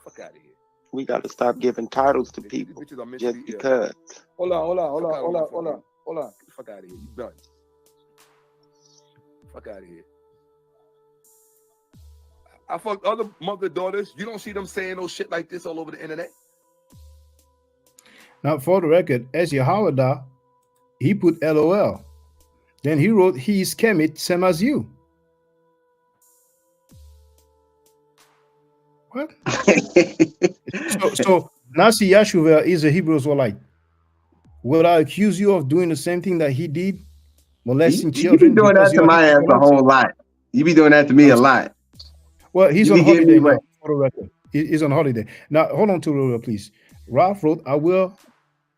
Speaker 13: Fuck out of here.
Speaker 14: We got to stop giving titles to people
Speaker 13: Bitches are
Speaker 14: just
Speaker 13: mentally ill.
Speaker 14: because.
Speaker 10: Hold on.
Speaker 13: Fuck out of here. You done. Fuck out of here. I fucked other mother daughters. You don't see them saying no shit like this all over the internet.
Speaker 1: Now, for the record, Ezzy Howard, he put LOL. Then he wrote, he's Kemet, same as you. What? so Nasi Yashuva is a Hebrew Israelite. Would I accuse you of doing the same thing that he did? Molesting
Speaker 8: You
Speaker 1: children?
Speaker 8: be doing
Speaker 1: because
Speaker 8: that to
Speaker 1: you're
Speaker 8: my ass a
Speaker 1: Israelite?
Speaker 8: whole lot. You be doing that to me a lot.
Speaker 1: Well, he's
Speaker 8: You
Speaker 1: on
Speaker 8: be getting
Speaker 1: holiday
Speaker 8: me
Speaker 1: now,
Speaker 8: right.
Speaker 1: for the record. He's on holiday. Now, hold on to Rora, please. Ralph wrote, I will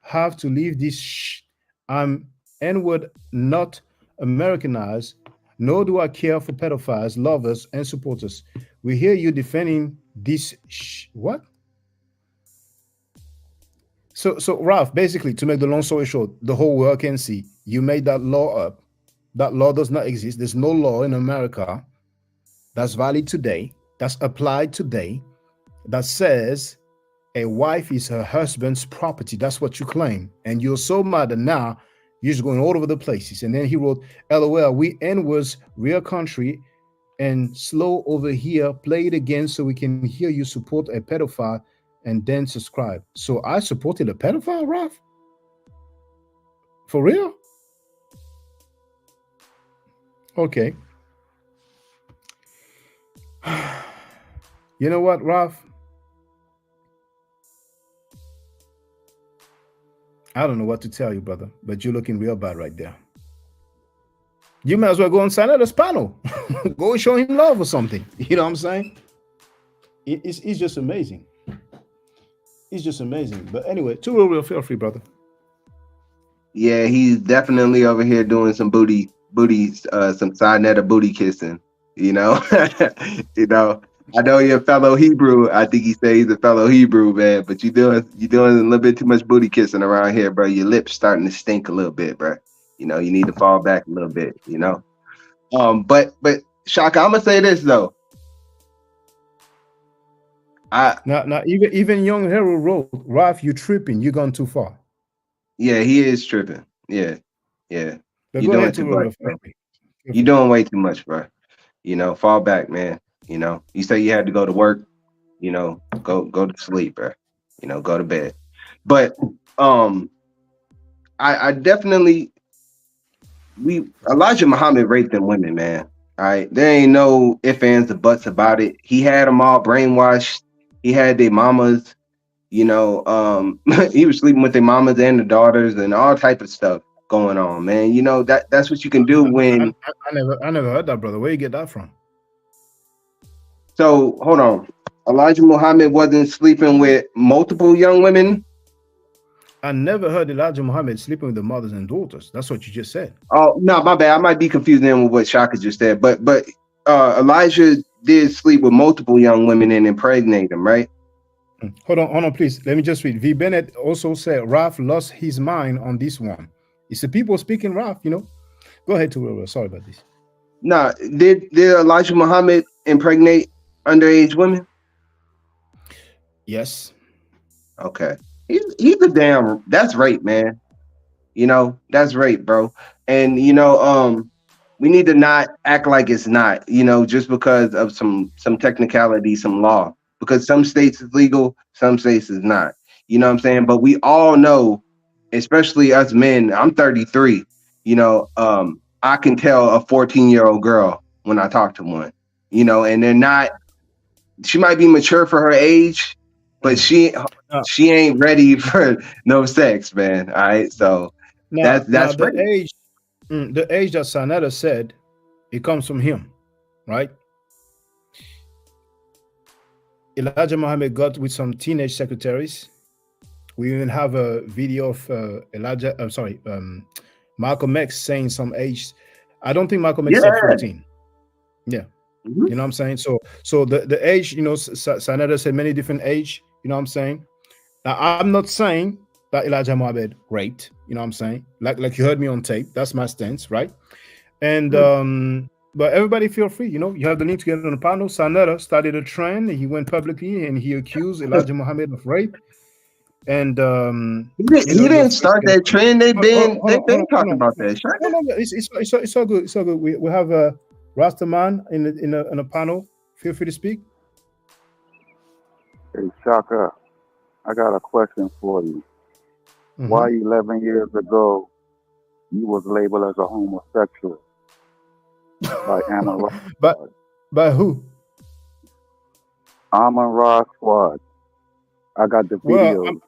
Speaker 1: have to leave this I'm N-word not Americanized, nor do I care for pedophiles, lovers, and supporters. We hear you defending this what? So Ralph, basically, to make the long story short, the whole world can see you made that law up. That law does not exist. There's no law in America that's valid today, that's applied today, that says a wife is her husband's property. That's what you claim. And you're so mad that now you're just going all over the places. And then he wrote, LOL, we N-words, real country, and slow over here, play it again so we can hear you support a pedophile and then subscribe. So I supported a pedophile, Ralph? For real? Okay. You know what, Ralph? I don't know what to tell you, brother, but you're looking real bad right there. You might as well go and sign at a panel. Go and show him love or something. You know what I'm saying? It's just amazing. It's just amazing. But anyway, too real, feel free, brother.
Speaker 8: Yeah, he's definitely over here doing some some side net of booty kissing. You know, I know you're a fellow Hebrew. I think he says he's a fellow Hebrew, man. But you're doing a little bit too much booty kissing around here, bro. Your lips starting to stink a little bit, bro. You know, you need to fall back a little bit. You know, but Shaka, I'm gonna say this though.
Speaker 1: Now even young Harold wrote, Ralph, you tripping? You gone too far.
Speaker 8: Yeah, he is tripping. Yeah.
Speaker 1: But
Speaker 8: You're
Speaker 1: go
Speaker 8: doing
Speaker 1: ahead,
Speaker 8: too
Speaker 1: too
Speaker 8: much, bro. You're doing way too much, bro. You know, fall back, man. You know, you say you had to go to work. You know, go to sleep, bro. You know, go to bed. But I definitely Elijah Muhammad raped them women, man. All right, there ain't no ifs, ands, or buts about it. He had them all brainwashed. He had their mamas. You know, he was sleeping with their mamas and the daughters and all type of stuff going on, man. You know, that's what you can do when.
Speaker 1: I never heard that, brother. Where you get that from?
Speaker 8: So hold on, Elijah Muhammad wasn't sleeping with multiple young women.
Speaker 1: I never heard Elijah Muhammad sleeping with the mothers and daughters. That's what you just said.
Speaker 8: Oh no, my bad. I might be confusing him with what Shaka just said, but Elijah did sleep with multiple young women and impregnate them, right?
Speaker 1: Hold on, please. Let me just read. V. Bennett also said Ralph lost his mind on this one. It's the people speaking, Ralph, you know. Go ahead, Terrell. Sorry about this.
Speaker 8: Nah, did Elijah Muhammad impregnate underage women?
Speaker 1: Yes.
Speaker 8: Okay. He's a damn, that's rape, man. You know, that's rape, bro. And you know, we need to not act like it's not, you know, just because of some technicality, some law. Because some states is legal, some states is not. You know what I'm saying? But we all know, especially us men, I'm 33, you know, I can tell a 14-year-old girl when I talk to one, you know, and they're not, she might be mature for her age, but she ain't ready for no sex, man. All right. So that's
Speaker 1: the age that Sanetta said, it comes from him, right? Elijah Muhammad got with some teenage secretaries We even have a video of Malcolm X saying some age. I don't think Malcolm X said 14. Yeah. You know what I'm saying? So the age, Sanada said many different age, you know what I'm saying? Now, I'm not saying that Elijah Muhammad raped, you know what I'm saying? Like you heard me on tape. That's my stance, right? And but everybody feel free, you have the link to get on the panel. Sanada started a trend. He went publicly and he accused Elijah Muhammad of rape. And
Speaker 8: he didn't start that trend. They've been talking about that.
Speaker 1: No, it's all good. It's all good. We have a Rastaman in a panel. Feel free to speak.
Speaker 15: Hey, Shaka, I got a question for you. Why 11 years ago you was labeled as a homosexual by Amon Ra Squad?
Speaker 1: By who?
Speaker 15: Amon Ra Squad. I got the videos.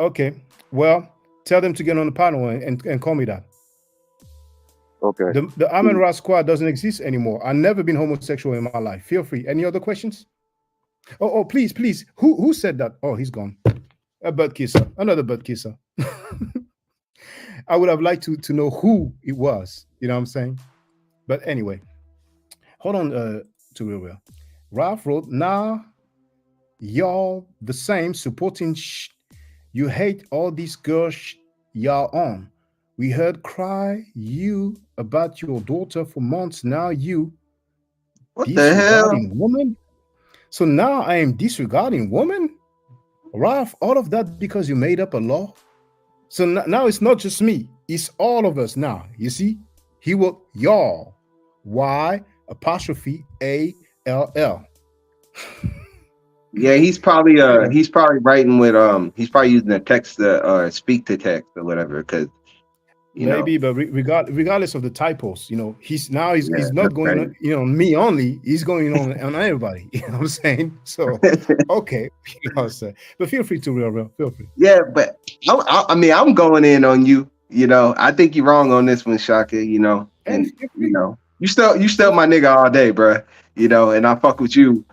Speaker 1: Okay. Well, tell them to get on the panel and call me that.
Speaker 15: Okay.
Speaker 1: The Amon Ra Squad doesn't exist anymore. I've never been homosexual in my life. Feel free. Any other questions? Oh, please. Who said that? Oh, he's gone. A butt kisser. Another butt kisser. I would have liked to know who it was. You know what I'm saying? But anyway, hold on to real. Ralph wrote, nah, y'all the same supporting you hate all these girls y'all on. We heard cry you about your daughter for months. Now you
Speaker 8: what the hell?
Speaker 1: Woman. So now I am disregarding woman? Ralph, all of that because you made up a law? So now it's not just me, it's all of us now. You see? He will y'all. Y apostrophe ALL.
Speaker 8: Yeah, he's probably writing with he's probably using a text or speak to text or whatever, because
Speaker 1: maybe, but regardless of the typos, he's not going on me only, he's going on everybody. You know what I'm saying? So okay, but feel free to real feel free.
Speaker 8: Yeah, but I mean I'm going in on you. I think you're wrong on this one, Shaka. And you still my nigga all day, bro. And I fuck with you.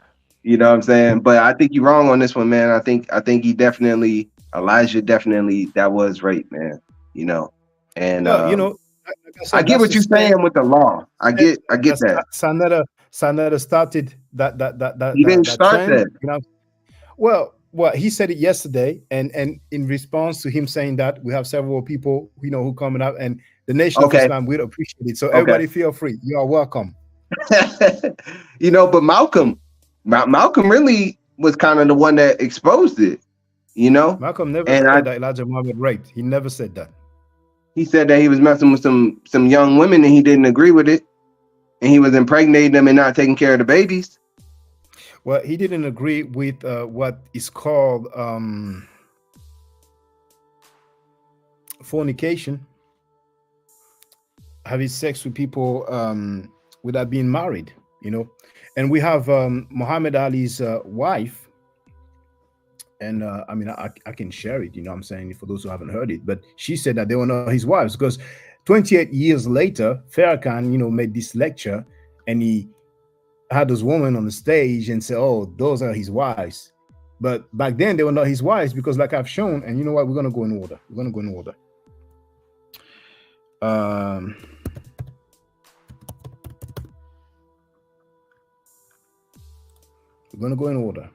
Speaker 8: You know what I'm saying? But I think you're wrong on this one, man. I think Elijah definitely that was rape, man. And I get what you're saying with the law. I get that.
Speaker 1: Sanada started that.
Speaker 8: He didn't start that.
Speaker 1: Well, he said it yesterday, and in response to him saying that, we have several people who coming up, and the Nation of Islam will appreciate it. So everybody feel free. You are welcome.
Speaker 8: But Malcolm really was kind of the one that exposed it.
Speaker 1: Malcolm never said that Elijah Muhammad raped. He never said that.
Speaker 8: He said that he was messing with some young women and he didn't agree with it, and he was impregnating them and not taking care of the babies.
Speaker 1: Well, he didn't agree with what is called fornication, having sex with people without being married. And we have Muhammad Ali's wife. And I can share it, I'm saying, for those who haven't heard it, but she said that they were not his wives because 28 years later, Farrakhan, made this lecture and he had this woman on the stage and said, oh, those are his wives. But back then they were not his wives because like I've shown, and you know what, we're going to go in order. We're going to go in order. We're going to go in order.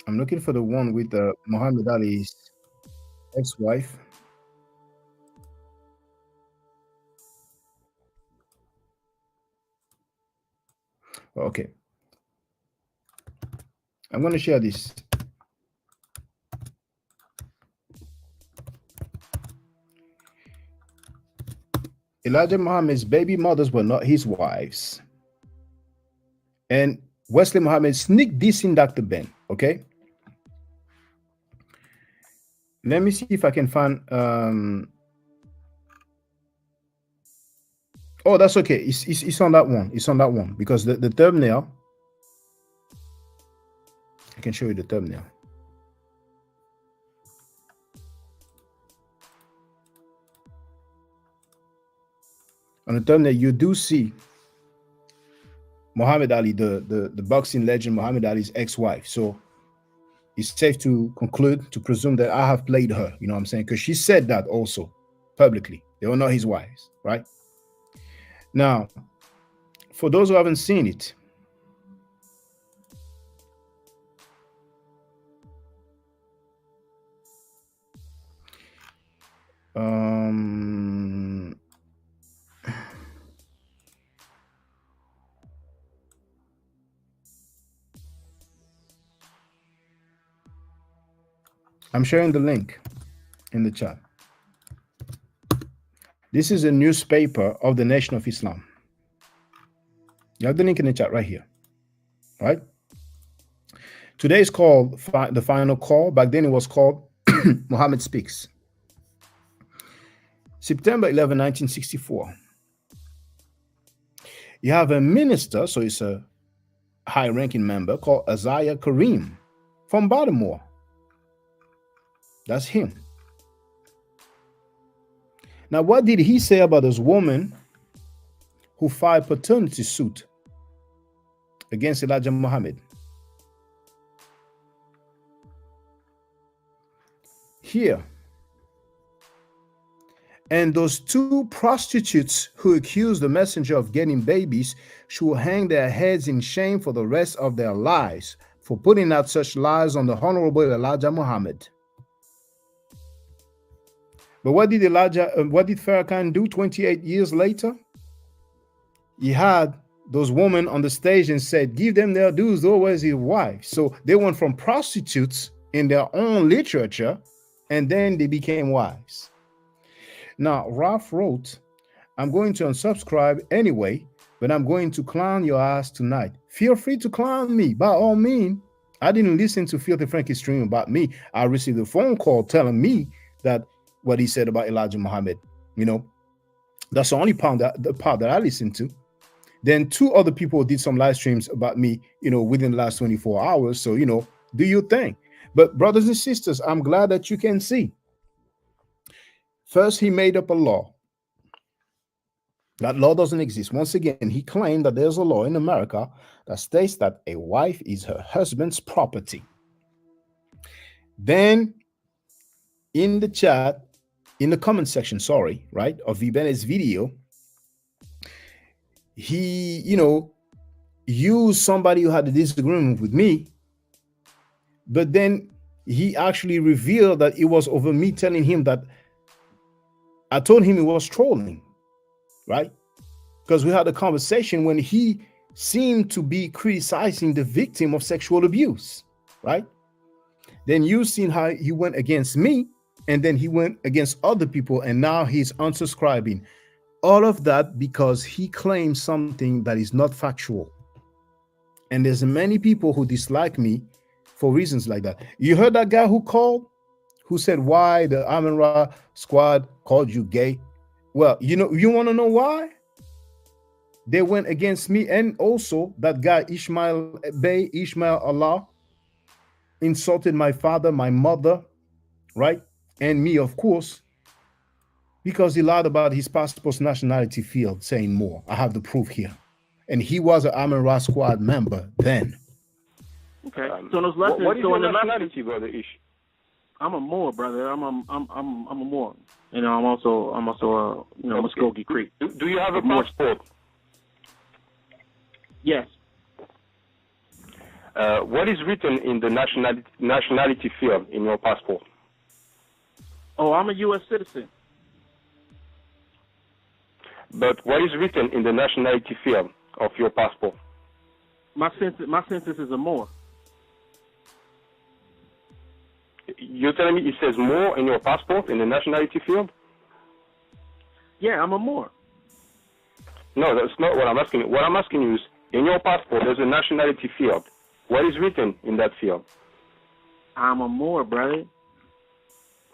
Speaker 1: I'm looking for the one with Muhammad Ali's ex-wife. Okay. I'm going to share this. Elijah Muhammad's baby mothers were not his wives. And Wesley Muhammad sneaked this in Dr. Ben, okay? Let me see if I can find oh, that's okay. It's on that one. It's on that one because the thumbnail, I can show you the thumbnail. on the thumbnail, you do see Muhammad Ali, the boxing legend Muhammad Ali's ex-wife. So it's safe to conclude, to presume that I have played her, you know what I'm saying? Because she said that also publicly. They were not his wives, right? Now, for those who haven't seen it, I'm sharing the link in the chat. This is a newspaper of the Nation of Islam. You have the link in the chat right here, right? Today is called The Final Call. Back then it was called Muhammad Speaks. September 11, 1964. You have a minister, so it's a high-ranking member called Isaiah Kareem from Baltimore. That's him. Now, what did he say about this woman who filed paternity suit against Elijah Muhammad? Here. And those two prostitutes who accused the messenger of getting babies should hang their heads in shame for the rest of their lives for putting out such lies on the Honorable Elijah Muhammad. But what did Farrakhan do 28 years later? He had those women on the stage and said, give them their dues, always his wife. So they went from prostitutes in their own literature, and then they became wives. Now, Ralph wrote, I'm going to unsubscribe anyway, but I'm going to clown your ass tonight. Feel free to clown me, by all means. I didn't listen to Filthy Frankie's stream about me. I received a phone call telling me that what he said about Elijah Muhammad, you know, that's the only part that I listened to. Then two other people did some live streams about me, you know, within the last 24 hours. So, you know, do your thing. But brothers and sisters, I'm glad that you can see. First, he made up a law. That law doesn't exist. Once again, he claimed that there's a law in America that states that a wife is her husband's property. Then in the chat, in the comment section, right, of Vibenet's video, he, you know, used somebody who had a disagreement with me, but then he actually revealed that it was over me telling him that I told him he was trolling, right? Because we had a conversation when he seemed to be criticizing the victim of sexual abuse, right? Then you've seen how he went against me, and then he went against other people, and now he's unsubscribing. All of that because he claims something that is not factual. And there's many people who dislike me for reasons like that. You heard that guy who called, who said why the Amun-Ra squad called you gay? Well, you know, you want to know why? They went against me, and also that guy Ishmael Allah insulted my father, my mother, right? And me, of course, because he lied about his passport's nationality field, saying more. I have the proof here. And he was an Amun-Ra squad member then.
Speaker 16: Okay. So those lessons.
Speaker 19: What is your nationality, brother Ish?
Speaker 16: I'm a Moor, brother. I'm a Moor. You know, I'm also I'm a Muskogee Creek.
Speaker 19: Do you have a passport?
Speaker 16: Yes.
Speaker 19: What is written in the nationality field in your passport?
Speaker 16: Oh, I'm a U.S. citizen.
Speaker 19: But what is written in the nationality field of your passport?
Speaker 16: My census is a Moor.
Speaker 19: You're telling me it says Moor in your passport in the nationality field?
Speaker 16: Yeah, I'm a Moor.
Speaker 19: No, that's not what I'm asking you. What I'm asking you is, in your passport, there's a nationality field. What is written in that field?
Speaker 16: I'm a Moor, brother.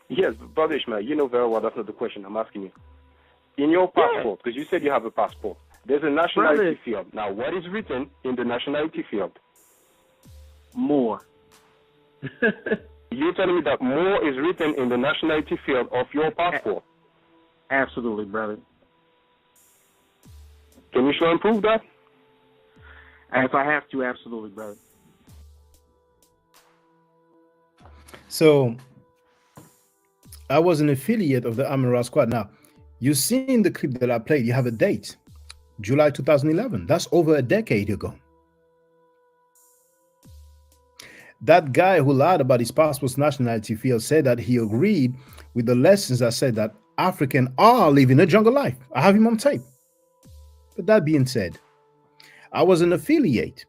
Speaker 19: Yes, Brother Ishmael, you know very well that's not the question I'm asking you. In your passport, because you said you have a passport, there's a nationality field. Now, what is written in the nationality field?
Speaker 16: Moor.
Speaker 19: You're telling me that Moor is written in the nationality field of your passport?
Speaker 16: Absolutely, brother.
Speaker 19: Can you show and prove that?
Speaker 16: If I have to, absolutely, brother.
Speaker 1: So I was an affiliate of the Amara Squad. Now, you seen the clip that I played. You have a date, July 2011. That's over a decade ago. That guy who lied about his passport's nationality field said that he agreed with the lessons that said that Africans are living a jungle life. I have him on tape. But that being said, I was an affiliate.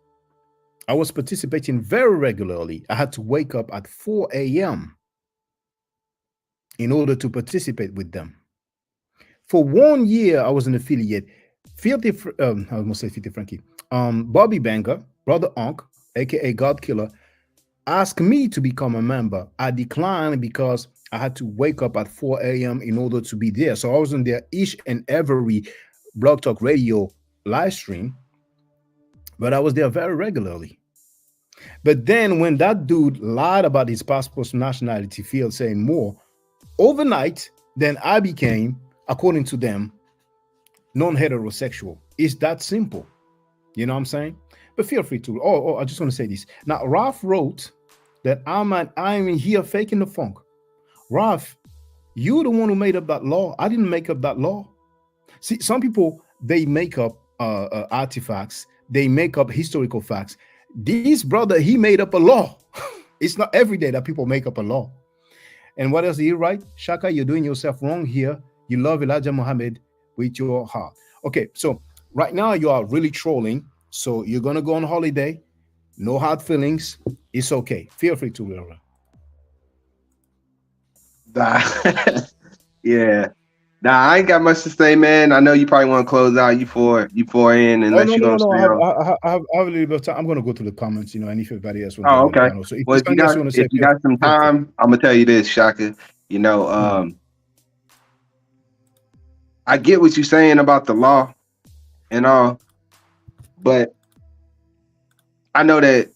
Speaker 1: I was participating very regularly. I had to wake up at 4 a.m. in order to participate with them. For 1 year, I was an affiliate. I almost say Filthy Frankie. Bobby Banger, Brother Onk, aka God Killer, asked me to become a member. I declined because I had to wake up at 4 a.m. in order to be there. So I wasn't there each and every Blog Talk Radio live stream, but I was there very regularly. But then when that dude lied about his passport's nationality field saying more, overnight, then I became, according to them, non-heterosexual. It's that simple. You know what I'm saying? But feel free to. I just want to say this. Now, Ralph wrote that I'm in here faking the funk. Ralph, you're the one who made up that law. I didn't make up that law. See, some people, they make up artifacts. They make up historical facts. This brother, he made up a law. It's not every day that people make up a law. And what else did he write? Shaka, you're doing yourself wrong here. You love Elijah Muhammad with your heart. Okay, so right now you are really trolling. So you're going to go on holiday. No hard feelings. It's okay. Feel free to, Laura.
Speaker 8: Yeah. Nah, I ain't got much to say, man. I know you probably want to close out. You four in, unless you're going to stay on.
Speaker 1: I have a little bit of time. I'm going to go to the comments, and if everybody else
Speaker 8: wants to. Okay. So if you got some time, I'm going to tell you this, Shaka. I get what you're saying about the law and all, but I know that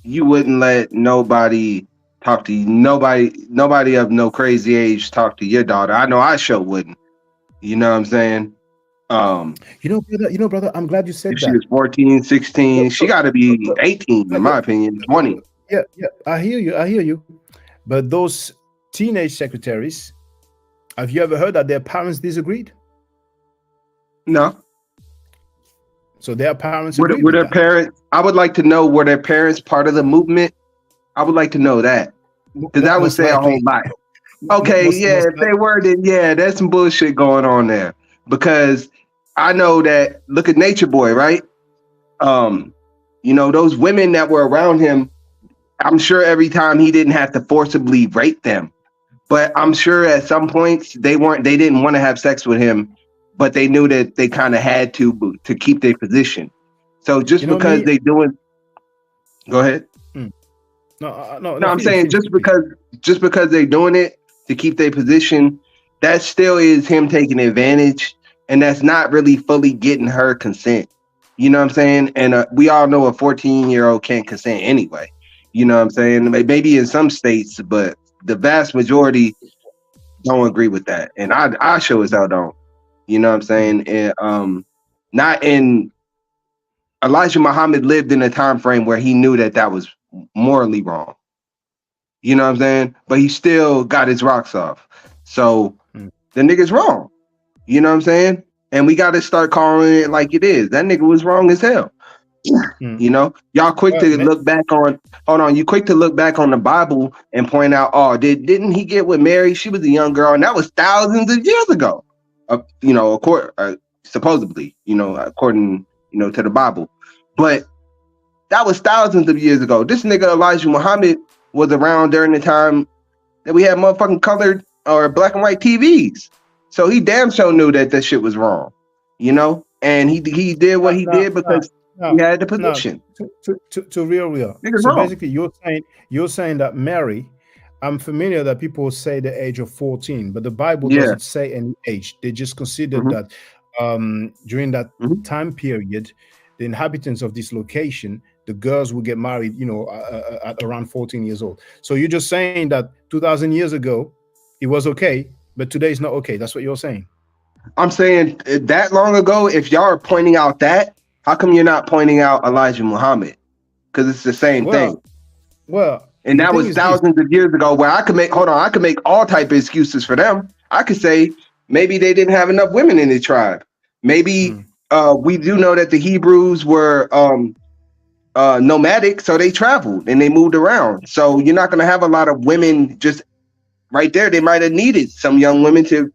Speaker 8: you wouldn't let nobody talk to you. Nobody of no crazy age talk to your daughter. I know I sure wouldn't. You know what I'm saying?
Speaker 1: Brother, I'm glad you said that.
Speaker 8: She was 14, 16. She got to be 18, in my opinion, 20.
Speaker 1: Yeah, I hear you. But those teenage secretaries, have you ever heard that their parents disagreed?
Speaker 8: No.
Speaker 1: So their parents
Speaker 8: were their parents? I would like to know, were their parents part of the movement? I would like to know that, because that would say a whole lot. Okay, if they were, then there's some bullshit going on there. Because I know that, look at Nature Boy, right? Those women that were around him, I'm sure every time he didn't have to forcibly rape them, but I'm sure at some points they didn't want to have sex with him, but they knew that they kind of had to keep their position. So just because they doing, go ahead.
Speaker 1: No,
Speaker 8: I'm saying just because they're doing it to keep their position, that still is him taking advantage, and that's not really fully getting her consent. You know what I'm saying? And we all know a 14-year-old can't consent anyway. You know what I'm saying? Maybe in some states, but the vast majority don't agree with that. And I sure as hell don't. You know what I'm saying? And not in Elijah Muhammad lived in a time frame where he knew that was morally wrong. You know what I'm saying? But he still got his rocks off. So the nigga's wrong. You know what I'm saying? And we got to start calling it like it is. That nigga was wrong as hell. Y'all quick to look back on. Hold on, you quick to look back on the Bible and point out, didn't he get with Mary? She was a young girl, and that was thousands of years ago. Supposedly, according to the Bible, but that was thousands of years ago. This nigga Elijah Muhammad was around during the time that we had motherfucking colored or black and white TVs. So he damn sure knew that shit was wrong, and he did what he did because he had the position.
Speaker 1: To real. So basically, you're saying that Mary, I'm familiar that people say the age of 14, but the Bible doesn't say any age. They just consider that during that time period, the inhabitants of this location, the girls will get married, at around 14 years old. So you're just saying that 2,000 years ago, it was okay, but today is not okay. That's what you're saying.
Speaker 8: I'm saying that long ago, if y'all are pointing out that, how come you're not pointing out Elijah Muhammad? Because it's the same thing.
Speaker 1: Well,
Speaker 8: and that was thousands of years ago where I could make all type of excuses for them. I could say maybe they didn't have enough women in the tribe. Maybe we do know that the Hebrews were nomadic, so they traveled and they moved around. So you're not going to have a lot of women just right there. They might have needed some young women to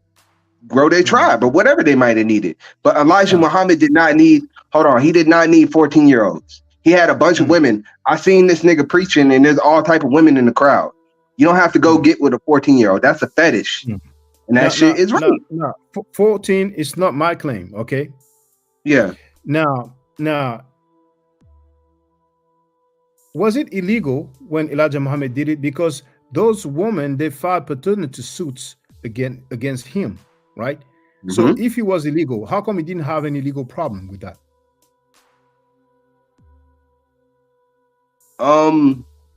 Speaker 8: grow their tribe or whatever they might have needed. But Elijah Muhammad did not need, he did not need 14-year-olds. He had a bunch of women. I seen this nigga preaching and there's all type of women in the crowd. You don't have to go get with a 14-year-old. That's a fetish. And that shit is right.
Speaker 1: No, 14 is not my claim, okay?
Speaker 8: Yeah.
Speaker 1: Now, was it illegal when Elijah Muhammad did it? Because those women, they filed paternity suits against him, right? So if it was illegal, how come he didn't have any legal problem with that?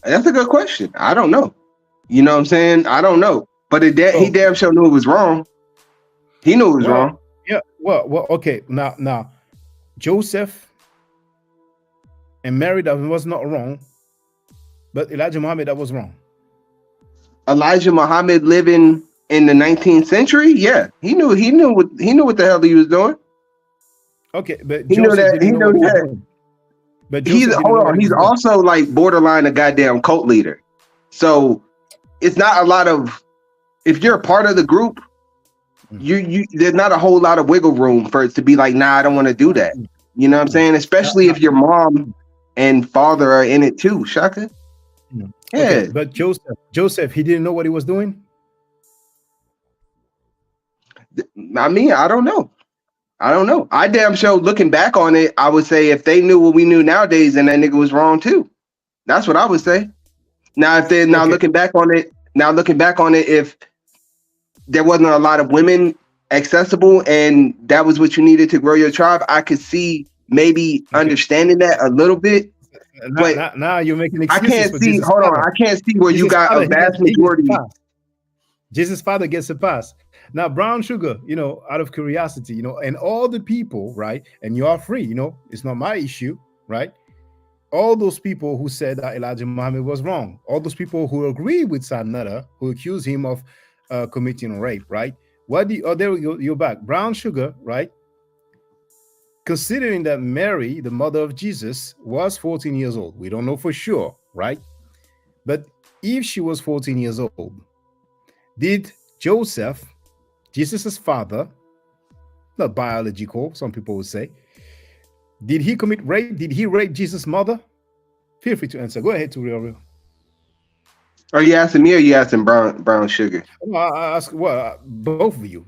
Speaker 8: That's a good question. I don't know. You know what I'm saying? I don't know. But he damn sure knew it was wrong. He knew it was wrong.
Speaker 1: Yeah. Well, okay. Now, Joseph and Mary, that was not wrong. But Elijah Muhammad, that was wrong.
Speaker 8: Elijah Muhammad living in the 19th century? Yeah. He knew what the hell he was doing.
Speaker 1: Okay, but
Speaker 8: he knew that. But he's also like borderline a goddamn cult leader. So it's not a lot of, if you're a part of the group, there's not a whole lot of wiggle room for it to be like, nah, I don't want to do that. You know what I'm saying? Especially if your mom and father are in it too, Shaka. Yeah.
Speaker 1: Okay, but Joseph, he didn't know what he was doing?
Speaker 8: I mean, I don't know. I damn sure looking back on it, I would say if they knew what we knew nowadays, then that nigga was wrong too. That's what I would say. Now, if they're looking back on it, if there wasn't a lot of women accessible and that was what you needed to grow your tribe, I could see maybe understanding that a little bit. But
Speaker 1: now you're making excuses.
Speaker 8: I can't see. Hold on, I can't see where you got a vast majority.
Speaker 1: Jesus' father gets a pass. Now, Brown Sugar, out of curiosity, and all the people, right? And you are free, it's not my issue, right? All those people who said that Elijah Muhammad was wrong, all those people who agree with Saad Nada, who accuse him of committing rape, right? There we go, you're back. Brown Sugar, right? Considering that Mary, the mother of Jesus, was 14 years old, we don't know for sure, right? But if she was 14 years old, did Joseph, Jesus' father, not biological, some people would say, did he commit rape? Did he rape Jesus' mother? Feel free to answer. Go ahead to Real.
Speaker 8: Are you asking me or are you asking Brown Sugar?
Speaker 1: I ask both of you,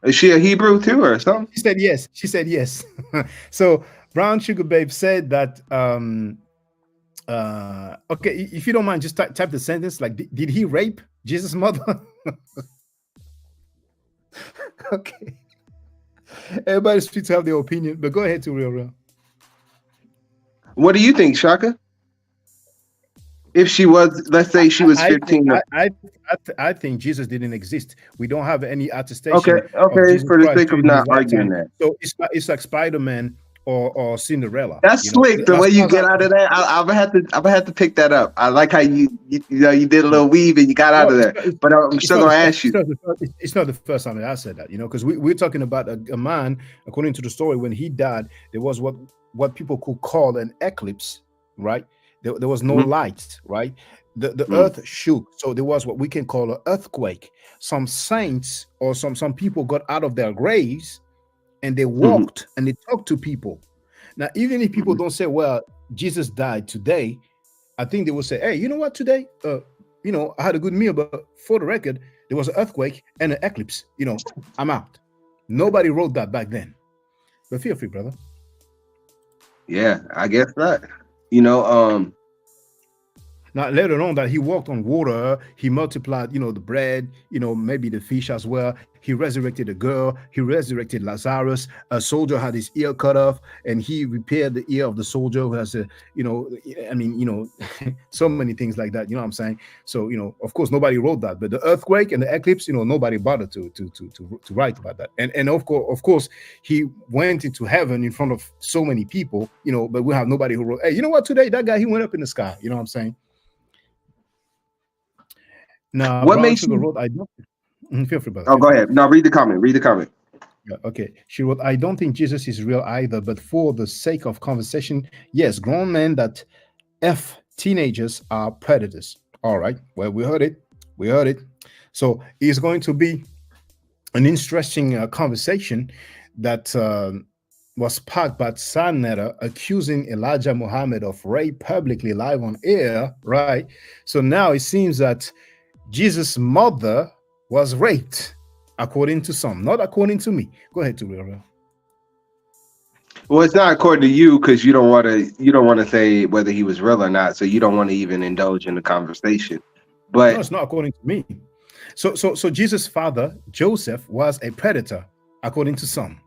Speaker 8: Is she a Hebrew too or something?
Speaker 1: She said yes. So Brown Sugar Babe said that okay, if you don't mind, just type the sentence like, did he rape Jesus' mother? Okay. Everybody's free to have their opinion, but go ahead to Real. What
Speaker 8: do you think, Shaka? If she was, let's say she was 15.
Speaker 1: I think Jesus didn't exist. We don't have any attestation.
Speaker 8: Okay, for the sake of not arguing that.
Speaker 1: So it's like Spider-Man or Cinderella.
Speaker 8: That's slick. The way you get out of that, I'm gonna have to pick that up. I like how you did a little weave and you got out of that. But I'm still gonna ask you.
Speaker 1: It's not the first time that I said that, because we're talking about a man. According to the story, when he died, there was what people could call an eclipse, right? There was no light, right? The earth shook, so there was what we can call an earthquake. Some saints or some people got out of their graves and they walked and they talked to people. Now, even if people don't say, well, Jesus died today, I think they will say, hey, you know what, today, I had a good meal, but for the record, there was an earthquake and an eclipse. I'm out. Nobody wrote that back then. But feel free, brother.
Speaker 8: Yeah, I guess not.
Speaker 1: Now, let alone that he walked on water, he multiplied, the bread, maybe the fish as well. He resurrected a girl, he resurrected Lazarus. A soldier had his ear cut off, and he repaired the ear of the soldier who has so many things like that. You know what I'm saying? So, of course, nobody wrote that, but the earthquake and the eclipse, nobody bothered to write about that. And of course, he went into heaven in front of so many people, but we have nobody who wrote, hey, you know what, today, that guy, he went up in the sky. You know what I'm saying? Now,
Speaker 8: what makes you
Speaker 1: wrote, I don't feel free, brother.
Speaker 8: Oh, go ahead. No, read the comment.
Speaker 1: Yeah, okay. She wrote, I don't think Jesus is real either, but for the sake of conversation, yes, grown men that F teenagers are predators. All right. Well, we heard it. So it's going to be an interesting conversation that was sparked by Sanetta accusing Elijah Muhammad of rape publicly live on air, right? So now it seems that Jesus' mother was raped, according to some, not according to me. Go ahead, Turiel.
Speaker 8: Well, it's not according to you because you don't want to say whether he was real or not, so you don't want to even indulge in the conversation. But
Speaker 1: no, it's not according to me. So Jesus' father Joseph was a predator, according to some.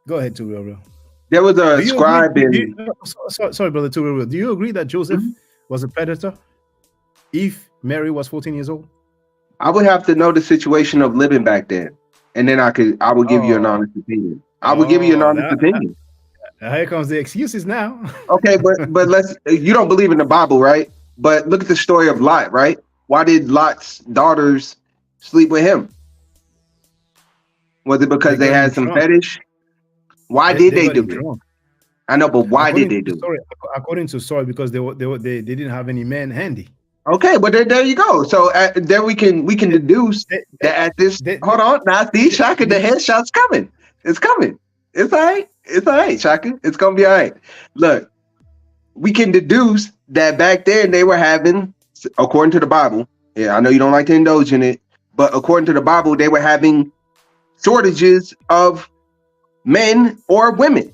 Speaker 1: Go ahead, Turiel.
Speaker 8: There was a scribe
Speaker 1: sorry, brother Turiel. Do you agree that Joseph was a predator if Mary was 14 years old?
Speaker 8: I would have to know the situation of living back then, and then I would give you an honest opinion. I would give you an honest opinion.
Speaker 1: Here comes the excuses now.
Speaker 8: Okay, but you don't believe in the Bible, right? But look at the story of Lot, right? Why did Lot's daughters sleep with him? Was it because they had some fetish? Why did they do it? I know, but why did they do it?
Speaker 1: According to story, because they didn't have any men handy.
Speaker 8: Okay, but there you go. So there we can deduce that at this. Hold on, now see, Shaka, the headshot's coming. It's coming. It's all right. It's all right, Shaka. It's gonna be all right. Look, we can deduce that back then they were having, according to the Bible. Yeah, I know you don't like to indulge in it, but according to the Bible, they were having shortages of men or women.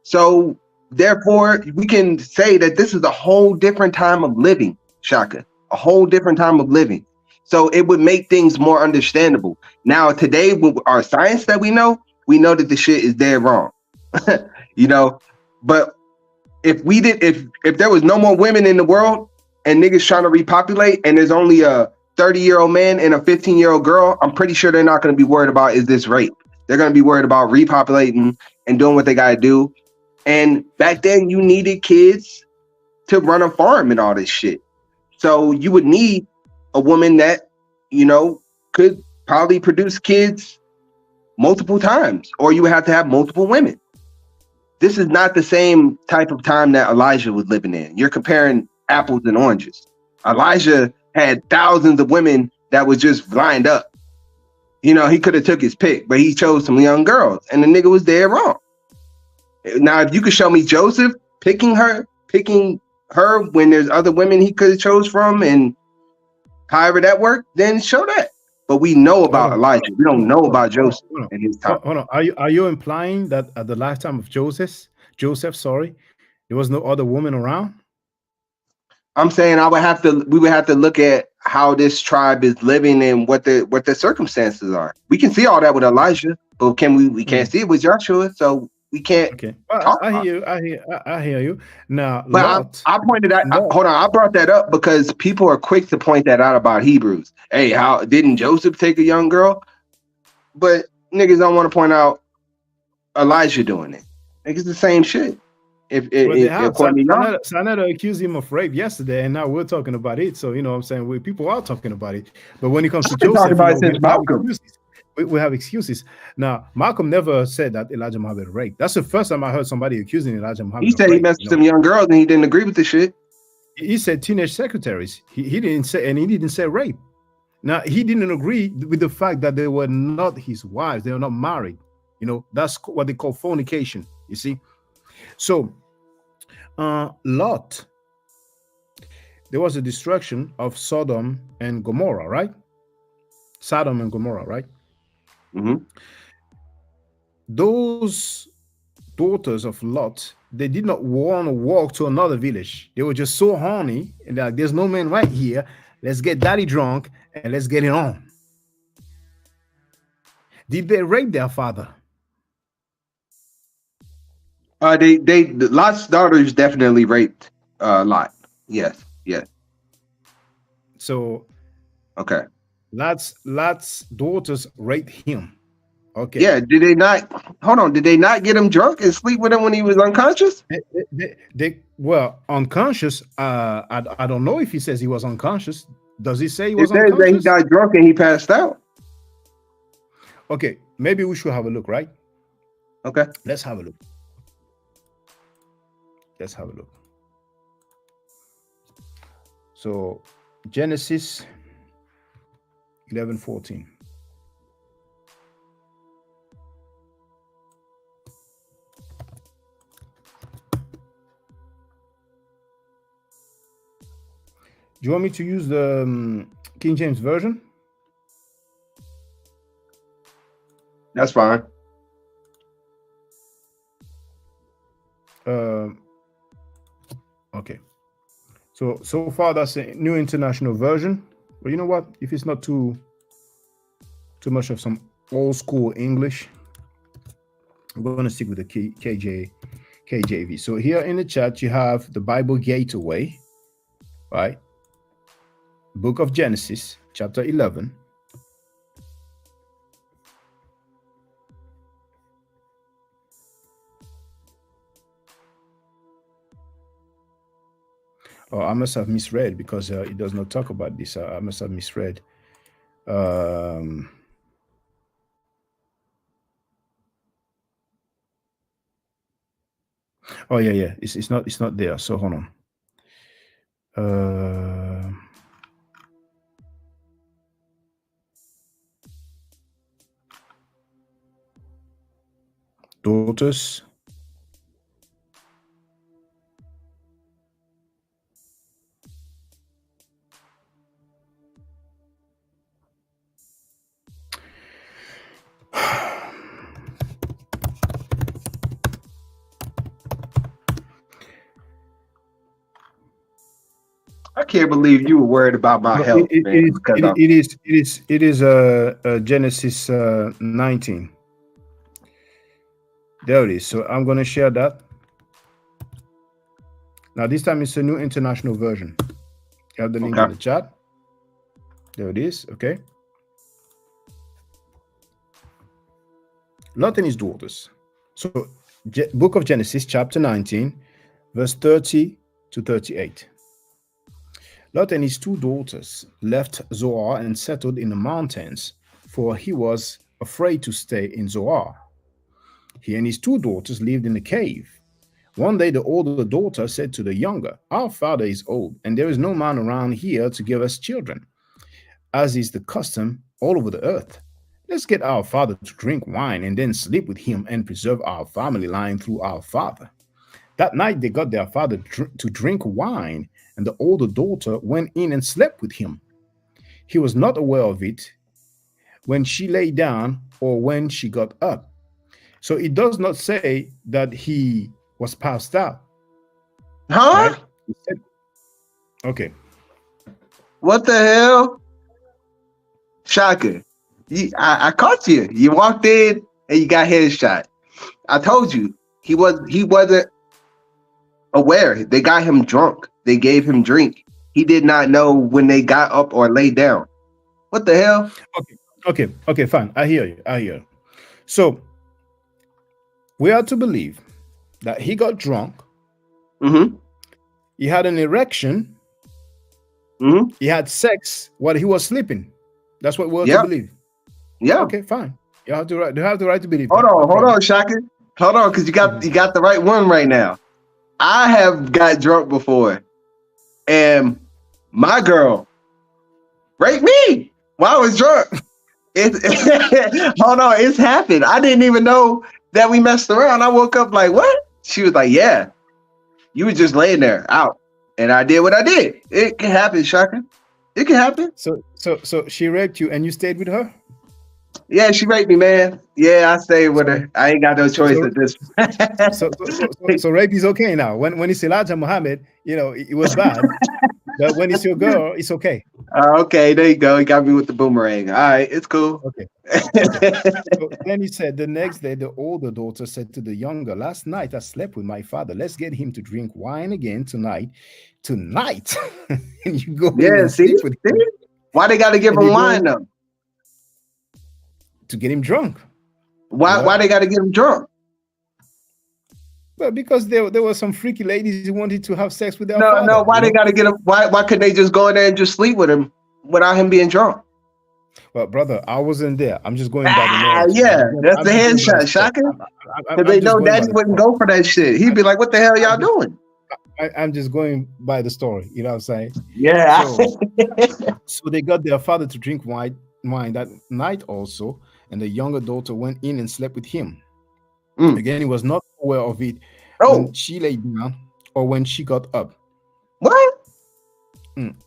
Speaker 8: So therefore, we can say that this is a whole different time of living. Shaka, a whole different time of living. So it would make things more understandable. Now, today, with our science that we know that the shit is dead wrong. But if there was no more women in the world and niggas trying to repopulate and there's only a 30-year-old man and a 15-year-old girl, I'm pretty sure they're not going to be worried about is this rape. They're going to be worried about repopulating and doing what they got to do. And back then, you needed kids to run a farm and all this shit. So you would need a woman that, could probably produce kids multiple times, or you would have to have multiple women. This is not the same type of time that Elijah was living in. You're comparing apples and oranges. Elijah had thousands of women that was just lined up. He could have took his pick, but he chose some young girls, and the nigga was dead wrong. Now, if you could show me Joseph picking her when there's other women he could have chose from, and however that worked, then show that. But we know about Elijah. We don't know about Joseph and his time.
Speaker 1: Hold on. Are you implying that at the lifetime of Joseph, there was no other woman around?
Speaker 8: I'm saying we would have to look at how this tribe is living and what the circumstances are. We can see all that with Elijah, but we can't see it with Joshua. So we can't.
Speaker 1: Okay, I hear you. Now,
Speaker 8: but I pointed out. Hold on, I brought that up because people are quick to point that out about Hebrews. Hey, how didn't Joseph take a young girl? But niggas don't want to point out Elijah doing it. It's the same shit.
Speaker 1: Sanetta accused him of rape yesterday, and now we're talking about it. So what I'm saying, people are talking about it. But when it comes to Joseph, we have excuses. Now, Malcolm never said that Elijah Muhammad raped. That's the first time I heard somebody accusing Elijah Muhammad.
Speaker 8: He said he messed with some young girls and he didn't agree with the shit.
Speaker 1: He said teenage secretaries. He didn't say rape. Now, he didn't agree with the fact that they were not his wives. They were not married. That's what they call fornication, you see. So, Lot, there was a destruction of Sodom and Gomorrah, right? Sodom and Gomorrah, right?
Speaker 8: Mm-hmm.
Speaker 1: Those daughters of Lot they did not want to walk to another village. They were just so horny and like, there's no man right here. Let's get daddy drunk and let's get it on. Did they rape their father?
Speaker 8: Lot's daughters definitely raped Lot. Yes.
Speaker 1: So
Speaker 8: okay.
Speaker 1: Lot's daughters raped him. Okay.
Speaker 8: Yeah, did they not get him drunk and sleep with him when he was unconscious?
Speaker 1: They well, unconscious. I don't know if he says he was unconscious. Does he say he was unconscious?
Speaker 8: That he got drunk and he passed out.
Speaker 1: Okay, maybe we should have a look, right?
Speaker 8: Okay.
Speaker 1: Let's have a look. So Genesis 11:14. Do you want me to use the King James Version?
Speaker 8: That's fine.
Speaker 1: Okay. So far that's a New International Version. But you know what? If it's not too much of some old school English, I'm going to stick with the KJV. So here in the chat you have the Bible Gateway, right? Book of Genesis, chapter 11. Oh, I must have misread because it does not talk about this. I must have misread. Oh yeah. It's not there. So hold on. Daughters.
Speaker 8: I can't believe you were worried about my health.
Speaker 1: It is Genesis 19. There it is. So I'm going to share that. Now this time it's a New International Version. You have the link in the chat. There it is. Okay. Lot and his daughters. So Book of Genesis, chapter 19, verse 30 to 38. Lot and his two daughters left Zoar and settled in the mountains, for he was afraid to stay in Zoar. He and his two daughters lived in a cave. One day the older daughter said to the younger, "Our father is old, and there is no man around here to give us children, as is the custom all over the earth. Let's get our father to drink wine and then sleep with him and preserve our family line through our father." That night they got their father to drink wine, and the older daughter went in and slept with him. He was not aware of it when she lay down or when she got up. So it does not say that he was passed out.
Speaker 8: Huh?
Speaker 1: Right? Okay.
Speaker 8: What the hell? Shaka. I caught you. You walked in and you got headshot. I told you he wasn't aware. They got him drunk. They gave him drink. He did not know when they got up or laid down. What the hell?
Speaker 1: Okay, fine. I hear you. So we are to believe that he got drunk.
Speaker 8: Mm-hmm.
Speaker 1: He had an erection.
Speaker 8: Mm-hmm.
Speaker 1: He had sex while he was sleeping. That's what we're to believe.
Speaker 8: Yeah.
Speaker 1: Okay, fine. You have the right to believe.
Speaker 8: Hold on, Shaka. Hold on, because you got the right one right now. I have got drunk before, and my girl raped me while I was drunk. Hold on, it's happened. I didn't even know that we messed around. I woke up like, what? She was like, yeah, you were just laying there out, and I did what I did. It can happen, Shaka. It can happen.
Speaker 1: So she raped you, and you stayed with her?
Speaker 8: Yeah, she raped me, man. Yeah, I stayed with her. I ain't got no choice at this.
Speaker 1: So rape is okay now. When it's Elijah Muhammad, it was bad. But when it's your girl, it's okay.
Speaker 8: Okay, there you go. He got me with the boomerang. All right, it's cool.
Speaker 1: Okay. So then he said, the next day, the older daughter said to the younger, last night I slept with my father. Let's get him to drink wine again tonight. And you go in and sleep with him.
Speaker 8: Why they got to give him wine, though?
Speaker 1: To get him drunk.
Speaker 8: Why they got to get him drunk?
Speaker 1: Well, because there were some freaky ladies who wanted to have sex with their father.
Speaker 8: No. Why they got to get him? Why couldn't they just go in there and just sleep with him without him being drunk?
Speaker 1: Well, brother, I wasn't there. I'm just going by the narrative.
Speaker 8: Yeah, that's the headshot, Shaka. Because they know Daddy wouldn't go for that shit. He'd be like, "What the hell y'all doing?"
Speaker 1: I'm just going by the story. You know what I'm saying?
Speaker 8: Yeah.
Speaker 1: So they got their father to drink wine that night also, and the younger daughter went in and slept with him. Again, he was not aware of it when she lay down or when she got up.
Speaker 8: What?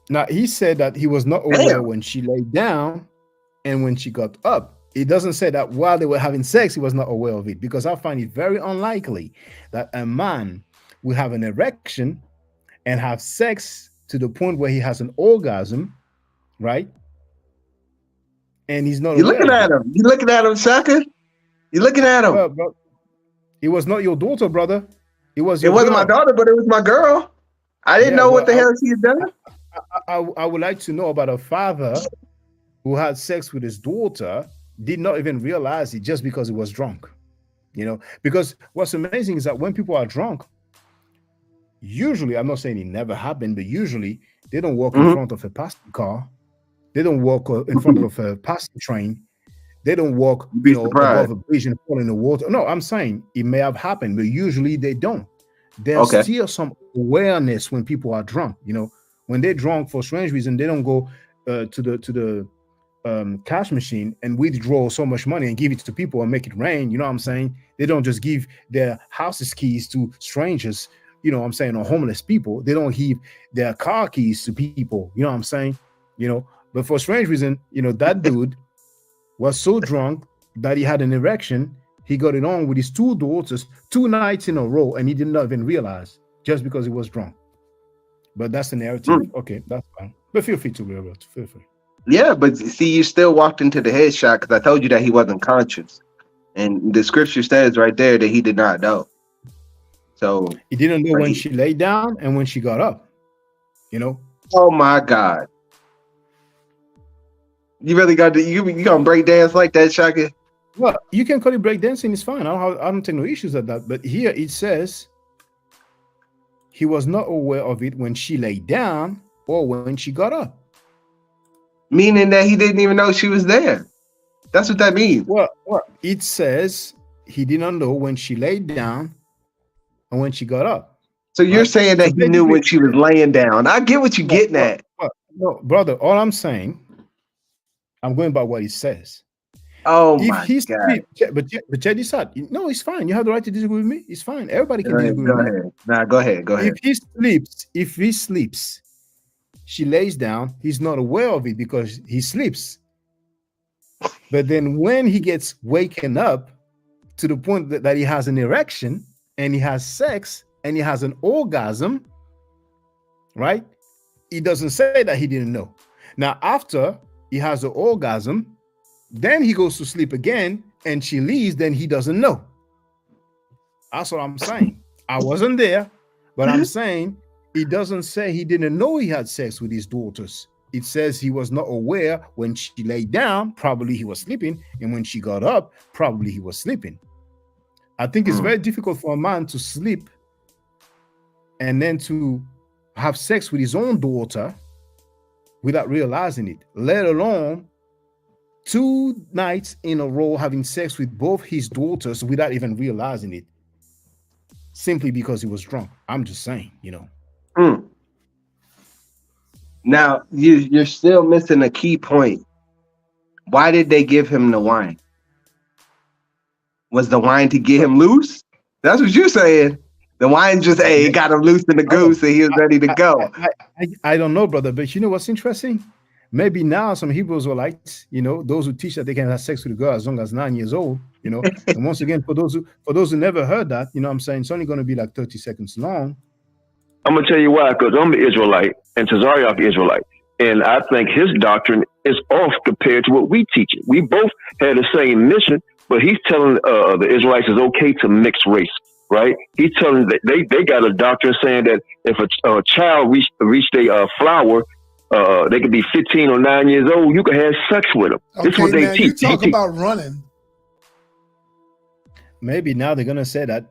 Speaker 1: Now, he said that he was not aware when she lay down and when she got up. It doesn't say that while they were having sex, he was not aware of it, because I find it very unlikely that a man will have an erection and have sex to the point where he has an orgasm, right? And he's not.
Speaker 8: You're looking at him. You're looking at him, Shaka. You're looking at him.
Speaker 1: Well, it was not your daughter, brother. It was.
Speaker 8: It wasn't my daughter, but it was my girl. I didn't know what the hell she had done.
Speaker 1: I would like to know about a father who had sex with his daughter, did not even realize it just because he was drunk. Because what's amazing is that when people are drunk, usually, I'm not saying it never happened, but usually they don't walk in front of a passing car. They don't walk in front of a passing train. They don't walk above a bridge and fall in the water. No, I'm saying it may have happened, but usually they don't. There's still some awareness when people are drunk. When they're drunk for strange reason, they don't go to the cash machine and withdraw so much money and give it to people and make it rain. You know what I'm saying? They don't just give their house's keys to strangers, or homeless people. They don't give their car keys to people. You know what I'm saying? But for strange reason, that dude was so drunk that he had an erection. He got it on with his two daughters 2 nights in a row, and he did not even realize just because he was drunk. But that's the narrative. Okay, that's fine. But feel free to real. Feel free.
Speaker 8: Yeah, but see, you still walked into the headshot because I told you that he wasn't conscious, and the scripture says right there that he did not know. So
Speaker 1: he didn't know when she lay down and when she got up.
Speaker 8: Oh my God! You really got to you gonna break dance like that, Shaka?
Speaker 1: Well, you can call it breakdancing. It's fine. I don't take no issues at that. But here it says he was not aware of it when she lay down or when she got up.
Speaker 8: Meaning that he didn't even know she was there. That's what that means.
Speaker 1: Well, it says he did not know when she laid down and when she got up.
Speaker 8: So you're saying that he knew when she was laying down. I get what you're getting at.
Speaker 1: No, brother, all I'm saying, I'm going by what it says.
Speaker 8: Oh
Speaker 1: if
Speaker 8: my God!
Speaker 1: But check this out. No, it's fine. You have the right to disagree with me. It's fine. Everybody can disagree with me.
Speaker 8: Nah, go ahead.
Speaker 1: If he sleeps, she lays down. He's not aware of it because he sleeps. But then when he gets waken up to the point that he has an erection and he has sex and he has an orgasm, right? He doesn't say that he didn't know. Now, after he has the orgasm, then he goes to sleep again and she leaves, then he doesn't know. That's what I'm saying. I wasn't there, but I'm saying it doesn't say he didn't know he had sex with his daughters. It says he was not aware when she lay down, probably he was sleeping, and when she got up, probably he was sleeping. I think it's very difficult for a man to sleep and then to have sex with his own daughter without realizing it, let alone 2 nights in a row having sex with both his daughters without even realizing it, simply because he was drunk. I'm just saying,
Speaker 8: Now you're still missing a key point. Why did they give him the wine? Was the wine to get him loose? That's what you're saying. The wine just it got him loose in the goose and he was ready to go.
Speaker 1: I don't know, brother, but you know what's interesting? maybe now some Hebrew Israelites, those who teach that they can have sex with a girl as long as 9 years old, and once again, for those who never heard that, what I'm saying, it's only going to be like 30 seconds long.
Speaker 7: I'm gonna tell you why, because I'm an Israelite and Tazariak Israelite, and I think his doctrine is off compared to what we teach it. We both had the same mission, but he's telling the Israelites it's okay to mix race, right? He's telling that they got a doctrine saying that if a child reached a flower, they could be 15 or 9 years old. You can have sex with them.
Speaker 11: Okay,
Speaker 7: This is what they
Speaker 11: now
Speaker 7: teach.
Speaker 11: you talk about running.
Speaker 1: Maybe now they're gonna say that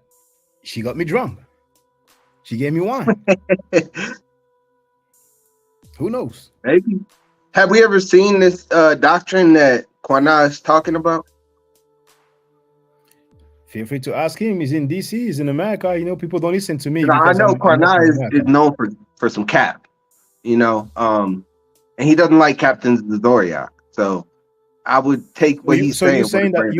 Speaker 1: she got me drunk. She gave me wine. Who knows?
Speaker 8: Maybe. Have we ever seen this doctrine that Quana is talking about?
Speaker 1: Feel free to ask him. He's in DC. He's in America. People don't listen to me.
Speaker 8: I
Speaker 1: because
Speaker 8: know
Speaker 1: I'm
Speaker 8: Quana
Speaker 1: in America.
Speaker 8: is known for some cap, and he doesn't like Captain Zoriak. So I would take what he's
Speaker 1: So
Speaker 8: saying.
Speaker 1: you're saying that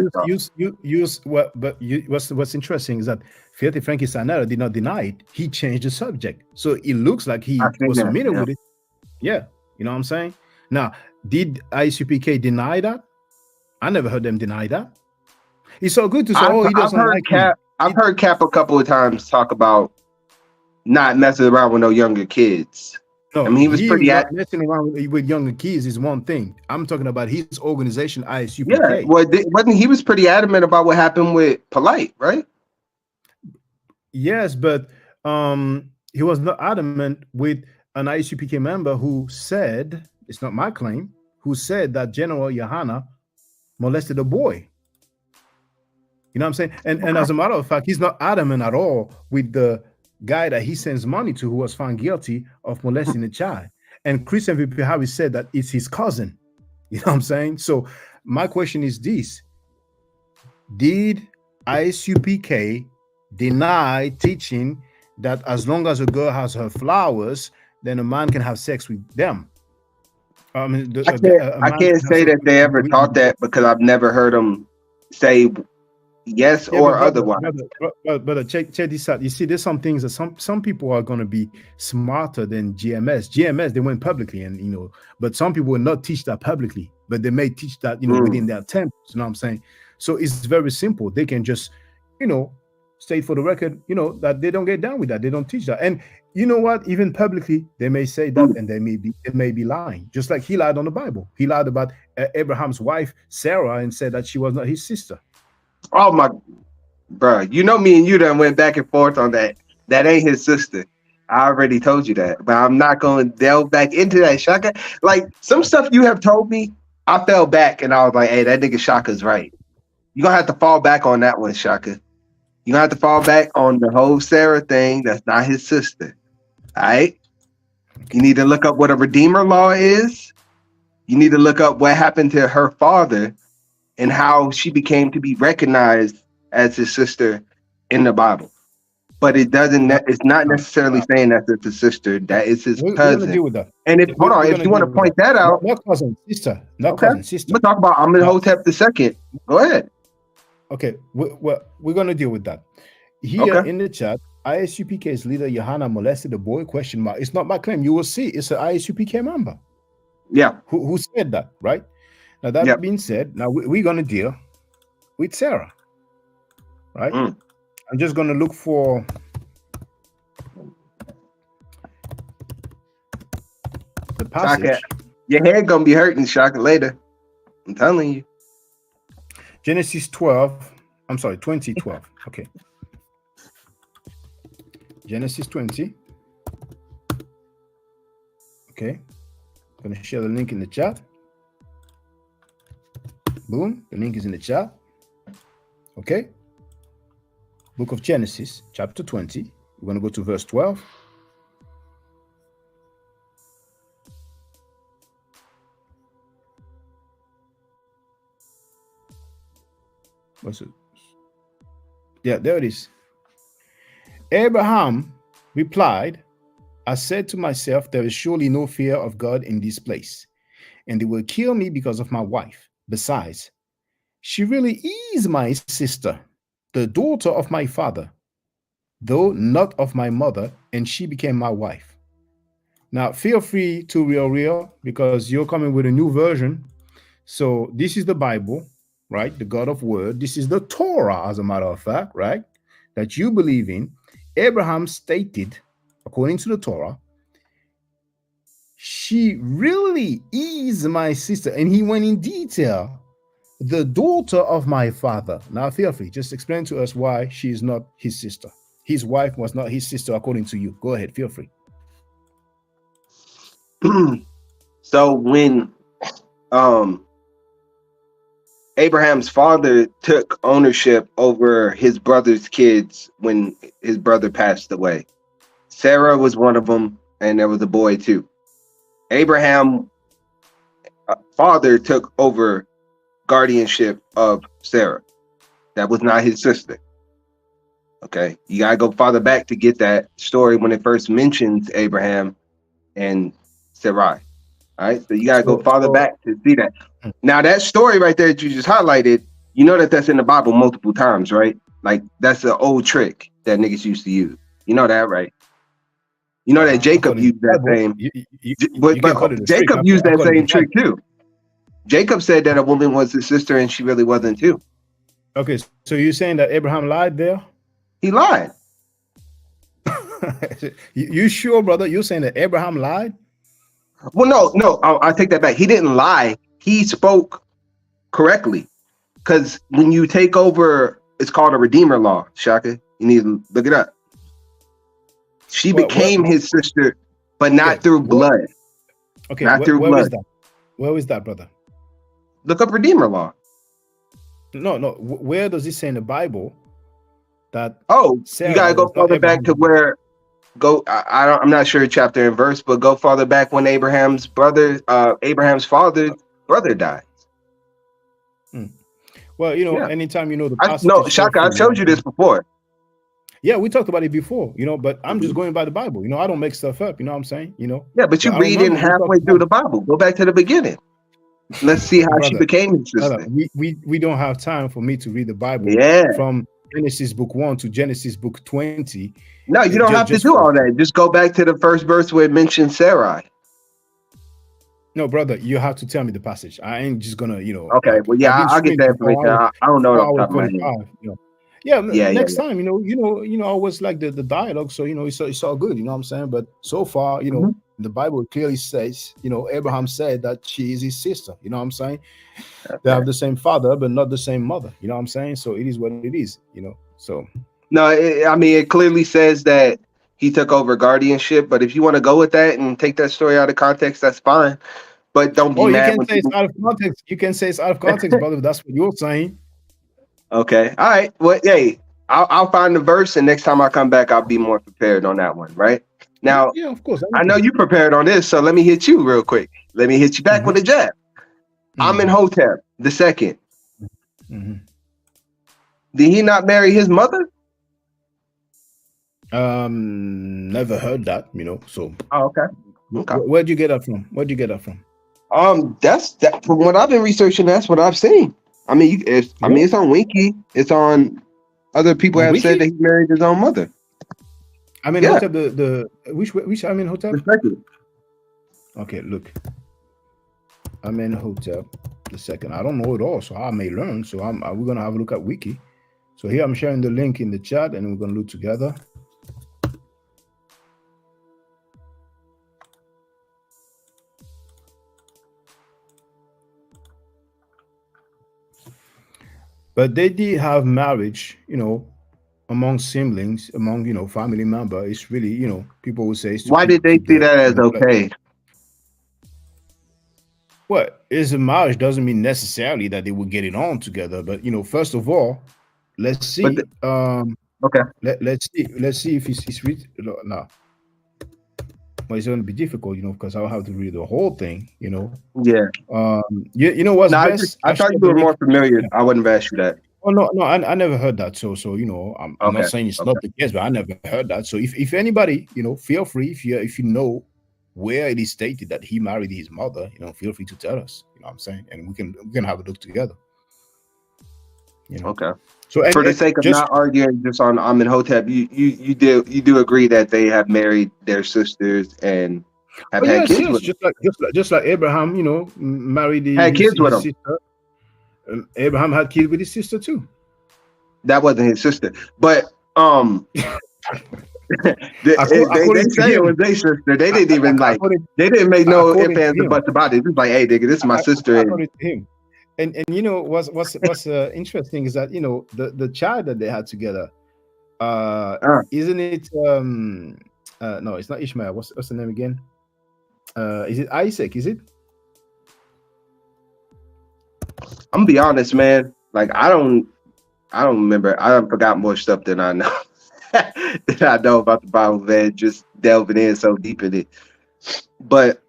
Speaker 8: you
Speaker 1: use what? But what's interesting is that Filthy Frankie Sanera did not deny it. He changed the subject, so it looks like he was familiar with it. Yeah, you know what I'm saying. Now, did ISUPK deny that? I never heard them deny that. It's so good to say, he doesn't like
Speaker 8: Cap. I've heard Cap a couple of times talk about not messing around with no younger kids.
Speaker 1: No,
Speaker 8: I mean, he was pretty active.
Speaker 1: messing around with younger kids is one thing. I'm talking about his organization, ISUPK.
Speaker 8: Yeah, well, wasn't he was pretty adamant about what happened with Polite, right?
Speaker 1: Yes, but he was not adamant with an ISUPK member who said, it's not my claim, who said that General Yohana molested a boy. You know what I'm saying? And as a matter of fact, he's not adamant at all with the guy that he sends money to who was found guilty of molesting a child. And Christian VP Harris said that it's his cousin. You know what I'm saying? So my question is this. Did ISUPK deny teaching that as long as a girl has her flowers, then a man can have sex with them? I
Speaker 8: can't say that they ever taught that because I've never heard them say yes or otherwise.
Speaker 1: But check this out. You see, there's some things that some people are going to be smarter than GMS. GMS, they went publicly, and but some people will not teach that publicly, but they may teach that within their temples. You know what I'm saying? So it's very simple. They can just state for the record, that they don't get down with that. They don't teach that. And you know what? Even publicly, they may say that, and they may be lying. Just like he lied on the Bible. He lied about Abraham's wife Sarah and said that she was not his sister.
Speaker 8: Oh my, bro! Me and you done went back and forth on that. That ain't his sister. I already told you that, but I'm not going to delve back into that, Shaka. Like some stuff you have told me, I fell back and I was like, "Hey, that nigga Shaka's right." You're gonna have to fall back on that one, Shaka. You're gonna have to fall back on the whole Sarah thing. That's not his sister. All right. You need to look up what a redeemer law is. You need to look up what happened to her father and how she became to be recognized as his sister in the Bible. But it's not necessarily saying that it's his sister, that is his cousin.
Speaker 1: We're gonna deal with that.
Speaker 8: And if you want to point that out,
Speaker 1: not cousin, sister, not cousin, sister.
Speaker 8: We'll talk about Amenhotep II. Go ahead.
Speaker 1: Okay, we're gonna deal with that. Here in the chat, ISUPK's leader Yohana molested a boy? ? It's not my claim. You will see. It's an ISUPK member.
Speaker 8: Yeah.
Speaker 1: Who said that, right? Now that being said, now we're gonna deal with Sarah, right? I'm just gonna look for the passage.
Speaker 8: Shaka, your head gonna be hurting, Shaka, later. I'm telling you.
Speaker 1: Genesis 20:12. Okay. Genesis 20. Okay. I'm gonna share the link in the chat. Boom. The link is in the chat. Okay. Book of Genesis, chapter 20. We're gonna go to verse 12. What's it? Yeah, there it is. Abraham replied, I said to myself, there is surely no fear of God in this place, and they will kill me because of my wife. Besides, she really is my sister, the daughter of my father, though not of my mother, and she became my wife. Now, feel free to real because you're coming with a new version. So this is the Bible, right? The God of Word. This is the Torah, as a matter of fact, right? That you believe in. Abraham stated, according to the Torah, she really is my sister. And he went in detail, the daughter of my father. Now, feel free, just explain to us why she is not his sister. His wife was not his sister, according to you. Go ahead, feel free.
Speaker 8: So when Abraham's father took ownership over his brother's kids when his brother passed away, Sarah was one of them, and there was a boy too. Abraham father took over guardianship of Sarah. That was not his sister. Okay, you gotta go farther back to get that story when it first mentions Abraham and Sarai. All right, so you gotta go farther back to see that. Now that story right there that you just highlighted, you know that that's in the Bible multiple times, right? Like that's an old trick that niggas used to use. You know that, right? You know that Jacob used that same. But Jacob used that same trick too. Jacob said that a woman was his sister and she really wasn't too.
Speaker 1: Okay, so you're saying that Abraham lied there?
Speaker 8: He lied.
Speaker 1: You sure, brother? You're saying that Abraham lied?
Speaker 8: Well, no, I take that back. He didn't lie. He spoke correctly. Because when you take over, it's called a redeemer law, Shaka. You need to look it up. She became his sister, but not through blood.
Speaker 1: Okay,
Speaker 8: not through blood.
Speaker 1: Where is that, brother?
Speaker 8: Look up redeemer law.
Speaker 1: No. Where does it say in the Bible that?
Speaker 8: Oh,
Speaker 1: Sarah
Speaker 8: you gotta go
Speaker 1: was not
Speaker 8: farther back to where. I'm not sure chapter and verse, but go farther back when Abraham's father's brother died.
Speaker 1: Well, you know, anytime you know the passage.
Speaker 8: No, Shaka, I've showed you this before.
Speaker 1: Yeah, we talked about it before, you know, but I'm just going by the Bible. You know, I don't make stuff up. You know what I'm saying? You know.
Speaker 8: Yeah, but you read in halfway through the Bible. Go back to the beginning. Let's see how she became his sister.
Speaker 1: We don't have time for me to read the Bible.
Speaker 8: Yeah.
Speaker 1: From Genesis book 1 to Genesis book 20.
Speaker 8: No, you don't have to do all that. Just go back to the first verse where it mentions Sarai.
Speaker 1: No, brother, you have to tell me the passage. I ain't just gonna, you know.
Speaker 8: Okay, well, yeah, I'll get that information. I don't know off the top of my head.
Speaker 1: You know. Next time, you know, I was like the dialogue, so you know, it's all good, you know what I'm saying? But so far, you know, the Bible clearly says, you know, Abraham said that she is his sister, you know what I'm saying? Okay. They have the same father, but not the same mother, you know what I'm saying? So it is what it is, you know. So
Speaker 8: no, I mean, it clearly says that he took over guardianship, but if you want to go with that and take that story out of context, that's fine. But don't be mad.
Speaker 1: You can say it's out of context. You can say it's out of context, brother, if that's what you're saying.
Speaker 8: Okay. All right. Well, hey, I'll find the verse, and next time I come back, I'll be more prepared on that one, right? Now,
Speaker 1: yeah, of course.
Speaker 8: I know you prepared on this, so let me hit you real quick. Let me hit you back with a jab. Amenhotep the second. Did he not marry his mother?
Speaker 1: Never heard that, you know. So.
Speaker 8: Oh, okay. Okay.
Speaker 1: Where'd you get that from? Where'd you get that from?
Speaker 8: That's from what I've been researching. That's what I've seen. I mean, it's on Wiki. It's on other people have said that he married his own mother.
Speaker 1: Hotep, which Amenhotep? Okay, look. Amenhotep the second. I don't know it all, so I may learn. So we're gonna have a look at Wiki. So here I'm sharing the link in the chat, and we're gonna look together. But they did have marriage, you know, among siblings, among, you know, family member. It's really, you know, people would say.
Speaker 8: Why did they see that as okay?
Speaker 1: Well, it's a marriage doesn't mean necessarily that they would get it on together. But, you know, first of all, let's see.
Speaker 8: Okay.
Speaker 1: Let's see if it's read now. Well, it's going to be difficult, you know, because I'll have to read the whole thing, you know.
Speaker 8: Yeah.
Speaker 1: You know what's best?
Speaker 8: I thought you were more familiar. I wouldn't have asked you that.
Speaker 1: Oh no, I never heard that. So you know, I'm not saying it's not the case, but I never heard that. So if anybody, you know, feel free if you know where it is stated that he married his mother, you know, feel free to tell us. You know what I'm saying, and we can have a look together. You know? Okay. So
Speaker 8: for the sake of not arguing just on Amenhotep, you do agree that they have married their sisters and have
Speaker 1: Oh,
Speaker 8: had
Speaker 1: yes,
Speaker 8: kids
Speaker 1: yes.
Speaker 8: with him.
Speaker 1: Just like Abraham, married
Speaker 8: Had kids with
Speaker 1: his
Speaker 8: him.
Speaker 1: sister. Abraham had kids with his sister too.
Speaker 8: That wasn't his sister, but they
Speaker 1: According to
Speaker 8: say it
Speaker 1: him,
Speaker 8: was their sister. They didn't even like. They didn't make no ifs,
Speaker 1: according to
Speaker 8: ands, or
Speaker 1: him,
Speaker 8: buts about it. It's like, hey, nigga, this is my sister. And
Speaker 1: according to him. And what's interesting is that the child that they had together, isn't it? No, it's not Ishmael. What's the name again? Is it Isaac? Is it?
Speaker 8: I'm gonna be honest, man. Like I don't remember. I forgot more stuff than I know. Than I know about the Bible, man. Just delving in so deep in it. But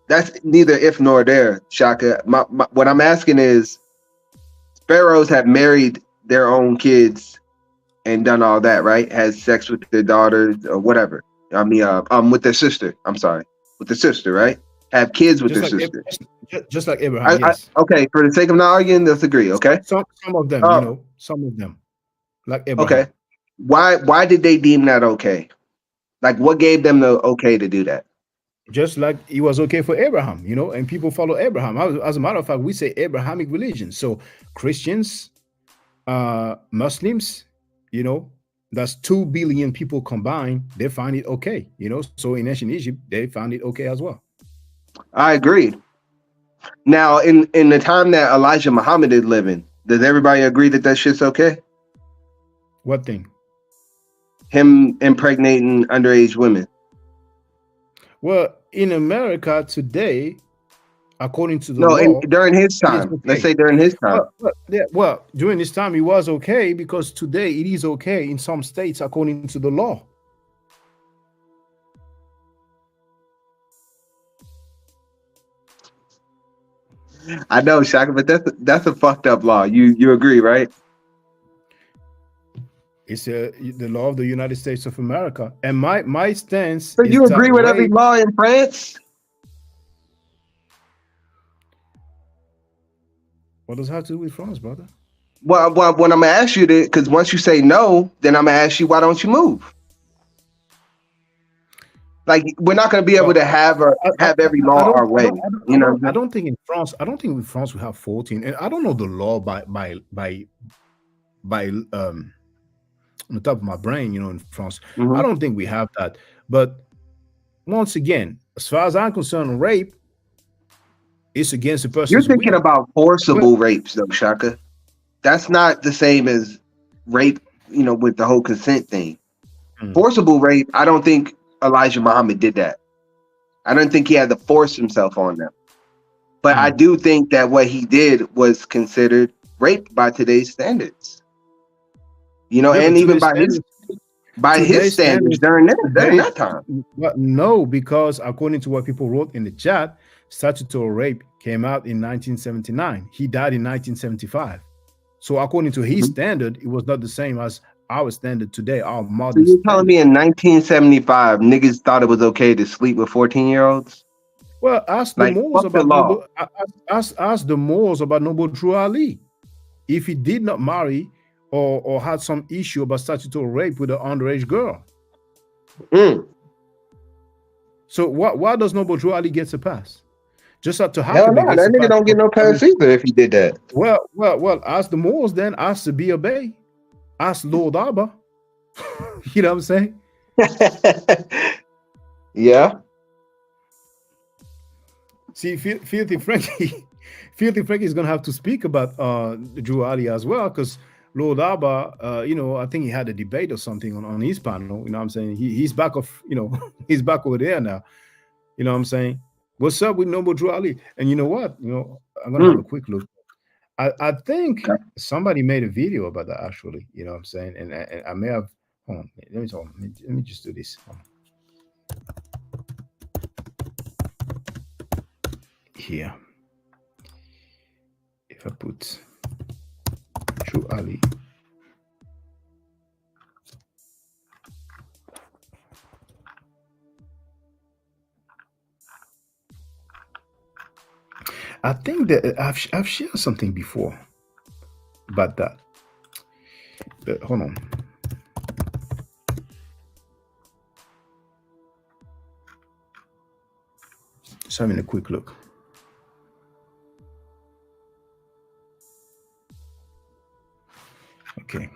Speaker 8: that's neither if nor there, Shaka. What I'm asking is, pharaohs have married their own kids and done all that, right? Has sex with their daughters or whatever. I mean, with their sister. I'm sorry, with their sister, right? Have kids with their sister.
Speaker 1: Just like Abraham. Yes.
Speaker 8: Okay, for the sake of not arguing, let's agree. Okay.
Speaker 1: Some of them, some of them, like Abraham.
Speaker 8: Okay. Why did they deem that okay? Like, what gave them the okay to do that?
Speaker 1: Just like it was okay for Abraham, and people follow Abraham. As a matter of fact, we say Abrahamic religion. So Christians, Muslims, that's 2 billion people combined. They find it okay, So in ancient Egypt, they found it okay as well.
Speaker 8: I agree. Now, in the time that Elijah Muhammad is living, does everybody agree that shit's okay?
Speaker 1: What thing?
Speaker 8: Him impregnating underage women.
Speaker 1: Well, in America today, according to the law,
Speaker 8: during his time. Okay. Let's say during his time.
Speaker 1: Well, during this time, it was okay because today it is okay in some states according to the law.
Speaker 8: I know, Shaka, but that's a fucked up law. You agree, right?
Speaker 1: It's the law of the United States of America, and my stance.
Speaker 8: So you agree with every law in France?
Speaker 1: What does that have to do with France, brother?
Speaker 8: Well, when I'm gonna ask you that, because once you say no, then I'm gonna ask you why don't you move? Like, we're not gonna be able to have every law our way.
Speaker 1: I don't think in France. I don't think in France we have 14, and I don't know the law by on the top of my brain, in France.
Speaker 8: Mm-hmm.
Speaker 1: I don't think we have that. But once again, as far as I'm concerned, rape is against the person.
Speaker 8: You're thinking about forcible rapes, though, Shaka. That's not the same as rape, with the whole consent thing. Forcible rape, I don't think Elijah Muhammad did that. I don't think he had to force himself on them. But I do think that what he did was considered rape by today's standards. And even by his standards during that time.
Speaker 1: But no, because according to what people wrote in the chat, statutory rape came out in 1979. He died in 1975. So according to his standard, it was not the same as our standard today, our modern.
Speaker 8: So you're telling me in 1975, niggas thought it was okay to sleep with 14-year-olds?
Speaker 1: Well, ask the Moors about Noble Drew Ali. If he did not marry or had some issue about statutory rape with an underage girl. So why does Noble Drew Ali get a pass? Just have to happen.
Speaker 8: Hell no, that nigga don't get no pass either if he did that.
Speaker 1: Well, ask the Moors then, ask the Bia Bay, ask Lord Abba. You know what I'm saying?
Speaker 8: Yeah.
Speaker 1: See, Filthy Frankie is gonna have to speak about Drew Ali as well, because Lord Abba, I think he had a debate or something on his panel. You know what I'm saying? He's back he's back over there now. You know what I'm saying? What's up with Noble Drew Ali? And you know what? I'm gonna have a quick look. I think somebody made a video about that actually. You know what I'm saying? And I may have. Hold on. Let me just do this. Here. If I put Drew Ali. I think that I've shared something before about that. But hold on. Just having a quick look. Okay.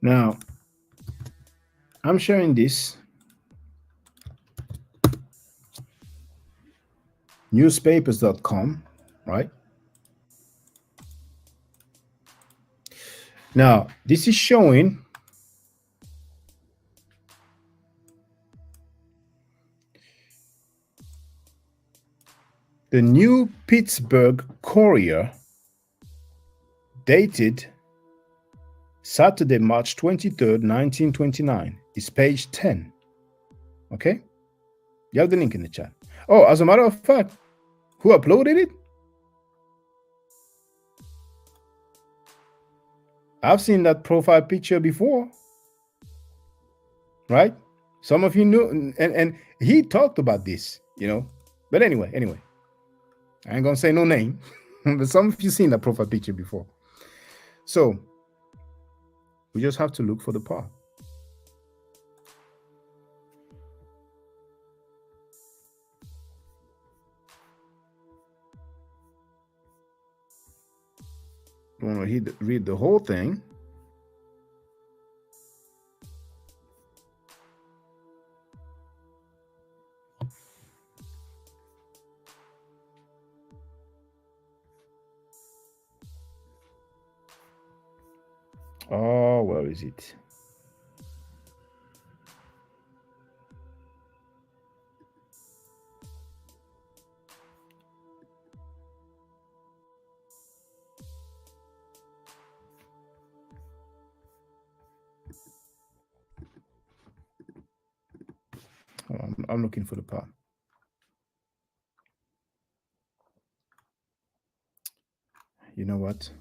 Speaker 1: Now, I'm sharing this newspapers.com, right? Now, this is showing the New Pittsburgh Courier, dated Saturday, March 23rd, 1929. It's page 10. Okay? You have the link in the chat. Oh, as a matter of fact, who uploaded it? I've seen that profile picture before. Right? Some of you knew, and he talked about this, you know. But anyway, I ain't gonna say no name, but some of you seen that profile picture before. So we just have to look for the part. You want to read the whole thing. Oh, where is it? Oh, I'm looking for the part. You know what?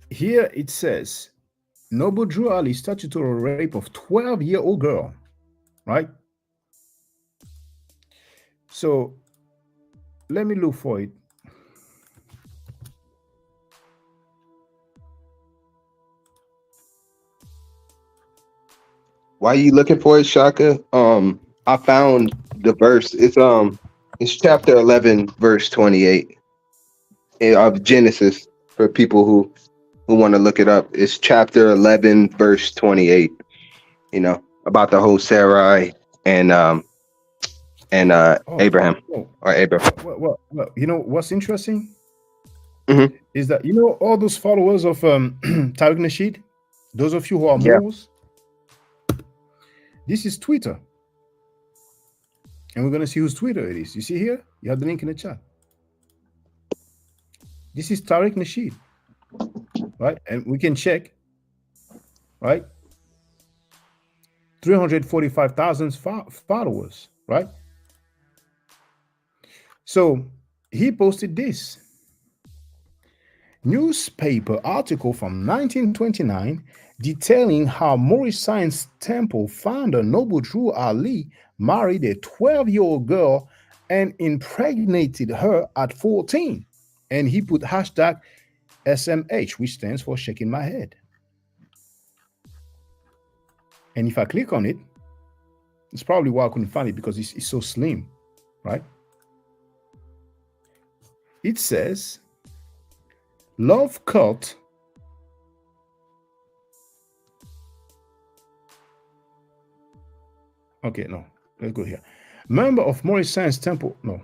Speaker 1: Here it says, Noble Drew Ali statutory rape of 12-year-old girl, right? So let me look for it.
Speaker 8: Why are you looking for it, Shaka? I found the verse. It's chapter 11, verse 28 of Genesis for people who want to look it up. It's chapter 11, verse 28. You know, about the whole Sarai and Abraham or Abraham.
Speaker 1: Well, you know what's interesting
Speaker 8: Mm-hmm.
Speaker 1: is that, you know, all those followers of Tariq Nasheed, those of you who are
Speaker 8: Yeah.
Speaker 1: Moors, this is Twitter. And we're going to see whose Twitter it is. You see here? You have the link in the chat. This is Tariq Nasheed, right? And we can check, right? 345,000 followers, right? So he posted this newspaper article from 1929 detailing how Morris Science Temple founder Noble Drew Ali married a 12-year-old girl and impregnated her at 14. And he put hashtag SMH, which stands for shaking my head. And if I click on it, it's probably why I couldn't find it, because it's so slim, right? It says, Love Cult okay, no, let's go here. Member of Morris Science Temple, no.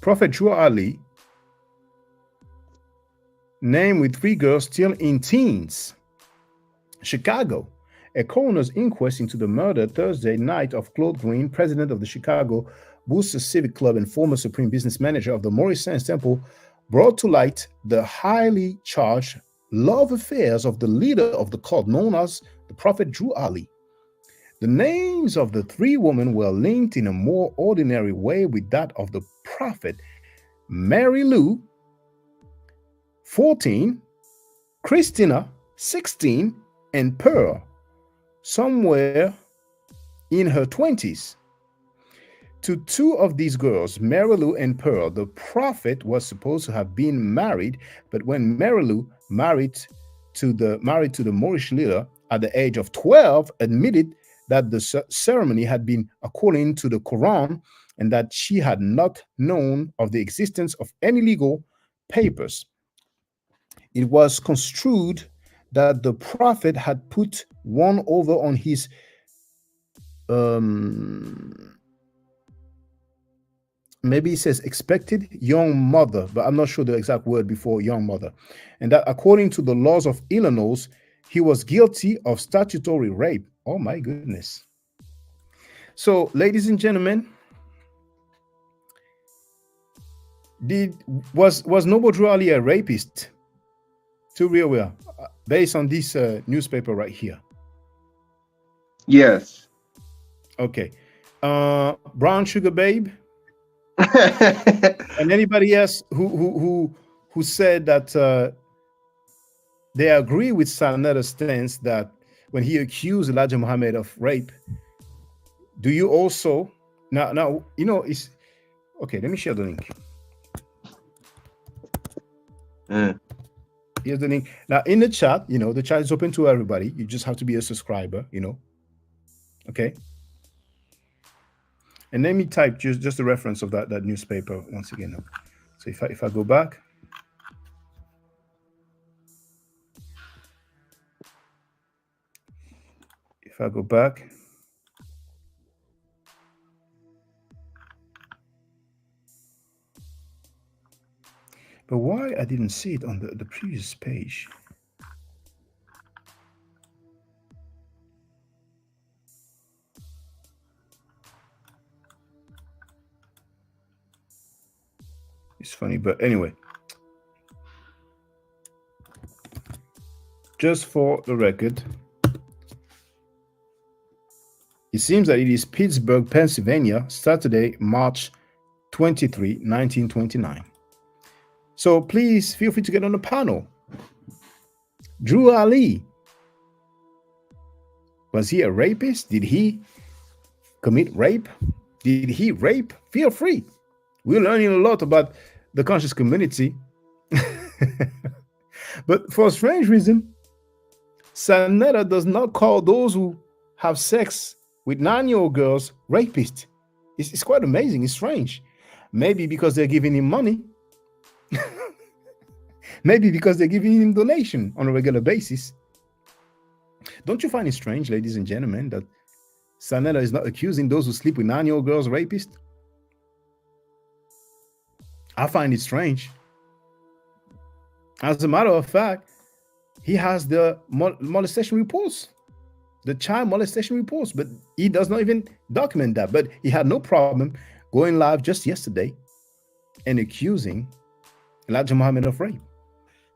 Speaker 1: Prophet Drew Ali, named with 3 girls still in teens. Chicago, a coroner's inquest into the murder Thursday night of Claude Green, president of the Chicago Booster Civic Club and former supreme business manager of the Morris Science Temple, brought to light the highly charged love affairs of the leader of the cult known as the Prophet Drew Ali. The names of the three women were linked in a more ordinary way with that of the Prophet: Mary Lou, 14, Christina, 16, and Pearl, somewhere in her 20s. To two of these girls, Mary Lou and Pearl, the Prophet was supposed to have been married, but when Mary Lou married to the Moorish leader at the age of 12, admitted that the ceremony had been according to the Quran and that she had not known of the existence of any legal papers. It was construed that the Prophet had put one over on his maybe it says expected young mother, but I'm not sure the exact word before young mother, and that according to the laws of Illinois, he was guilty of statutory rape. Oh my goodness. So, ladies and gentlemen, was Noble Drew Ali a rapist? To real well, based on this newspaper right here.
Speaker 8: Yes.
Speaker 1: Okay. Brown Sugar Babe. And anybody else who said that they agree with Sanetta's stance that when he accused Elijah Muhammad of rape, do you also now you know it's okay? Let me share the link. Here's the link. Now in the chat, you know, the chat is open to everybody. You just have to be a subscriber, you know. Okay. And let me type just the reference of that newspaper once again. So if I go back. If I go back. But why I didn't see it on the previous page? It's funny, but anyway. Just for the record, it seems that it is Pittsburgh, Pennsylvania, Saturday, March 23, 1929. So please feel free to get on the panel. Drew Ali, was he a rapist? Did he commit rape? Did he rape? Feel free. We're learning a lot about the conscious community. But for a strange reason, Sanetta does not call those who have sex with 9-year-old girls rapists. It's quite amazing. It's strange. Maybe because they're giving him money. Maybe because they're giving him donation on a regular basis. Don't you find it strange, ladies and gentlemen, that Sanetta is not accusing those who sleep with 9-year-old girls rapists? I find it strange. As a matter of fact, he has the molestation reports, the child molestation reports, but he does not even document that. But he had no problem going live just yesterday and accusing Elijah Muhammad of rape.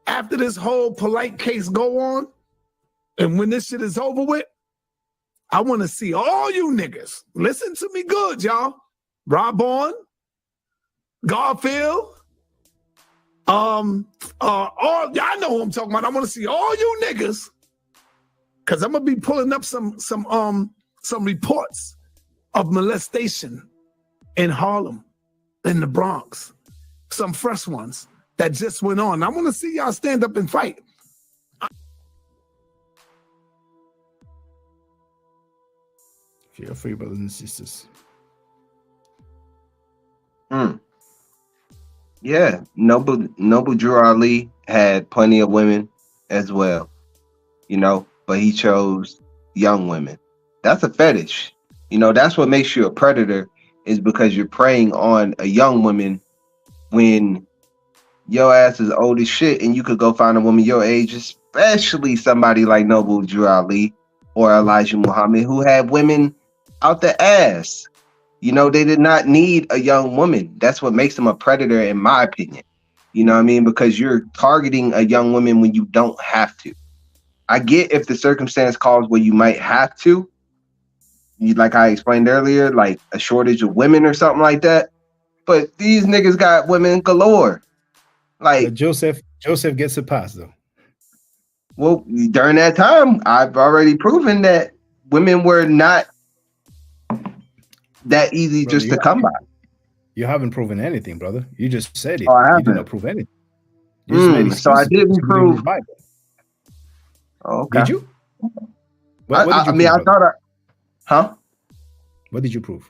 Speaker 2: After this whole polite case go on, and when this shit is over with, I want to see all you niggas. Listen to me good, y'all. Rob Bourne, Garfield, all y'all know who I'm talking about. I want to see all you niggas, because I'm gonna be pulling up some reports of molestation in Harlem, in the Bronx, some fresh ones that just went on. I want to see y'all stand up and fight.
Speaker 1: Feel free, brothers and sisters.
Speaker 8: Yeah, Noble Drew Ali had plenty of women as well, you know, but he chose young women. That's a fetish. You know, that's what makes you a predator, is because you're preying on a young woman when your ass is old as shit and you could go find a woman your age, especially somebody like Noble Drew Ali or Elijah Muhammad, who had women out the ass. You know, they did not need a young woman. That's what makes them a predator, in my opinion. You know what I mean? Because you're targeting a young woman when you don't have to. I get if the circumstance calls where you might have to, like I explained earlier, like a shortage of women or something like that. But these niggas got women galore. Like
Speaker 1: But Joseph gets a pass though.
Speaker 8: well, during that time, I've already proven that women were not that easy
Speaker 1: Brother,
Speaker 8: just to come by.
Speaker 1: You haven't proven anything, brother. You just said it.
Speaker 8: Oh, I
Speaker 1: You did
Speaker 8: haven't.
Speaker 1: not prove anything. You just made
Speaker 8: So I
Speaker 1: excuses
Speaker 8: didn't
Speaker 1: to believe in
Speaker 8: prove.
Speaker 1: the Bible.
Speaker 8: Oh, okay.
Speaker 1: Did you? What did you
Speaker 8: I
Speaker 1: prove,
Speaker 8: mean, I
Speaker 1: brother?
Speaker 8: thought huh?
Speaker 1: What did you prove?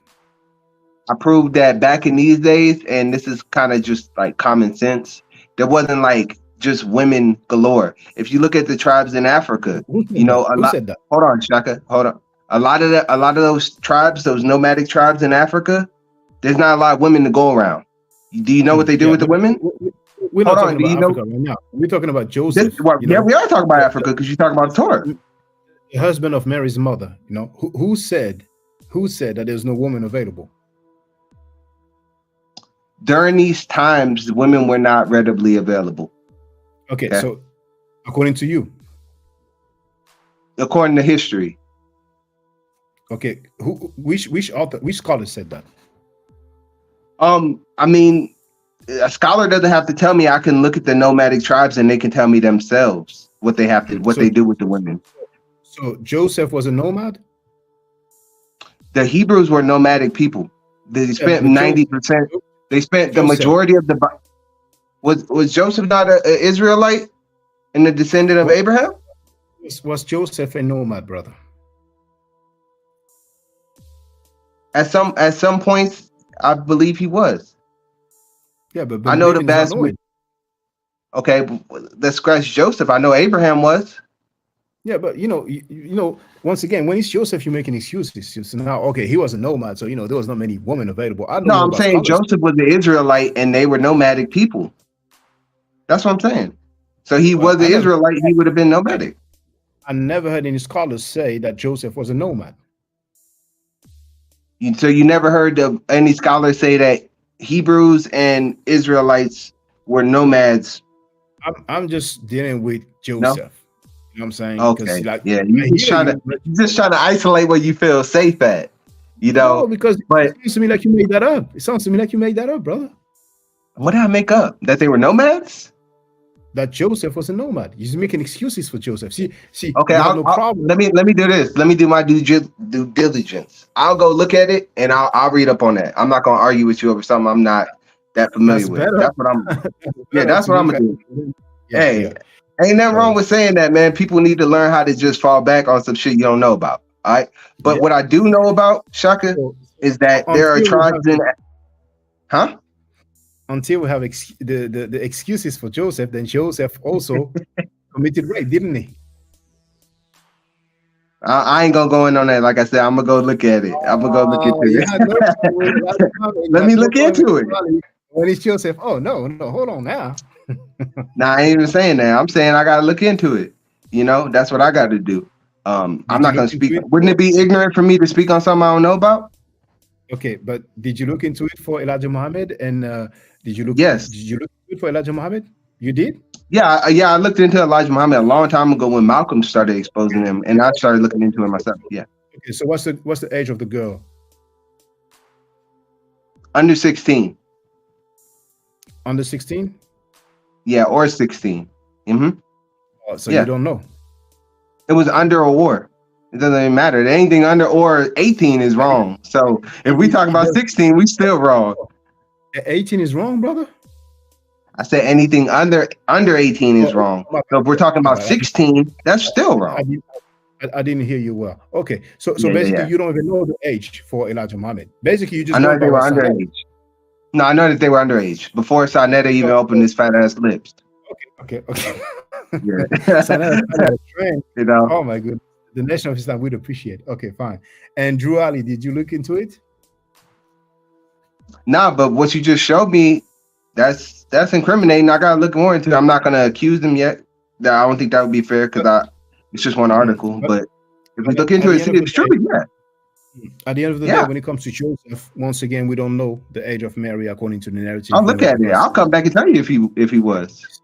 Speaker 8: I proved that back in these days, and this is kind of just like common sense, there wasn't like just women galore. If you look at the tribes in Africa,
Speaker 1: Who said
Speaker 8: you know,
Speaker 1: that?
Speaker 8: a
Speaker 1: Who
Speaker 8: lot.
Speaker 1: said that?
Speaker 8: Hold on, Shaka. Hold on. A lot of those tribes, those nomadic tribes in Africa, there's not a lot of women to go around. Do you know what they do
Speaker 1: Yeah,
Speaker 8: with the
Speaker 1: but
Speaker 8: women?
Speaker 1: we're not
Speaker 8: Hold on.
Speaker 1: talking
Speaker 8: Do
Speaker 1: about
Speaker 8: you know?
Speaker 1: Africa right now. We're talking about
Speaker 8: This,
Speaker 1: Joseph.
Speaker 8: well,
Speaker 1: You
Speaker 8: yeah,
Speaker 1: know,
Speaker 8: we are talking about Africa because you talk about the Torah.
Speaker 1: the husband of Mary's mother. You know, who said that there's no woman available?
Speaker 8: During these times, women were not readily available.
Speaker 1: Okay,
Speaker 8: Okay,
Speaker 1: so according to you,
Speaker 8: according to history.
Speaker 1: okay, which author, which scholar said that?
Speaker 8: I mean, a scholar doesn't have to tell me. I can look at the nomadic tribes and they can tell me themselves what they have to, what
Speaker 1: So
Speaker 8: they do with the women.
Speaker 1: so Joseph was a nomad.
Speaker 8: The Hebrews were nomadic people. They
Speaker 1: Yeah,
Speaker 8: spent
Speaker 1: but
Speaker 8: 90%. They spent the
Speaker 1: Joseph
Speaker 8: majority of the. Was Joseph not an Israelite and a descendant of
Speaker 1: wa-
Speaker 8: Abraham?
Speaker 1: was Joseph a nomad, brother?
Speaker 8: At some points, I believe he was.
Speaker 1: Yeah, but
Speaker 8: I know the
Speaker 1: believing is not
Speaker 8: vast.
Speaker 1: knowing.
Speaker 8: Okay, let's scratch Joseph. I know Abraham was.
Speaker 1: Yeah, but you know, once again, when it's Joseph, you're making excuses. So now, okay, he was a nomad, so there was not many women available. I don't
Speaker 8: No,
Speaker 1: know
Speaker 8: I'm
Speaker 1: about
Speaker 8: saying
Speaker 1: scholars.
Speaker 8: Joseph was an Israelite and they were nomadic people. That's what I'm saying. So he
Speaker 1: Well,
Speaker 8: was an Israelite. He would have been nomadic.
Speaker 1: I never heard any scholars say that Joseph was a nomad.
Speaker 8: So you never heard of any scholar say that Hebrews and Israelites were nomads?
Speaker 1: I'm just dealing with
Speaker 8: No.
Speaker 1: Joseph. You know what I'm saying?
Speaker 8: Okay.
Speaker 1: Like,
Speaker 8: Yeah,
Speaker 1: I
Speaker 8: you
Speaker 1: hear you, but
Speaker 8: you're just trying to isolate where you feel safe at. You
Speaker 1: no,
Speaker 8: know.
Speaker 1: because
Speaker 8: But
Speaker 1: it sounds to me like you made that up. It sounds to me like you made that up, brother.
Speaker 8: what did I make up? That they were nomads?
Speaker 1: That Joseph was a nomad. You're just making excuses for Joseph. See,
Speaker 8: Okay,
Speaker 1: you have no problem.
Speaker 8: let me do this. Let me do my due diligence. I'll go look at it and I'll read up on that. I'm not gonna argue with you over something I'm not that familiar
Speaker 1: That's
Speaker 8: with.
Speaker 1: better.
Speaker 8: That's what I'm.
Speaker 1: That's
Speaker 8: Yeah,
Speaker 1: better
Speaker 8: that's
Speaker 1: to
Speaker 8: what I'm
Speaker 1: look
Speaker 8: gonna
Speaker 1: at.
Speaker 8: do.
Speaker 1: Yeah,
Speaker 8: Hey,
Speaker 1: yeah.
Speaker 8: ain't nothing wrong with saying that, man. People need to learn how to just fall back on some shit you don't know about. All right. But
Speaker 1: Yeah.
Speaker 8: what I do know about, Shaka,
Speaker 1: So
Speaker 8: is that there are
Speaker 1: until we
Speaker 8: tribes
Speaker 1: have
Speaker 8: in
Speaker 1: until we have the excuses for Joseph, then Joseph also committed rape, didn't he?
Speaker 8: I ain't gonna go in on that. Like I said, I'm gonna go look at it. I'm gonna go look into
Speaker 1: You
Speaker 8: it.
Speaker 1: had no problem with Elijah Muhammad. You
Speaker 8: Let
Speaker 1: had
Speaker 8: me
Speaker 1: no
Speaker 8: look
Speaker 1: problem
Speaker 8: into
Speaker 1: with
Speaker 8: it.
Speaker 1: Elijah. When it's Joseph, oh no, hold on now.
Speaker 8: Nah, I ain't even saying that. I'm saying I gotta look into it. You know, that's what I got to do. I'm
Speaker 1: Did you
Speaker 8: not gonna
Speaker 1: look into
Speaker 8: speak.
Speaker 1: it?
Speaker 8: Wouldn't it be ignorant for me to speak on something I don't know about?
Speaker 1: Okay, but did you look into it for Elijah Muhammad? And did you look
Speaker 8: Yes.
Speaker 1: into it for Elijah Muhammad? You did?
Speaker 8: Yeah, I looked into Elijah Muhammad a long time ago when Malcolm started exposing him, and I started looking into it myself. Yeah,
Speaker 1: Okay, so what's the age of the girl?
Speaker 8: under 16.
Speaker 1: Under 16?
Speaker 8: Yeah, or 16.
Speaker 1: Oh, so
Speaker 8: Yeah,
Speaker 1: you don't know.
Speaker 8: it was under a war. It doesn't even matter. Anything under or 18 is wrong. So if we talk about 16, we still wrong.
Speaker 1: 18 is wrong, brother?
Speaker 8: I said anything under 18 is
Speaker 1: Oh,
Speaker 8: wrong. So if we're talking
Speaker 1: my
Speaker 8: about
Speaker 1: bad.
Speaker 8: 16, that's still wrong.
Speaker 1: I didn't hear you well. Okay, so
Speaker 8: Yeah,
Speaker 1: basically
Speaker 8: yeah.
Speaker 1: you don't even know the age for Elijah Muhammad. Basically, you just
Speaker 8: I know
Speaker 1: know
Speaker 8: that they
Speaker 1: about
Speaker 8: were
Speaker 1: what Sadat.
Speaker 8: underage. No, I know that they were underage before Sarnetta even opened his fat ass lips.
Speaker 1: Okay.
Speaker 8: Yeah.
Speaker 1: Sadat a trend.
Speaker 8: You know.
Speaker 1: Oh my goodness. The Nation of Islam would appreciate. Okay, fine. And Drew Ali, did you look into it?
Speaker 8: Nah, but what you just showed me, that's incriminating. I gotta look more into it. I'm not gonna accuse them yet. I don't think that would be fair because it's just one article. But if we look into it, see if it's true, yeah.
Speaker 1: At the end of the day,
Speaker 8: Yeah.
Speaker 1: when it comes to Joseph, once again, we don't know the age of Mary according to the narrative.
Speaker 8: I'll look at it. I'll come back and tell you if he was.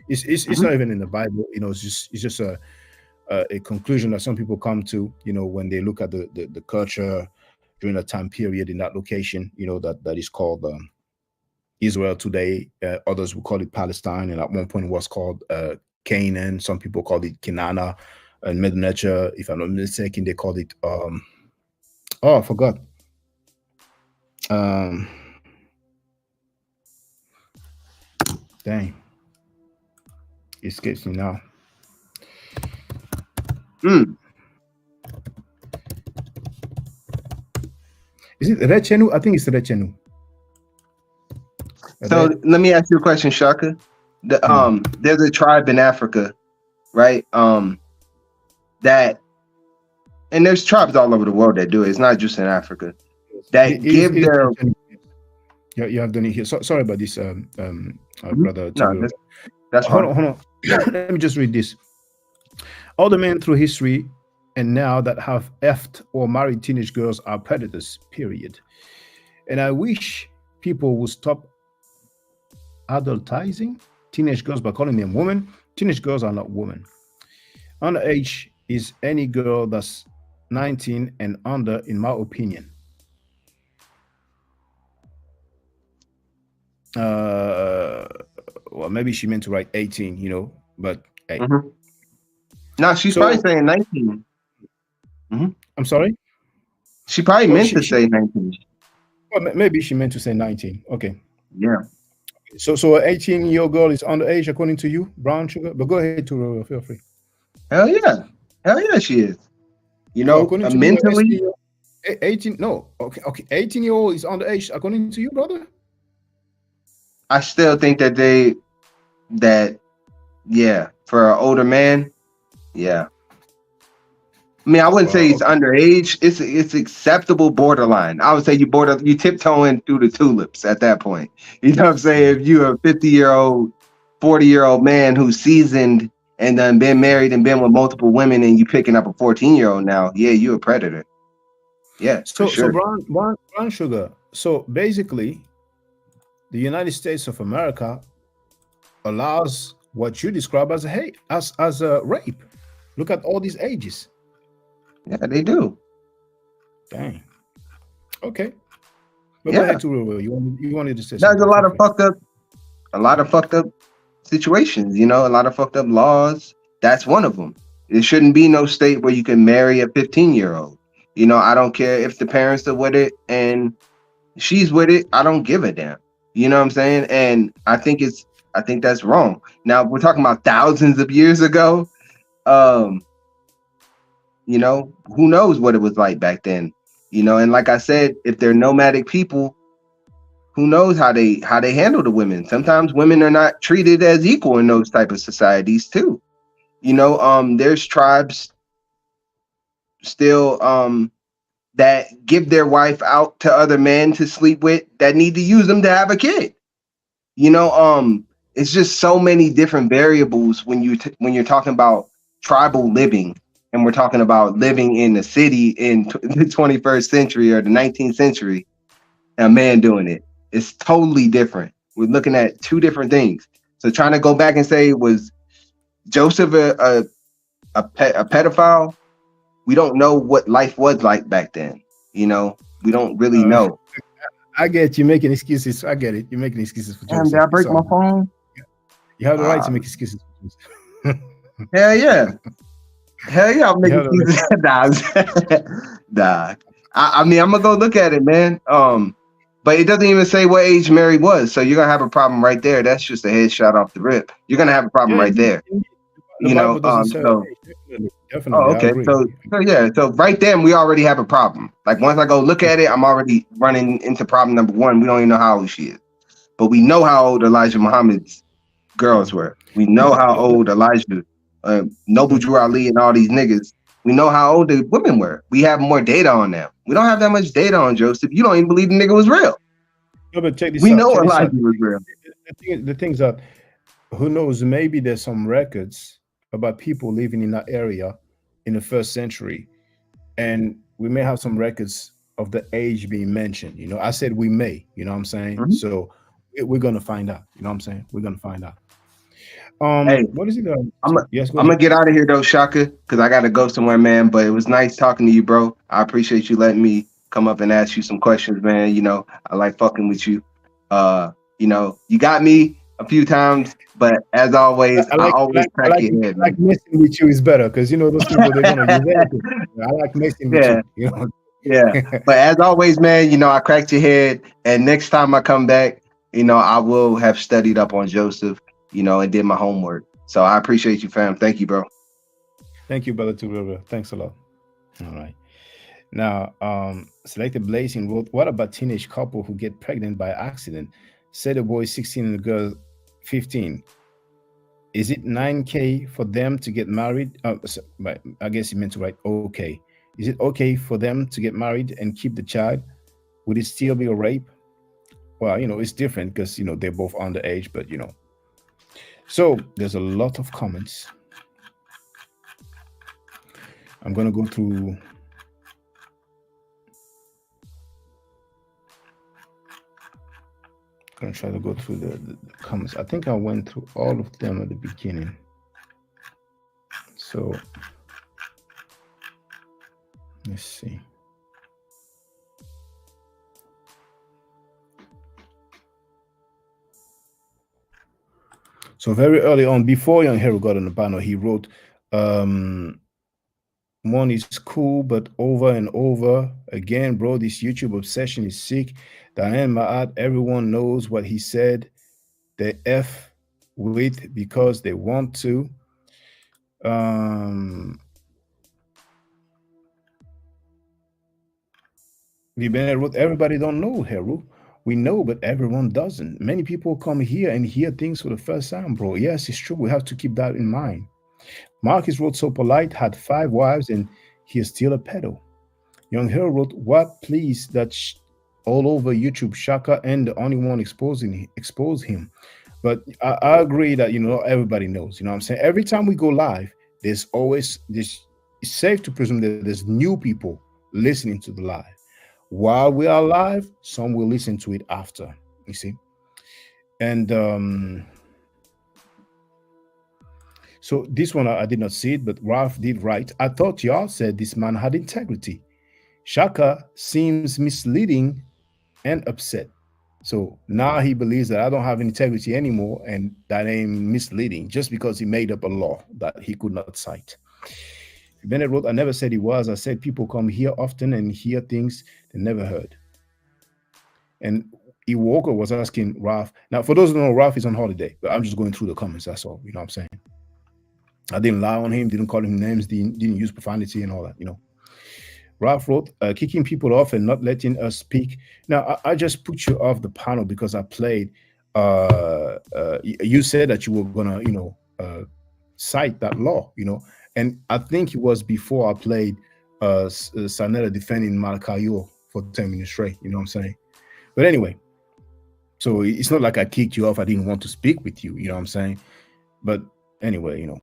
Speaker 1: It's not even in the Bible. It's just a conclusion that some people come to. When they look at the culture during a time period in that location. That is called Israel today. Others will call it Palestine, and at one point it was called Canaan. Some people call it Kenana, and Mednecha, if I'm not mistaken, they called it I forgot. Dang. It escapes me now. Is it Rechenu? I think it's Rechenu.
Speaker 8: So let me ask you a question, Shaka. There's a tribe in Africa, right? And there's tribes all over the world that do it. It's not just in Africa. That give their
Speaker 1: you have done it here. Sorry about this, brother.
Speaker 8: No, that's
Speaker 1: hold
Speaker 8: fine.
Speaker 1: on. Let me just read this. All the men through history and now that have effed or married teenage girls are predators, period. And I wish people would stop adultizing teenage girls by calling them women. Teenage girls are not women. Underage is any girl that's 19 and under, in my opinion. Well, maybe she meant to write 18, but hey.
Speaker 8: No, she's probably saying 19.
Speaker 1: I'm sorry?
Speaker 8: She probably meant to say 19.
Speaker 1: Well, maybe she meant to say 19. Okay.
Speaker 8: Yeah.
Speaker 1: So an 18-year-old girl is underage according to you, Brown Sugar? But go ahead, to feel free.
Speaker 8: Hell yeah, she is.
Speaker 1: According to
Speaker 8: mentally.
Speaker 1: 18. No, okay. 18-year-old is underage according to you, brother.
Speaker 8: I still think that for an older man, yeah. I mean, I wouldn't say he's underage. It's acceptable borderline. I would say you tiptoeing through the tulips at that point. You know what I'm saying? If you're a 50-year-old, 40-year-old man who's seasoned and then been married and been with multiple women, and you picking up a 14-year-old now, yeah, you're a predator. Yeah,
Speaker 1: So
Speaker 8: for sure.
Speaker 1: Brown Sugar. So basically, the United States of America allows what you describe as a rape. Look at all these ages.
Speaker 8: Yeah, they do.
Speaker 1: Dang. Okay. But
Speaker 8: Yeah.
Speaker 1: go ahead, to you wanted to say
Speaker 8: There's
Speaker 1: something.
Speaker 8: a lot of fucked up situations, a lot of fucked up laws. That's one of them. There shouldn't be no state where you can marry a 15-year-old. I don't care if the parents are with it and she's with it. I don't give a damn. You know what I'm saying? And I think that's wrong. Now we're talking about thousands of years ago. Who knows what it was like back then? And like I said, if they're nomadic people, who knows how they handle the women? Sometimes women are not treated as equal in those type of societies too. There's tribes still that give their wife out to other men to sleep with that need to use them to have a kid. It's just so many different variables when you're talking about tribal living, and we're talking about living in the city in the 21st century or the 19th century, and a man doing it. It's totally different. We're looking at two different things. So trying to go back and say, was Joseph a pedophile? We don't know what life was like back then. We don't really know.
Speaker 1: I get you making excuses. I get it. You're making excuses for Joseph.
Speaker 8: Did I break my phone?
Speaker 1: You have the right to make excuses for Joseph.
Speaker 8: Hell yeah. I'm making excuses. Nah. I mean, I'm gonna go look at it, man. But it doesn't even say what age Mary was, so you're gonna have a problem right there. That's just a headshot off the rip. You're gonna have a problem right there.
Speaker 1: Definitely.
Speaker 8: Oh, okay. So right then we already have a problem. Like once I go look at it, I'm already running into problem number one. We don't even know how old she is, but we know how old Elijah Muhammad's girls were. We know how old Elijah, Noble Drew Ali, and all these niggas. We know how old the women were. We have more data on them. We don't have that much data on Joseph. You don't even believe the nigga was real.
Speaker 1: No, but check this
Speaker 8: We
Speaker 1: out.
Speaker 8: know
Speaker 1: Check this
Speaker 8: Elijah
Speaker 1: out.
Speaker 8: was real.
Speaker 1: The things that, who knows, maybe there's some records about people living in that area in the first century, and we may have some records of the age being mentioned. You know, I said we may. You know what I'm saying? So we're gonna find out. You know what I'm saying? We're gonna find out.
Speaker 8: Hey,
Speaker 1: What is it? Yes, go
Speaker 8: I'm gonna
Speaker 1: ahead.
Speaker 8: get out of here though, Shaka, because I gotta go somewhere, man. But it was nice talking to you, bro. I appreciate you letting me come up and ask you some questions, man. You know, I like fucking with you. You know, you got me a few times, but as always, I always crack your head,
Speaker 1: like
Speaker 8: man.
Speaker 1: messing with you is better because you know those people they're gonna use anything. I like messing with
Speaker 8: Yeah,
Speaker 1: you. You know.
Speaker 8: yeah. But as always, man, you know, I cracked your head, and next time I come back, you know, I will have studied up on Joseph, you know, and did my homework. So I appreciate you, fam. Thank you, bro.
Speaker 1: Thank you, brother. Brother. Thanks a lot. All right. Now, Selected Blazing wrote, what about teenage couple who get pregnant by accident? Say the boy is 16 and the girl 15. Is it 9K for them to get married? I guess he meant to write okay. Is it okay for them to get married and keep the child? Would it still be a rape? Well, you know, it's different because, you know, they're both underage, but, you know. So there's a lot of comments. I'm going to go through. I'm going to try to go through the comments. I think I went through all of them at the beginning. So let's see. So very early on, before Young Hero got on the panel, he wrote, one is cool, but over and over again, bro, this YouTube obsession is sick. Diane Ma'at, everyone knows what he said. They F with because they want to. Bennett wrote, everybody don't know Heru. We know, but everyone doesn't. Many people come here and hear things for the first time, bro. Yes, it's true. We have to keep that in mind. Marcus wrote, so polite, had 5 wives, and he is still a pedo. Young Hero wrote, what please that all over YouTube, Shaka and the only one expose him. But I agree that, you know, everybody knows, you know what I'm saying? Every time we go live, there's always this. It's safe to presume that there's new people listening to the live. While we are live, some will listen to it after, you see. And so this one, I did not see it, but Ralph did write, I thought y'all said this man had integrity. Shaka seems misleading and upset. So now he believes that I don't have integrity anymore, and that ain't misleading just because he made up a law that he could not cite. Bennett wrote, I never said he was. I said people come here often and hear things they never heard. And E. Walker was asking Ralph. Now, for those who don't know, Ralph is on holiday, but I'm just going through the comments. That's all. You know what I'm saying? I didn't lie on him, didn't call him names, didn't use profanity and all that, you know. Ralph wrote, kicking people off and not letting us speak. Now, I just put you off the panel because I played. You said that you were going to, you know, cite that law, you know. And I think it was before I played Sanella defending Malacayo for 10 minutes straight, you know what I'm saying? But anyway, so it's not like I kicked you off. I didn't want to speak with you, you know what I'm saying? But anyway, you know,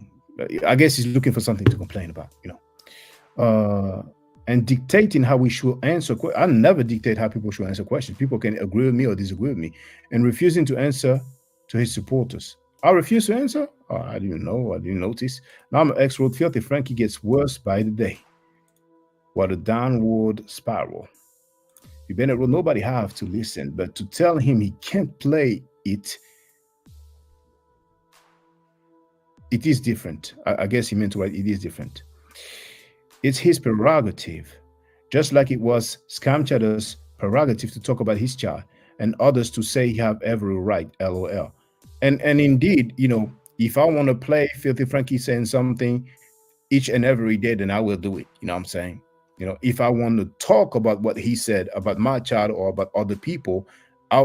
Speaker 1: I guess he's looking for something to complain about, you know. And dictating how we should answer. I never dictate how people should answer questions. People can agree with me or disagree with me. And refusing to answer to his supporters. I refuse to answer? Oh, I didn't know. I didn't notice. Now I'm an ex-road filthy. Frankie gets worse by the day. What a downward spiral. You better roll. Nobody have to listen, but to tell him he can't play it, it is different. I guess he meant to write it is different. It's his prerogative, just like it was Scam Cheddar's prerogative to talk about his child and others to say he have every right, LOL. And indeed, you know, if I want to play Filthy Frankie saying something each and every day, then I will do it. You know what I'm saying? You know, if I want to talk about what he said about my child or about other people,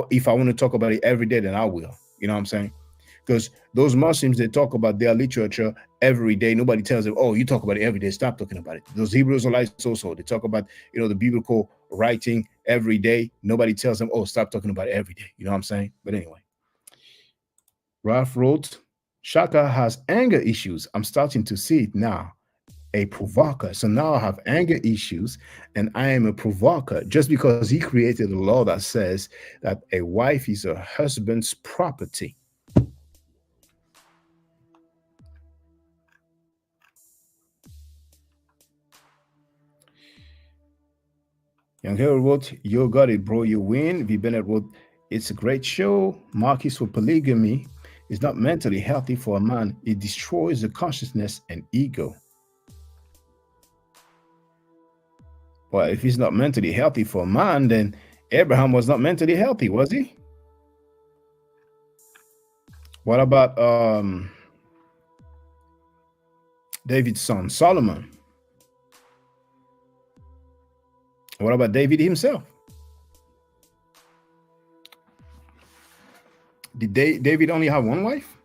Speaker 1: if I want to talk about it every day, then I will. You know what I'm saying? Because those Muslims, they talk about their literature every day. Nobody tells them, oh, you talk about it every day. Stop talking about it. Those Hebrew Israelites also, they talk about, you know, the biblical writing every day. Nobody tells them, oh, stop talking about it every day. You know what I'm saying? But anyway. Ralph wrote, Shaka has anger issues. I'm starting to see it now. a provoker. So now I have anger issues and I am a provoker just because he created a law that says that a wife is her husband's property. Young Hero wrote, "You got it, bro. You win." V. Bennett wrote, "It's a great show. Marcus, for polygamy is not mentally healthy for a man. It destroys the consciousness and ego." Well, if he's not mentally healthy for a man, then Abraham was not mentally healthy, was he? What about David's son, Solomon? What about David himself? Did David only have one wife?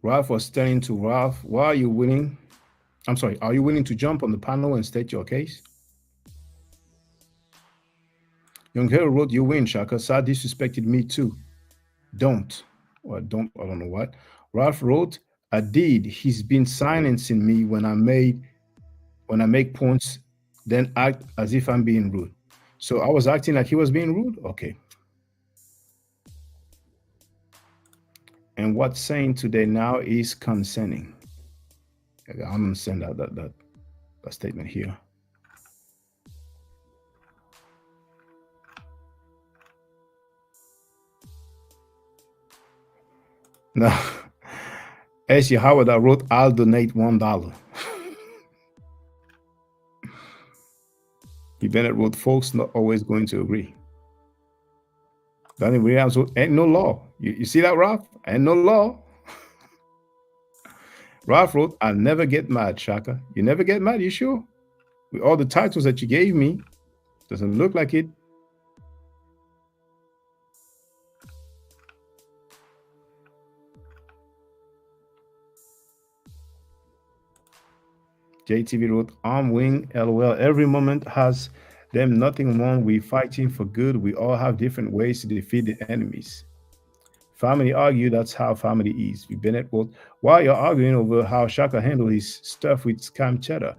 Speaker 1: Ralph was telling to Ralph, "Why are you willing? I'm sorry, are you willing to jump on the panel and state your case?" Young Hero wrote, "You win, Shaka. Sad disrespected me too. Don't." Or don't, I don't know what. Ralph wrote, "I did. He's been silencing me when I make points, then act as if I'm being rude." So I was acting like he was being rude? Okay. And what's saying today now is consenting. I'm gonna send out that statement here. No. A.C. Howard, I wrote, "I'll donate $1. V. Bennett wrote, "Folks not always going to agree." Danny Williams wrote, "Ain't no law." You see that, Ralph? Ain't no law. Ralph wrote, "I never get mad, Shaka." You never get mad, you sure? With all the titles that you gave me, doesn't look like it. JTV wrote, "Arm wing, LOL. Every moment has them nothing wrong. We fighting for good. We all have different ways to defeat the enemies. Family argue, that's how family is." V. Bennett wrote, "While you're arguing over how Shaka handled his stuff with Scam Cheddar,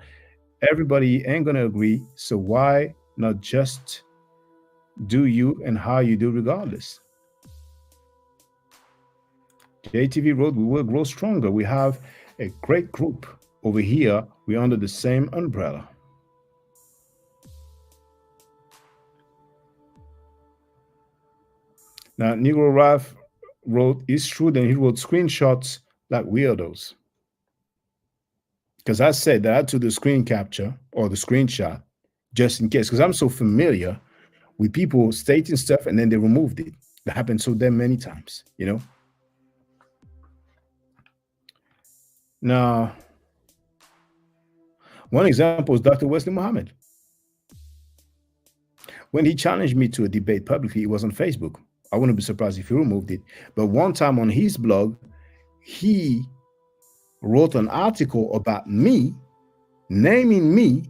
Speaker 1: everybody ain't gonna agree. So why not just do you and how you do regardless?" JTV wrote, "We will grow stronger. We have a great group. Over here, we're under the same umbrella." Now, Negro Ralph wrote, "It's true." Then he wrote screenshots like weirdos. Because I said that I took the screen capture or the screenshot just in case, because I'm so familiar with people stating stuff and then they removed it. That happened so damn many times, you know? Now, one example is Dr. Wesley Muhammad. When he challenged me to a debate publicly, it was on Facebook. I wouldn't be surprised if he removed it. But one time on his blog, he wrote an article about me, naming me,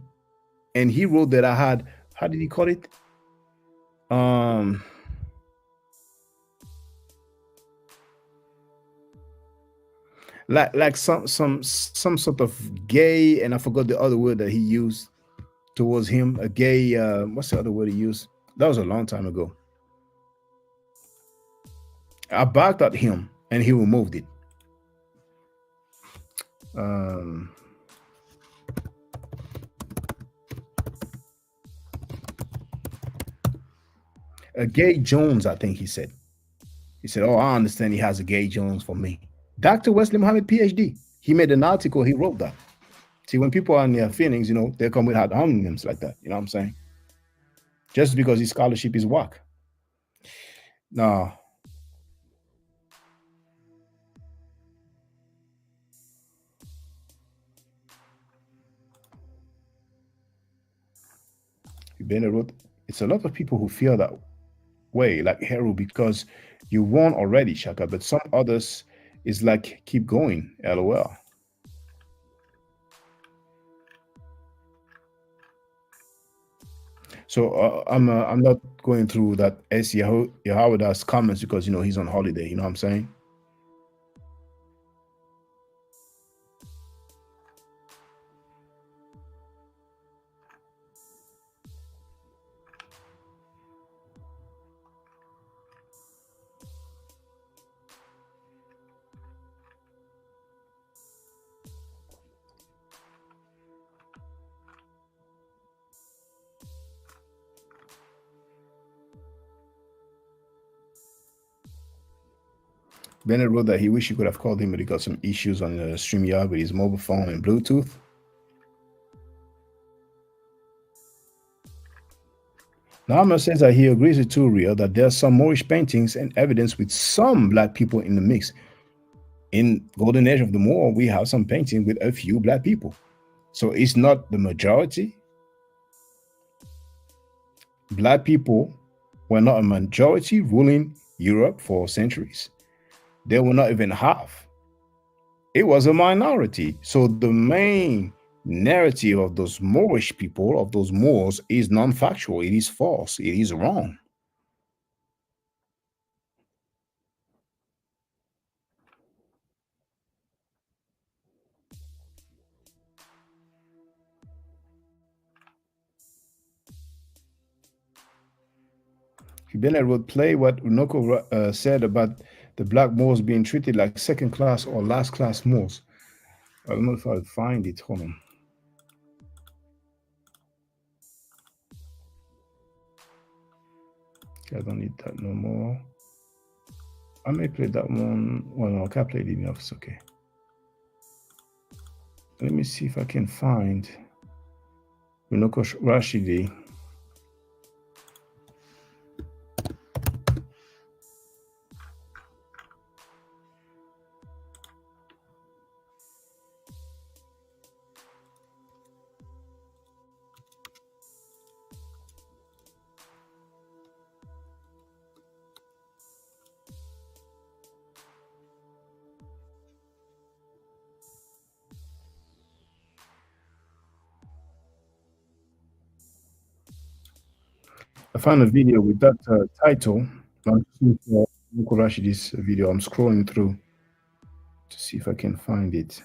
Speaker 1: and he wrote that I had, how did he call it? Like some sort of gay, and I forgot the other word that he used towards him. A gay, what's the other word he used? That was a long time ago. I barked at him and he removed it. A gay Jones, I think he said. He said, "Oh, I understand he has a gay Jones for me." Dr. Wesley Muhammad, PhD. He made an article, he wrote that. See, when people are in their feelings, you know, they come with ad hominems like that. You know what I'm saying? Just because his scholarship is whack. Now, Bennett wrote, "It's a lot of people who feel that way, like Heru, because you won already, Shaka, but some others is like, keep going, LOL." So I'm not going through that S. Yehowadah's comments because he's on holiday. You know what I'm saying? Bennett wrote that he wished he could have called him, but he got some issues on the StreamYard with his mobile phone and Bluetooth. Nama says that he agrees with Turiel that there are some Moorish paintings and evidence with some black people in the mix. In Golden Age of the Moor, we have some painting with a few black people. So it's not the majority. Black people were not a majority ruling Europe for centuries. They were not even half. It was a minority. So the main narrative of those Moorish people, of those Moors, is non-factual. It is false. It is wrong. Bennett would play what Unoko said about the black Moors being treated like second class or last class Moors. I don't know if I'll find it. Hold on. I don't need that no more. I may play that one. Well, no, I can't play it enough. It's okay. Let me see if I can find Unoko Rashidi. I found a video with that title. I'm looking for Unoko Rashidi's video. I'm scrolling through to see if I can find it.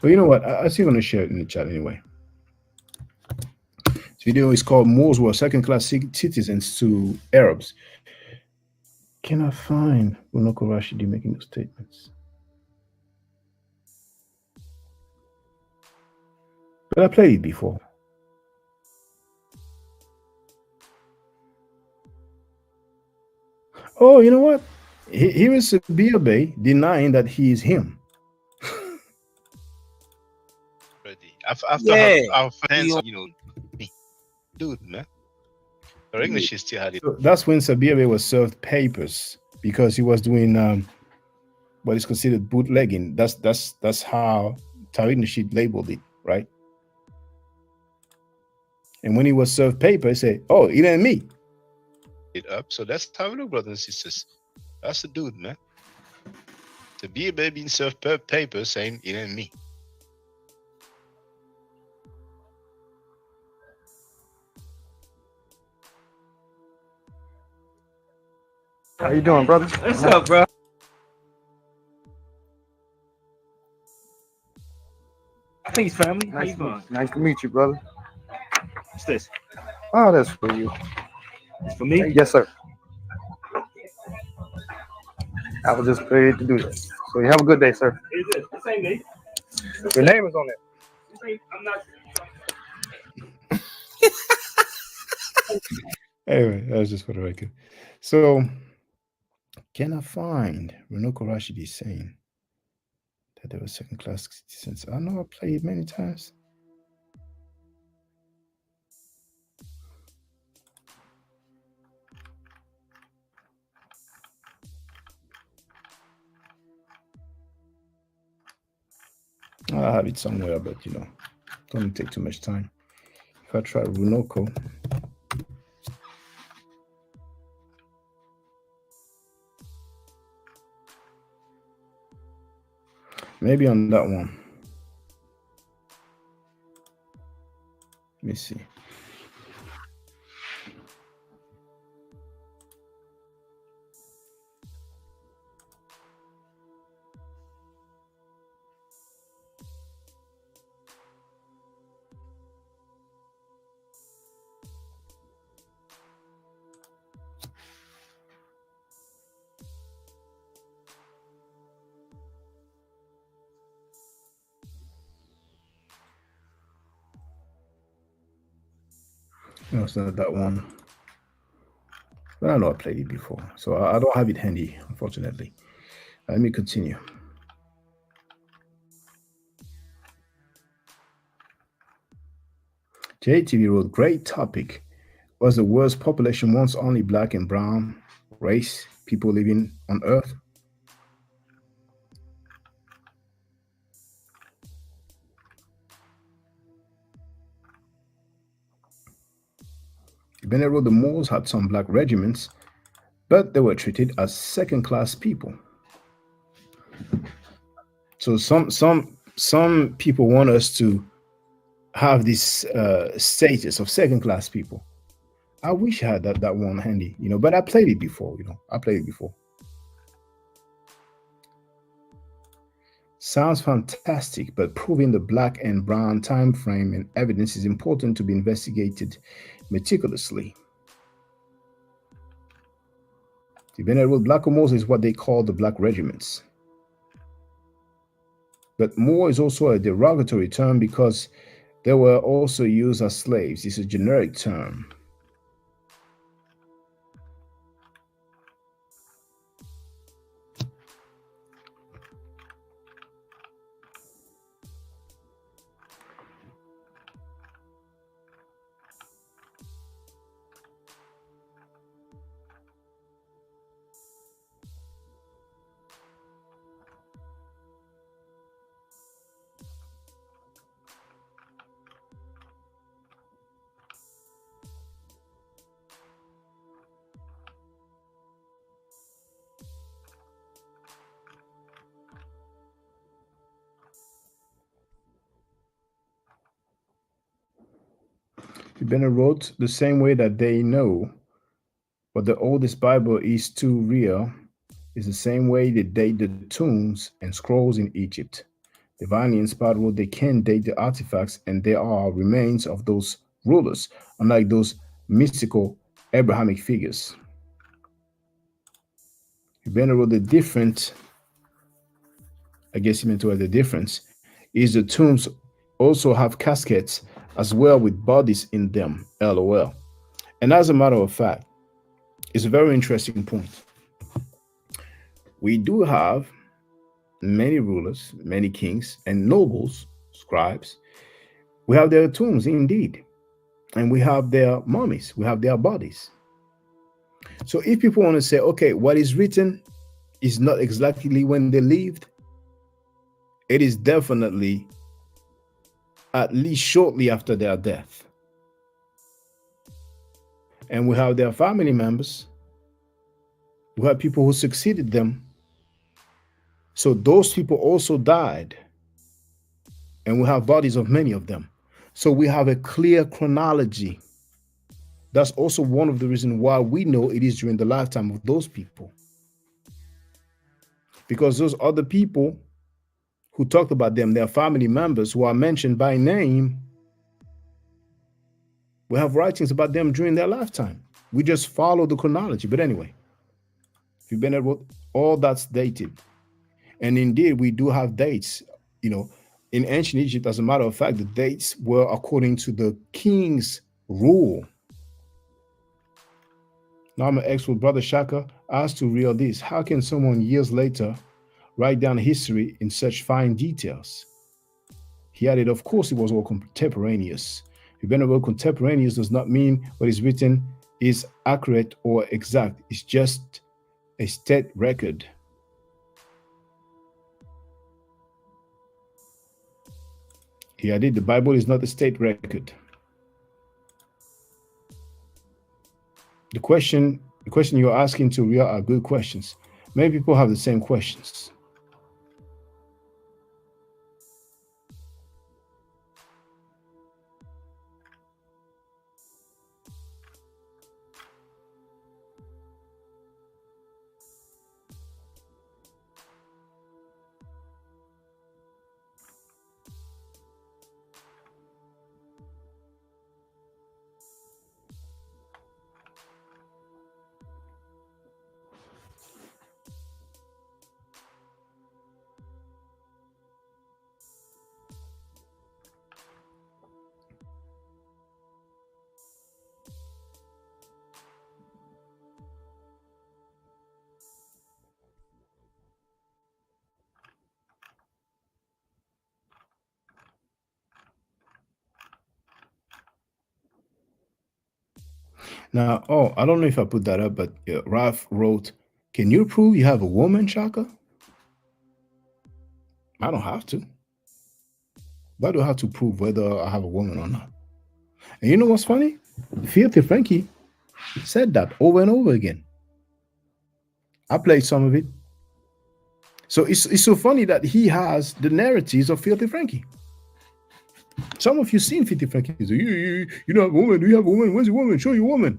Speaker 1: But you know what? I'm still going to share it in the chat anyway. This video is called Moors Were Second-Class Citizens to Arabs. Can I find Unoko Rashidi making those statements? But I played it before. Oh, you know what? Here is Sabir Bey denying that he is him.
Speaker 12: After our fans, dude, man. Her English is still had it.
Speaker 1: So that's when Sabir Bey was served papers because he was doing what is considered bootlegging. That's how Tariq Nasheed labeled it, right? And when he was served paper, he said, "Oh, it ain't me."
Speaker 12: It up. So that's how we look, brothers and sisters. That's the dude, man. Sabir Bey being served paper saying it ain't me.
Speaker 20: How you doing, brother?
Speaker 12: What's up, bro?
Speaker 20: Peace, family. How you doing? Nice to meet you, brother.
Speaker 16: What's this?
Speaker 20: Oh, that's for you.
Speaker 16: It's for me?
Speaker 20: Yes, sir. I was just paid to do that. So you have a good day, sir.
Speaker 16: Is it? This ain't me.
Speaker 20: Your name is on there.
Speaker 16: This ain't, I'm not.
Speaker 1: Anyway, that was just for the record. So, can I find Unoko Rashidi saying that they were second-class citizens? I know I played it many times. I have it somewhere, but don't take too much time. If I try Runoko. Maybe on that one. Let me see. No, it's not that one. But I know I played it before, so I don't have it handy, unfortunately. Let me continue. JTV wrote, great topic. Was the world's population once only black and brown race people living on Earth? Bennett wrote, the Moors had some black regiments, but they were treated as second-class people. So some people want us to have this status of second-class people. I wish I had that one handy, but I played it before, I played it before. Sounds fantastic, but proving the black and brown time frame and evidence is important to be investigated meticulously. The Venerable Black Moors is what they call the black regiments. But Moor is also a derogatory term because they were also used as slaves. It's a generic term. Bennett wrote, the same way that they know what the oldest Bible is too real is the same way they date the tombs and scrolls in Egypt. Divinely inspired wrote, they can date the artifacts and there are remains of those rulers, unlike those mystical Abrahamic figures. Bennett wrote, the difference, I guess he meant to add the difference, is the tombs also have caskets as well with bodies in them, LOL. And as a matter of fact, it's a very interesting point. We do have many rulers, many kings and nobles, scribes. We have their tombs indeed. And we have their mummies, we have their bodies. So if people want to say, okay, what is written is not exactly when they lived, it is definitely at least shortly after their death. And we have their family members. We have people who succeeded them. So those people also died. And we have bodies of many of them. So we have a clear chronology. That's also one of the reasons why we know it is during the lifetime of those people. Because those other people who talked about them, their family members who are mentioned by name, we have writings about them during their lifetime. We just follow the chronology. But anyway, if Bennett wrote, all that's dated. And indeed, we do have dates. In ancient Egypt, as a matter of fact, the dates were according to the king's rule. Now my ex-with Brother Shaka asked to real this. How can someone years later write down history in such fine details? He added, of course, it was all contemporaneous. Venerable contemporaneous does not mean what is written is accurate or exact. It's just a state record. He added, the Bible is not a state record. The question you're asking to Ria are good questions. Many people have the same questions. Now, oh, I don't know if I put that up, but Ralph wrote, "Can you prove you have a woman, Shaka?" I don't have to. Why do I have to prove whether I have a woman or not? And you know what's funny? Filthy Frankie said that over and over again. I played some of it. So it's so funny that he has the narratives of Filthy Frankie. Some of you seen Filthy Frankie. You don't have a woman. Do you have a woman? Where's your woman? Show your woman.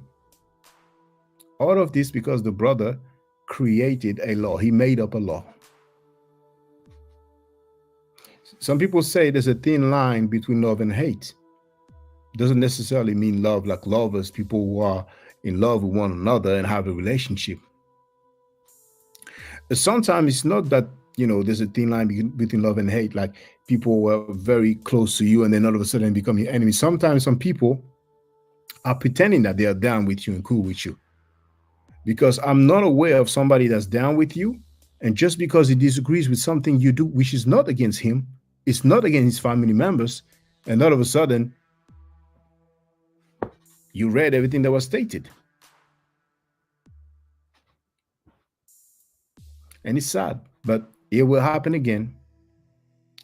Speaker 1: All of this because the brother created a law. He made up a law. Some people say there's a thin line between love and hate. Doesn't necessarily mean love like lovers, people who are in love with one another and have a relationship. Sometimes it's not that, there's a thin line between love and hate, like people were very close to you and then all of a sudden become your enemy. Sometimes some people are pretending that they are down with you and cool with you. Because I'm not aware of somebody that's down with you, and just because he disagrees with something you do, which is not against him, it's not against his family members, and all of a sudden, you read everything that was stated. And it's sad, but it will happen again.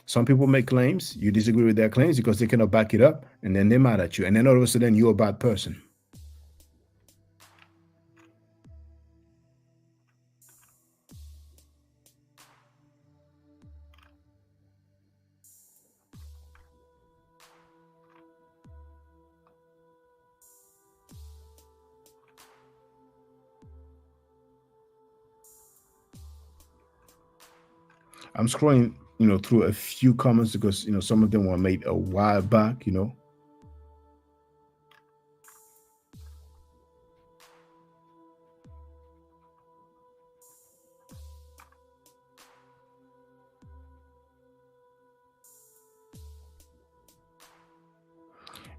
Speaker 1: Some people make claims, you disagree with their claims because they cannot back it up, and then they're mad at you, and then all of a sudden, you're a bad person. I'm scrolling, through a few comments because, some of them were made a while back,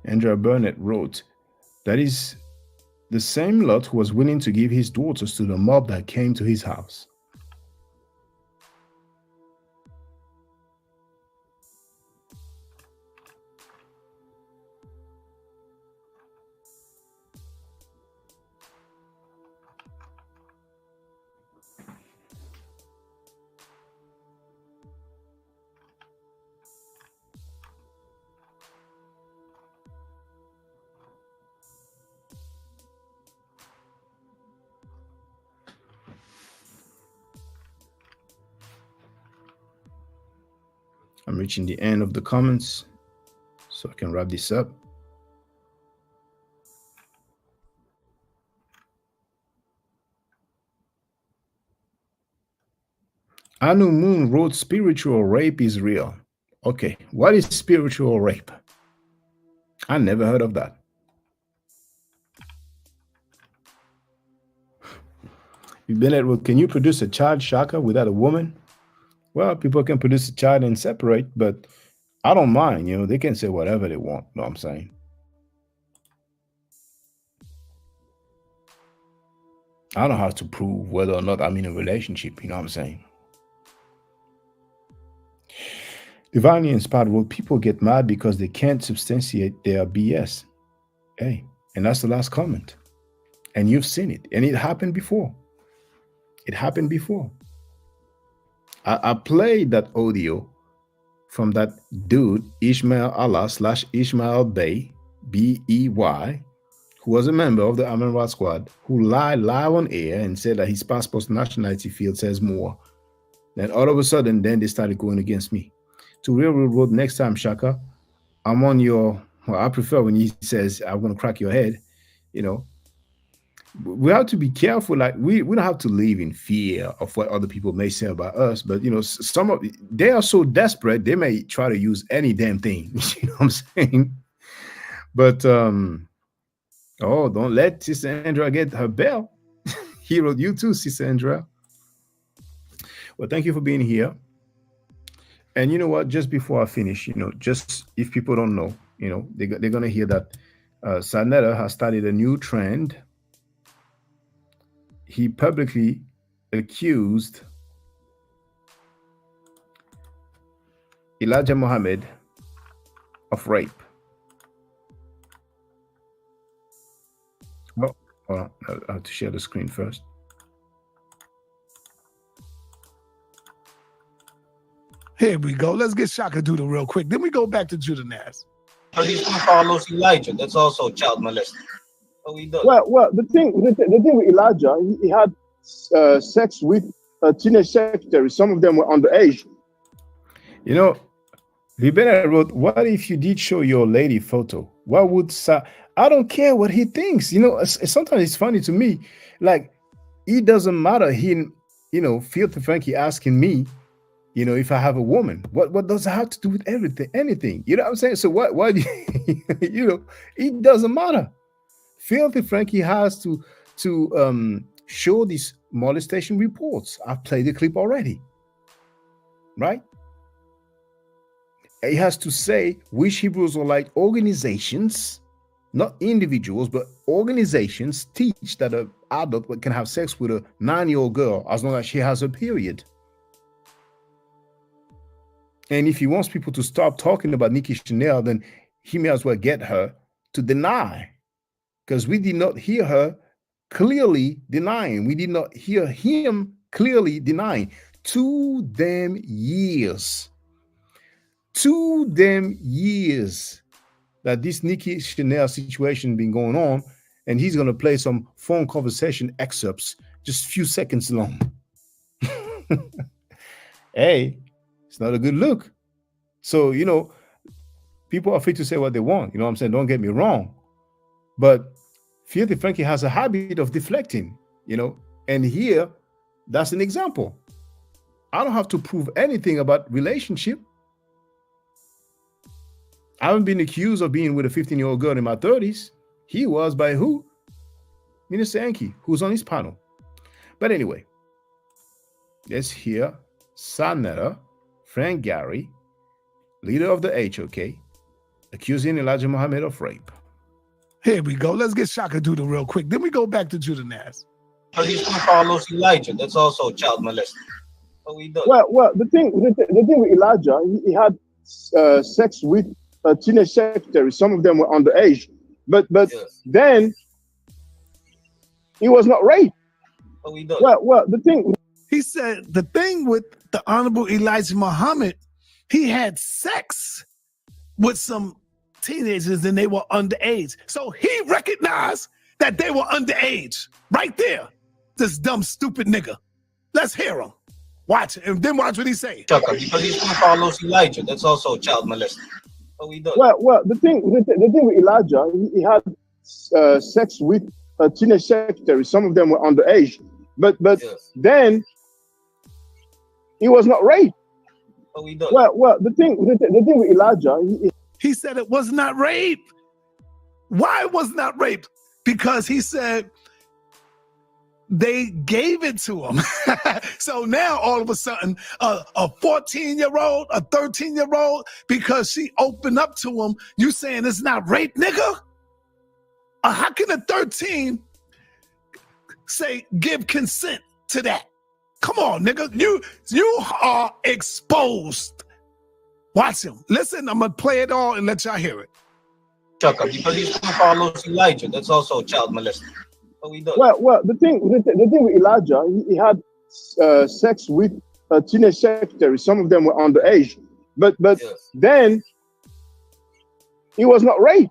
Speaker 1: Andrea Burnett wrote, "That is the same Lot who was willing to give his daughters to the mob that came to his house." I'm reaching the end of the comments, so I can wrap this up. Anu Moon wrote, "Spiritual rape is real." Okay, what is spiritual rape? I never heard of that. Bennett wrote, "Can you produce a child, Shaka, without a woman?" Well, people can produce a child and separate, but I don't mind. They can say whatever they want. Know what I'm saying? I don't have to prove whether or not I'm in a relationship. You know what I'm saying? Divinely Inspired wrote, "People get mad because they can't substantiate their BS." Hey, and that's the last comment. And you've seen it. And it happened before. It happened before. I played that audio from that dude, Ishmael Allah / Ishmael Bey, B-E-Y, who was a member of the Amenrod squad, who lied live on air and said that his passport's nationality field says more. Then all of a sudden, then they started going against me. To Real Road, next time, Shaka, I'm on your, I prefer when he says, "I'm going to crack your head," We have to be careful. Like we don't have to live in fear of what other people may say about us. But some of they are so desperate they may try to use any damn thing. You know what I'm saying? But don't let Sister Andrea get her bell. He wrote, "You too, Sister Andrea." Well, thank you for being here. And you know what? Just before I finish, just if people don't know, they're gonna hear that Sanetta has started a new trend. He publicly accused Elijah Muhammad of rape. Well, Hold on, I have to share the screen first.
Speaker 2: Here we go. Let's get Shaka Doodle real quick. Then we go back to Judah Naz.
Speaker 4: Because he still follows Elijah. That's also child molesting. So he does.
Speaker 1: Well, the thing with Elijah, he had sex with teenage secretaries. Some of them were underage. You know, Libena wrote, "What if you did show your lady photo? What would I don't care what he thinks. You know, sometimes it's funny to me. Like, it doesn't matter. Filthy Frankie asking me, if I have a woman, what does it have to do with anything? You know what I'm saying? So why do it doesn't matter. Filthy Frankie has to show these molestation reports. I've played the clip already, right? He has to say which Hebrew Israelite organizations, not individuals, but organizations, teach that an adult can have sex with a 9-year-old girl as long as she has a period. And if he wants people to stop talking about Nikki Chanel, then he may as well get her to deny, because we did not hear her clearly denying. We did not hear him clearly denying. 2 damn years. 2 damn years that this Nikki Chanel situation been going on, and he's going to play some phone conversation excerpts just a few seconds long. Hey, it's not a good look. So, people are free to say what they want. You know what I'm saying? Don't get me wrong. But Filthy Frankie has a habit of deflecting, and here, that's an example. I don't have to prove anything about relationship. I haven't been accused of being with a 15-year-old girl in my 30s. He was by who? Minister Enki, who's on his panel. But anyway, let's hear Senator Frank Gary, leader of the HOK, accusing Elijah Muhammad of rape.
Speaker 2: Here we go. Let's get Shaka Doodle real quick. Then we go back to Judah Naz.
Speaker 4: Because he still follows Elijah. That's also child molesting. So he does.
Speaker 1: Well, the thing with Elijah, he had sex with teenage secretaries. Some of them were underage, but then he was not raped.
Speaker 4: So he does.
Speaker 1: Well, the thing.
Speaker 2: He said the thing with the Honorable Elijah Muhammad, he had sex with some teenagers and they were underage. So he recognized that they were underage right there. This dumb, stupid nigga. Let's hear him. Watch it, and then watch what he say.
Speaker 4: Because he still follows Elijah. That's also child molesting. So he does.
Speaker 1: Well, the thing with Elijah, he had sex with teenage secretaries. Some of them were underage, but then he was not raped.
Speaker 4: So he does.
Speaker 1: Well, the thing with Elijah,
Speaker 2: he said it was not rape. Why it was not rape? Because he said they gave it to him. So now all of a sudden, a 14-year-old, a 13-year-old, because she opened up to him, you saying it's not rape, nigga? How can a 13 say give consent to that? Come on, nigga. You are exposed. Watch him. Listen, I'm gonna play it all and let y'all hear it.
Speaker 4: Because he still follows Elijah. That's also child molesting. So he does.
Speaker 1: Well, the thing with Elijah, he had sex with teenage secretaries. Some of them were underage, but then he was not raped.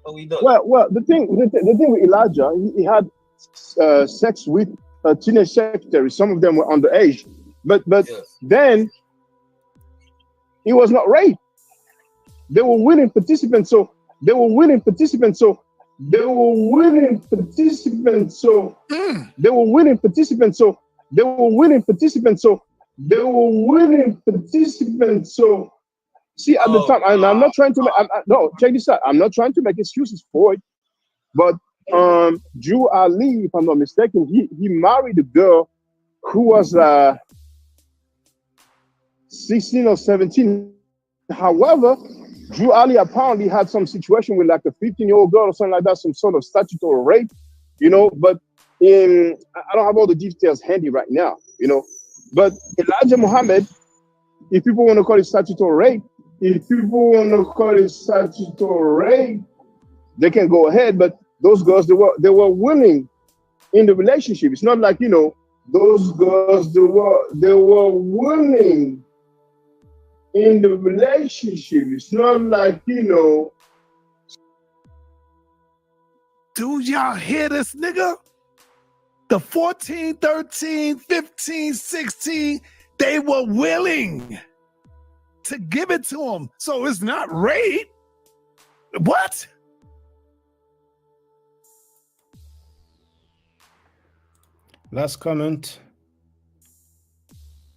Speaker 4: So he does.
Speaker 1: Well, the thing with Elijah, he had sex with teenage secretaries. Some of them were underage, but then he was not raped. They were willing participants, so they were willing participants, so they were willing participants, so they were willing participants, so they were willing participants, so they were willing participants, so see at the time, I'm not trying to no, check this out. I'm not trying to make excuses for it, but Drew Ali, if I'm not mistaken, he married a girl who was 16 or 17. However, Drew Ali apparently had some situation with like a 15-year-old girl or something like that, some sort of statutory rape, but I don't have all the details handy right now, but Elijah Muhammad, if people want to call it statutory rape, they can go ahead, but those girls, they were willing in the relationship. It's not like, you know, those girls, they were willing in the relationship. It's not like, you know.
Speaker 2: Do y'all hear this, nigga? The 14, 13, 15, 16, they were willing to give it to him. So it's not rape. What?
Speaker 1: Last comment.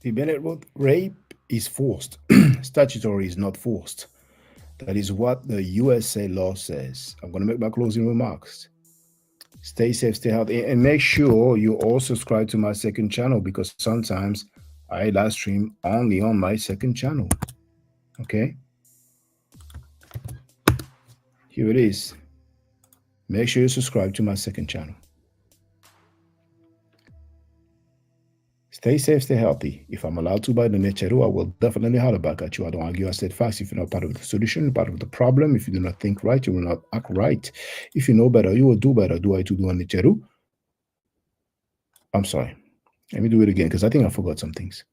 Speaker 1: The Bennett wrote, rape is forced. Statutory is not forced. That is what the USA law says. I'm going to make my closing remarks. Stay safe, stay healthy, and make sure you all subscribe to my second channel, because sometimes I live stream only on my second channel. Okay? Here it is. Make sure you subscribe to my second channel. Stay safe, stay healthy. If I'm allowed to by the Necheru, I will definitely holler back at you. I don't argue, I said fast. If you're not part of the solution, part of the problem, if you do not think right, you will not act right. If you know better, you will do better. Do I to do on Necheru? I'm sorry. Let me do it again, because I think I forgot some things.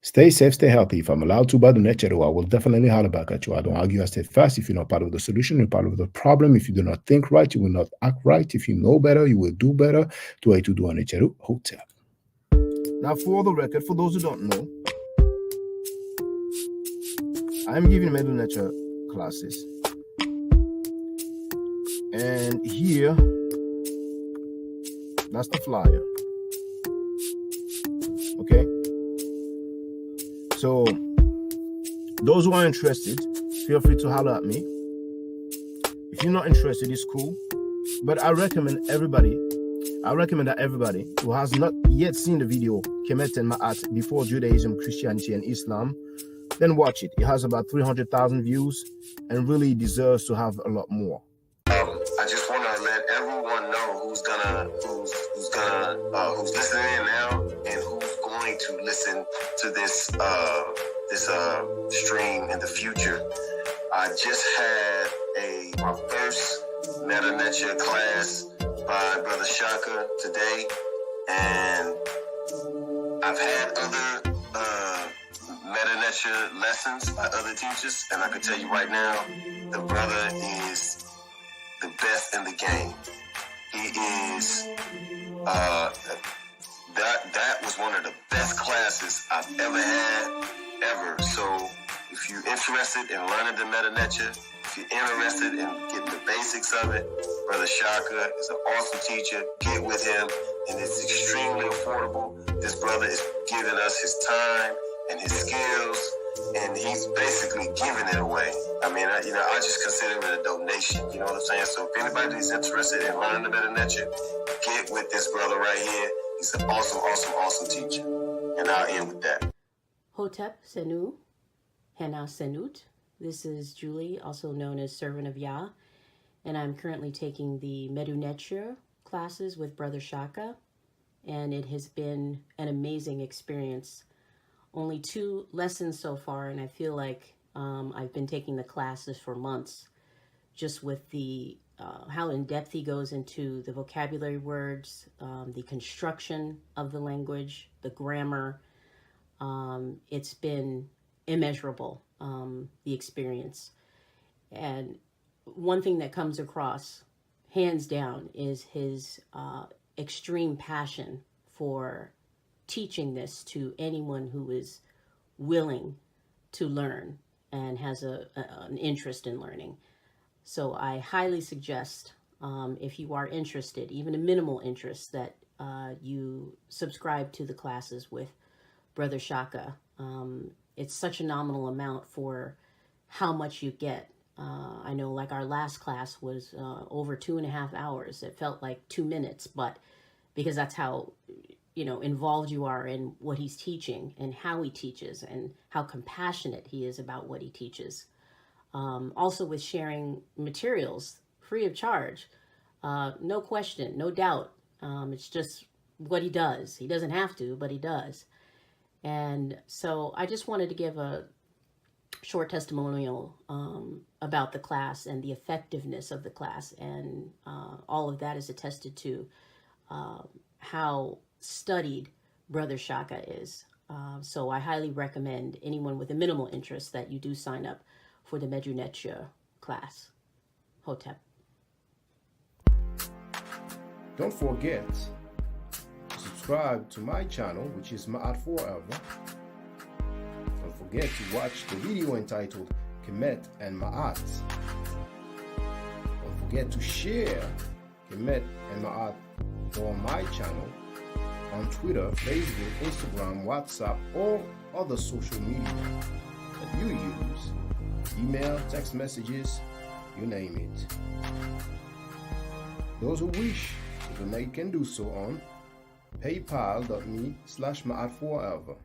Speaker 1: Stay safe, stay healthy. If I'm allowed to by the Necheru, I will definitely holler back at you. I don't argue, I said fast. If you're not part of the solution, you're part of the problem. If you do not think right, you will not act right. If you know better, you will do better. Do I to do on Necheru? Hotel. Now, for the record, for those who don't know, I'm giving Medu Nature classes. And here, that's the flyer. Okay? So, those who are interested, feel free to holler at me. If you're not interested, it's cool. But I recommend that everybody who has not yet seen the video Kemet and Ma'at before Judaism, Christianity, and Islam, then watch it. It has about 300,000 views and really deserves to have a lot more.
Speaker 6: I just want to let everyone know who's listening in now and who's going to listen to this stream in the future. I just had my first Meta Nature class by Brother Shaka today, and I've had other Meta Nature lessons by other teachers, and I can tell you right now, the brother is the best in the game. He is that was one of the best classes I've ever had, ever. So if you're interested in learning the Meta Nature, if you're interested in getting the basics of it, Brother Shaka is an awesome teacher. Get with him, and it's extremely affordable. This brother is giving us his time and his skills, and he's basically giving it away. I mean, I just consider it a donation. You know what I'm saying? So if anybody's interested in learning the Meta Nature, get with this brother right here. He's an awesome, awesome, awesome teacher. And I'll end with that.
Speaker 21: Hotep Senu, Hena Senut. This is Julie, also known as Servant of Yah, and I'm currently taking the Medu Neture classes with Brother Shaka, and it has been an amazing experience. Only 2 lessons so far, and I feel like I've been taking the classes for months, just with the how in depth he goes into the vocabulary words, the construction of the language, the grammar. It's been immeasurable, the experience. And one thing that comes across, hands down, is his extreme passion for teaching this to anyone who is willing to learn and has an interest in learning. So I highly suggest, if you are interested, even a minimal interest, that you subscribe to the classes with Brother Shaka. It's such a nominal amount for how much you get. I know, like, our last class was over 2.5 hours. It felt like 2 minutes, but because that's how, involved you are in what he's teaching and how he teaches and how compassionate he is about what he teaches. Also with sharing materials free of charge, no question, no doubt. It's just what he does. He doesn't have to, but he does. And so I just wanted to give a short testimonial of about the class and the effectiveness of the class. And all of that is attested to how studied Brother Shaka is. So I highly recommend anyone with a minimal interest that you do sign up for the Medu Neter class. Hotep.
Speaker 1: Don't forget to subscribe to my channel, which is Ma'at Forever. Don't forget to watch the video entitled Kemet and Ma'at. Don't forget to share Kemet and Ma'at on my channel on Twitter, Facebook, Instagram, WhatsApp, or other social media that you use. Email, text messages, you name it. Those who wish to donate can do so on paypal.me/Ma'at Forever.